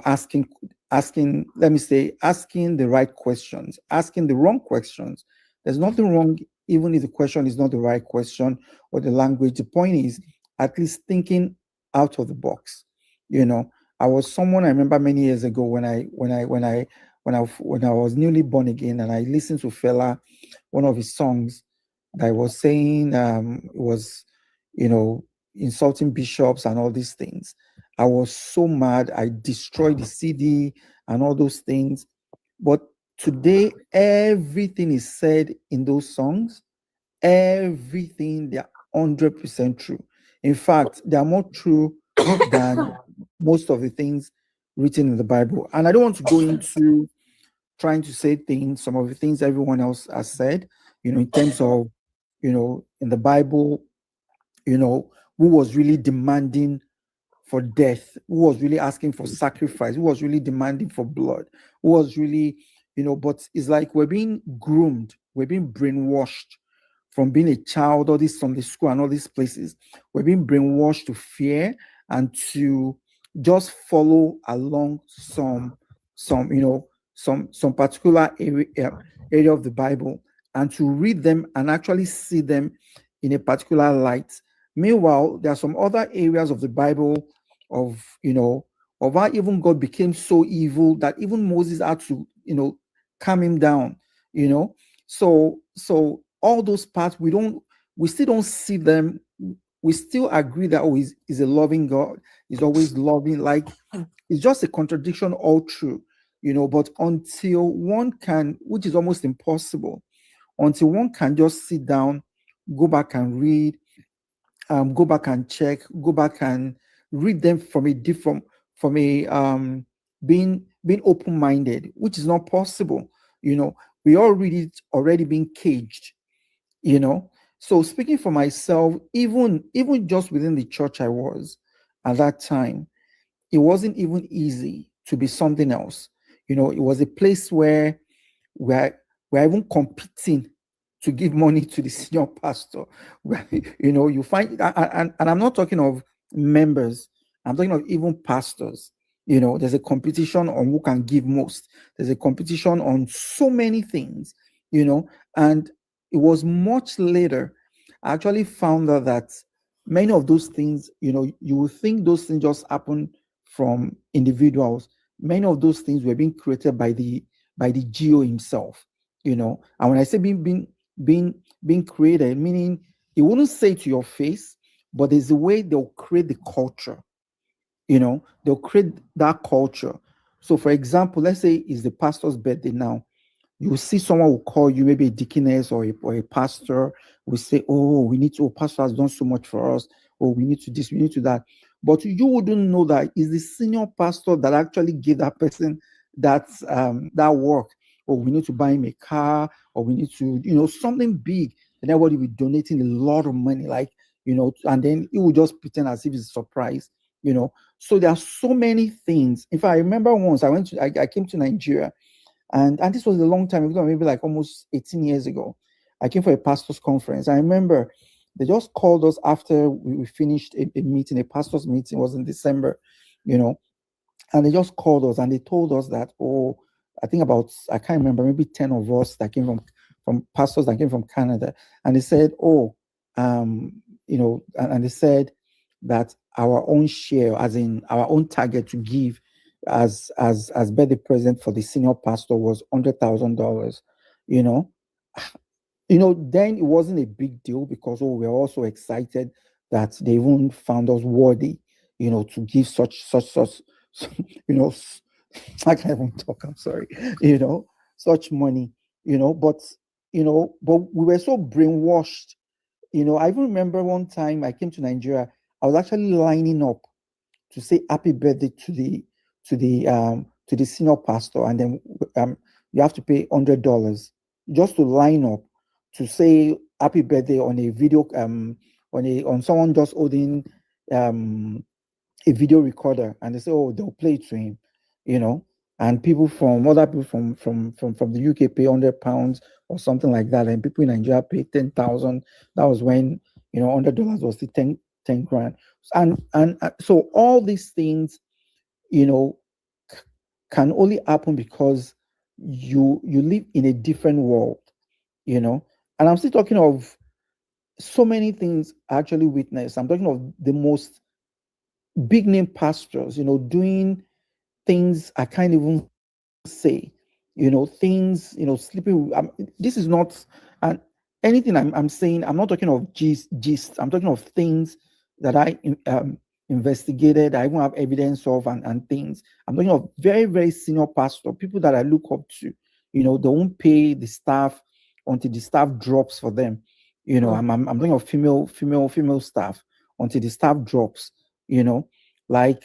asking, let me say, asking the right questions, asking the wrong questions. There's nothing wrong, even if the question is not the right question or the language. The point is at least thinking out of the box. I was someone, I remember many years ago when I was newly born again, and I listened to Fela, one of his songs that was saying, was, insulting bishops and all these things. I was so mad. I destroyed the CD and all those things. But today, everything is said in those songs. Everything, they're 100% true. In fact, they are more true than most of the things written in the Bible. And I don't want to go into trying to say things, some of the things everyone else has said, in terms of, in the Bible, who was really demanding for death, who was really asking for sacrifice, who was really demanding for blood, who was really, but it's like we're being groomed, we're being brainwashed from being a child, all this Sunday school and all these places. We're being brainwashed to fear and to just follow along some particular area of the Bible, and to read them and actually see them in a particular light. Meanwhile, there are some other areas of the Bible of how even God became so evil that even Moses had to calm him down. So all those parts we still don't see them. We still agree that he's a loving God. He's always loving. Like, it's just a contradiction all true, but until one can, which is almost impossible, until one can just sit down, go back and read, go back and check, go back and read them from a different, from a being open-minded, which is not possible. We all read it already being caged, So speaking for myself, even just within the church I was at that time, it wasn't even easy to be something else. It was a place where we're even competing to give money to the senior pastor. You find, and I'm not talking of members, I'm talking of even pastors. There's a competition on who can give most. There's a competition on so many things, and it was much later I actually found out that many of those things, you would think those things just happen from individuals. Many of those things were being created by the geo himself, and when I say being created, meaning he wouldn't say to your face, but there's a way they'll create the culture. They'll create that culture. So for example, let's say it's the pastor's birthday now. You will see someone will call you, maybe a deaconess or a pastor, will say, oh, we need to, pastor has done so much for us. Oh, we need to this, we need to that. But you wouldn't know that it's the senior pastor that actually gave that person that work. Or we need to buy him a car, or we need to, something big. And everybody will be donating a lot of money, and then it will just pretend as if it's a surprise. So there are so many things. In fact, I remember once I came to Nigeria, and this was a long time ago, maybe like almost 18 years ago. I came for a pastor's conference. I remember they just called us after we finished a meeting, a pastor's meeting. It was in December, and they just called us and they told us that, oh, I think I can't remember, maybe 10 of us that came from pastors that came from Canada. And they said, oh, and they said that our own share, as in our own target to give as birthday present for the senior pastor was $100,000. You know, then it wasn't a big deal because we were also excited that they even found us worthy, to give such, I can't even talk. I'm sorry, such money, but but we were so brainwashed. I even remember one time I came to Nigeria. I was actually lining up to say happy birthday to the senior pastor, and then you have to pay $100 just to line up to say happy birthday on a video on someone just holding a video recorder, and they say, oh, they'll play it to him, and other people from the UK pay £100 or something like that, and people in Nigeria pay 10,000. That was when $100 was the 10 grand, and so all these things, can only happen because you live in a different world, and I'm still talking of so many things I actually witnessed. I'm talking of the most big name pastors, doing things I can't even say, things, sleeping. This is not and anything I'm saying. I'm not talking of gist. I'm talking of things that I investigated. I even have evidence of and things. I'm talking of very, very senior pastor, people that I look up to. They won't pay the staff until the staff drops for them. I'm talking of female staff until the staff drops. Like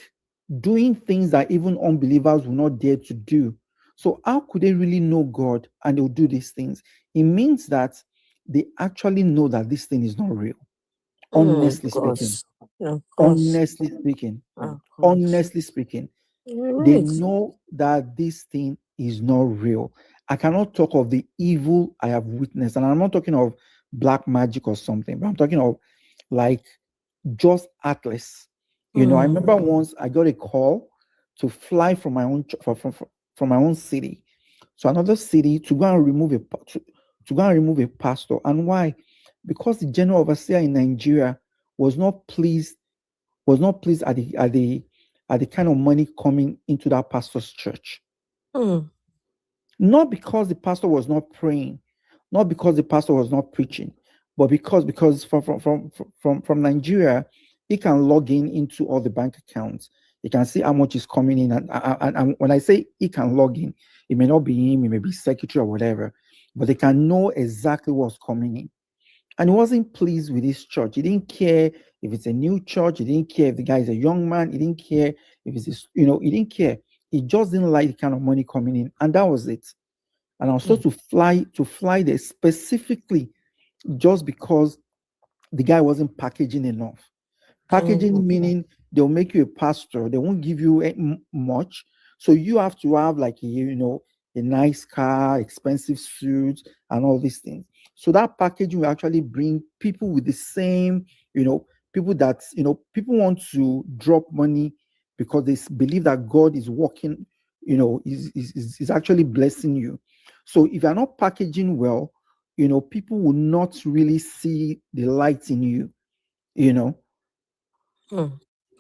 doing things that even unbelievers will not dare to do. So how could they really know God and they'll do these things? It means that they actually know that this thing is not real. Honestly speaking. Honestly speaking. Honestly speaking. They know that this thing is not real. I cannot talk of the evil I have witnessed. And I'm not talking of black magic or something, but I'm talking of like just Atlas. I remember once I got a call to fly from my own from my own city to another city to go and remove a pastor. And why? Because the general overseer in Nigeria was not pleased at the kind of money coming into that pastor's church. Not because the pastor was not praying, not because the pastor was not preaching, but because from Nigeria, he can log into all the bank accounts. He can see how much is coming in, and when I say he can log in, it may not be him, it may be secretary or whatever, but they can know exactly what's coming in. And he wasn't pleased with his church. He didn't care if it's a new church. He didn't care if the guy is a young man. He didn't care if it's he didn't care. He just didn't like the kind of money coming in, and that was it. And I was supposed to fly there specifically just because the guy wasn't packaging enough. Packaging meaning they'll make you a pastor, they won't give you much, so you have to have like a nice car, expensive suit, and all these things. So that packaging will actually bring people with the same, people that people want to drop money because they believe that God is working, is actually blessing you. So if you're not packaging well, people will not really see the light in you.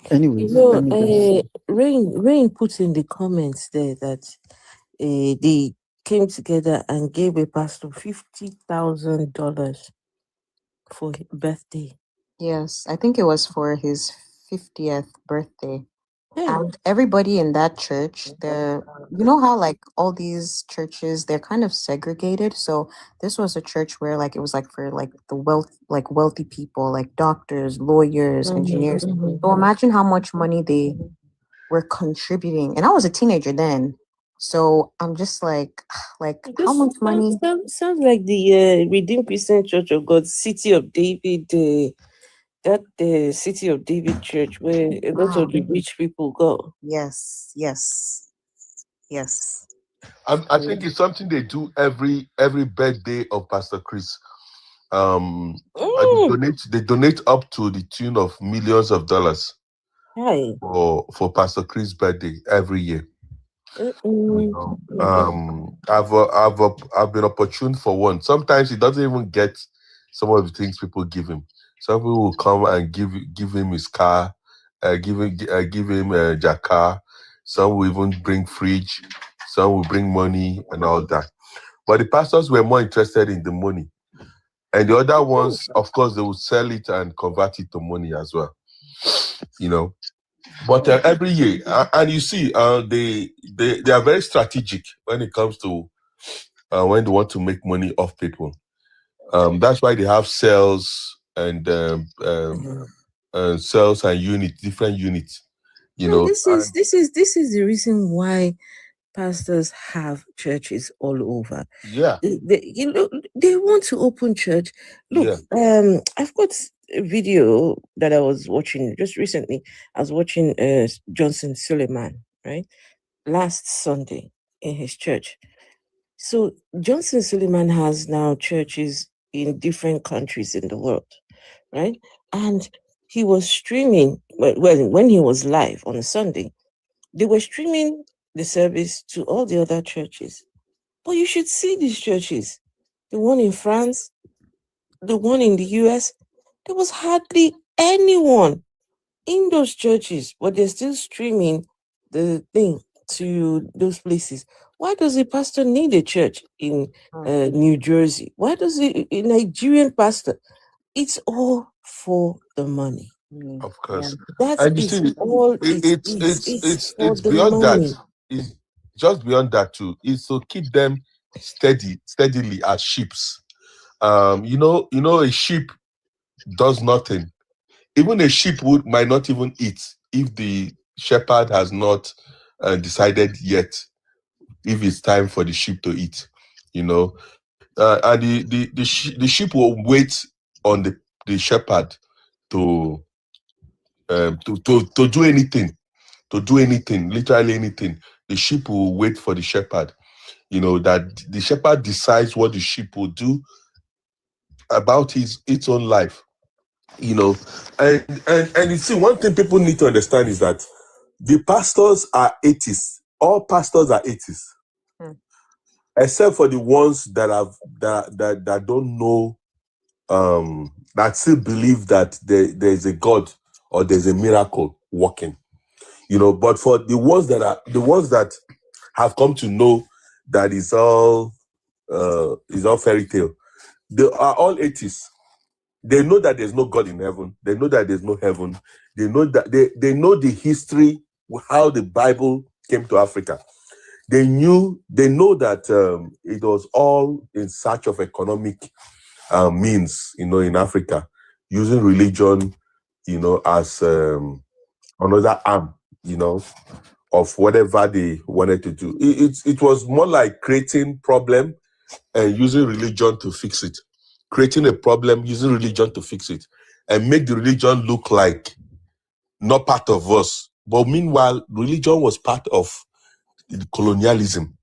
Anyways, let me just Rain put in the comments there that they came together and gave a pastor $50,000 for his birthday. Yes, I think it was for his 50th birthday. And everybody in that church, you know how like all these churches, they're kind of segregated. So this was a church where like it was like for like the wealthy people, like doctors, lawyers, engineers. So imagine how much money they were contributing. And I was a teenager then. So I'm just like how much money? Sounds like the Redeemed Christian Church of God, City of David, that the City of David Church where a lot of the rich people go. Yes. I think it's something they do every birthday of Pastor Chris. They donate up to the tune of millions of dollars for Pastor Chris' birthday every year. I've been opportune for one. Sometimes he doesn't even get some of the things people give him. Some people will come and give him his car, give him a car. Some will even bring fridge. Some will bring money and all that. But the pastors were more interested in the money. And the other ones, of course, they would sell it and convert it to money as well. You know. But every year, and you see, they are very strategic when it comes to when they want to make money off people. That's why they have sales and sales and different units. You No, know, this is the reason why pastors have churches all over. Yeah. They want to open church. Look, I've got a video that I was watching just recently. I was watching Johnson Suleiman, right? Last Sunday in his church. So Johnson Suleiman has now churches in different countries in the world, right? And he was streaming when he was live on a Sunday. They were streaming the service to all the other churches. But you should see these churches. The one in France, the one in the US, there was hardly anyone in those churches, but they're still streaming the thing to those places. Why does a pastor need a church in New Jersey? Why does a Nigerian pastor? It's all for the money. Of course. That And you is see, all it is. it's beyond that. It's just beyond that too. It's to keep them steadily as sheeps. You know, a sheep does nothing. Even a sheep might not even eat if the shepherd has not decided yet if it's time for the sheep to eat. You know, and the sheep will wait on the shepherd to do anything, literally anything. The sheep will wait for the shepherd. You know, that the shepherd decides what the sheep will do about its own life. You know, and you see, one thing people need to understand is that the pastors are atheists. All pastors are atheists, except for the ones that don't know, that still believe that there's a God or there's a miracle working. You know, but for the ones that have come to know that it's all fairy tale, they are all atheists. They know that there's no God in heaven. They know that there's no heaven. They know that they know the history, how the Bible came to Africa. They know that it was all in search of economic means, you know, in Africa, using religion, you know, as another arm, you know, of whatever they wanted to do. It was more like creating problem and using religion to fix it. Creating a problem, using religion to fix it, and make the religion look like not part of us. But meanwhile, religion was part of colonialism.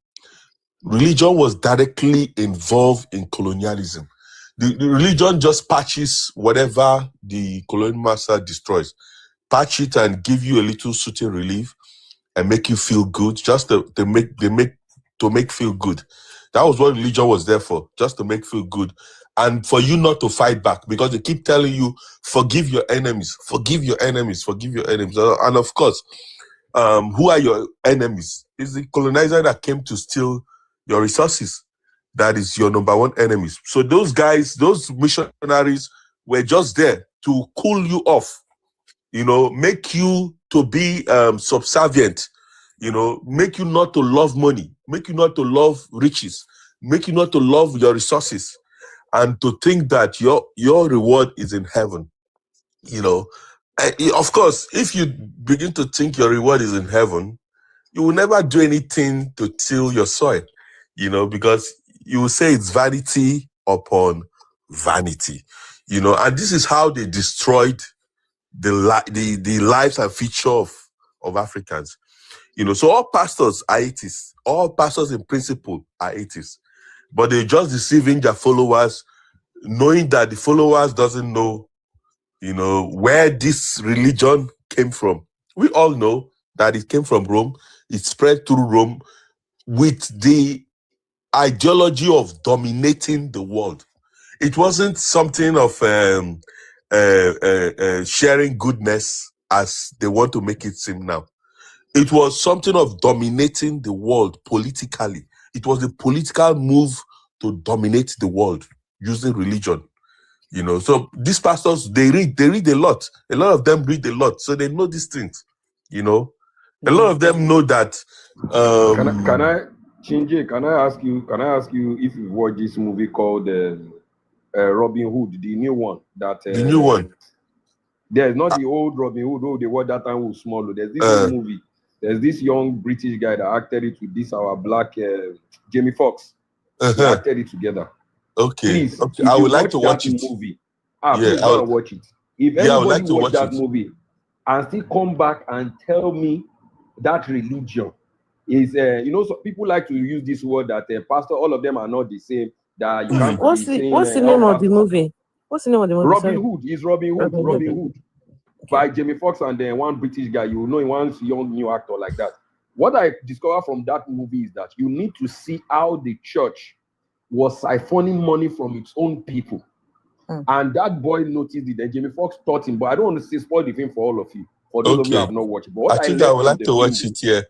Religion was directly involved in colonialism. The religion just patches whatever the colonial master destroys. Patch it and give you a little soothing relief and make you feel good, just to make feel good. That was what religion was there for, just to make feel good. And for you not to fight back, because they keep telling you, forgive your enemies, forgive your enemies, forgive your enemies. And of course, who are your enemies? It's the colonizer that came to steal your resources. That is your number one enemies. So those guys, those missionaries were just there to cool you off, you know, make you to be subservient, you know, make you not to love money, make you not to love riches, make you not to love your resources, and to think that your reward is in heaven. You know, of course, if you begin to think your reward is in heaven, you will never do anything to till your soil, you know, because you will say it's vanity upon vanity, you know, and this is how they destroyed the lives and future of Africans. You know, so all pastors are atheists. All pastors in principle are atheists. But they're just deceiving their followers, knowing that the followers doesn't know, you know, where this religion came from. We all know that it came from Rome. It spread through Rome with the ideology of dominating the world. It wasn't something of sharing goodness as they want to make it seem now. it was something of dominating the world politically. It was a political move to dominate the world using religion. So these pastors, they read a lot. A lot of them read a lot, so they know these things. A lot of them know that. Can I, Chinji? Can I ask you if you watched this movie called Robin Hood, the new one? The new one. There's not the old Robin Hood. Oh, the one that time was small. There's this new movie. There's this young British guy that acted it with this our black Jamie Foxx. They acted it together. Okay. Please, okay. I would like to watch it. Movie, please go and watch it. If I would like anybody to watch that it. movie and still come back and tell me that religion is, so people like to use this word that pastor, all of them are not the same. That you can't. What's the name of the movie? What's the name of the movie? Robin Hood is Robin Hood. Robin Hood. By Jamie Foxx and then one British guy. You know, one young new actor like that. What I discovered from that movie is that you need to see how the church was siphoning money from its own people. And that boy noticed it. Then Jamie Foxx taught him, but I don't want to say spoil the film for all of you. For those of you who have not watched it. But what I think I would like to watch it, yeah.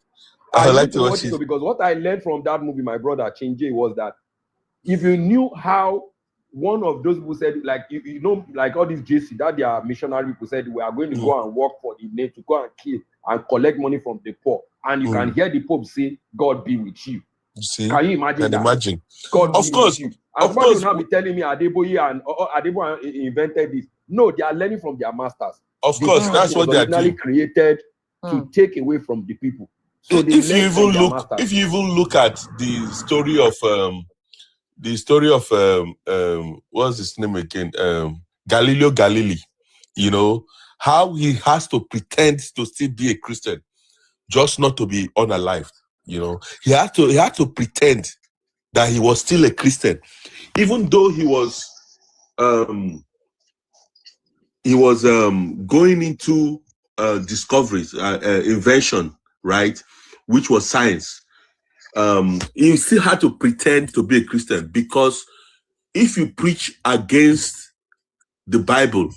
I would like to watch it. Because what I learned from that movie, my brother Chinji, was that if you knew how one of those people said, like, like all these JC, that they are missionary people said, we are going to go and work for the name, to go and kill and collect money from the poor. And you can hear the Pope say, God be with you. You see? Can you imagine that? Imagine. God of course. And somebody will not be telling me Adeboye invented this. No, they are learning from their masters. Of course, that's what they are doing. Created to take away from the people. So if you even look at the story of what's his name again? Galileo Galilei, how he has to pretend to still be a Christian, just not to be unalived. He had to pretend that he was still a Christian, even though he was going into discoveries, invention, right, which was science. He still had to pretend to be a Christian, because if you preach against the Bible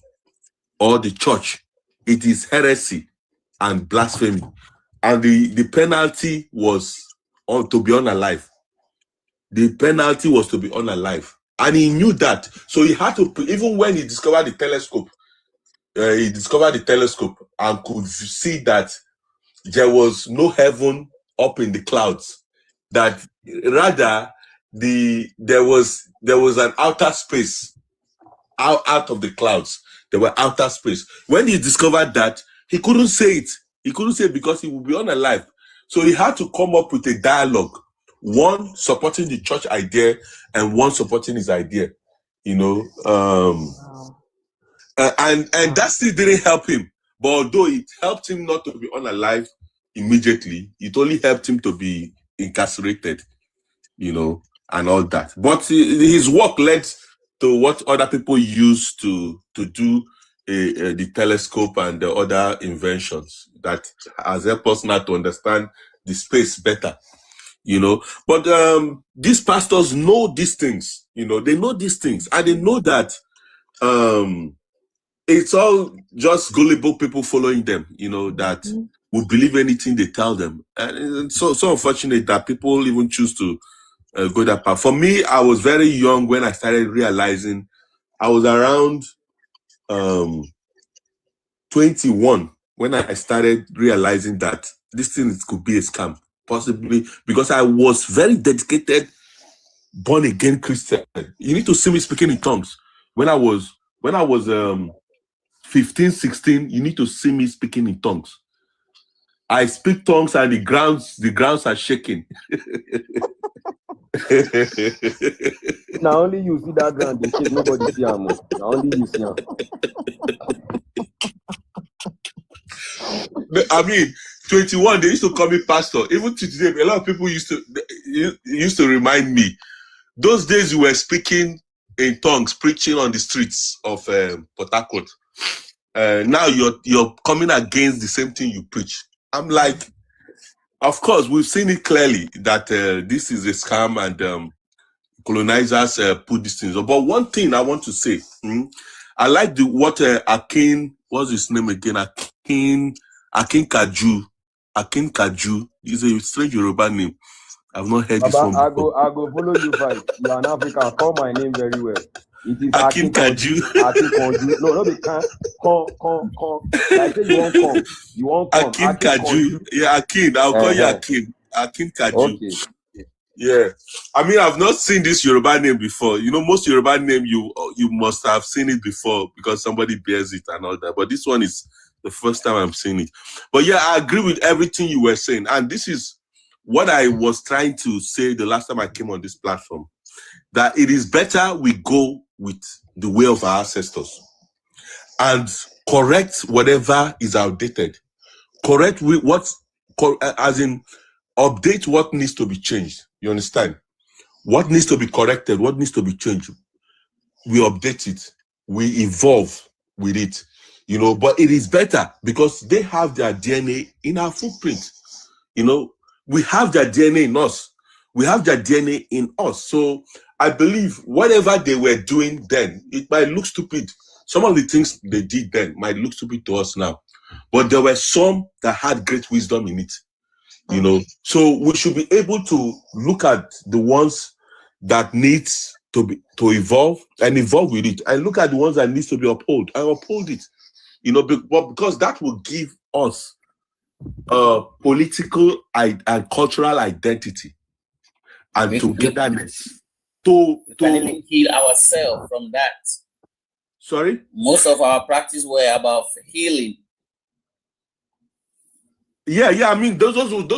or the church, it is heresy and blasphemy, and the penalty was to be unalive. The penalty was to be unalive, and he knew that. So he had to, even when he discovered the telescope, and could see that there was no heaven up in the clouds, that rather there was an outer space out of the clouds. There were outer space. When he discovered that, he couldn't say it. He couldn't say it because he would be unalive. So he had to come up with a dialogue, one supporting the church idea and one supporting his idea. And that still didn't help him. But although it helped him not to be unalive immediately, it only helped him to be incarcerated, and all that. But his work led to what other people use to do the telescope and the other inventions that has helped us now to understand the space better. But these pastors know these things. They know these things, and they know that it's all just gullible people following them, that will believe anything they tell them. And it's so unfortunate that people even choose to go that path. For me, I was very young when I started realizing. I was around 21 when I started realizing that this thing could be a scam, possibly because I was very dedicated, born again Christian. You need to see me speaking in tongues. When I was 15, 16, you need to see me speaking in tongues. I speak tongues and the grounds are shaking. Now only you see that ground, they shake, nobody see him. Now only you see him. I mean, 21, they used to call me pastor. Even to today, a lot of people used to remind me. Those days you were speaking in tongues, preaching on the streets of Port Harcourt. Now you're coming against the same thing you preach. I'm like, of course, we've seen it clearly that this is a scam and colonizers put these things up. But one thing I want to say, I like what Akin, what's his name again? Akin Kaju Akin Kaju is a strange Yoruba name. I've not heard this Baba, one I before. go follow you fight. You are an African. Call my name very well. It is Akin Akin Konju. Akin Konju. No, no, they can't. Come. Like say you won't come. You won't come. Akin Kaju. Yeah, Akin. I'll call you Akin. Akin Kaju. Okay. Yeah. I mean, I've not seen this Yoruba name before. You know, most Yoruba name you must have seen it before because somebody bears it and all that. But this one is the first time I'm seeing it. But yeah, I agree with everything you were saying. And this is what I was trying to say the last time I came on this platform. That it is better we go with the way of our ancestors and correct whatever is outdated. Correct with as in update what needs to be changed. You understand? What needs to be corrected, what needs to be changed, we update it, we evolve with it, you know. But it is better because they have their DNA in our footprint. You know, we have their DNA in us. We have their DNA in us. So I believe whatever they were doing then, it might look stupid. Some of the things they did then might look stupid to us now. But there were some that had great wisdom in it. You know, so we should be able to look at the ones that needs to evolve and evolve with it, and look at the ones that needs to be upheld and uphold it. You know, because that will give us a political and cultural identity and togetherness. We can even heal ourselves from that. Sorry? Most of our practice were about healing. Yeah. I mean, those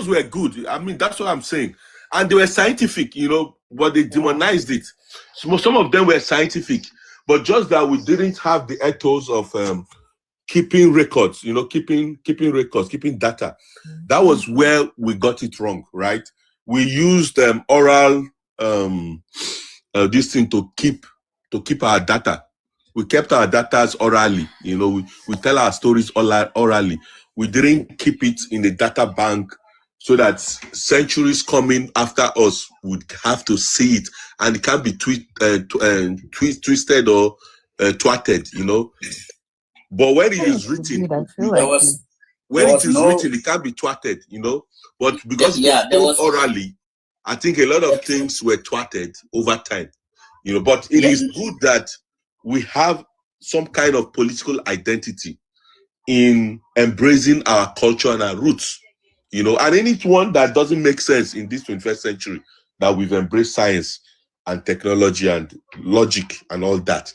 were good. I mean, that's what I'm saying. And they were scientific, you know, but they demonized it. Some of them were scientific, but just that we didn't have the ethos of keeping records, you know, keeping records, keeping data. That was where we got it wrong, right? We used oral this thing to keep our data. We kept our data orally, you know, we tell our stories orally. We didn't keep it in the data bank so that centuries coming after us would have to see it, and it can't be twisted or twatted, you know. But when it is written, it can't be twatted, you know. But because it was told orally, I think a lot of things were twatted over time, you know. But it is good that we have some kind of political identity in embracing our culture and our roots, you know. And anyone that doesn't make sense in this 21st century, that we've embraced science and technology and logic and all that.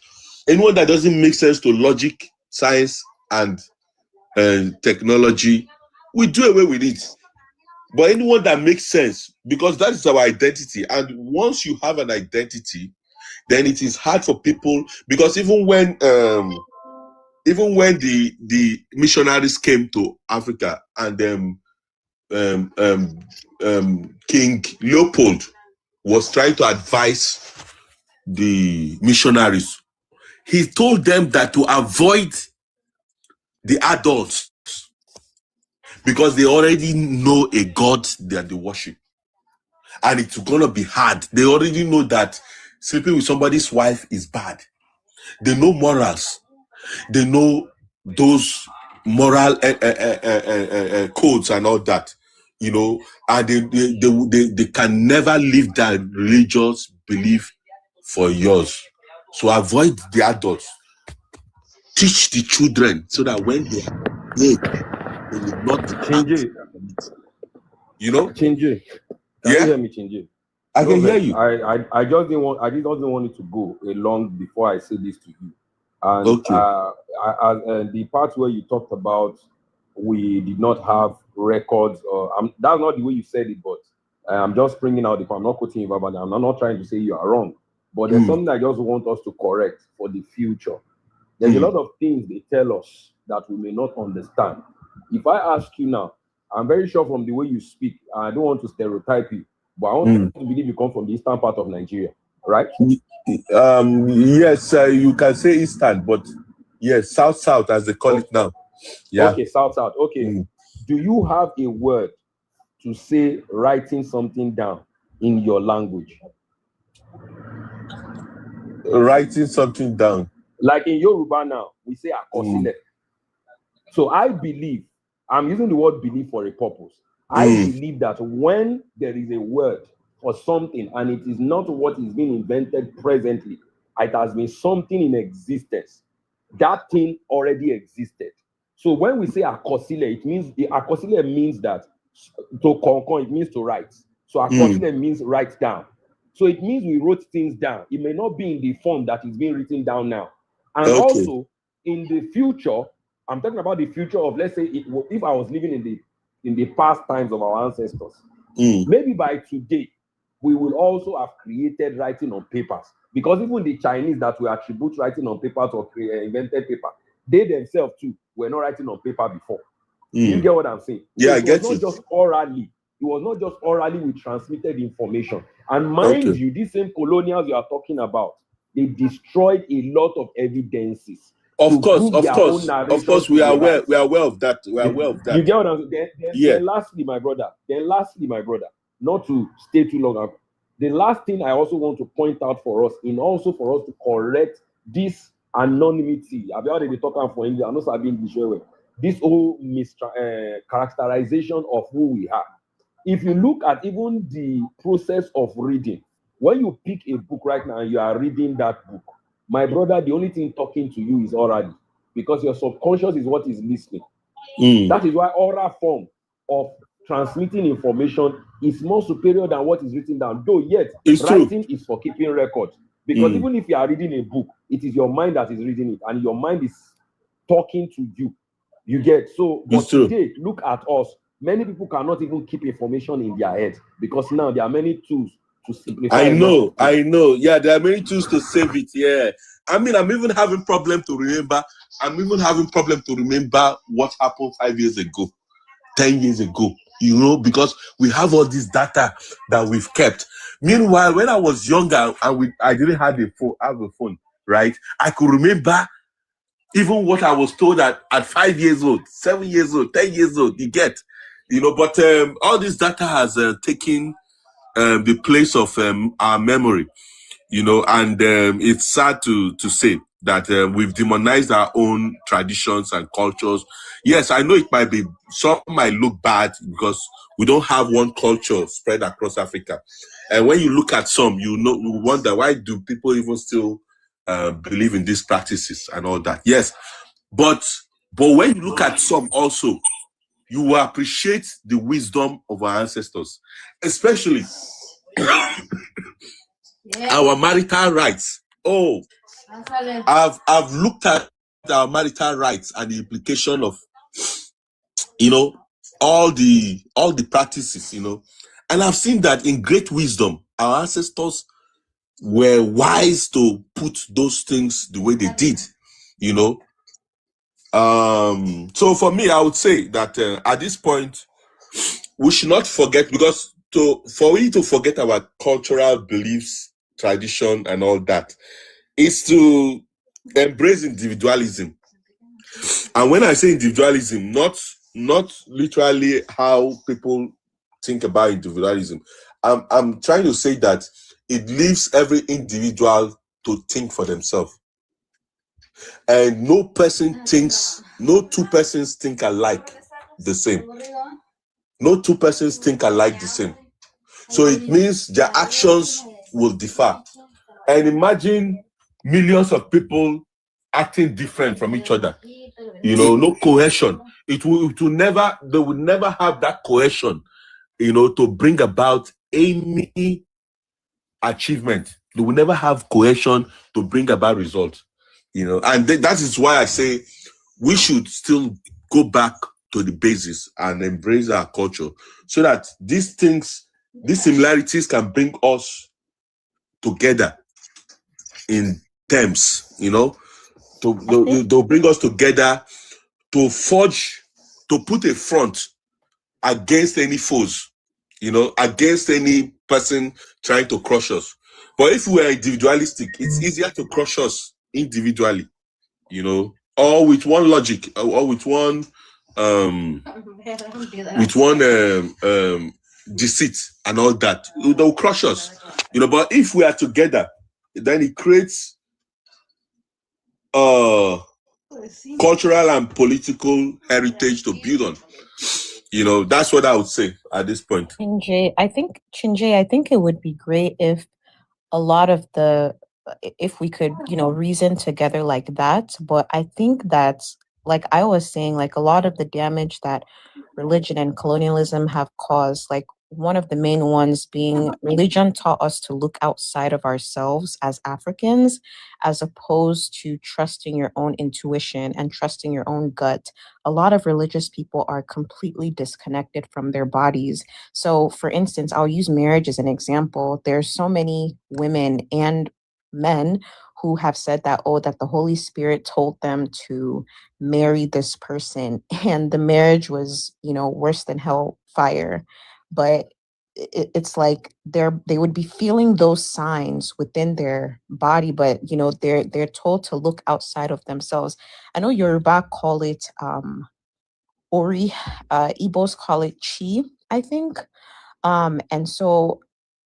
Anyone that doesn't make sense to logic, science, and technology, we do away with it. But anyone that makes sense, because that is our identity. And once you have an identity, then it is hard for people, because even when the missionaries came to Africa, and King Leopold was trying to advise the missionaries, he told them that to avoid the adults, because they already know a God that they worship, and it's gonna be hard. They already know that sleeping with somebody's wife is bad. They know morals. They know those moral codes and all that, you know, and they can never leave their religious belief for yours. So avoid the adults. Teach the children so that when they are great, they will not change. You know? Change. Can you hear me, Change? I can hear you. I just didn't want it to go along before I say this to you. And okay. The part where you talked about we did not have records, that's not the way you said it, but I'm just bringing out the point. I'm not quoting you, but I'm not trying to say you are wrong. But there's something I just want us to correct for the future. There's a lot of things they tell us that we may not understand. If I ask you now, I'm very sure from the way you speak, I don't want to stereotype you, but I want to believe you come from the eastern part of Nigeria, right? Yes, you can say eastern, but yes, south as they call it now. Yeah. Okay, south. Okay. Do you have a word to say writing something down in your language? Writing something down. Like in Yoruba now, we say akosile. So I believe I'm using the word belief for a purpose. I believe that when there is a word for something and it is not what is being invented presently, it has been something in existence. That thing already existed. So when we say akosile, it means akosile means that to concon, it means to write. So akosile means write down. So it means we wrote things down. It may not be in the form that is being written down now. And also in the future, I'm talking about the future of, let's say, if I was living in the past times of our ancestors, maybe by today, we will also have created writing on papers. Because even the Chinese that we attribute writing on papers or invented paper, they themselves too were not writing on paper before. You get what I'm saying? Yeah, I get it. Just orally. It was not just orally we transmitted information. And mind you, these same colonials you are talking about, they destroyed a lot of evidences. Of course, we are aware. We are aware of that. We are aware of that. You get what I'm saying? Then lastly, my brother, not to stay too long. The last thing I also want to point out for us, in also for us to correct this anonymity. I've already talking for English. I'm not being English way. This whole characterization of who we are. If you look at even the process of reading, when you pick a book right now and you are reading that book, my brother, the only thing talking to you is orally, because your subconscious is what is listening. That is why oral form of transmitting information is more superior than what is written down. Though yet, writing is for keeping record. Because even if you are reading a book, it is your mind that is reading it, and your mind is talking to you. You get so. But today, look at us. Many people cannot even keep information in their head because now there are many tools to simplify. I know. Yeah, there are many tools to save it. Yeah. I mean, I'm even having problem to remember. What happened 5 years ago, 10 years ago, because we have all this data that we've kept. Meanwhile, when I was younger and I didn't have a phone, right? I could remember even what I was told at 5 years old, 7 years old, 10 years old, you get, but all this data has taken the place of our memory, and it's sad to say that we've demonized our own traditions and cultures. Yes, I know some might look bad because we don't have one culture spread across Africa. And when you look at some, you wonder, why do people even still believe in these practices and all that? Yes, but when you look at some also, you will appreciate the wisdom of our ancestors, especially our marital rights. I've looked at our marital rights and the implication of all the practices, and I've seen that in great wisdom our ancestors were wise to put those things the way they did. So for me, I would say that at this point we should not forget, because for we to forget our cultural beliefs, tradition, and all that is to embrace individualism. And when I say individualism, not literally how people think about individualism. I'm trying to say that it leaves every individual to think for themselves. And no two persons think alike the same. No two persons think alike the same. So it means their actions will differ. And imagine millions of people acting different from each other. No cohesion. They will never have that cohesion, to bring about any achievement. They will never have cohesion to bring about results. And that is why I say we should still go back to the basis and embrace our culture, so that these similarities can bring us together in terms, to bring us together, to put a front against any foes, against any person trying to crush us. But if we are individualistic, it's easier to crush us individually, or with one logic, or with one deceit and all that. They'll crush us, but if we are together, then it creates cultural and political heritage to build on. That's what I would say at this point. Chinjay, I think it would be great if a lot of if we could, reason together like that. But I think that, like I was saying, like a lot of the damage that religion and colonialism have caused, like one of the main ones being religion taught us to look outside of ourselves as Africans, as opposed to trusting your own intuition and trusting your own gut. A lot of religious people are completely disconnected from their bodies. So, for instance, I'll use marriage as an example. There's so many women and men who have said that, that the Holy Spirit told them to marry this person, and the marriage was, worse than hellfire. But it's like they would be feeling those signs within their body, but they're told to look outside of themselves. I know Yoruba call it Ori, Igbos call it Chi, I think. And so,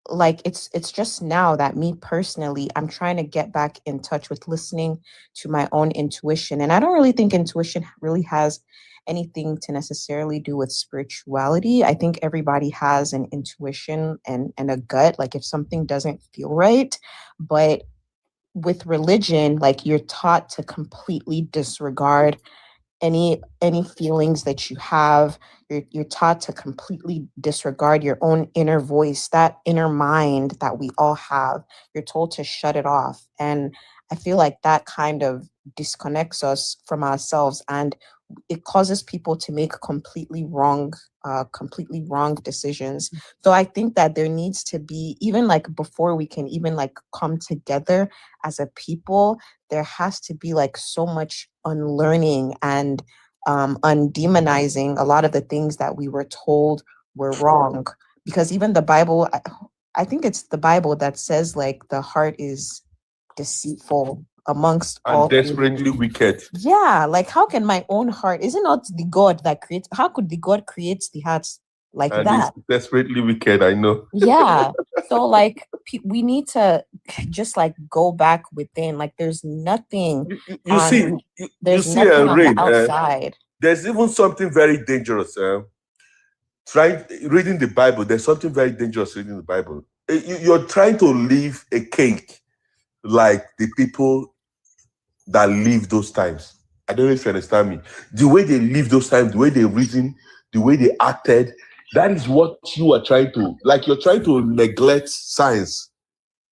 like, it's just now that me personally, I'm trying to get back in touch with listening to my own intuition. And I don't really think intuition really has anything to necessarily do with spirituality. I think everybody has an intuition and a gut, like if something doesn't feel right. But with religion, like you're taught to completely disregard any feelings that you have. You're taught to completely disregard your own inner voice, that inner mind that we all have. You're told to shut it off. And I feel like that kind of disconnects us from ourselves, and it causes people to make completely wrong decisions. So I think that there needs to be, even like before we can even like come together as a people, there has to be like so much unlearning and undemonizing a lot of the things that we were told were wrong. Because even the Bible, I think it's the Bible that says like the heart is deceitful amongst And all desperately wicked. Yeah, like how can my own heart, is it not the God that creates, how could the God create the hearts like And that? it's desperately wicked, I know. Yeah. So like we need to just like go back within. Like there's nothing You see, on you there's see, nothing on the Rain, outside. there's even something very dangerous. Reading the Bible, there's something very dangerous reading the Bible. You're trying to live a cake like the people that live those times. I don't know if you understand me. The way they live those times, the way they reason, the way they acted, that is what you are trying to, like you're trying to neglect science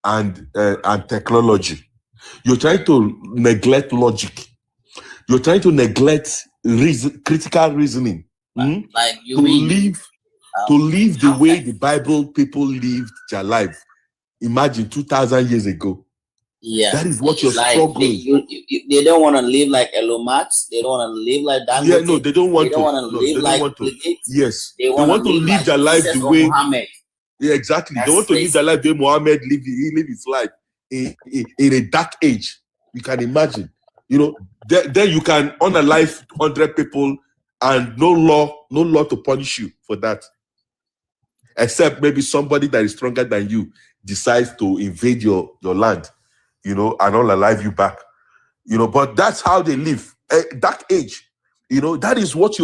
and technology. You're trying to neglect logic. You're trying to neglect critical reasoning. Like you to mean live the way the Bible people lived their life. Imagine 2,000 years ago. Yeah, That is what you're like struggling. they don't want to live like Elon Musk. They don't want to live like Dangote. Yeah, no, they don't want They don't to. want to No, live they like don't want to. Bill Gates. Yes, They want to live like their life Jesus the or way. Muhammad. Yeah, exactly. They That's want to live crazy. their life the way Muhammad lived his life in a dark age. You can imagine. Then you can unalive 100 people and no law to punish you for that. Except maybe somebody that is stronger than you decides to invade your land, and unalive you back. But that's how they live. Dark age. That is what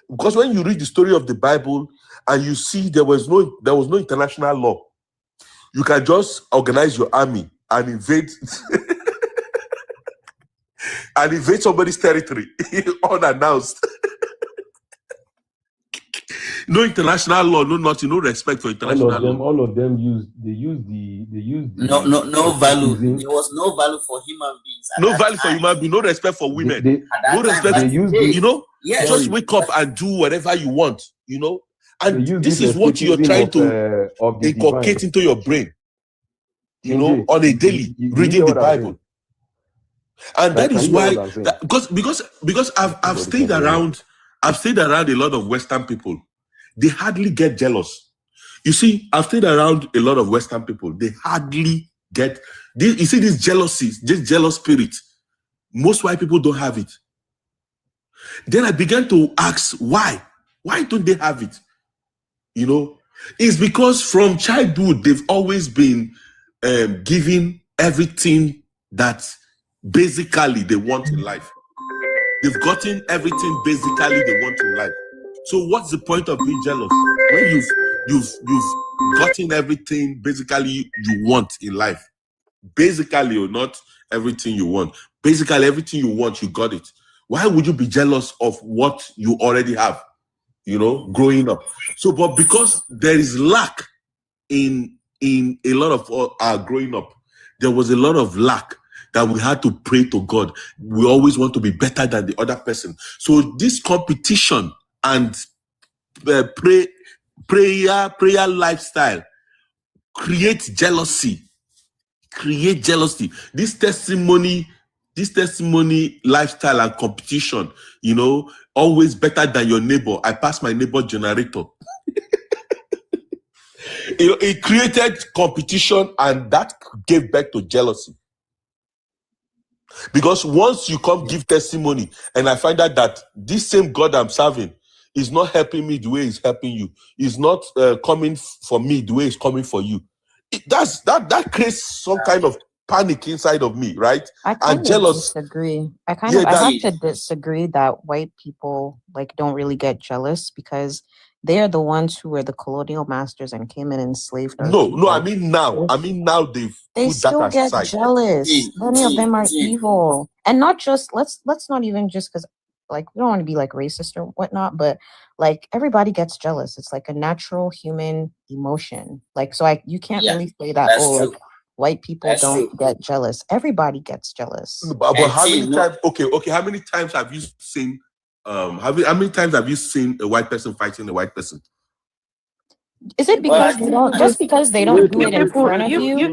because when you read the story of the Bible and you see there was no international law, you can just organize your army and invade somebody's territory unannounced. No international law, no nothing, no respect for international law. All of them use the No value. escapism. There was no value for human beings. No value for human being, no respect for women. No respect. They use the, yes. Just wake up and do whatever you want, And this is what you're escapism trying to of the inculcate divine. into your brain, Indeed, on a daily, you reading hear the what I'm Bible. saying? And that Can is you hear why, what I'm saying? because I've stayed around a lot of Western people. They hardly get jealous. You see, I've stayed around a lot of Western people. They hardly get this. You see, this jealousy, this jealous spirit. Most white people don't have it. Then I began to ask why. Why don't they have it? It's because from childhood they've always been given everything that basically they want in life. They've gotten everything basically they want in life. So what's the point of being jealous when you've gotten everything basically you want in life? Basically, or not everything you want. Basically, everything you want, you got it. Why would you be jealous of what you already have? Growing up. So, but because there is lack in a lot of our growing up, there was a lot of lack that we had to pray to God. We always want to be better than the other person. So this competition and prayer lifestyle creates jealousy. This testimony lifestyle and competition, always better than your neighbor. I passed my neighbor generator. It created competition, and that gave birth to jealousy. Because once you come give testimony, and I find out that this same God I'm serving is not helping me the way he's helping you, is not coming for me the way he's coming for you, that creates some kind of panic inside of me, right? I kind And jealous. disagree. I Yeah, have to disagree that white people don't really get jealous because they are the ones who were the colonial masters and came and enslaved our people. I mean now they've They put still that get aside. jealous. Many of them are evil, and not just let's not even just because we don't want to be racist or whatnot, but everybody gets jealous. It's like a natural human emotion. You can't really say that white people don't get jealous. Everybody gets jealous. But how many times? Okay. How many times have you seen? How many times have you seen a white person fighting a white person? Is it because they don't? Just because they don't do it in front of you? You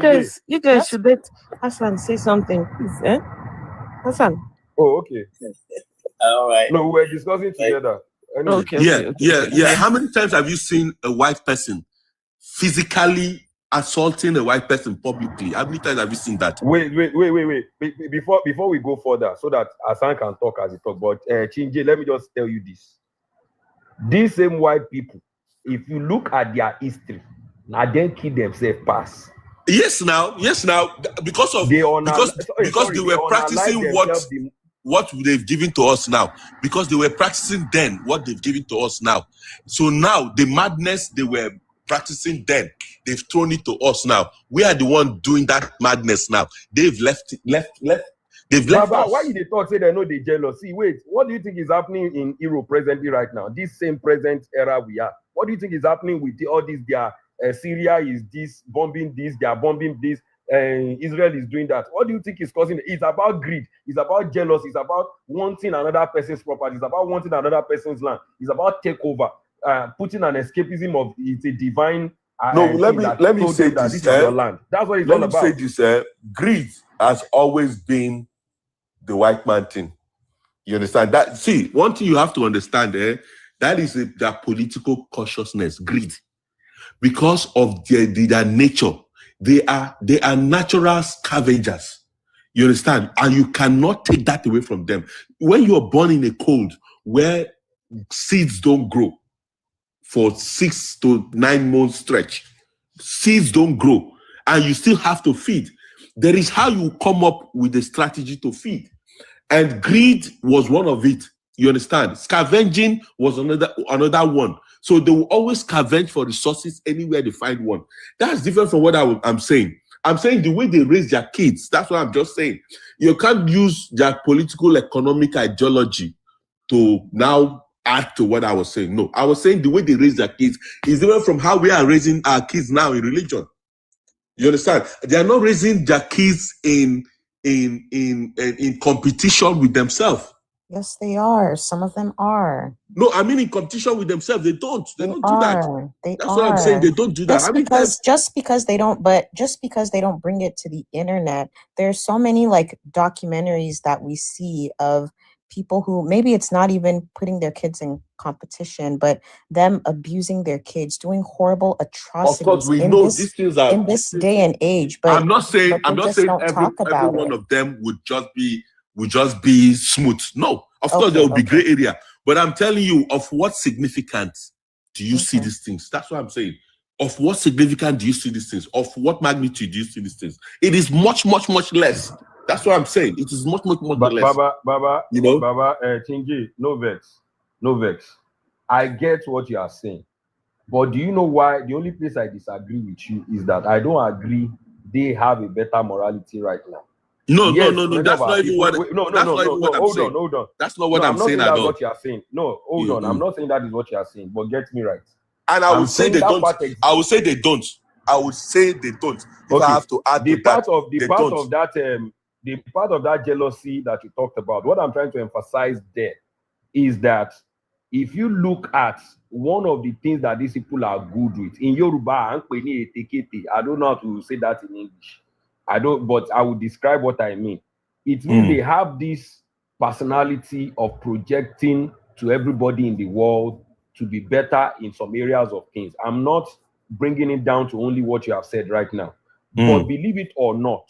guys should let Hassan say something, please. Hassan. Oh, okay. All right. No, we're discussing together. Anyway. Yeah. How many times have you seen a white person physically assaulting a white person publicly? How many times have you seen that? Wait. Before we go further, so that Hassan can talk as he talk. But Chinje, let me just tell you this: these same white people, if you look at their history, now they kill themselves pass. Yes, now, because they were practicing what they've given to us now. Because they were practicing then what they've given to us now. So now the madness they were practicing then, they've thrown it to us now. We are the one doing that madness now. They've left. They've left Baba, us. why they talk say they know they jealous? See, wait, what do you think is happening in Europe presently right now? This same present era we are. What do you think is happening with all this? Syria is this bombing this, they are bombing this, Israel is doing that. What do you think is causing it? It's about greed, it's about jealousy, it's about wanting another person's property, it's about wanting another person's land, it's about takeover, putting an escapism of it's a divine. Let me say that this. This is your land. That's what it's all about. Let me say this. Greed has always been the white man thing. You understand that? See, one thing you have to understand, that is their political consciousness, greed, because of their nature. They are natural scavengers. You understand? And you cannot take that away from them. When you're born in a cold where seeds don't grow for 6 to 9 months stretch, seeds don't grow, and you still have to feed. There is how you come up with a strategy to feed. And greed was one of it. You understand? Scavenging was another one. So they will always scavenge for resources anywhere they find one. That's different from what I'm saying. I'm saying the way they raise their kids. That's what I'm just saying. You can't use their political economic ideology to now add to what I was saying. No, I was saying the way they raise their kids is different from how we are raising our kids now in religion. You understand? They are not raising their kids in competition with themselves. Yes, they are. Some of them are. No, I mean in competition with themselves. They don't do that. That's what I'm saying. They don't do that. Just because they don't bring it to the internet, there's so many documentaries that we see of people who maybe it's not even putting their kids in competition, but them abusing their kids, doing horrible atrocities. Of course, we know these things are in this day and age. But I'm not saying every one of them would just be smooth. No, of course there will be gray area. But I'm telling you, of what significance do you see these things? That's what I'm saying. Of what significance do you see these things? Of what magnitude do you see these things? It is much, much, much less. That's what I'm saying. It is much more less. Baba, you know, Baba, Chingy, no vex. I get what you are saying, but do you know why? The only place I disagree with you is that I don't agree they have a better morality right now. No. That's not even what. Hold on. That's not what I'm saying at all. I'm not saying that's what you are saying. No, hold on. I'm not saying that is what you are saying. But get me right. And I would say they don't. I would say they don't. If I have to add the to part that, of the part of that the part of that jealousy that you talked about, what I'm trying to emphasize there is that if you look at one of the things that these people are good with in Yoruba, I don't know how to say that in English. But I will describe what I mean. It means they have this personality of projecting to everybody in the world to be better in some areas of things. I'm not bringing it down to only what you have said right now. But believe it or not,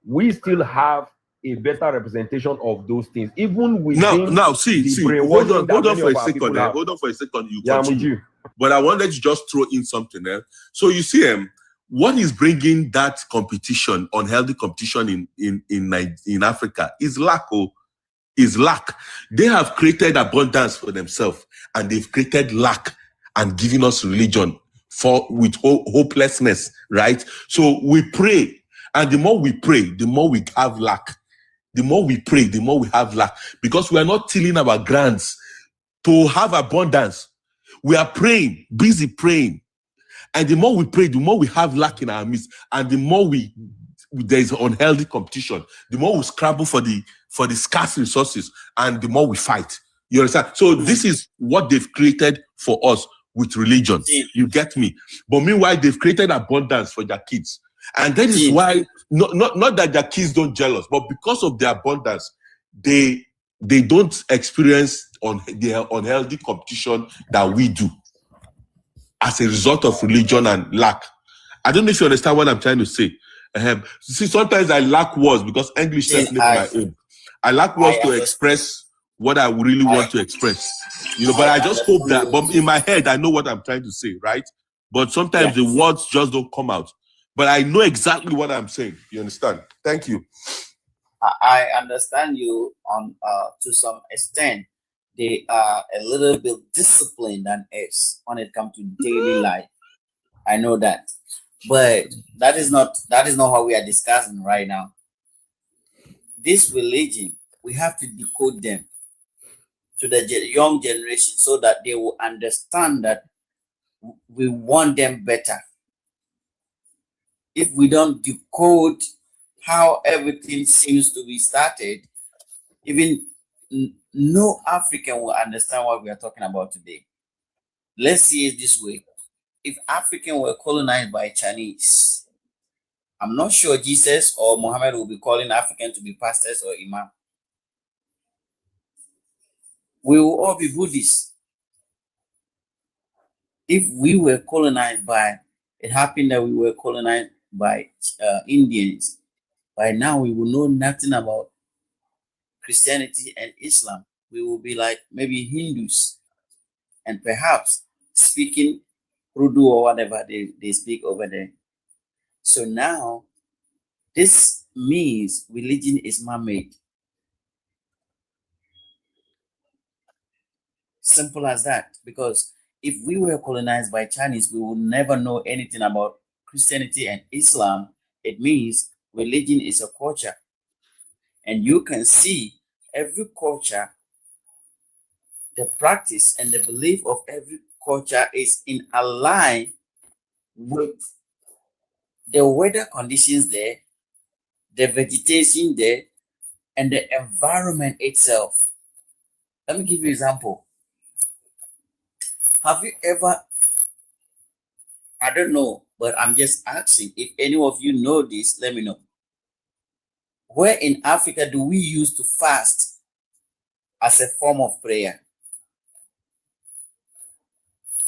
we still have a better representation of those things, even within see, hold on for a second. Hold on for a second. You continue. But I wanted to just throw in something there. So you see, what is bringing that competition, unhealthy competition in Africa is lack. Is lack. They have created abundance for themselves, and they've created lack and given us religion with hopelessness, right? So we pray, and the more we pray, the more we have lack. The more we pray, the more we have lack, because we are not tilling our grounds to have abundance. We are praying, busy praying. And the more we pray, the more we have lack in our midst, and the more there's unhealthy competition, the more we scramble for the scarce resources, and the more we fight. You understand? So this is what they've created for us with religion. You get me? But meanwhile, they've created abundance for their kids. And that is why, not that their kids don't jealous, but because of their abundance, they don't experience their unhealthy competition that we do as a result of religion and lack. I don't know if you understand what I'm trying to say. See, sometimes I lack words because English is my own. I lack words to express what I really want to express. But I just hope that, but in my head, I know what I'm trying to say, right? But sometimes the words just don't come out. But I know exactly what I'm saying. You understand? Thank you. I understand you on to some extent. They are a little bit disciplined than us when it comes to daily life. I know that, but that is not what we are discussing right now. This religion, we have to decode them to the young generation so that they will understand that we want them better. If we don't decode how everything seems to be started, even no African will understand what we are talking about today. Let's see it this way. If African were colonized by Chinese, I'm not sure Jesus or Muhammad will be calling African to be pastors or imam. We will all be Buddhists. If we were colonized by, it happened that we were colonized by Indians, by now we will know nothing about Christianity and Islam. We will be like maybe Hindus, and perhaps speaking Urdu or whatever they speak over there. So now, this means religion is man-made. Simple as that. Because if we were colonized by Chinese, we would never know anything about Christianity and Islam. It means religion is a culture. And you can see every culture, the practice and the belief of every culture is in line with the weather conditions there, the vegetation there, and the environment itself. Let me give you an example. Have you ever, I don't know, but I'm just asking, if any of you know this, let me know. Where in Africa do we use to fast as a form of prayer?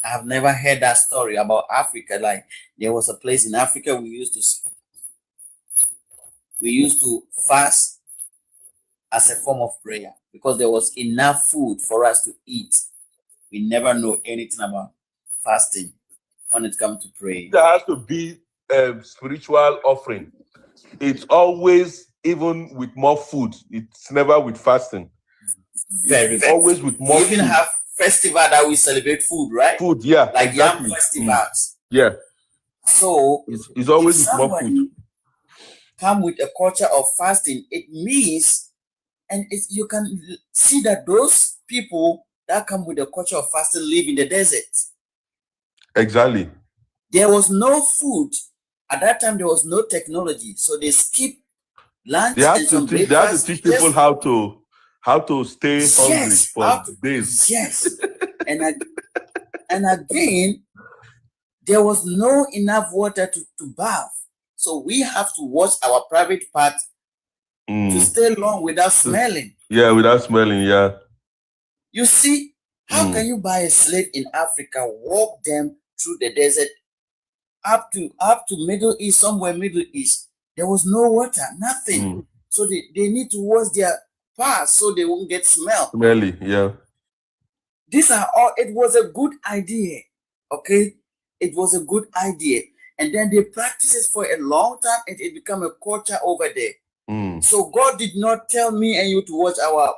I have never heard that story about Africa. Like there was a place in Africa we used to fast as a form of prayer because there was enough food for us to eat. We never know anything about fasting when it comes to praying. There has to be a spiritual offering. It's always even with more food. It's never with fasting. It's always with more we even food. have festival that we celebrate food, right? Food, yeah, like exactly. yam festivals. Yeah. So It's always if with more food. somebody come with a culture of fasting, it means, and you can see that those people that come with a culture of fasting live in the desert. Exactly. There was no food at that time. There was no technology, so they skip lunch They have and to some teach. They have to breakfast. teach people how to stay hungry Yes, for days. yes, and again, there was no enough water to bath, so we have to wash our private part to stay long without smelling. Yeah, without smelling. Yeah. You see, how can you buy a slave in Africa, walk them through the desert up to Middle East, somewhere Middle East? There was no water, nothing. So they need to wash their parts so they won't get smell. Smelly. Yeah. These are all, it was a good idea. Okay? It was a good idea. And then they practiced it for a long time and it became a culture over there. So God did not tell me and you to watch our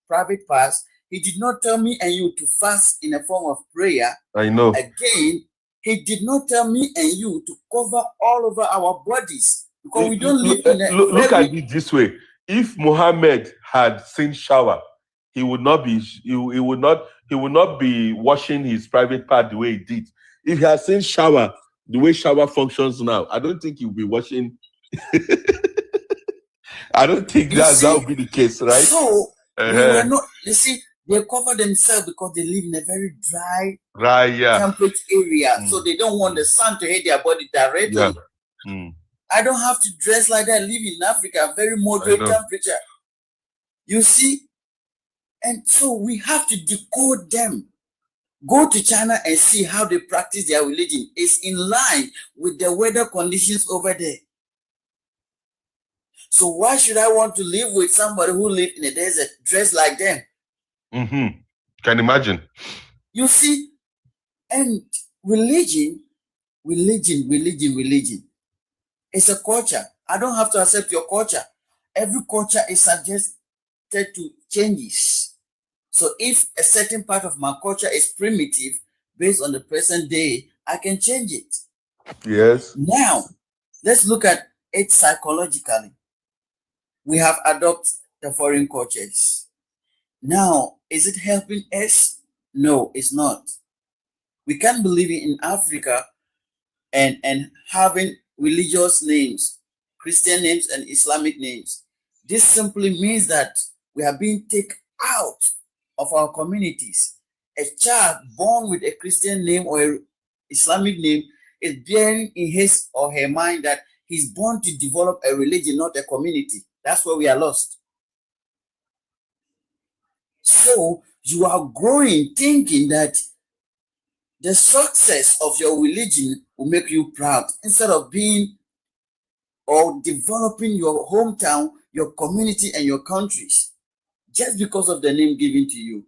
private parts. He did not tell me and you to fast in a form of prayer. I know. Again, he did not tell me and you to cover all over our bodies, because we don't live in a look at it this way. If Muhammad had seen shower, he would not be washing his private part the way he did. If he had seen shower the way shower functions now, I don't think he would be washing. I don't think that would be the case, right? So we were not, you see, they cover themselves because they live in a very dry, temperate area. So they don't want the sun to hit their body directly. I don't have to dress like that. I live in Africa, very moderate temperature. You see? And so we have to decode them. Go to China and see how they practice their religion. It's in line with the weather conditions over there. So why should I want to live with somebody who lives in the desert, dressed like them? Can imagine. You see? And religion. It's a culture. I don't have to accept your culture. Every culture is subjected to changes. So if a certain part of my culture is primitive, based on the present day, I can change it. Yes. Now, let's look at it psychologically. We have adopted the foreign cultures. Now, is it helping us? No, it's not. We can't believe in Africa and having religious names, Christian names and Islamic names. This simply means that we are being taken out of our communities. A child born with a Christian name or an Islamic name is bearing in his or her mind that he's born to develop a religion, not a community. That's where we are lost. So you are growing thinking that the success of your religion will make you proud, instead of being or developing your hometown, your community, and your countries, just because of the name given to you.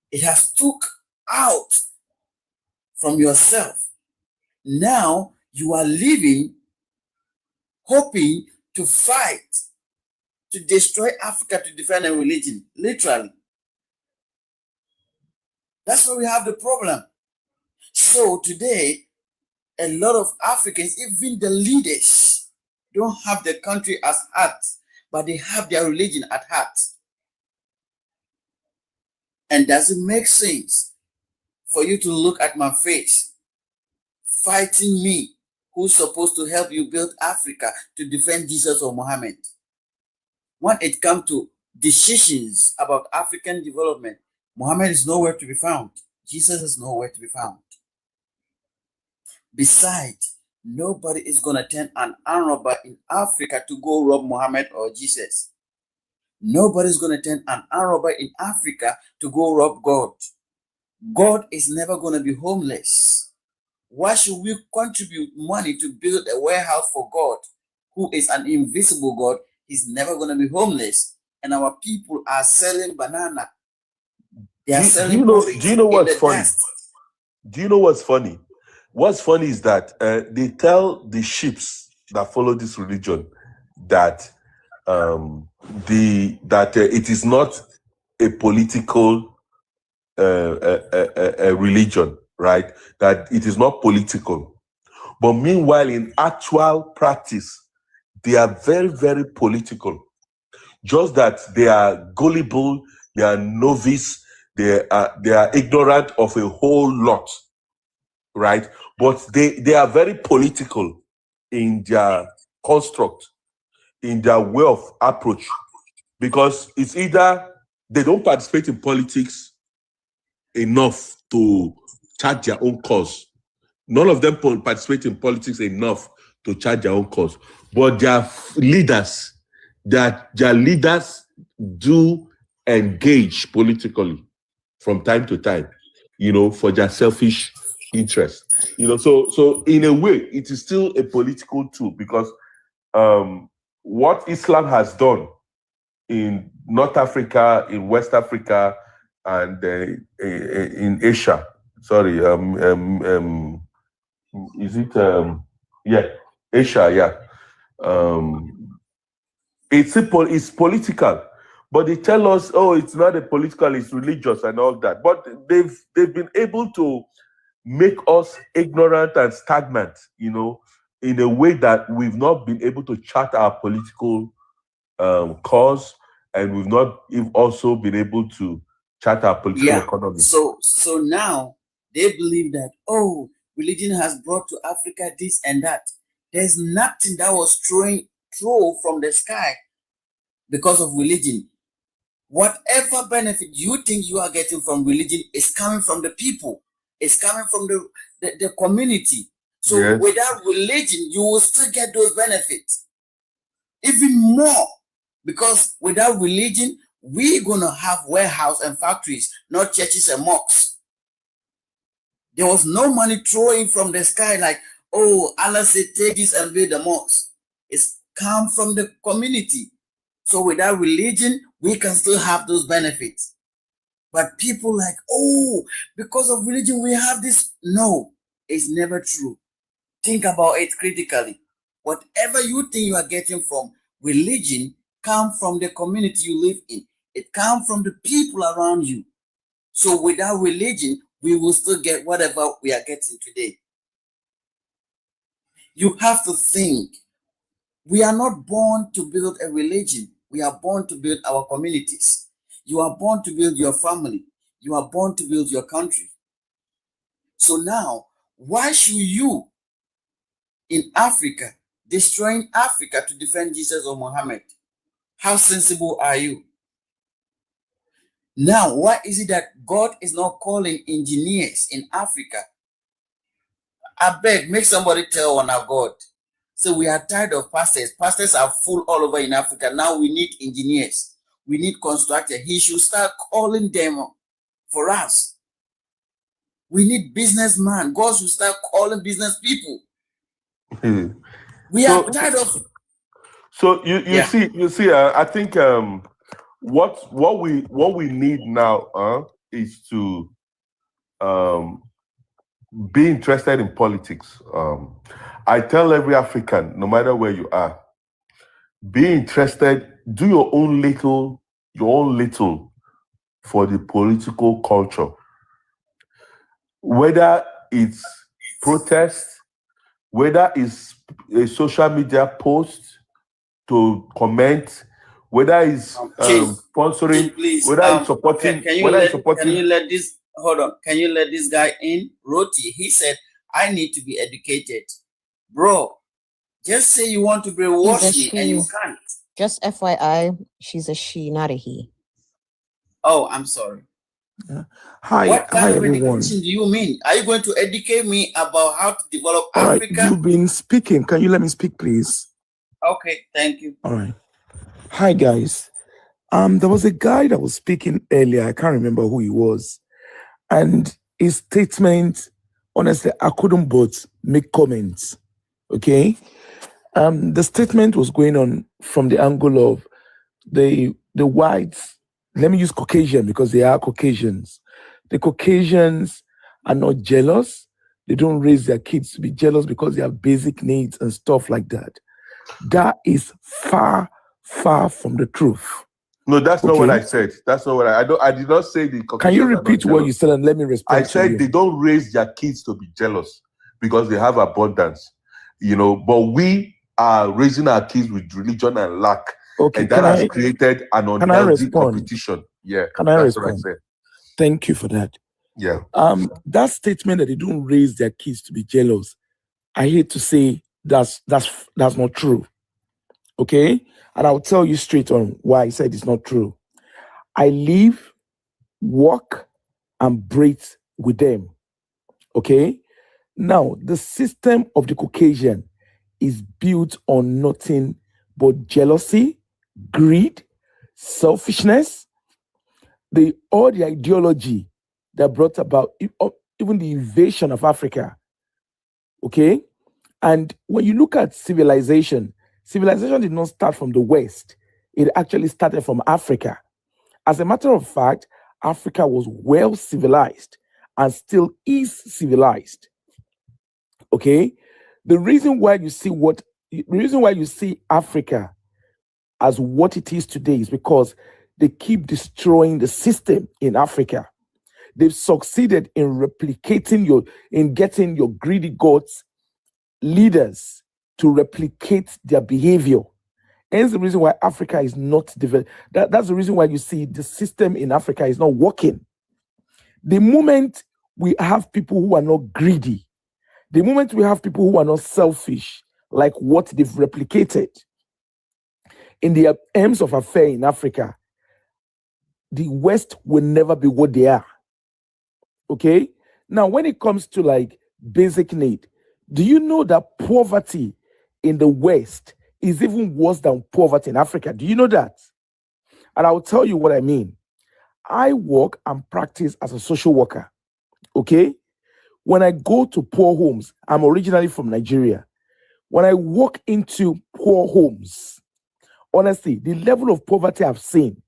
It has took out from yourself. Now you are living, hoping to fight, to destroy Africa, to defend a religion, literally. That's where we have the problem. So today, a lot of Africans, even the leaders, don't have the country as heart, but they have their religion at heart. And does it make sense for you to look at my face, fighting me, who's supposed to help you build Africa, to defend Jesus or Muhammad? When it comes to decisions about African development, Muhammad is nowhere to be found. Jesus is nowhere to be found. Besides, nobody is going to turn an arm robber in Africa to go rob Muhammad or Jesus. Nobody's going to turn an arm robber in Africa to go rob God. God is never going to be homeless. Why should we contribute money to build a warehouse for God, who is an invisible God? He's never going to be homeless. And our people are selling banana. They are selling do you know what's funny? Do you know what's funny? What's funny is that they tell the sheep that follow this religion that it is not a political religion, right? That it is not political. But meanwhile, in actual practice, they are very, very political. Just that they are gullible, they are novice, they are ignorant of a whole lot, right? But they are very political in their construct, in their way of approach, because it's either they don't participate in politics enough to chart their own cause. None of them participate in politics enough to chart their own cause. But their leaders, their leaders do engage politically from time to time, for their selfish interest. So in a way, it is still a political tool, because what Islam has done in North Africa, in West Africa, and in Asia. Sorry, is it Asia? Yeah. It's political, but they tell us, oh, it's not a political, it's religious and all that. But they've been able to make us ignorant and stagnant, in a way that we've not been able to chart our political cause, and we've not also been able to chart our political economy. So now they believe that, oh, religion has brought to Africa this and that. There's nothing that was thrown from the sky because of religion. Whatever benefit you think you are getting from religion is coming from the people. It's coming from the community. So Yes. without religion, you will still get those benefits. Even more. Because without religion, we're going to have warehouse and factories, not churches and mosques. There was no money throwing from the sky like, oh, Allah said, take this and build the mosque. It's come from the community. So without religion, we can still have those benefits. But people like, oh, because of religion, we have this. No, it's never true. Think about it critically. Whatever you think you are getting from religion comes from the community you live in. It comes from the people around you. So without religion, we will still get whatever we are getting today. You have to think. We are not born to build a religion. We are born to build our communities. You are born to build your family. You are born to build your country. So now, why should you in Africa destroying Africa to defend Jesus or Muhammad? How sensible are you? Now, why is it that God is not calling engineers in Africa? I beg, make somebody tell on our God. So we are tired of pastors. Pastors are full all over in Africa. Now we need engineers. We need constructors. He should start calling them for us. We need businessmen. God should start calling business people. We are tired of. So you see. I think what we need now is to be interested in politics. I tell every African, no matter where you are, be interested. Do your own little for the political culture. Whether it's protest, whether it's a social media post to comment, whether it's sponsoring, please, whether it's supporting, can you let this hold on? Can you let this guy in? Roti, he said, I need to be educated. Bro, just say you want to brainwash me and you can't. Just FYI, she's a she, not a he. Oh, I'm sorry. Hi, What kind of everyone. education do you mean? Are you going to educate me about how to develop All right, Africa? you've been speaking. Can you let me speak, please? Okay, thank you. All right. Hi, guys. There was a guy that was speaking earlier. I can't remember who he was. And his statement, honestly, I couldn't but make comments. Okay? The statement was going on from the angle of the whites. Let me use Caucasian because they are Caucasians. The Caucasians are not jealous. They don't raise their kids to be jealous because they have basic needs and stuff like that. That is far, far from the truth. No, that's not what Okay? I said. That's not what I don't. I did not say the Caucasians Can you are not repeat what jealous. you said and let me respond I to said you? they don't raise their kids to be jealous because they have abundance, but we are raising our kids with religion and lack. Okay, and that has created an unhealthy competition. Yeah, Can I that's what I respond? said. Thank you for that. Yeah. That statement that they don't raise their kids to be jealous, I hate to say that's not true. Okay? And I'll tell you straight on why I said it's not true. I live, work, and breathe with them. Okay? Now, the system of the Caucasian is built on nothing but jealousy, greed, selfishness, all the ideology that brought about even the invasion of Africa. Okay? And when you look at civilization did not start from the West. It actually started from Africa. As a matter of fact, Africa was well civilized and still is civilized. Okay? The reason why you see Africa as what it is today is because they keep destroying the system in Africa. They've succeeded in getting your greedy gods leaders to replicate their behavior. And that's the reason why Africa is not developed. That's the reason why you see the system in Africa is not working. The moment we have people who are not greedy, the moment we have people who are not selfish, like what they've replicated in the aims of affair in Africa, the West will never be what they are. Okay? Now, when it comes to like basic need, do you know that poverty in the West is even worse than poverty in Africa? Do you know that? And I'll tell you what I mean. I work and practice as a social worker. Okay? When I go to poor homes, I'm originally from Nigeria. When I walk into poor homes, honestly, the level of poverty I've seen,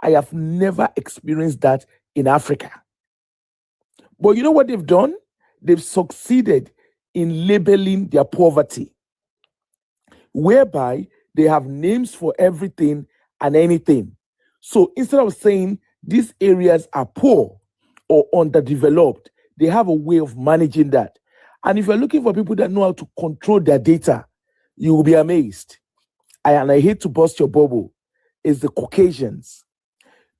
I have never experienced that in Africa. But you know what they've done? They've succeeded in labeling their poverty, whereby they have names for everything and anything. So instead of saying these areas are poor or underdeveloped, they have a way of managing that. And if you're looking for people that know how to control their data, you will be amazed. And I hate to burst your bubble, is the Caucasians.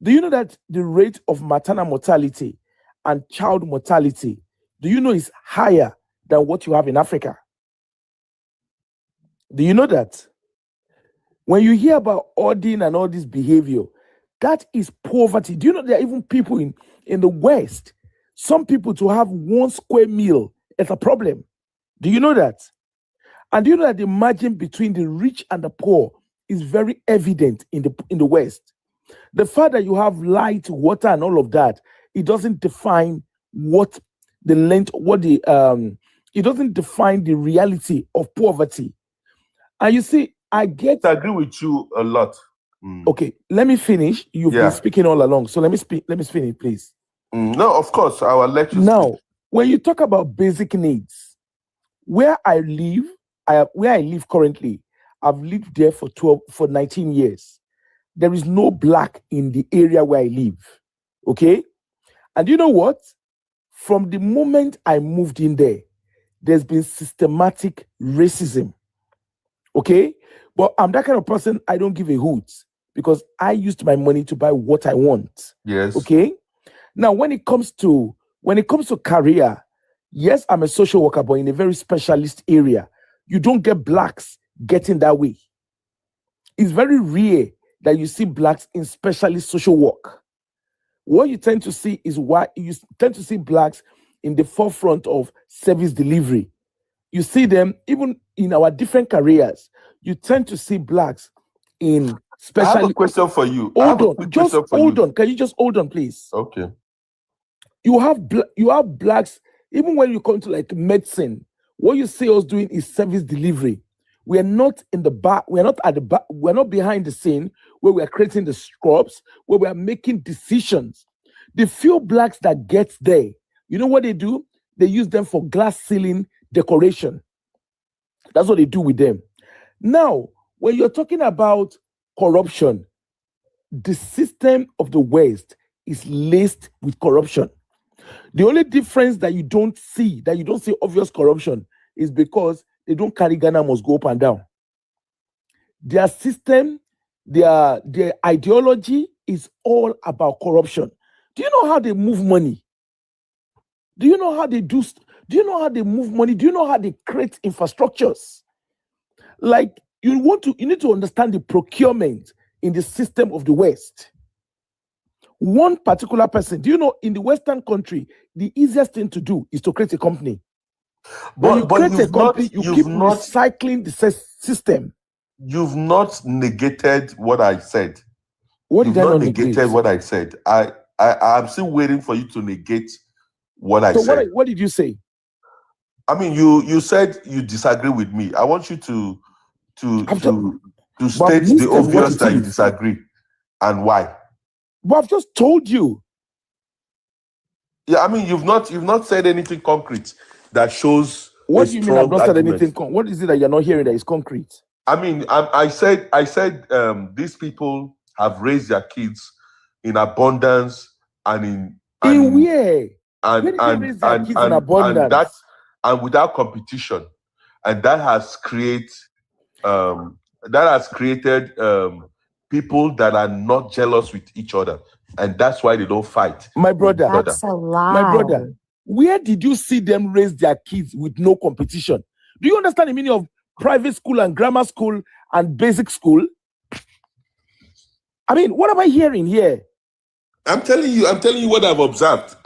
Do you know that the rate of maternal mortality and child mortality, do you know is higher than what you have in Africa? Do you know that? When you hear about ordering and all this behavior, that is poverty. Do you know there are even people in the West, some people to have 1 square meal is a problem. Do you know that? And do you know that the margin between the rich and the poor is very evident in the West? The fact that you have light, water, and all of that, it doesn't define what the length, it doesn't define the reality of poverty. And you see, I agree with you a lot. Okay, let me finish. You've been speaking all along, so let me finish, please. No, of course, I will let you now, speak. When you talk about basic needs, where I live currently, I've lived there for 19 years. There is no black in the area where I live. Okay? And you know what? From the moment I moved in there, there's been systematic racism. Okay? But I'm that kind of person, I don't give a hoot because I used my money to buy what I want. Yes. Okay? Now, when it comes to career, yes, I'm a social worker, but in a very specialist area. You don't get blacks getting that way. It's very rare that you see blacks in specialist social work. What you tend to see is blacks in the forefront of service delivery. You see them even in our different careers. You tend to see blacks in special. I have a question for you. Hold on. Can you just hold on, please? Okay. You have blacks even when you come to like medicine. What you see us doing is service delivery. We are not in the back. We are not at the back. We are not behind the scene where we are creating the scrubs, where we are making decisions. The few blacks that get there, you know what they do? They use them for glass ceiling decoration. That's what they do with them. Now, when you're talking about corruption, the system of the West is laced with corruption. The only difference that you don't see obvious corruption, is because they don't carry Ghana must go up and down. Their system, their ideology is all about corruption. Do you know how they move money? Do you know how they do? Do you know how they move money? Do you know how they create infrastructures? Like you need to understand the procurement in the system of the West. One particular person, do you know, in the Western country, the easiest thing to do is to create a company. When you create a company, you keep recycling the system. You've not negated what I said. What did I not negated negate? what I said. I'm still waiting for you to negate what I said. What did you say? I mean, you said you disagree with me. I want you to state the obvious that you disagree and why. But I've just told you. Yeah, I mean, you've not said anything concrete that shows. What do you mean I've not said anything? What is it that you're not hearing that is concrete? I mean, I said these people have raised their kids in abundance and in where? Where did they raise their kids in abundance? And without competition, and that has created people that are not jealous with each other, and that's why they don't fight. My brother, that's a lie. My brother, where did you see them raise their kids with no competition? Do you understand the meaning of private school and grammar school and basic school? I mean, what am I hearing here? I'm telling you what I've observed.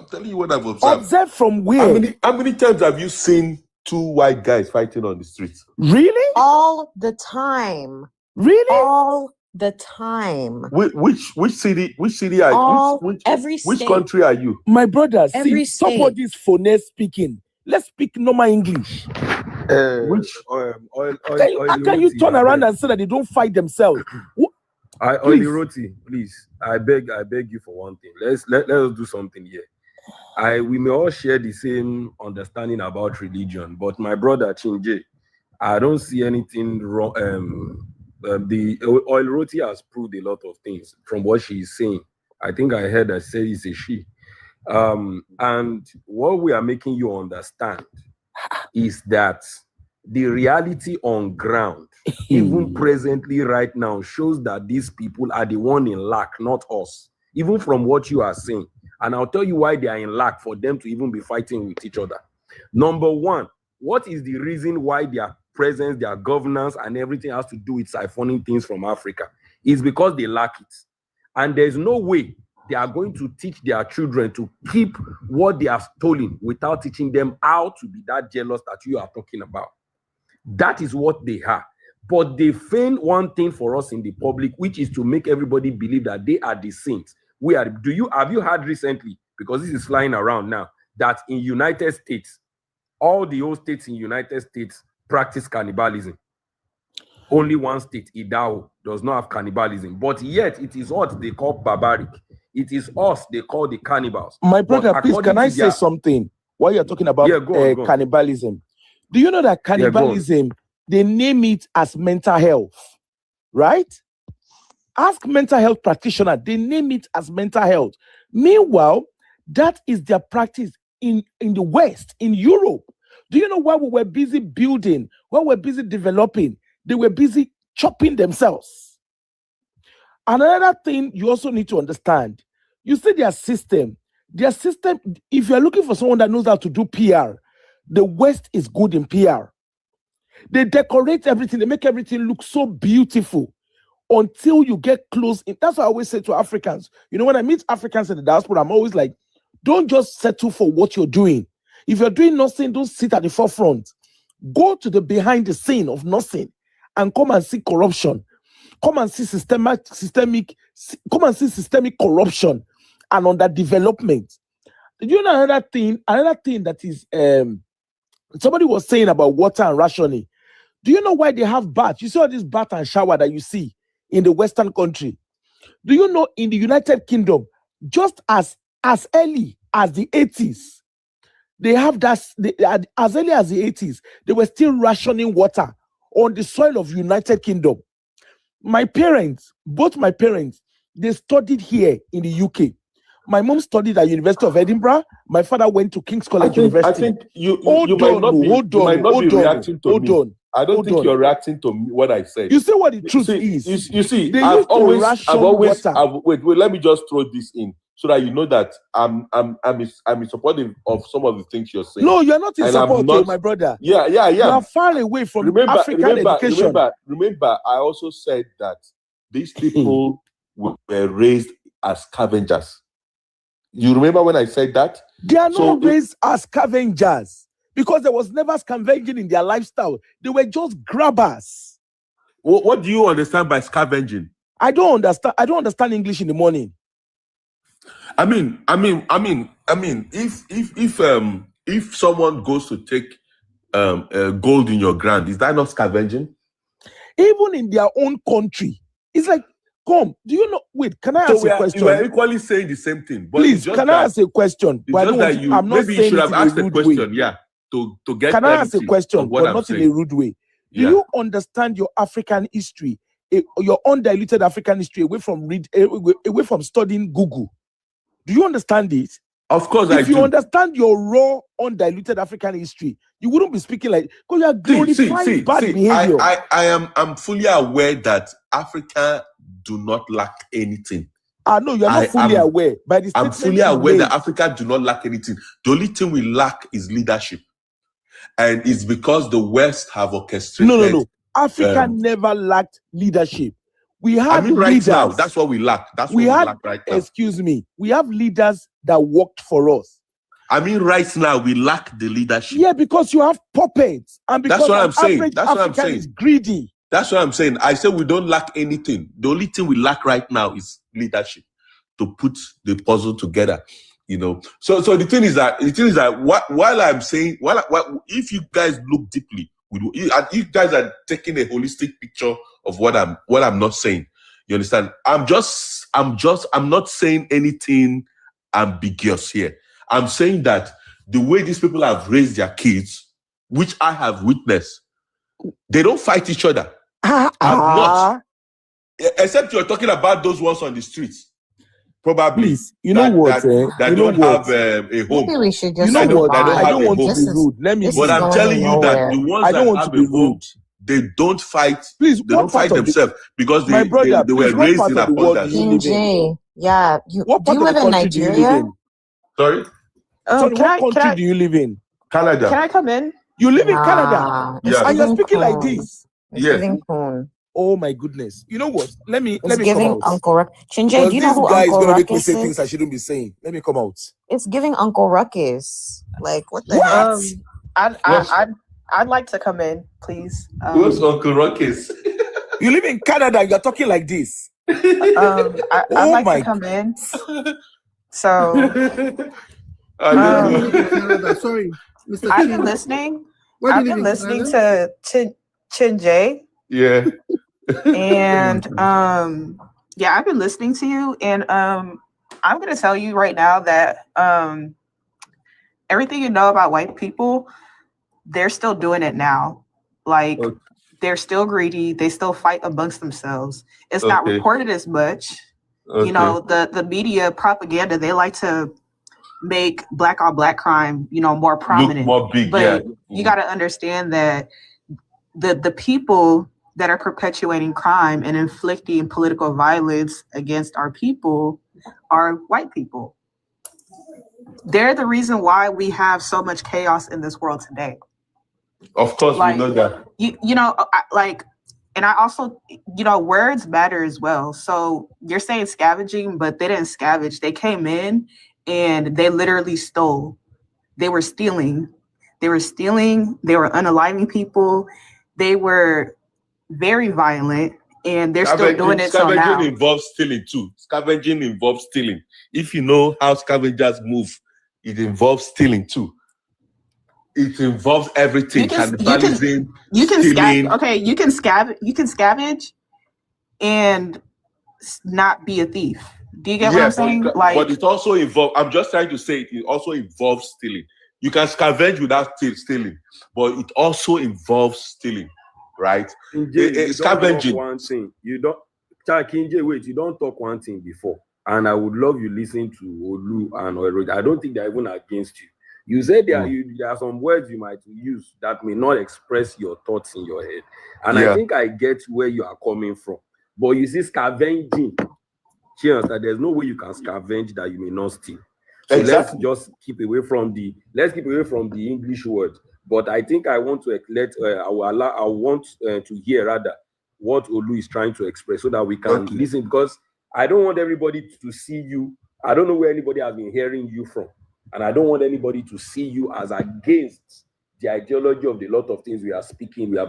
Observed from where? How many times have you seen two white guys fighting on the streets? Really? All the time. Really? All the time. Which city are you? Which country are you? My brother, every stop all this phone speaking. Let's speak normal English. How can you turn around and say that they don't fight themselves? Roti, please. I beg you for one thing. Let's do something here. We may all share the same understanding about religion, but my brother Chinje, I don't see anything wrong. The Oil Roti has proved a lot of things from what she is saying. I think I heard her say it's a she. And what we are making you understand is that the reality on ground, even presently right now, shows that these people are the one in lack, not us. Even from what you are saying. And I'll tell you why they are in lack for them to even be fighting with each other. Number one, what is the reason why their presence, their governance, and everything has to do with siphoning things from Africa? It's because they lack it. And there's no way they are going to teach their children to keep what they have stolen without teaching them how to be that jealous that you are talking about. That is what they are. But they feign one thing for us in the public, which is to make everybody believe that they are the saints. Have you heard recently, because this is flying around now, that in United States, all the old states in United States practice cannibalism? Only one state, Idaho, does not have cannibalism, but yet it is what they call barbaric. It is us they call the cannibals. My brother, please, can I say something while you're talking about go on. Cannibalism? Do you know that cannibalism, they name it as mental health, right? Ask mental health practitioner, they name it as mental health. Meanwhile, that is their practice in the West, in Europe. Do you know why we were busy building, why we were busy developing? They were busy chopping themselves. Another thing you also need to understand, you see their system, if you're looking for someone that knows how to do PR, the West is good in PR. They decorate everything, they make everything look so beautiful until you get close. That's what I always say to Africans. You know, when I meet Africans in the diaspora, I'm always like, don't just settle for what you're doing. If you're doing nothing, don't sit at the forefront. Go to the behind the scene of nothing and come and see corruption. Come and see systemic corruption and underdevelopment. Did you know another thing that is somebody was saying about water and rationing? Do you know why they have baths? You saw this bath and shower that you see in the Western country. Do you know in the United Kingdom, just as early as the 80s, they have that, as early as the 80s, they were still rationing water on the soil of United Kingdom. My parents, both my parents, they studied here in the UK. My mom studied at University of Edinburgh. My father went to King's College University. I think you might not be reacting to me. I don't think you're reacting to me, what I said. You see what the truth is. You see, they I've always water. wait, let me just throw this in so that you know that I'm in support of some of the things you're saying. No, you're not in support, my brother. Yeah. You are far away from African education. Remember, I also said that these people were raised as scavengers. You remember when I said that? They are not raised as scavengers because there was never scavenging in their lifestyle. They were just grabbers. What do you understand by scavenging? I don't understand. I don't understand English in the morning. I mean, if someone goes to take gold in your ground, is that not scavenging? Even in their own country, it's like, come, do you know? Wait, can I ask a question? You are equally saying the same thing. But please, can I ask a question? But I'm not maybe saying you should have asked a question, way. To get. Can I ask a question, but not in a rude way? Do you understand your African history, your undiluted African history, away from studying Google? Do you understand it? Of course, I do. If you understand your raw, undiluted African history, you wouldn't be speaking like, because you are glorifying bad behavior. I'm fully aware that Africa do not lack anything. No, you're not fully aware. By the I'm fully aware that Africa do not lack anything. The only thing we lack is leadership. And it's because the West have orchestrated. No. Africa never lacked leadership. We have right leaders. now, that's what we lack. That's what we lack right now. Excuse me. We have leaders that worked for us. Right now, we lack the leadership. Yeah, because you have puppets. And because that's what I'm saying. That's what I'm saying. Is greedy. That's what I'm saying. I said we don't lack anything. The only thing we lack right now is leadership to put the puzzle together. So the thing is that while I'm saying, if you guys look deeply, you guys are taking a holistic picture of what I'm not saying. You understand? I'm not saying anything ambiguous here. I'm saying that the way these people have raised their kids, which I have witnessed, they don't fight each other. I'm not. Except you're talking about those ones on the streets. Probably. Please, you know what? That don't have a home. Maybe we should just. I don't want to be rude. But I'm telling you that the ones that have a home, they don't fight. Please, they don't fight themselves because they were raised in abundance. NJ, yeah. Do you live in Nigeria? Sorry? What country do you live in? Canada. Can I come in? You live in Canada? Yeah. And you're speaking like this? Yes. Oh my goodness! You know what? Let me giving come out. Uncle Ruckus. Chinjay, do you know who guy Uncle is gonna make me Ruckus say is? things I shouldn't be saying. Let me come out. It's giving Uncle Ruckus. Like what the heck? I'd like to come in, please. Who's Uncle Ruckus? You live in Canada. You're talking like this. I'd like to come in. So Canada. Sorry, Mr. I've been listening. Where do I've you been live in listening to Chinjay. Yeah. And yeah, I've been listening to you, and I'm gonna tell you right now that everything you know about white people, they're still doing it now. Like they're still greedy, they still fight amongst themselves. It's not reported as much. You know, the media propaganda, they like to make black on black crime, more prominent. Look more big, but you gotta understand that the people that are perpetuating crime and inflicting political violence against our people are white people. They're the reason why we have so much chaos in this world today. Of course, we know that. And I also, words matter as well. So you're saying scavenging, but they didn't scavenge. They came in and they literally stole. They were stealing. They were unaliving people. They were very violent, and they're still doing it till now. Scavenging involves stealing too. Scavenging involves stealing. If you know how scavengers move, it involves stealing too. It involves everything. Cannibalism, you can stealing. You can scavenge and not be a thief. Do you get what I'm saying? But it also involves. I'm just trying to say it also involves stealing. You can scavenge without stealing, but it also involves stealing. right? Kinje, you don't talk Scavenging. one thing. You don't, Kinje, wait, you don't talk one thing before. And I would love you listen to Olu and Oero. I don't think they're even against you. You said there are some words you might use that may not express your thoughts in your head. And I think I get where you are coming from. But you see, scavenging, that there's no way you can scavenge that you may not steal. So let's just keep away from the English word. But I think I want to I want to hear rather what Olu is trying to express so that we can listen, because I don't want everybody to see you. I don't know where anybody has been hearing you from. And I don't want anybody to see you as against the ideology of the lot of things we have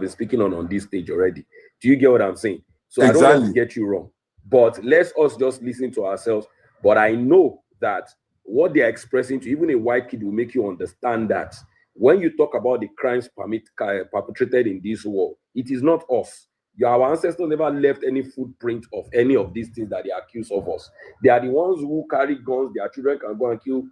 been speaking on this stage already. Do you get what I'm saying? So I don't want to get you wrong. But let's us just listen to ourselves. But I know that what they are expressing to even a white kid will make you understand that when you talk about the crimes perpetrated in this war, it is not us. Our ancestors never left any footprint of any of these things that they accuse of us. They are the ones who carry guns. Their children can go and kill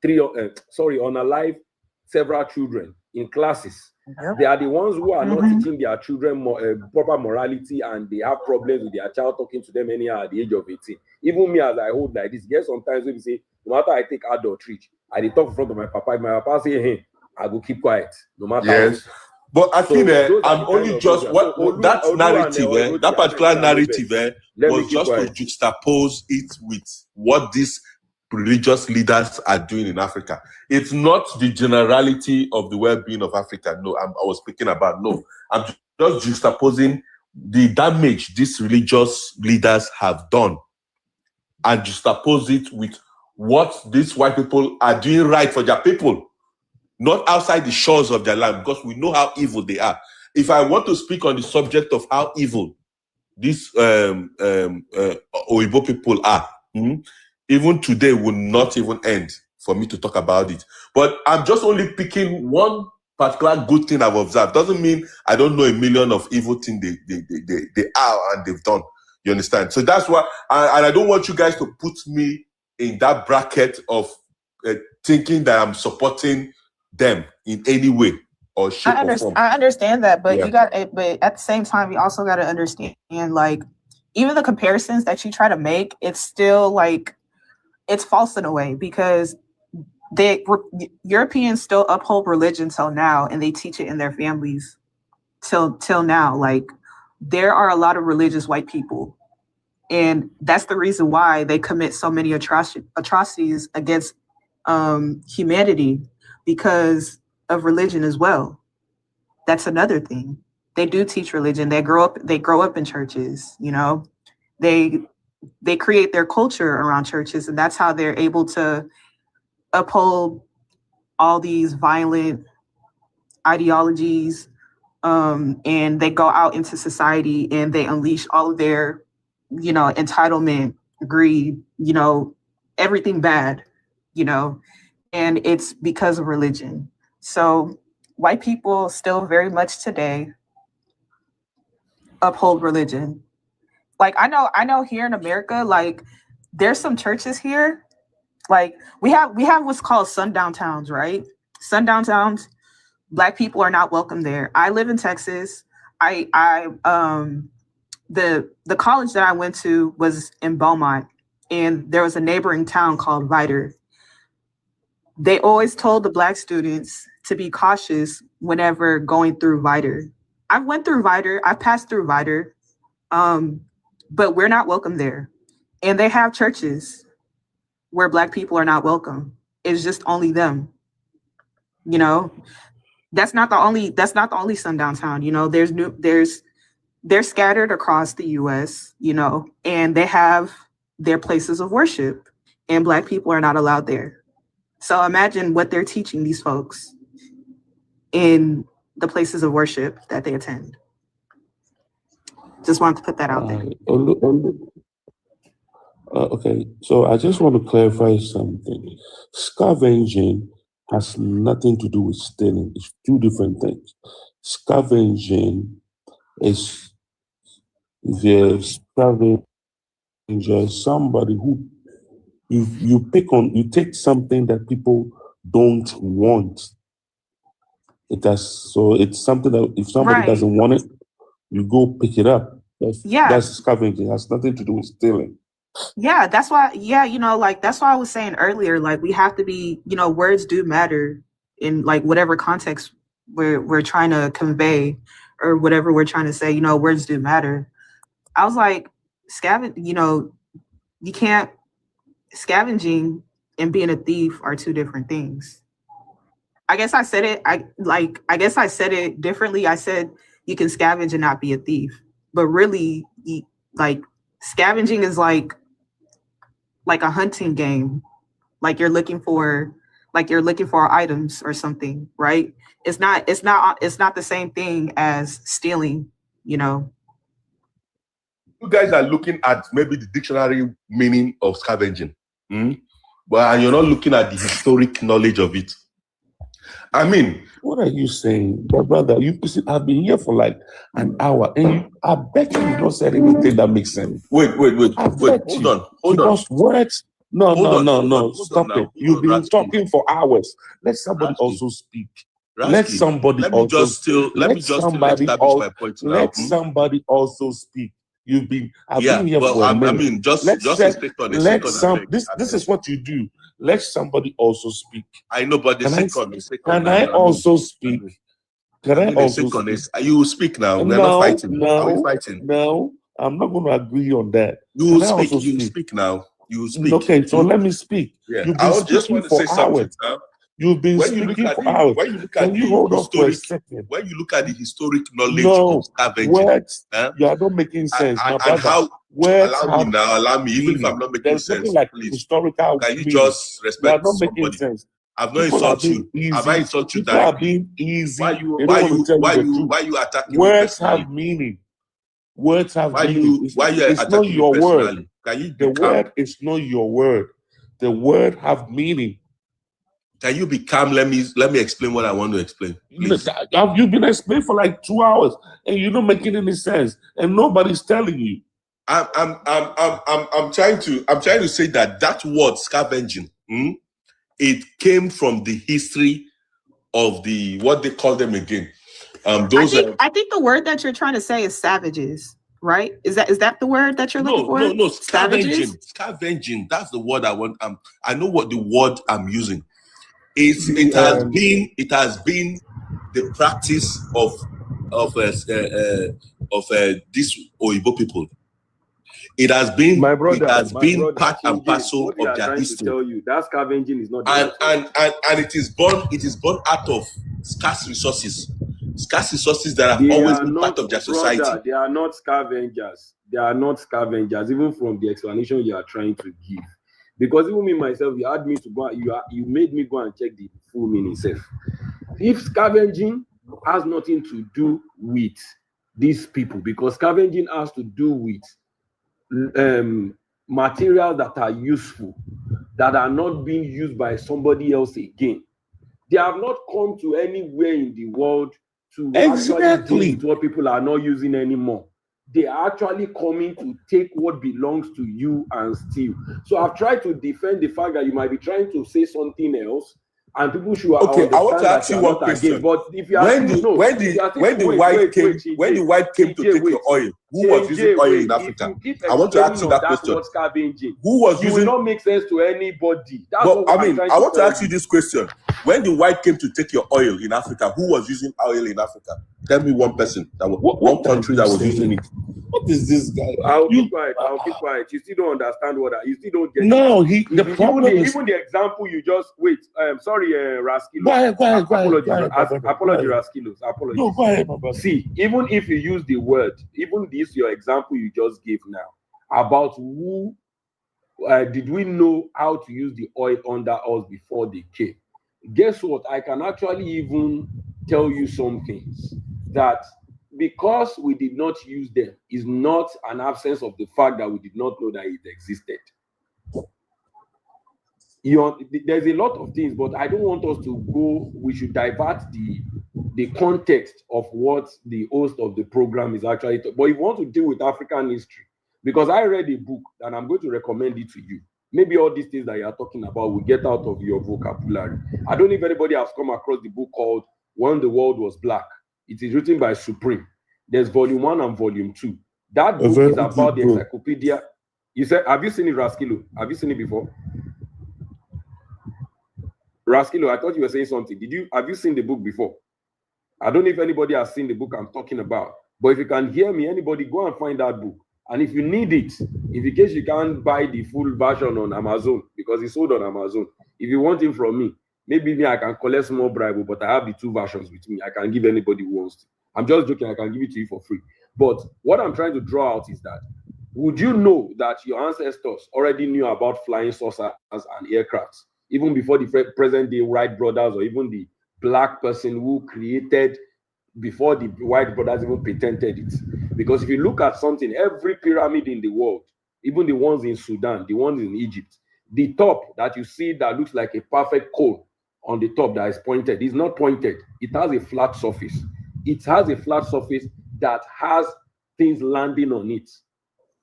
unalive several children in classes. Yep. They are the ones who are not teaching their children proper morality, and they have problems with their child talking to them anyhow at the age of 18. Even me, as I hold like this, yes, sometimes when we say, no matter I take adult reach, I talk in front of my papa. If my papa say, hey, I will keep quiet, no matter what. But I think I'm only just that narrative, that particular narrative was just to juxtapose it with what these religious leaders are doing in Africa. It's not the generality of the well-being of Africa. No, I was speaking about. No, I'm just juxtaposing the damage these religious leaders have done and juxtapose it with what these white people are doing right for their people, not outside the shores of their land, because we know how evil they are. If I want to speak on the subject of how evil these Oyibo people are, even today will not even end for me to talk about it. But I'm just only picking one particular good thing I've observed. Doesn't mean I don't know a million of evil things they are and they've done. You understand? So that's why, and I don't want you guys to put me in that bracket of thinking that I'm supporting them in any way or shape or form. I understand that, but but at the same time, you also got to understand, like, even the comparisons that you try to make, it's still like, it's false in a way, because Europeans still uphold religion till now, and they teach it in their families till now. Like, there are a lot of religious white people, and that's the reason why they commit so many atrocities against humanity, because of religion as well. That's another thing. They do teach religion. They grow up in churches, they create their culture around churches, and that's how they're able to uphold all these violent ideologies, and they go out into society and they unleash all of their entitlement, greed, everything bad, and it's because of religion. So white people still very much today uphold religion. Like, I know here in America, like, there's some churches here, like we have what's called sundown towns, right? Sundown towns, Black people are not welcome there. I live in Texas. The college that I went to was in Beaumont, and there was a neighboring town called Vidor. They always told the Black students to be cautious whenever going through Vidor. I went through Vidor. I passed through Vidor. But we're not welcome there. And they have churches where Black people are not welcome. It's just only them. That's not the only sundown town. They're scattered across the US, and they have their places of worship, and Black people are not allowed there. So imagine what they're teaching these folks in the places of worship that they attend. Just wanted to put that out there. Okay, so I just want to clarify something. Scavenging has nothing to do with stealing. It's two different things. Scavenging is the scavenger is somebody who you take something that people don't want. It's something that if somebody doesn't want it, you go pick it up. Yeah. That's scavenging. It has nothing to do with stealing. Yeah, that's why, yeah, like that's why I was saying earlier, like we have to be, words do matter in like whatever context we're trying to convey or whatever we're trying to say, words do matter. I was like, you can't, scavenging and being a thief are two different things. I guess I said it differently. I said you can scavenge and not be a thief, but really, like scavenging is like a hunting game, like you're looking for items or something, right? It's not the same thing as stealing. You guys are looking at maybe the dictionary meaning of scavenging, but you're not looking at the historic knowledge of it. I mean, what are you saying, brother? You see, I've been here for like an hour, and I bet you've not said anything that makes sense. Wait. Hold on. Because words. No. Stop it. You've been talking for hours. Let somebody also speak. Let somebody also speak. Let somebody also speak. I've been here for a minute. I mean, just stick on it. This is what you do. Let somebody also speak. I know, but can I also speak? Can I also speak? You speak now. We're not fighting. Are we fighting? No, I'm not going to agree on that. You speak now. You speak. Okay, so let me speak. Yeah. You've been speaking for hours. You've been speaking for hours. Can you hold on for a second? When you look at the historic knowledge of scavenging, you are not making sense. And how allow me, even if I'm not making sense, like please. Historical can you just respect somebody? I've not insulted you. Have I insulted you directly? People are being easy. Why you attacking words me have meaning. Words have meaning. It's not your word. The word is not your word. The word have meaning. Can you be calm? Let me explain what I want to explain. Please. You've been explaining for like 2 hours, and you're not making any sense, and nobody's telling you. I'm trying to say that word scavenging, it came from the history of the what they call them again. I think the word that you're trying to say is savages, right? Is that the word that you're looking for? No, scavenging. Scavenging. That's the word I want. I know what the word I'm using. It has been the practice of these Oyibo people. It has been part and parcel of their history. Tell you that scavenging is not and it is born out of scarce resources that have always been part of their society. They are not scavengers. They are not scavengers, even from the explanation you are trying to give. Because even me myself, you had me to go. You made me go and check the full meaning itself. If scavenging has nothing to do with these people, because scavenging has to do with materials that are useful, that are not being used by somebody else again. They have not come to anywhere in the world to actually deal with what people are not using anymore. They are actually coming to take what belongs to you and steal. So I've tried to defend the fact that you might be trying to say something else, and people should understand. I want to ask you one question. But if you are when the white came to take your oil, who was using oil in Africa? I want to ask you that question. Who was using? You will not make sense to anybody. I want to ask you this question. When the white came to take your oil in Africa, who was using oil in Africa? Tell me one person one country that was using it. What is this guy? I'll keep quiet. You still don't understand you still don't get it. The problem is even the example you just sorry, Raskilos. Go ahead. Apology, Raskilos. Apologies. No, go ahead, my brother. See, even if you use the word, even this your example you just gave now about who did we know how to use the oil under us before they came? Guess what? I can actually even tell you some things that because we did not use them is not an absence of the fact that we did not know that it existed. There's a lot of things, but I don't want us to go. We should divert the context of what the host of the program is actually talking. But if you want to deal with African history, because I read a book and I'm going to recommend it to you. Maybe all these things that you are talking about will get out of your vocabulary. I don't know if anybody has come across the book called When the World Was Black. It is written by Supreme. There's volume 1 and volume 2. That book is about the encyclopedia. You said, have you seen it, Raskilo? Have you seen it before? Raskilo, I thought you were saying something. Have you seen the book before? I don't know if anybody has seen the book I'm talking about. But if you can hear me, anybody, go and find that book. And if you need it, if in case you can't buy the full version on Amazon, because it's sold on Amazon, if you want it from me, maybe I can collect small bribe, but I have the 2 versions with me. I can give anybody who wants to. I'm just joking. I can give it to you for free. But what I'm trying to draw out is that, would you know that your ancestors already knew about flying saucers and aircrafts, even before the present day Wright brothers, or even the black person who created, before the white brothers even patented it? Because if you look at something, every pyramid in the world, even the ones in Sudan, the ones in Egypt, the top that you see that looks like a perfect cone on the top that is pointed is not pointed. It has a flat surface. It has a flat surface that has things landing on it.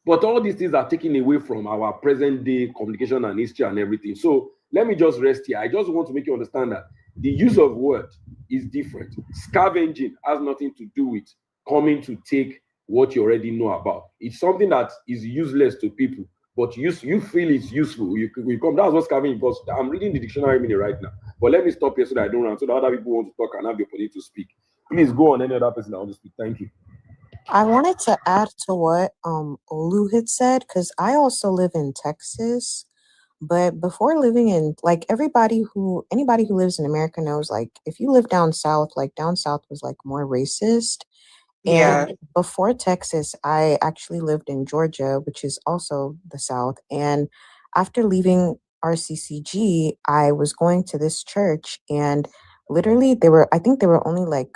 But all these things are taken away from our present day communication and history and everything. So let me just rest here. I just want to make you understand that the use of word is different. Scavenging has nothing to do with coming to take what you already know about. It's something that is useless to people, but you feel it's useful. You come. That's what scavenging is. Because I'm reading the dictionary meaning right now. But let me stop here so that I don't run, so that other people want to talk and have the opportunity to speak. Please go on, any other person that wants to speak. Thank you. I wanted to add to what Olu had said, because I also live in Texas. But before living in, like, anybody who lives in America knows, like, if you live down south, like, down south was like more racist. Yeah. And before Texas, I actually lived in Georgia, which is also the South. And after leaving RCCG, I was going to this church, and literally I think there were only like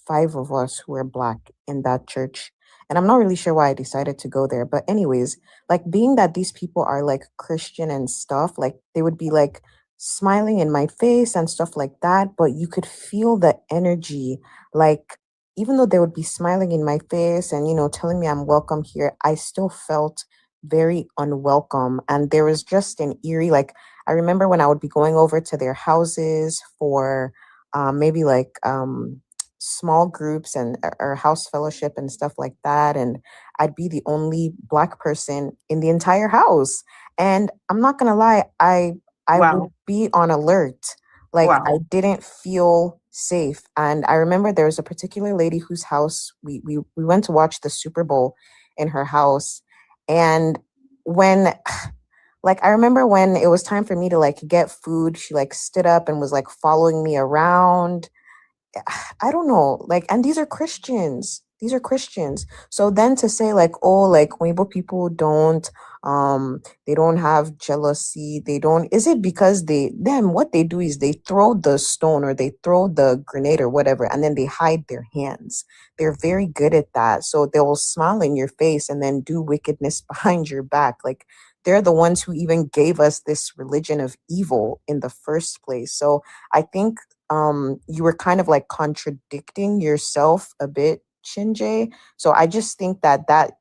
5 of us who were Black in that church. And I'm not really sure why I decided to go there. But anyways, like, being that these people are like Christian and stuff, like, they would be like smiling in my face and stuff like that. But you could feel the energy, like, even though they would be smiling in my face and, telling me I'm welcome here, I still felt very unwelcome. And there was just an eerie, like, I remember when I would be going over to their houses for maybe like small groups and or house fellowship and stuff like that. And I'd be the only Black person in the entire house. And I'm not going to lie, I would be on alert. Like, I didn't feel safe. And I remember there was a particular lady whose house we went to watch the Super Bowl in her house. And when, like, I remember when it was time for me to like get food, she like stood up and was like following me around. I don't know, like, and these are Christians. These are Christians. So then to say like, oh, like Weibo people they don't have jealousy. They don't, is it because what they do is they throw the stone or they throw the grenade or whatever, and then they hide their hands. They're very good at that. So they will smile in your face and then do wickedness behind your back. Like, they're the ones who even gave us this religion of evil in the first place. So I think you were kind of like contradicting yourself a bit, Shinjay. So I just think that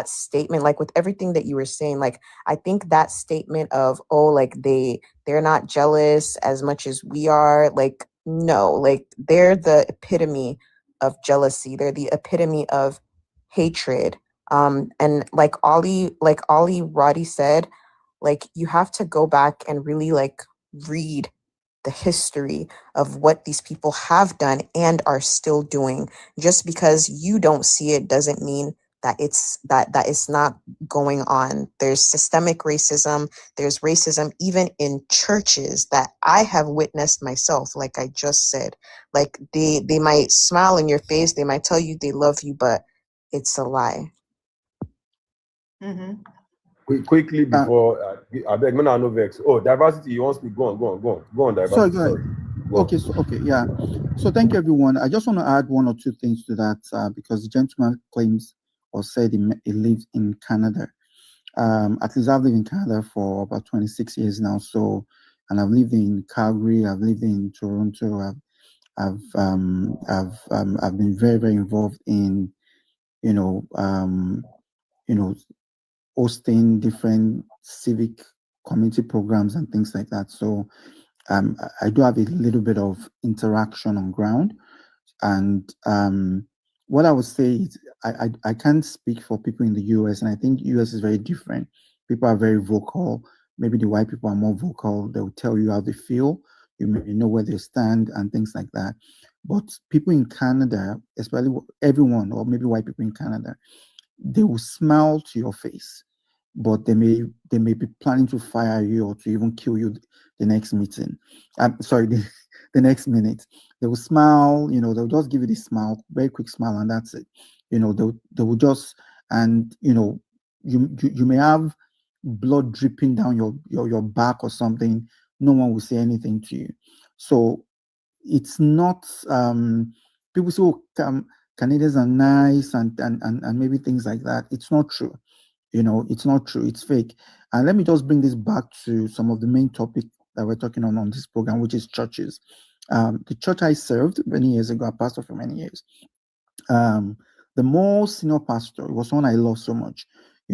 statement, like with everything that you were saying, like I think that statement of, oh, like they're not jealous as much as we are, like, no, like they're the epitome of jealousy. They're the epitome of hatred. And like Ali Roddy said, like you have to go back and really like read the history of what these people have done and are still doing. Just because you don't see it doesn't mean that it's not going on. There's systemic racism, there's racism even in churches that I have witnessed myself, like I just said. Like they might smile in your face, they might tell you they love you, but it's a lie. Mm-hmm. Quickly before I beg, no vex. Oh, diversity, you want to speak? Go on, diversity. Sorry. Okay, yeah. So thank you, everyone. I just want to add 1 or 2 things to that because the gentleman claims or said he lives in Canada. At least I've lived in Canada for about 26 years now. So, and I've lived in Calgary, I've lived in Toronto. I've been very, very involved in, hosting different civic community programs and things like that. So I do have a little bit of interaction on ground. And what I would say is I can't speak for people in the US, and I think US is very different. People are very vocal. Maybe the white people are more vocal. They'll tell you how they feel. You may know where they stand and things like that. But people in Canada, especially everyone, or maybe white people in Canada, they will smile to your face, but they may be planning to fire you or to even kill you the next meeting. I'm sorry, the next minute. They will smile, they'll just give you this smile, very quick smile, and that's it. They will just, and you may have blood dripping down your back or something. No one will say anything to you. So it's not people say, oh, Canadians are nice and maybe things like that. It's not true. It's not true. It's fake. And let me just bring this back to some of the main topic that we're talking on this program, which is churches. The church I served many years ago, I pastored for many years. The more senior pastor, it was one I loved so much.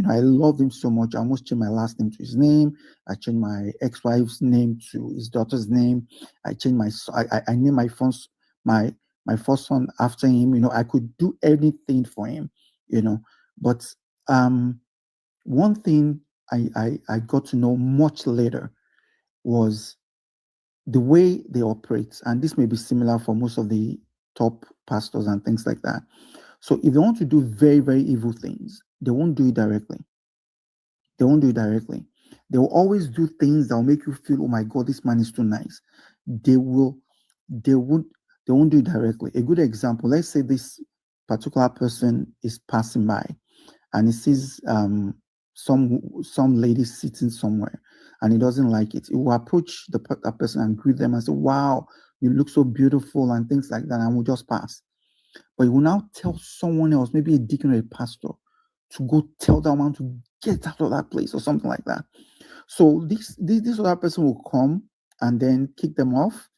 I loved him so much. I almost changed my last name to his name. I changed my ex-wife's name to his daughter's name. I changed I named my first son after him. I could do anything for him. But one thing I got to know much later was the way they operate, and this may be similar for most of the top pastors and things like that. So if they want to do very, very evil things, they won't do it directly. They won't do it directly. They will always do things that will make you feel, oh my God, this man is too nice. They won't do it directly. A good example, let's say this particular person is passing by and he sees some lady sitting somewhere and he doesn't like it. He will approach that person and greet them and say, wow, you look so beautiful and things like that, and will just pass. But he will now tell someone else, maybe a deacon or a pastor, to go tell that one to get out of that place or something like that. So this other person will come and then kick them off.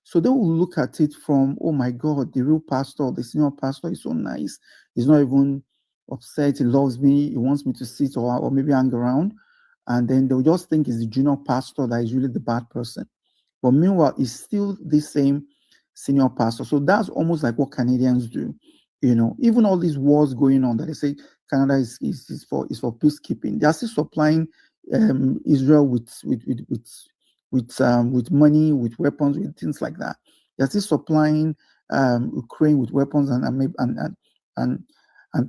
So they will look at it from, oh my God, the real pastor, the senior pastor is so nice. He's not even upset. He loves me. He wants me to sit or maybe hang around. And then they'll just think it's the junior pastor that is really the bad person. But meanwhile, it's still the same senior pastor. So that's almost like what Canadians do. Even all these wars going on that they say Canada is for peacekeeping. They are still supplying Israel with money, with weapons, with things like that. They're still supplying Ukraine with weapons and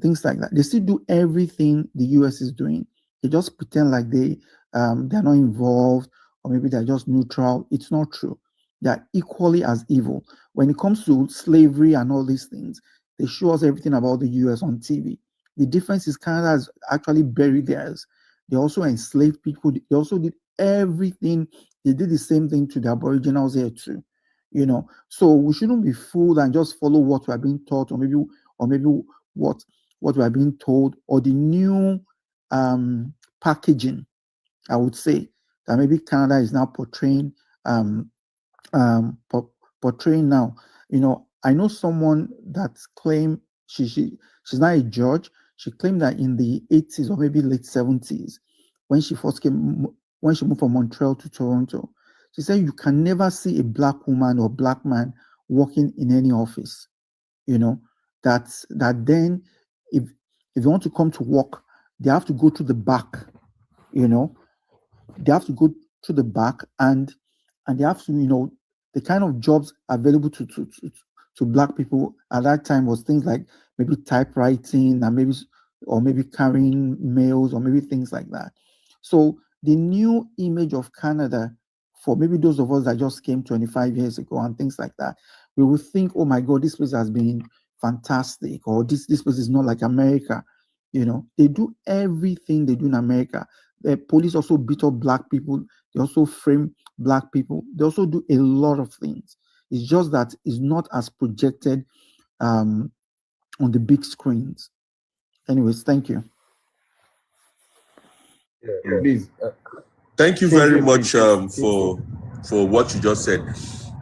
things like that. They still do everything the US is doing. They just pretend like they're not involved, or maybe they're just neutral. It's not true. They're equally as evil. When it comes to slavery and all these things, they show us everything about the US on TV. The difference is Canada has actually buried theirs. They also enslaved people. They also did everything. They did the same thing to the Aboriginals here too. So we shouldn't be fooled and just follow what we are being taught, or maybe what we are being told, or the new packaging, I would say, that maybe Canada is now portraying now. I know someone that claimed she's not a judge. She claimed that in the 80s or maybe late 70s, when she moved from Montreal to Toronto, she said you can never see a black woman or black man working in any office. That then if they want to come to work, they have to go to the back. They have to go to the back and they have to, the kind of jobs available to black people at that time was things like maybe typewriting and maybe carrying mails or maybe things like that. So the new image of Canada, for maybe those of us that just came 25 years ago and things like that, we will think, oh my God, this place has been fantastic, or this place is not like America. They do everything they do in America. The police also beat up black people. They also frame black people. They also do a lot of things. It's just that it's not as projected on the big screens. Anyways, thank you. Yeah, please. Thank you very much for what you just said.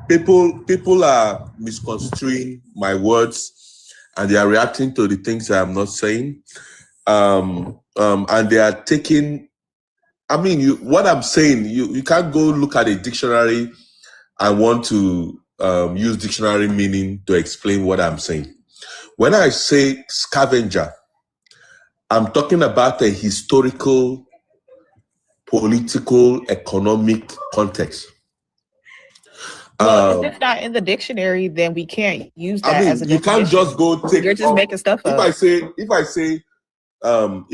People are misconstruing my words, and they are reacting to the things I am not saying. And they are taking. I mean, what I'm saying, you can't go look at a dictionary and want to use dictionary meaning to explain what I'm saying. When I say scavenger, I'm talking about a historical, political, economic context. Well, if it's not in the dictionary, then we can't use that as a you can't definition. just go take. You're just making stuff if up.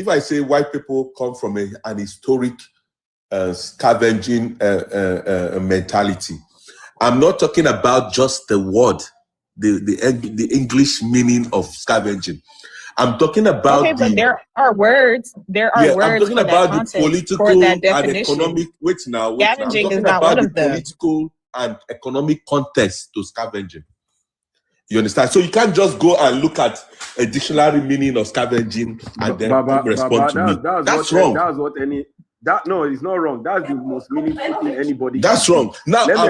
I say white people come from an historic scavenging mentality, I'm not talking about just the word, the English meaning of scavenging. I'm talking about Okay, but there are words. There are I'm words talking for that about the context, political for that and definition. economic. Wait now. I'm Scavenging is talking not about one the of them. political and economic context to scavenging. You understand? So you can't just go and look at a dictionary meaning of scavenging and then respond to me. That's wrong. No, it's not wrong. That's the most meaningful thing anybody. That's can wrong. do. Now Let me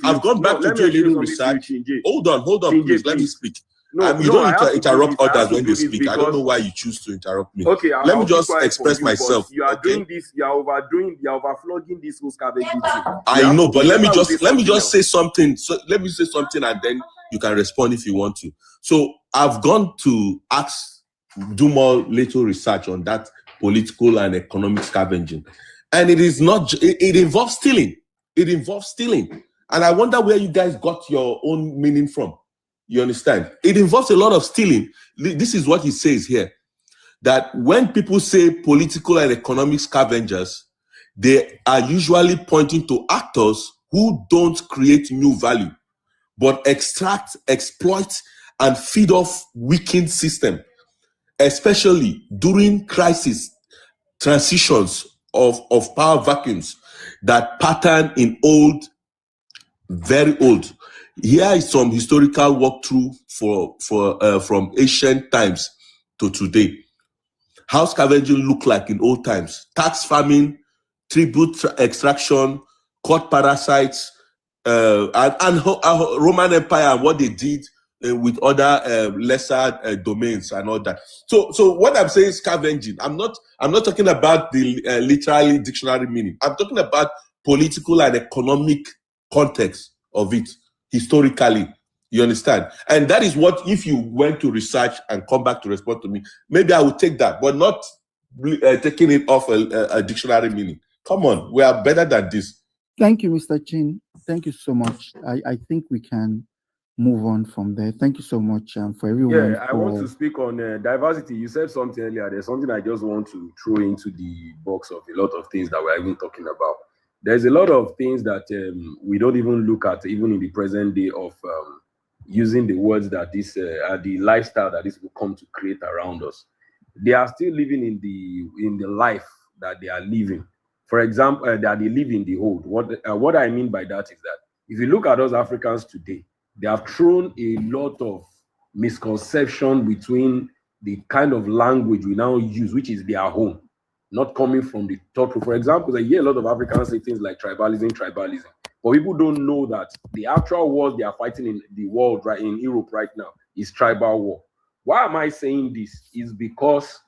I've gone back to do a little research. Hold on, Chinje, please. Let me speak. You I don't have to interrupt do this. others when they speak. I don't know why you choose to interrupt me. Okay, let me I'll just keep quiet express for you, myself. You are okay? doing this. You are overflogging this whole scavenging thing. I know, but let me just say something. So let me say something, and then you can respond if you want to. So I've gone to do more little research on that political and economic scavenging, and it is not. It involves stealing. It involves stealing, and I wonder where you guys got your own meaning from. You understand? It involves a lot of stealing. This is what he says here, that when people say political and economic scavengers, they are usually pointing to actors who don't create new value, but extract, exploit, and feed off weakened system, especially during crisis transitions of power vacuums that pattern in very old. Here is some historical walkthrough from ancient times to today. How scavenging looked like in old times: tax farming, tribute extraction, court parasites, and Roman Empire and what they did with other lesser domains and all that. So what I'm saying is scavenging. I'm not talking about the literally dictionary meaning. I'm talking about political and economic context of it historically. You understand? And that is what, if you went to research and come back to respond to me, maybe I would take that, but not taking it off a dictionary meaning. Come on, we are better than this. Thank you, Mr. Chin. Thank you so much. I think we can move on from there. Thank you so much for everyone. Yeah, I want to speak on diversity. You said something earlier. There's something I just want to throw into the box of a lot of things that we're even talking about. There's a lot of things that we don't even look at, even in the present day, of using the words that the lifestyle that this will come to create around us. They are still living in the life that they are living. For example, that they live in the old. What I mean by that is that if you look at us Africans today, they have thrown a lot of misconception between the kind of language we now use, which is their home, not coming from the top. For example, I hear a lot of Africans say things like tribalism, but people don't know that the actual wars they are fighting in the world, right, in Europe right now, is tribal war. Why am I saying this? Is because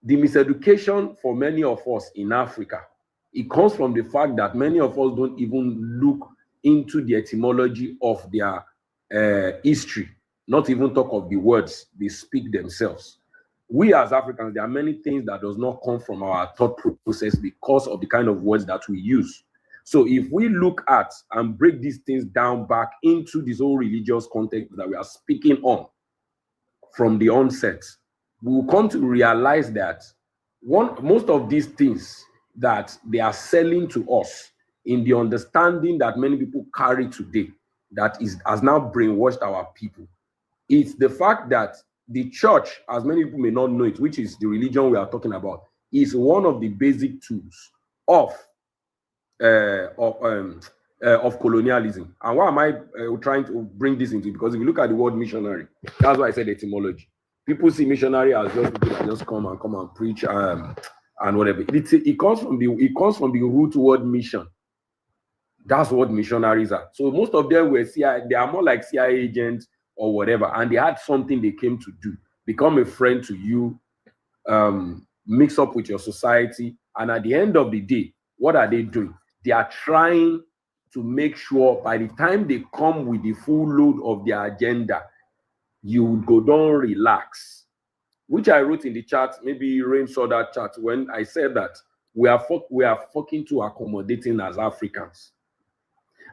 the miseducation for many of us in Africa, it comes from the fact that many of us don't even look into the etymology of their history, not even talk of the words they speak themselves. We as Africans, there are many things that does not come from our thought process because of the kind of words that we use. So if we look at and break these things down back into this whole religious context that we are speaking on from the onset, we will come to realize that most of these things that they are selling to us, in the understanding that many people carry today, has now brainwashed our people. It's the fact that the church, as many people may not know it, which is the religion we are talking about, is one of the basic tools of colonialism. And why am I trying to bring this into? Because if you look at the word missionary, that's why I said etymology. People see missionary as just people that just come and preach and whatever. It comes from the root word mission. That's what missionaries are. So most of them were CIA. They are more like CIA agents or whatever, and they had something they came to do: become a friend to you, mix up with your society, and at the end of the day, what are they doing? They are trying to make sure by the time they come with the full load of their agenda, you would go down, relax, which I wrote in the chat. Maybe Rain saw that chat when I said that we are fucking too accommodating as Africans.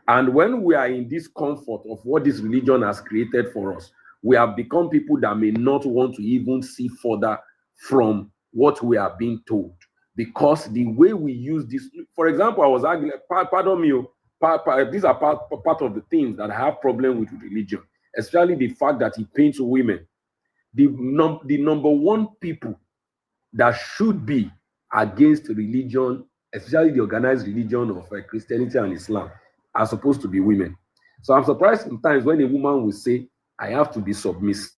And when we are in this comfort of what this religion has created for us, we have become people that may not want to even see further from what we are being told. Because the way we use this, for example, I was arguing, pardon me, these are part of the things that I have problem with religion, especially the fact that it paints women. The number one people that should be against religion, especially the organized religion of Christianity and Islam, are supposed to be women. So I'm surprised sometimes when a woman will say, I have to be submissive.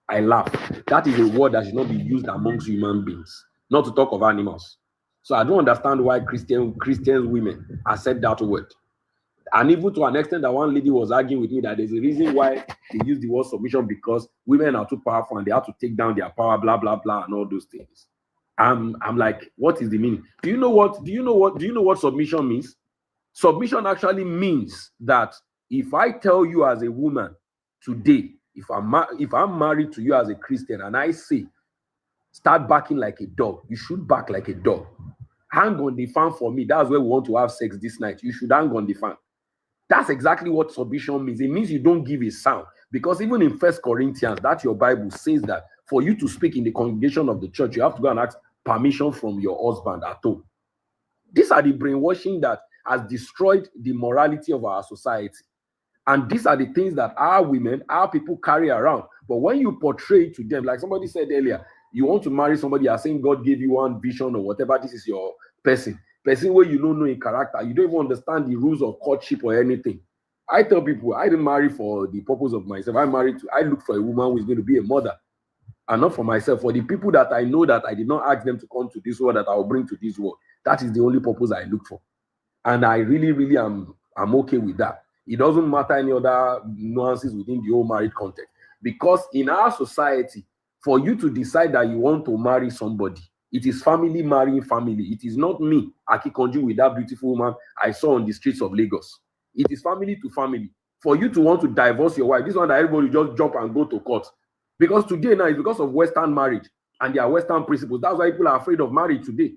I laugh. That is a word that should not be used amongst human beings, not to talk of animals. So I don't understand why Christian women have said that word. And even to an extent that one lady was arguing with me that there's a reason why they use the word submission, because women are too powerful and they have to take down their power, blah, blah, blah, and all those things. I'm like, what is the meaning? Do you know what submission means? Submission actually means that if I tell you as a woman today, if I'm married to you as a Christian and I say, start barking like a dog, you should bark like a dog. Hang on the fan for me. That's where we want to have sex this night. You should hang on the fan. That's exactly what submission means. It means you don't give a sound. Because even in 1 Corinthians, that your Bible says that for you to speak in the congregation of the church, you have to go and ask permission from your husband at home. These are the brainwashing that has destroyed the morality of our society. And these are the things that our women, our people carry around. But when you portray to them, like somebody said earlier, you want to marry somebody, you're saying God gave you one vision or whatever, this is your person where you don't know in character, you don't even understand the rules of courtship or anything. I tell people, I didn't marry for the purpose of myself. I look for a woman who is going to be a mother, and not for myself. For the people that I know that I did not ask them to come to this world, that I will bring to this world. That is the only purpose I look for. And I really, really am okay with that. It doesn't matter any other nuances within the whole marriage context. Because in our society, for you to decide that you want to marry somebody, it is family marrying family. It is not me, Akikonju, with that beautiful woman I saw on the streets of Lagos. It is family to family. For you to want to divorce your wife, this one that everybody just jump and go to court. Because today now, it's because of Western marriage and their Western principles. That's why people are afraid of marriage today.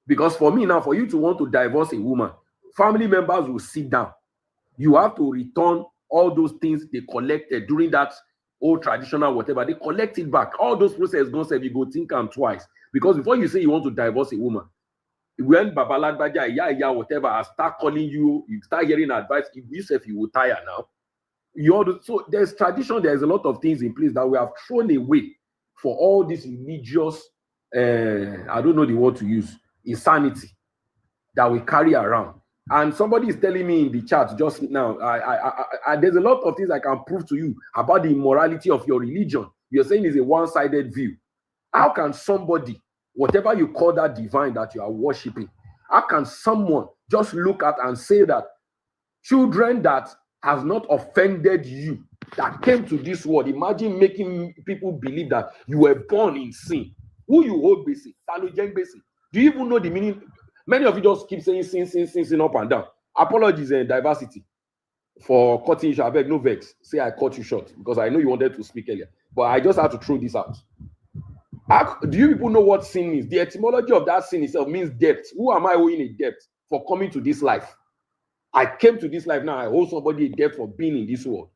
Because for me now, for you to want to divorce a woman, family members will sit down. You have to return all those things they collected during that old traditional whatever. They collect it back. All those processes don't say you go think them twice. Because before you say you want to divorce a woman, when Babalagbaja, yeah, whatever, I start calling you, you start hearing advice, you say you will tire now. So there's tradition, there's a lot of things in place that we have thrown away for all this religious, I don't know the word to use, insanity that we carry around. And somebody is telling me in the chat just now, there's a lot of things I can prove to you about the immorality of your religion. You're saying it's a one-sided view. How can somebody, whatever you call that divine that you are worshiping, how can someone just look at and say that children that have not offended you, that came to this world, imagine making people believe that you were born in sin. Who you hold basic? Do you even know the meaning? Many of you just keep saying sin up and down. Apologies and diversity for cutting you. I beg no vex. Say I cut you short because I know you wanted to speak earlier. But I just had to throw this out. Do you people know what sin means? The etymology of that sin itself means debt. Who am I owing a debt for coming to this life? I came to this life now. I owe somebody a debt for being in this world.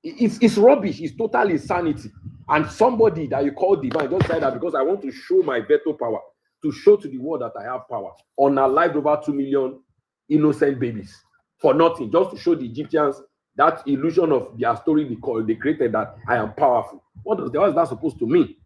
It's rubbish. It's total insanity. And somebody that you call divine just said that because I want to show my veto power, to show to the world that I have power, unalived over 2 million innocent babies for nothing, just to show the Egyptians that illusion of their story they created, that I am powerful. What is that supposed to mean?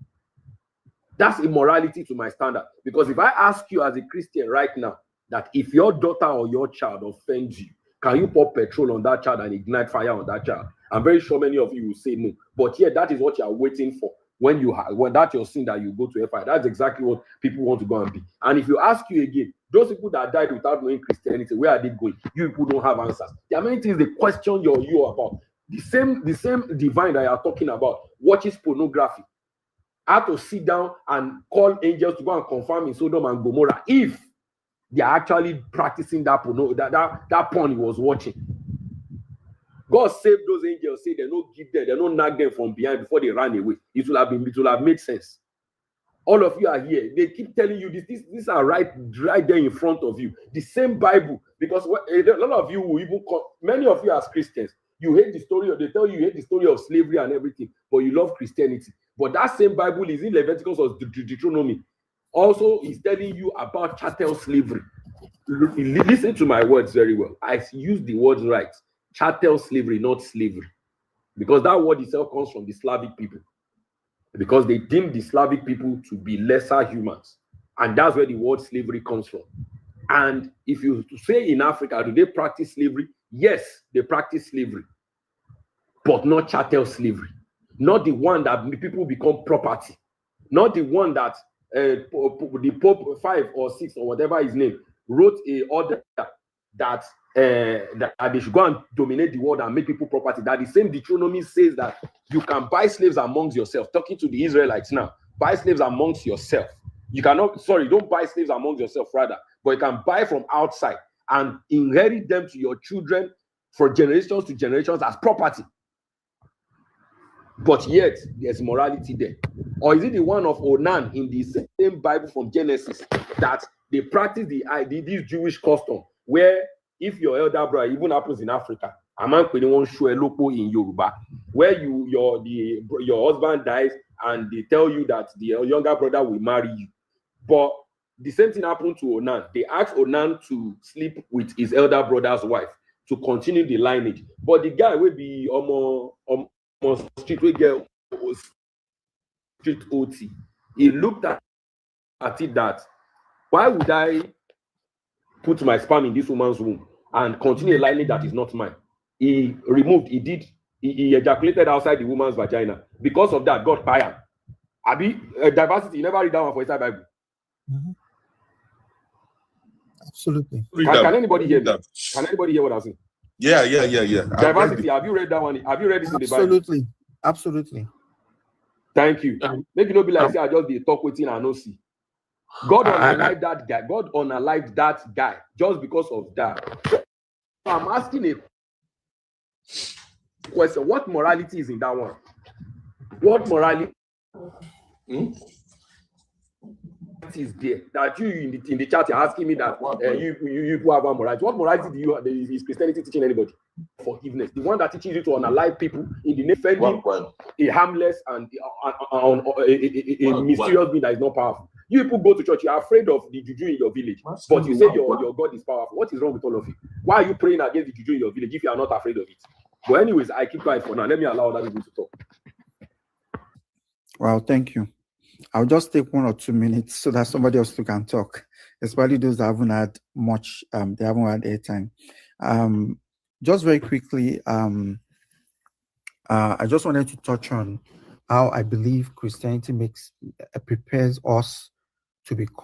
That's immorality to my standard. Because if I ask you as a Christian right now, that if your daughter or your child offends you, can you pour petrol on that child and ignite fire on that child? I'm very sure many of you will say no. But yeah, that is what you are waiting for. When that's your sin that you go to hellfire. That's exactly what people want to go and be. And if you ask you again, those people that died without knowing Christianity, where are they going? You people don't have answers. There are many things they question you about. The same divine that you are talking about watches pornography. How to sit down and call angels to go and confirm in Sodom and Gomorrah if they are actually practicing that porn he was watching. God saved those angels, say they don't give them, they don't nag them from behind before they ran away. It will have made sense. All of you are here. They keep telling you these are right there in front of you. The same Bible, because a lot of you will even many of you as Christians, you hate the story, or they tell you hate the story of slavery and everything, but you love Christianity. But that same Bible is in Leviticus or Deuteronomy. Also, is telling you about chattel slavery. Listen to my words very well. I use the words right. Chattel slavery, not slavery. Because that word itself comes from the Slavic people. Because they deem the Slavic people to be lesser humans. And that's where the word slavery comes from. And if you say in Africa, do they practice slavery? Yes, they practice slavery. But not chattel slavery. Not the one that people become property. Not the one that the Pope 5 or 6 or whatever his name wrote a order that they should go and dominate the world and make people property. That the same Deuteronomy says that you can buy slaves amongst yourself. Talking to the Israelites now, buy slaves amongst yourself. You cannot, don't buy slaves amongst yourself rather, but you can buy from outside and inherit them to your children for generations to generations as property. But yet, there's morality there. Or is it the one of Onan in the same Bible from Genesis that they practice this Jewish custom where if your elder brother, even happens in Africa, a man in Yoruba, where your husband dies and they tell you that the younger brother will marry you. But the same thing happened to Onan. They asked Onan to sleep with his elder brother's wife to continue the lineage. But the guy will be street OT. He looked at it that, why would I put my sperm in this woman's womb and continue a lineage that is not mine? He ejaculated outside the woman's vagina. Because of that, God fired him. Abi, diversity, you never read that one for inside Bible. Mm-hmm. Absolutely. Can anybody hear me? Can anybody hear what I'm saying? Yeah. Diversity, have you read that one? Have you read it in the Bible? Absolutely. Thank you. Maybe not be like say I just be talk with you and no see. God unalived that guy. God unalived that guy just because of that. So I'm asking a question: what morality is in that one? What morality is there that you in the chat you're asking me that you have one morality? What morality do you have? Is Christianity teaching anybody? Forgiveness, the one that teaches you to unalive people in the name of a harmless and a mysterious being that is not powerful. You people go to church, you are afraid of the juju in your village, but you say your God is powerful. What is wrong with all of you? Why are you praying against the juju in your village if you are not afraid of it? But anyways, I keep quiet for now. Let me allow other people to talk. Well, thank you. I'll just take 1 or 2 minutes so that somebody else can talk, especially those that haven't had much, they haven't had airtime. Just very quickly, I just wanted to touch on how I believe Christianity prepares us to be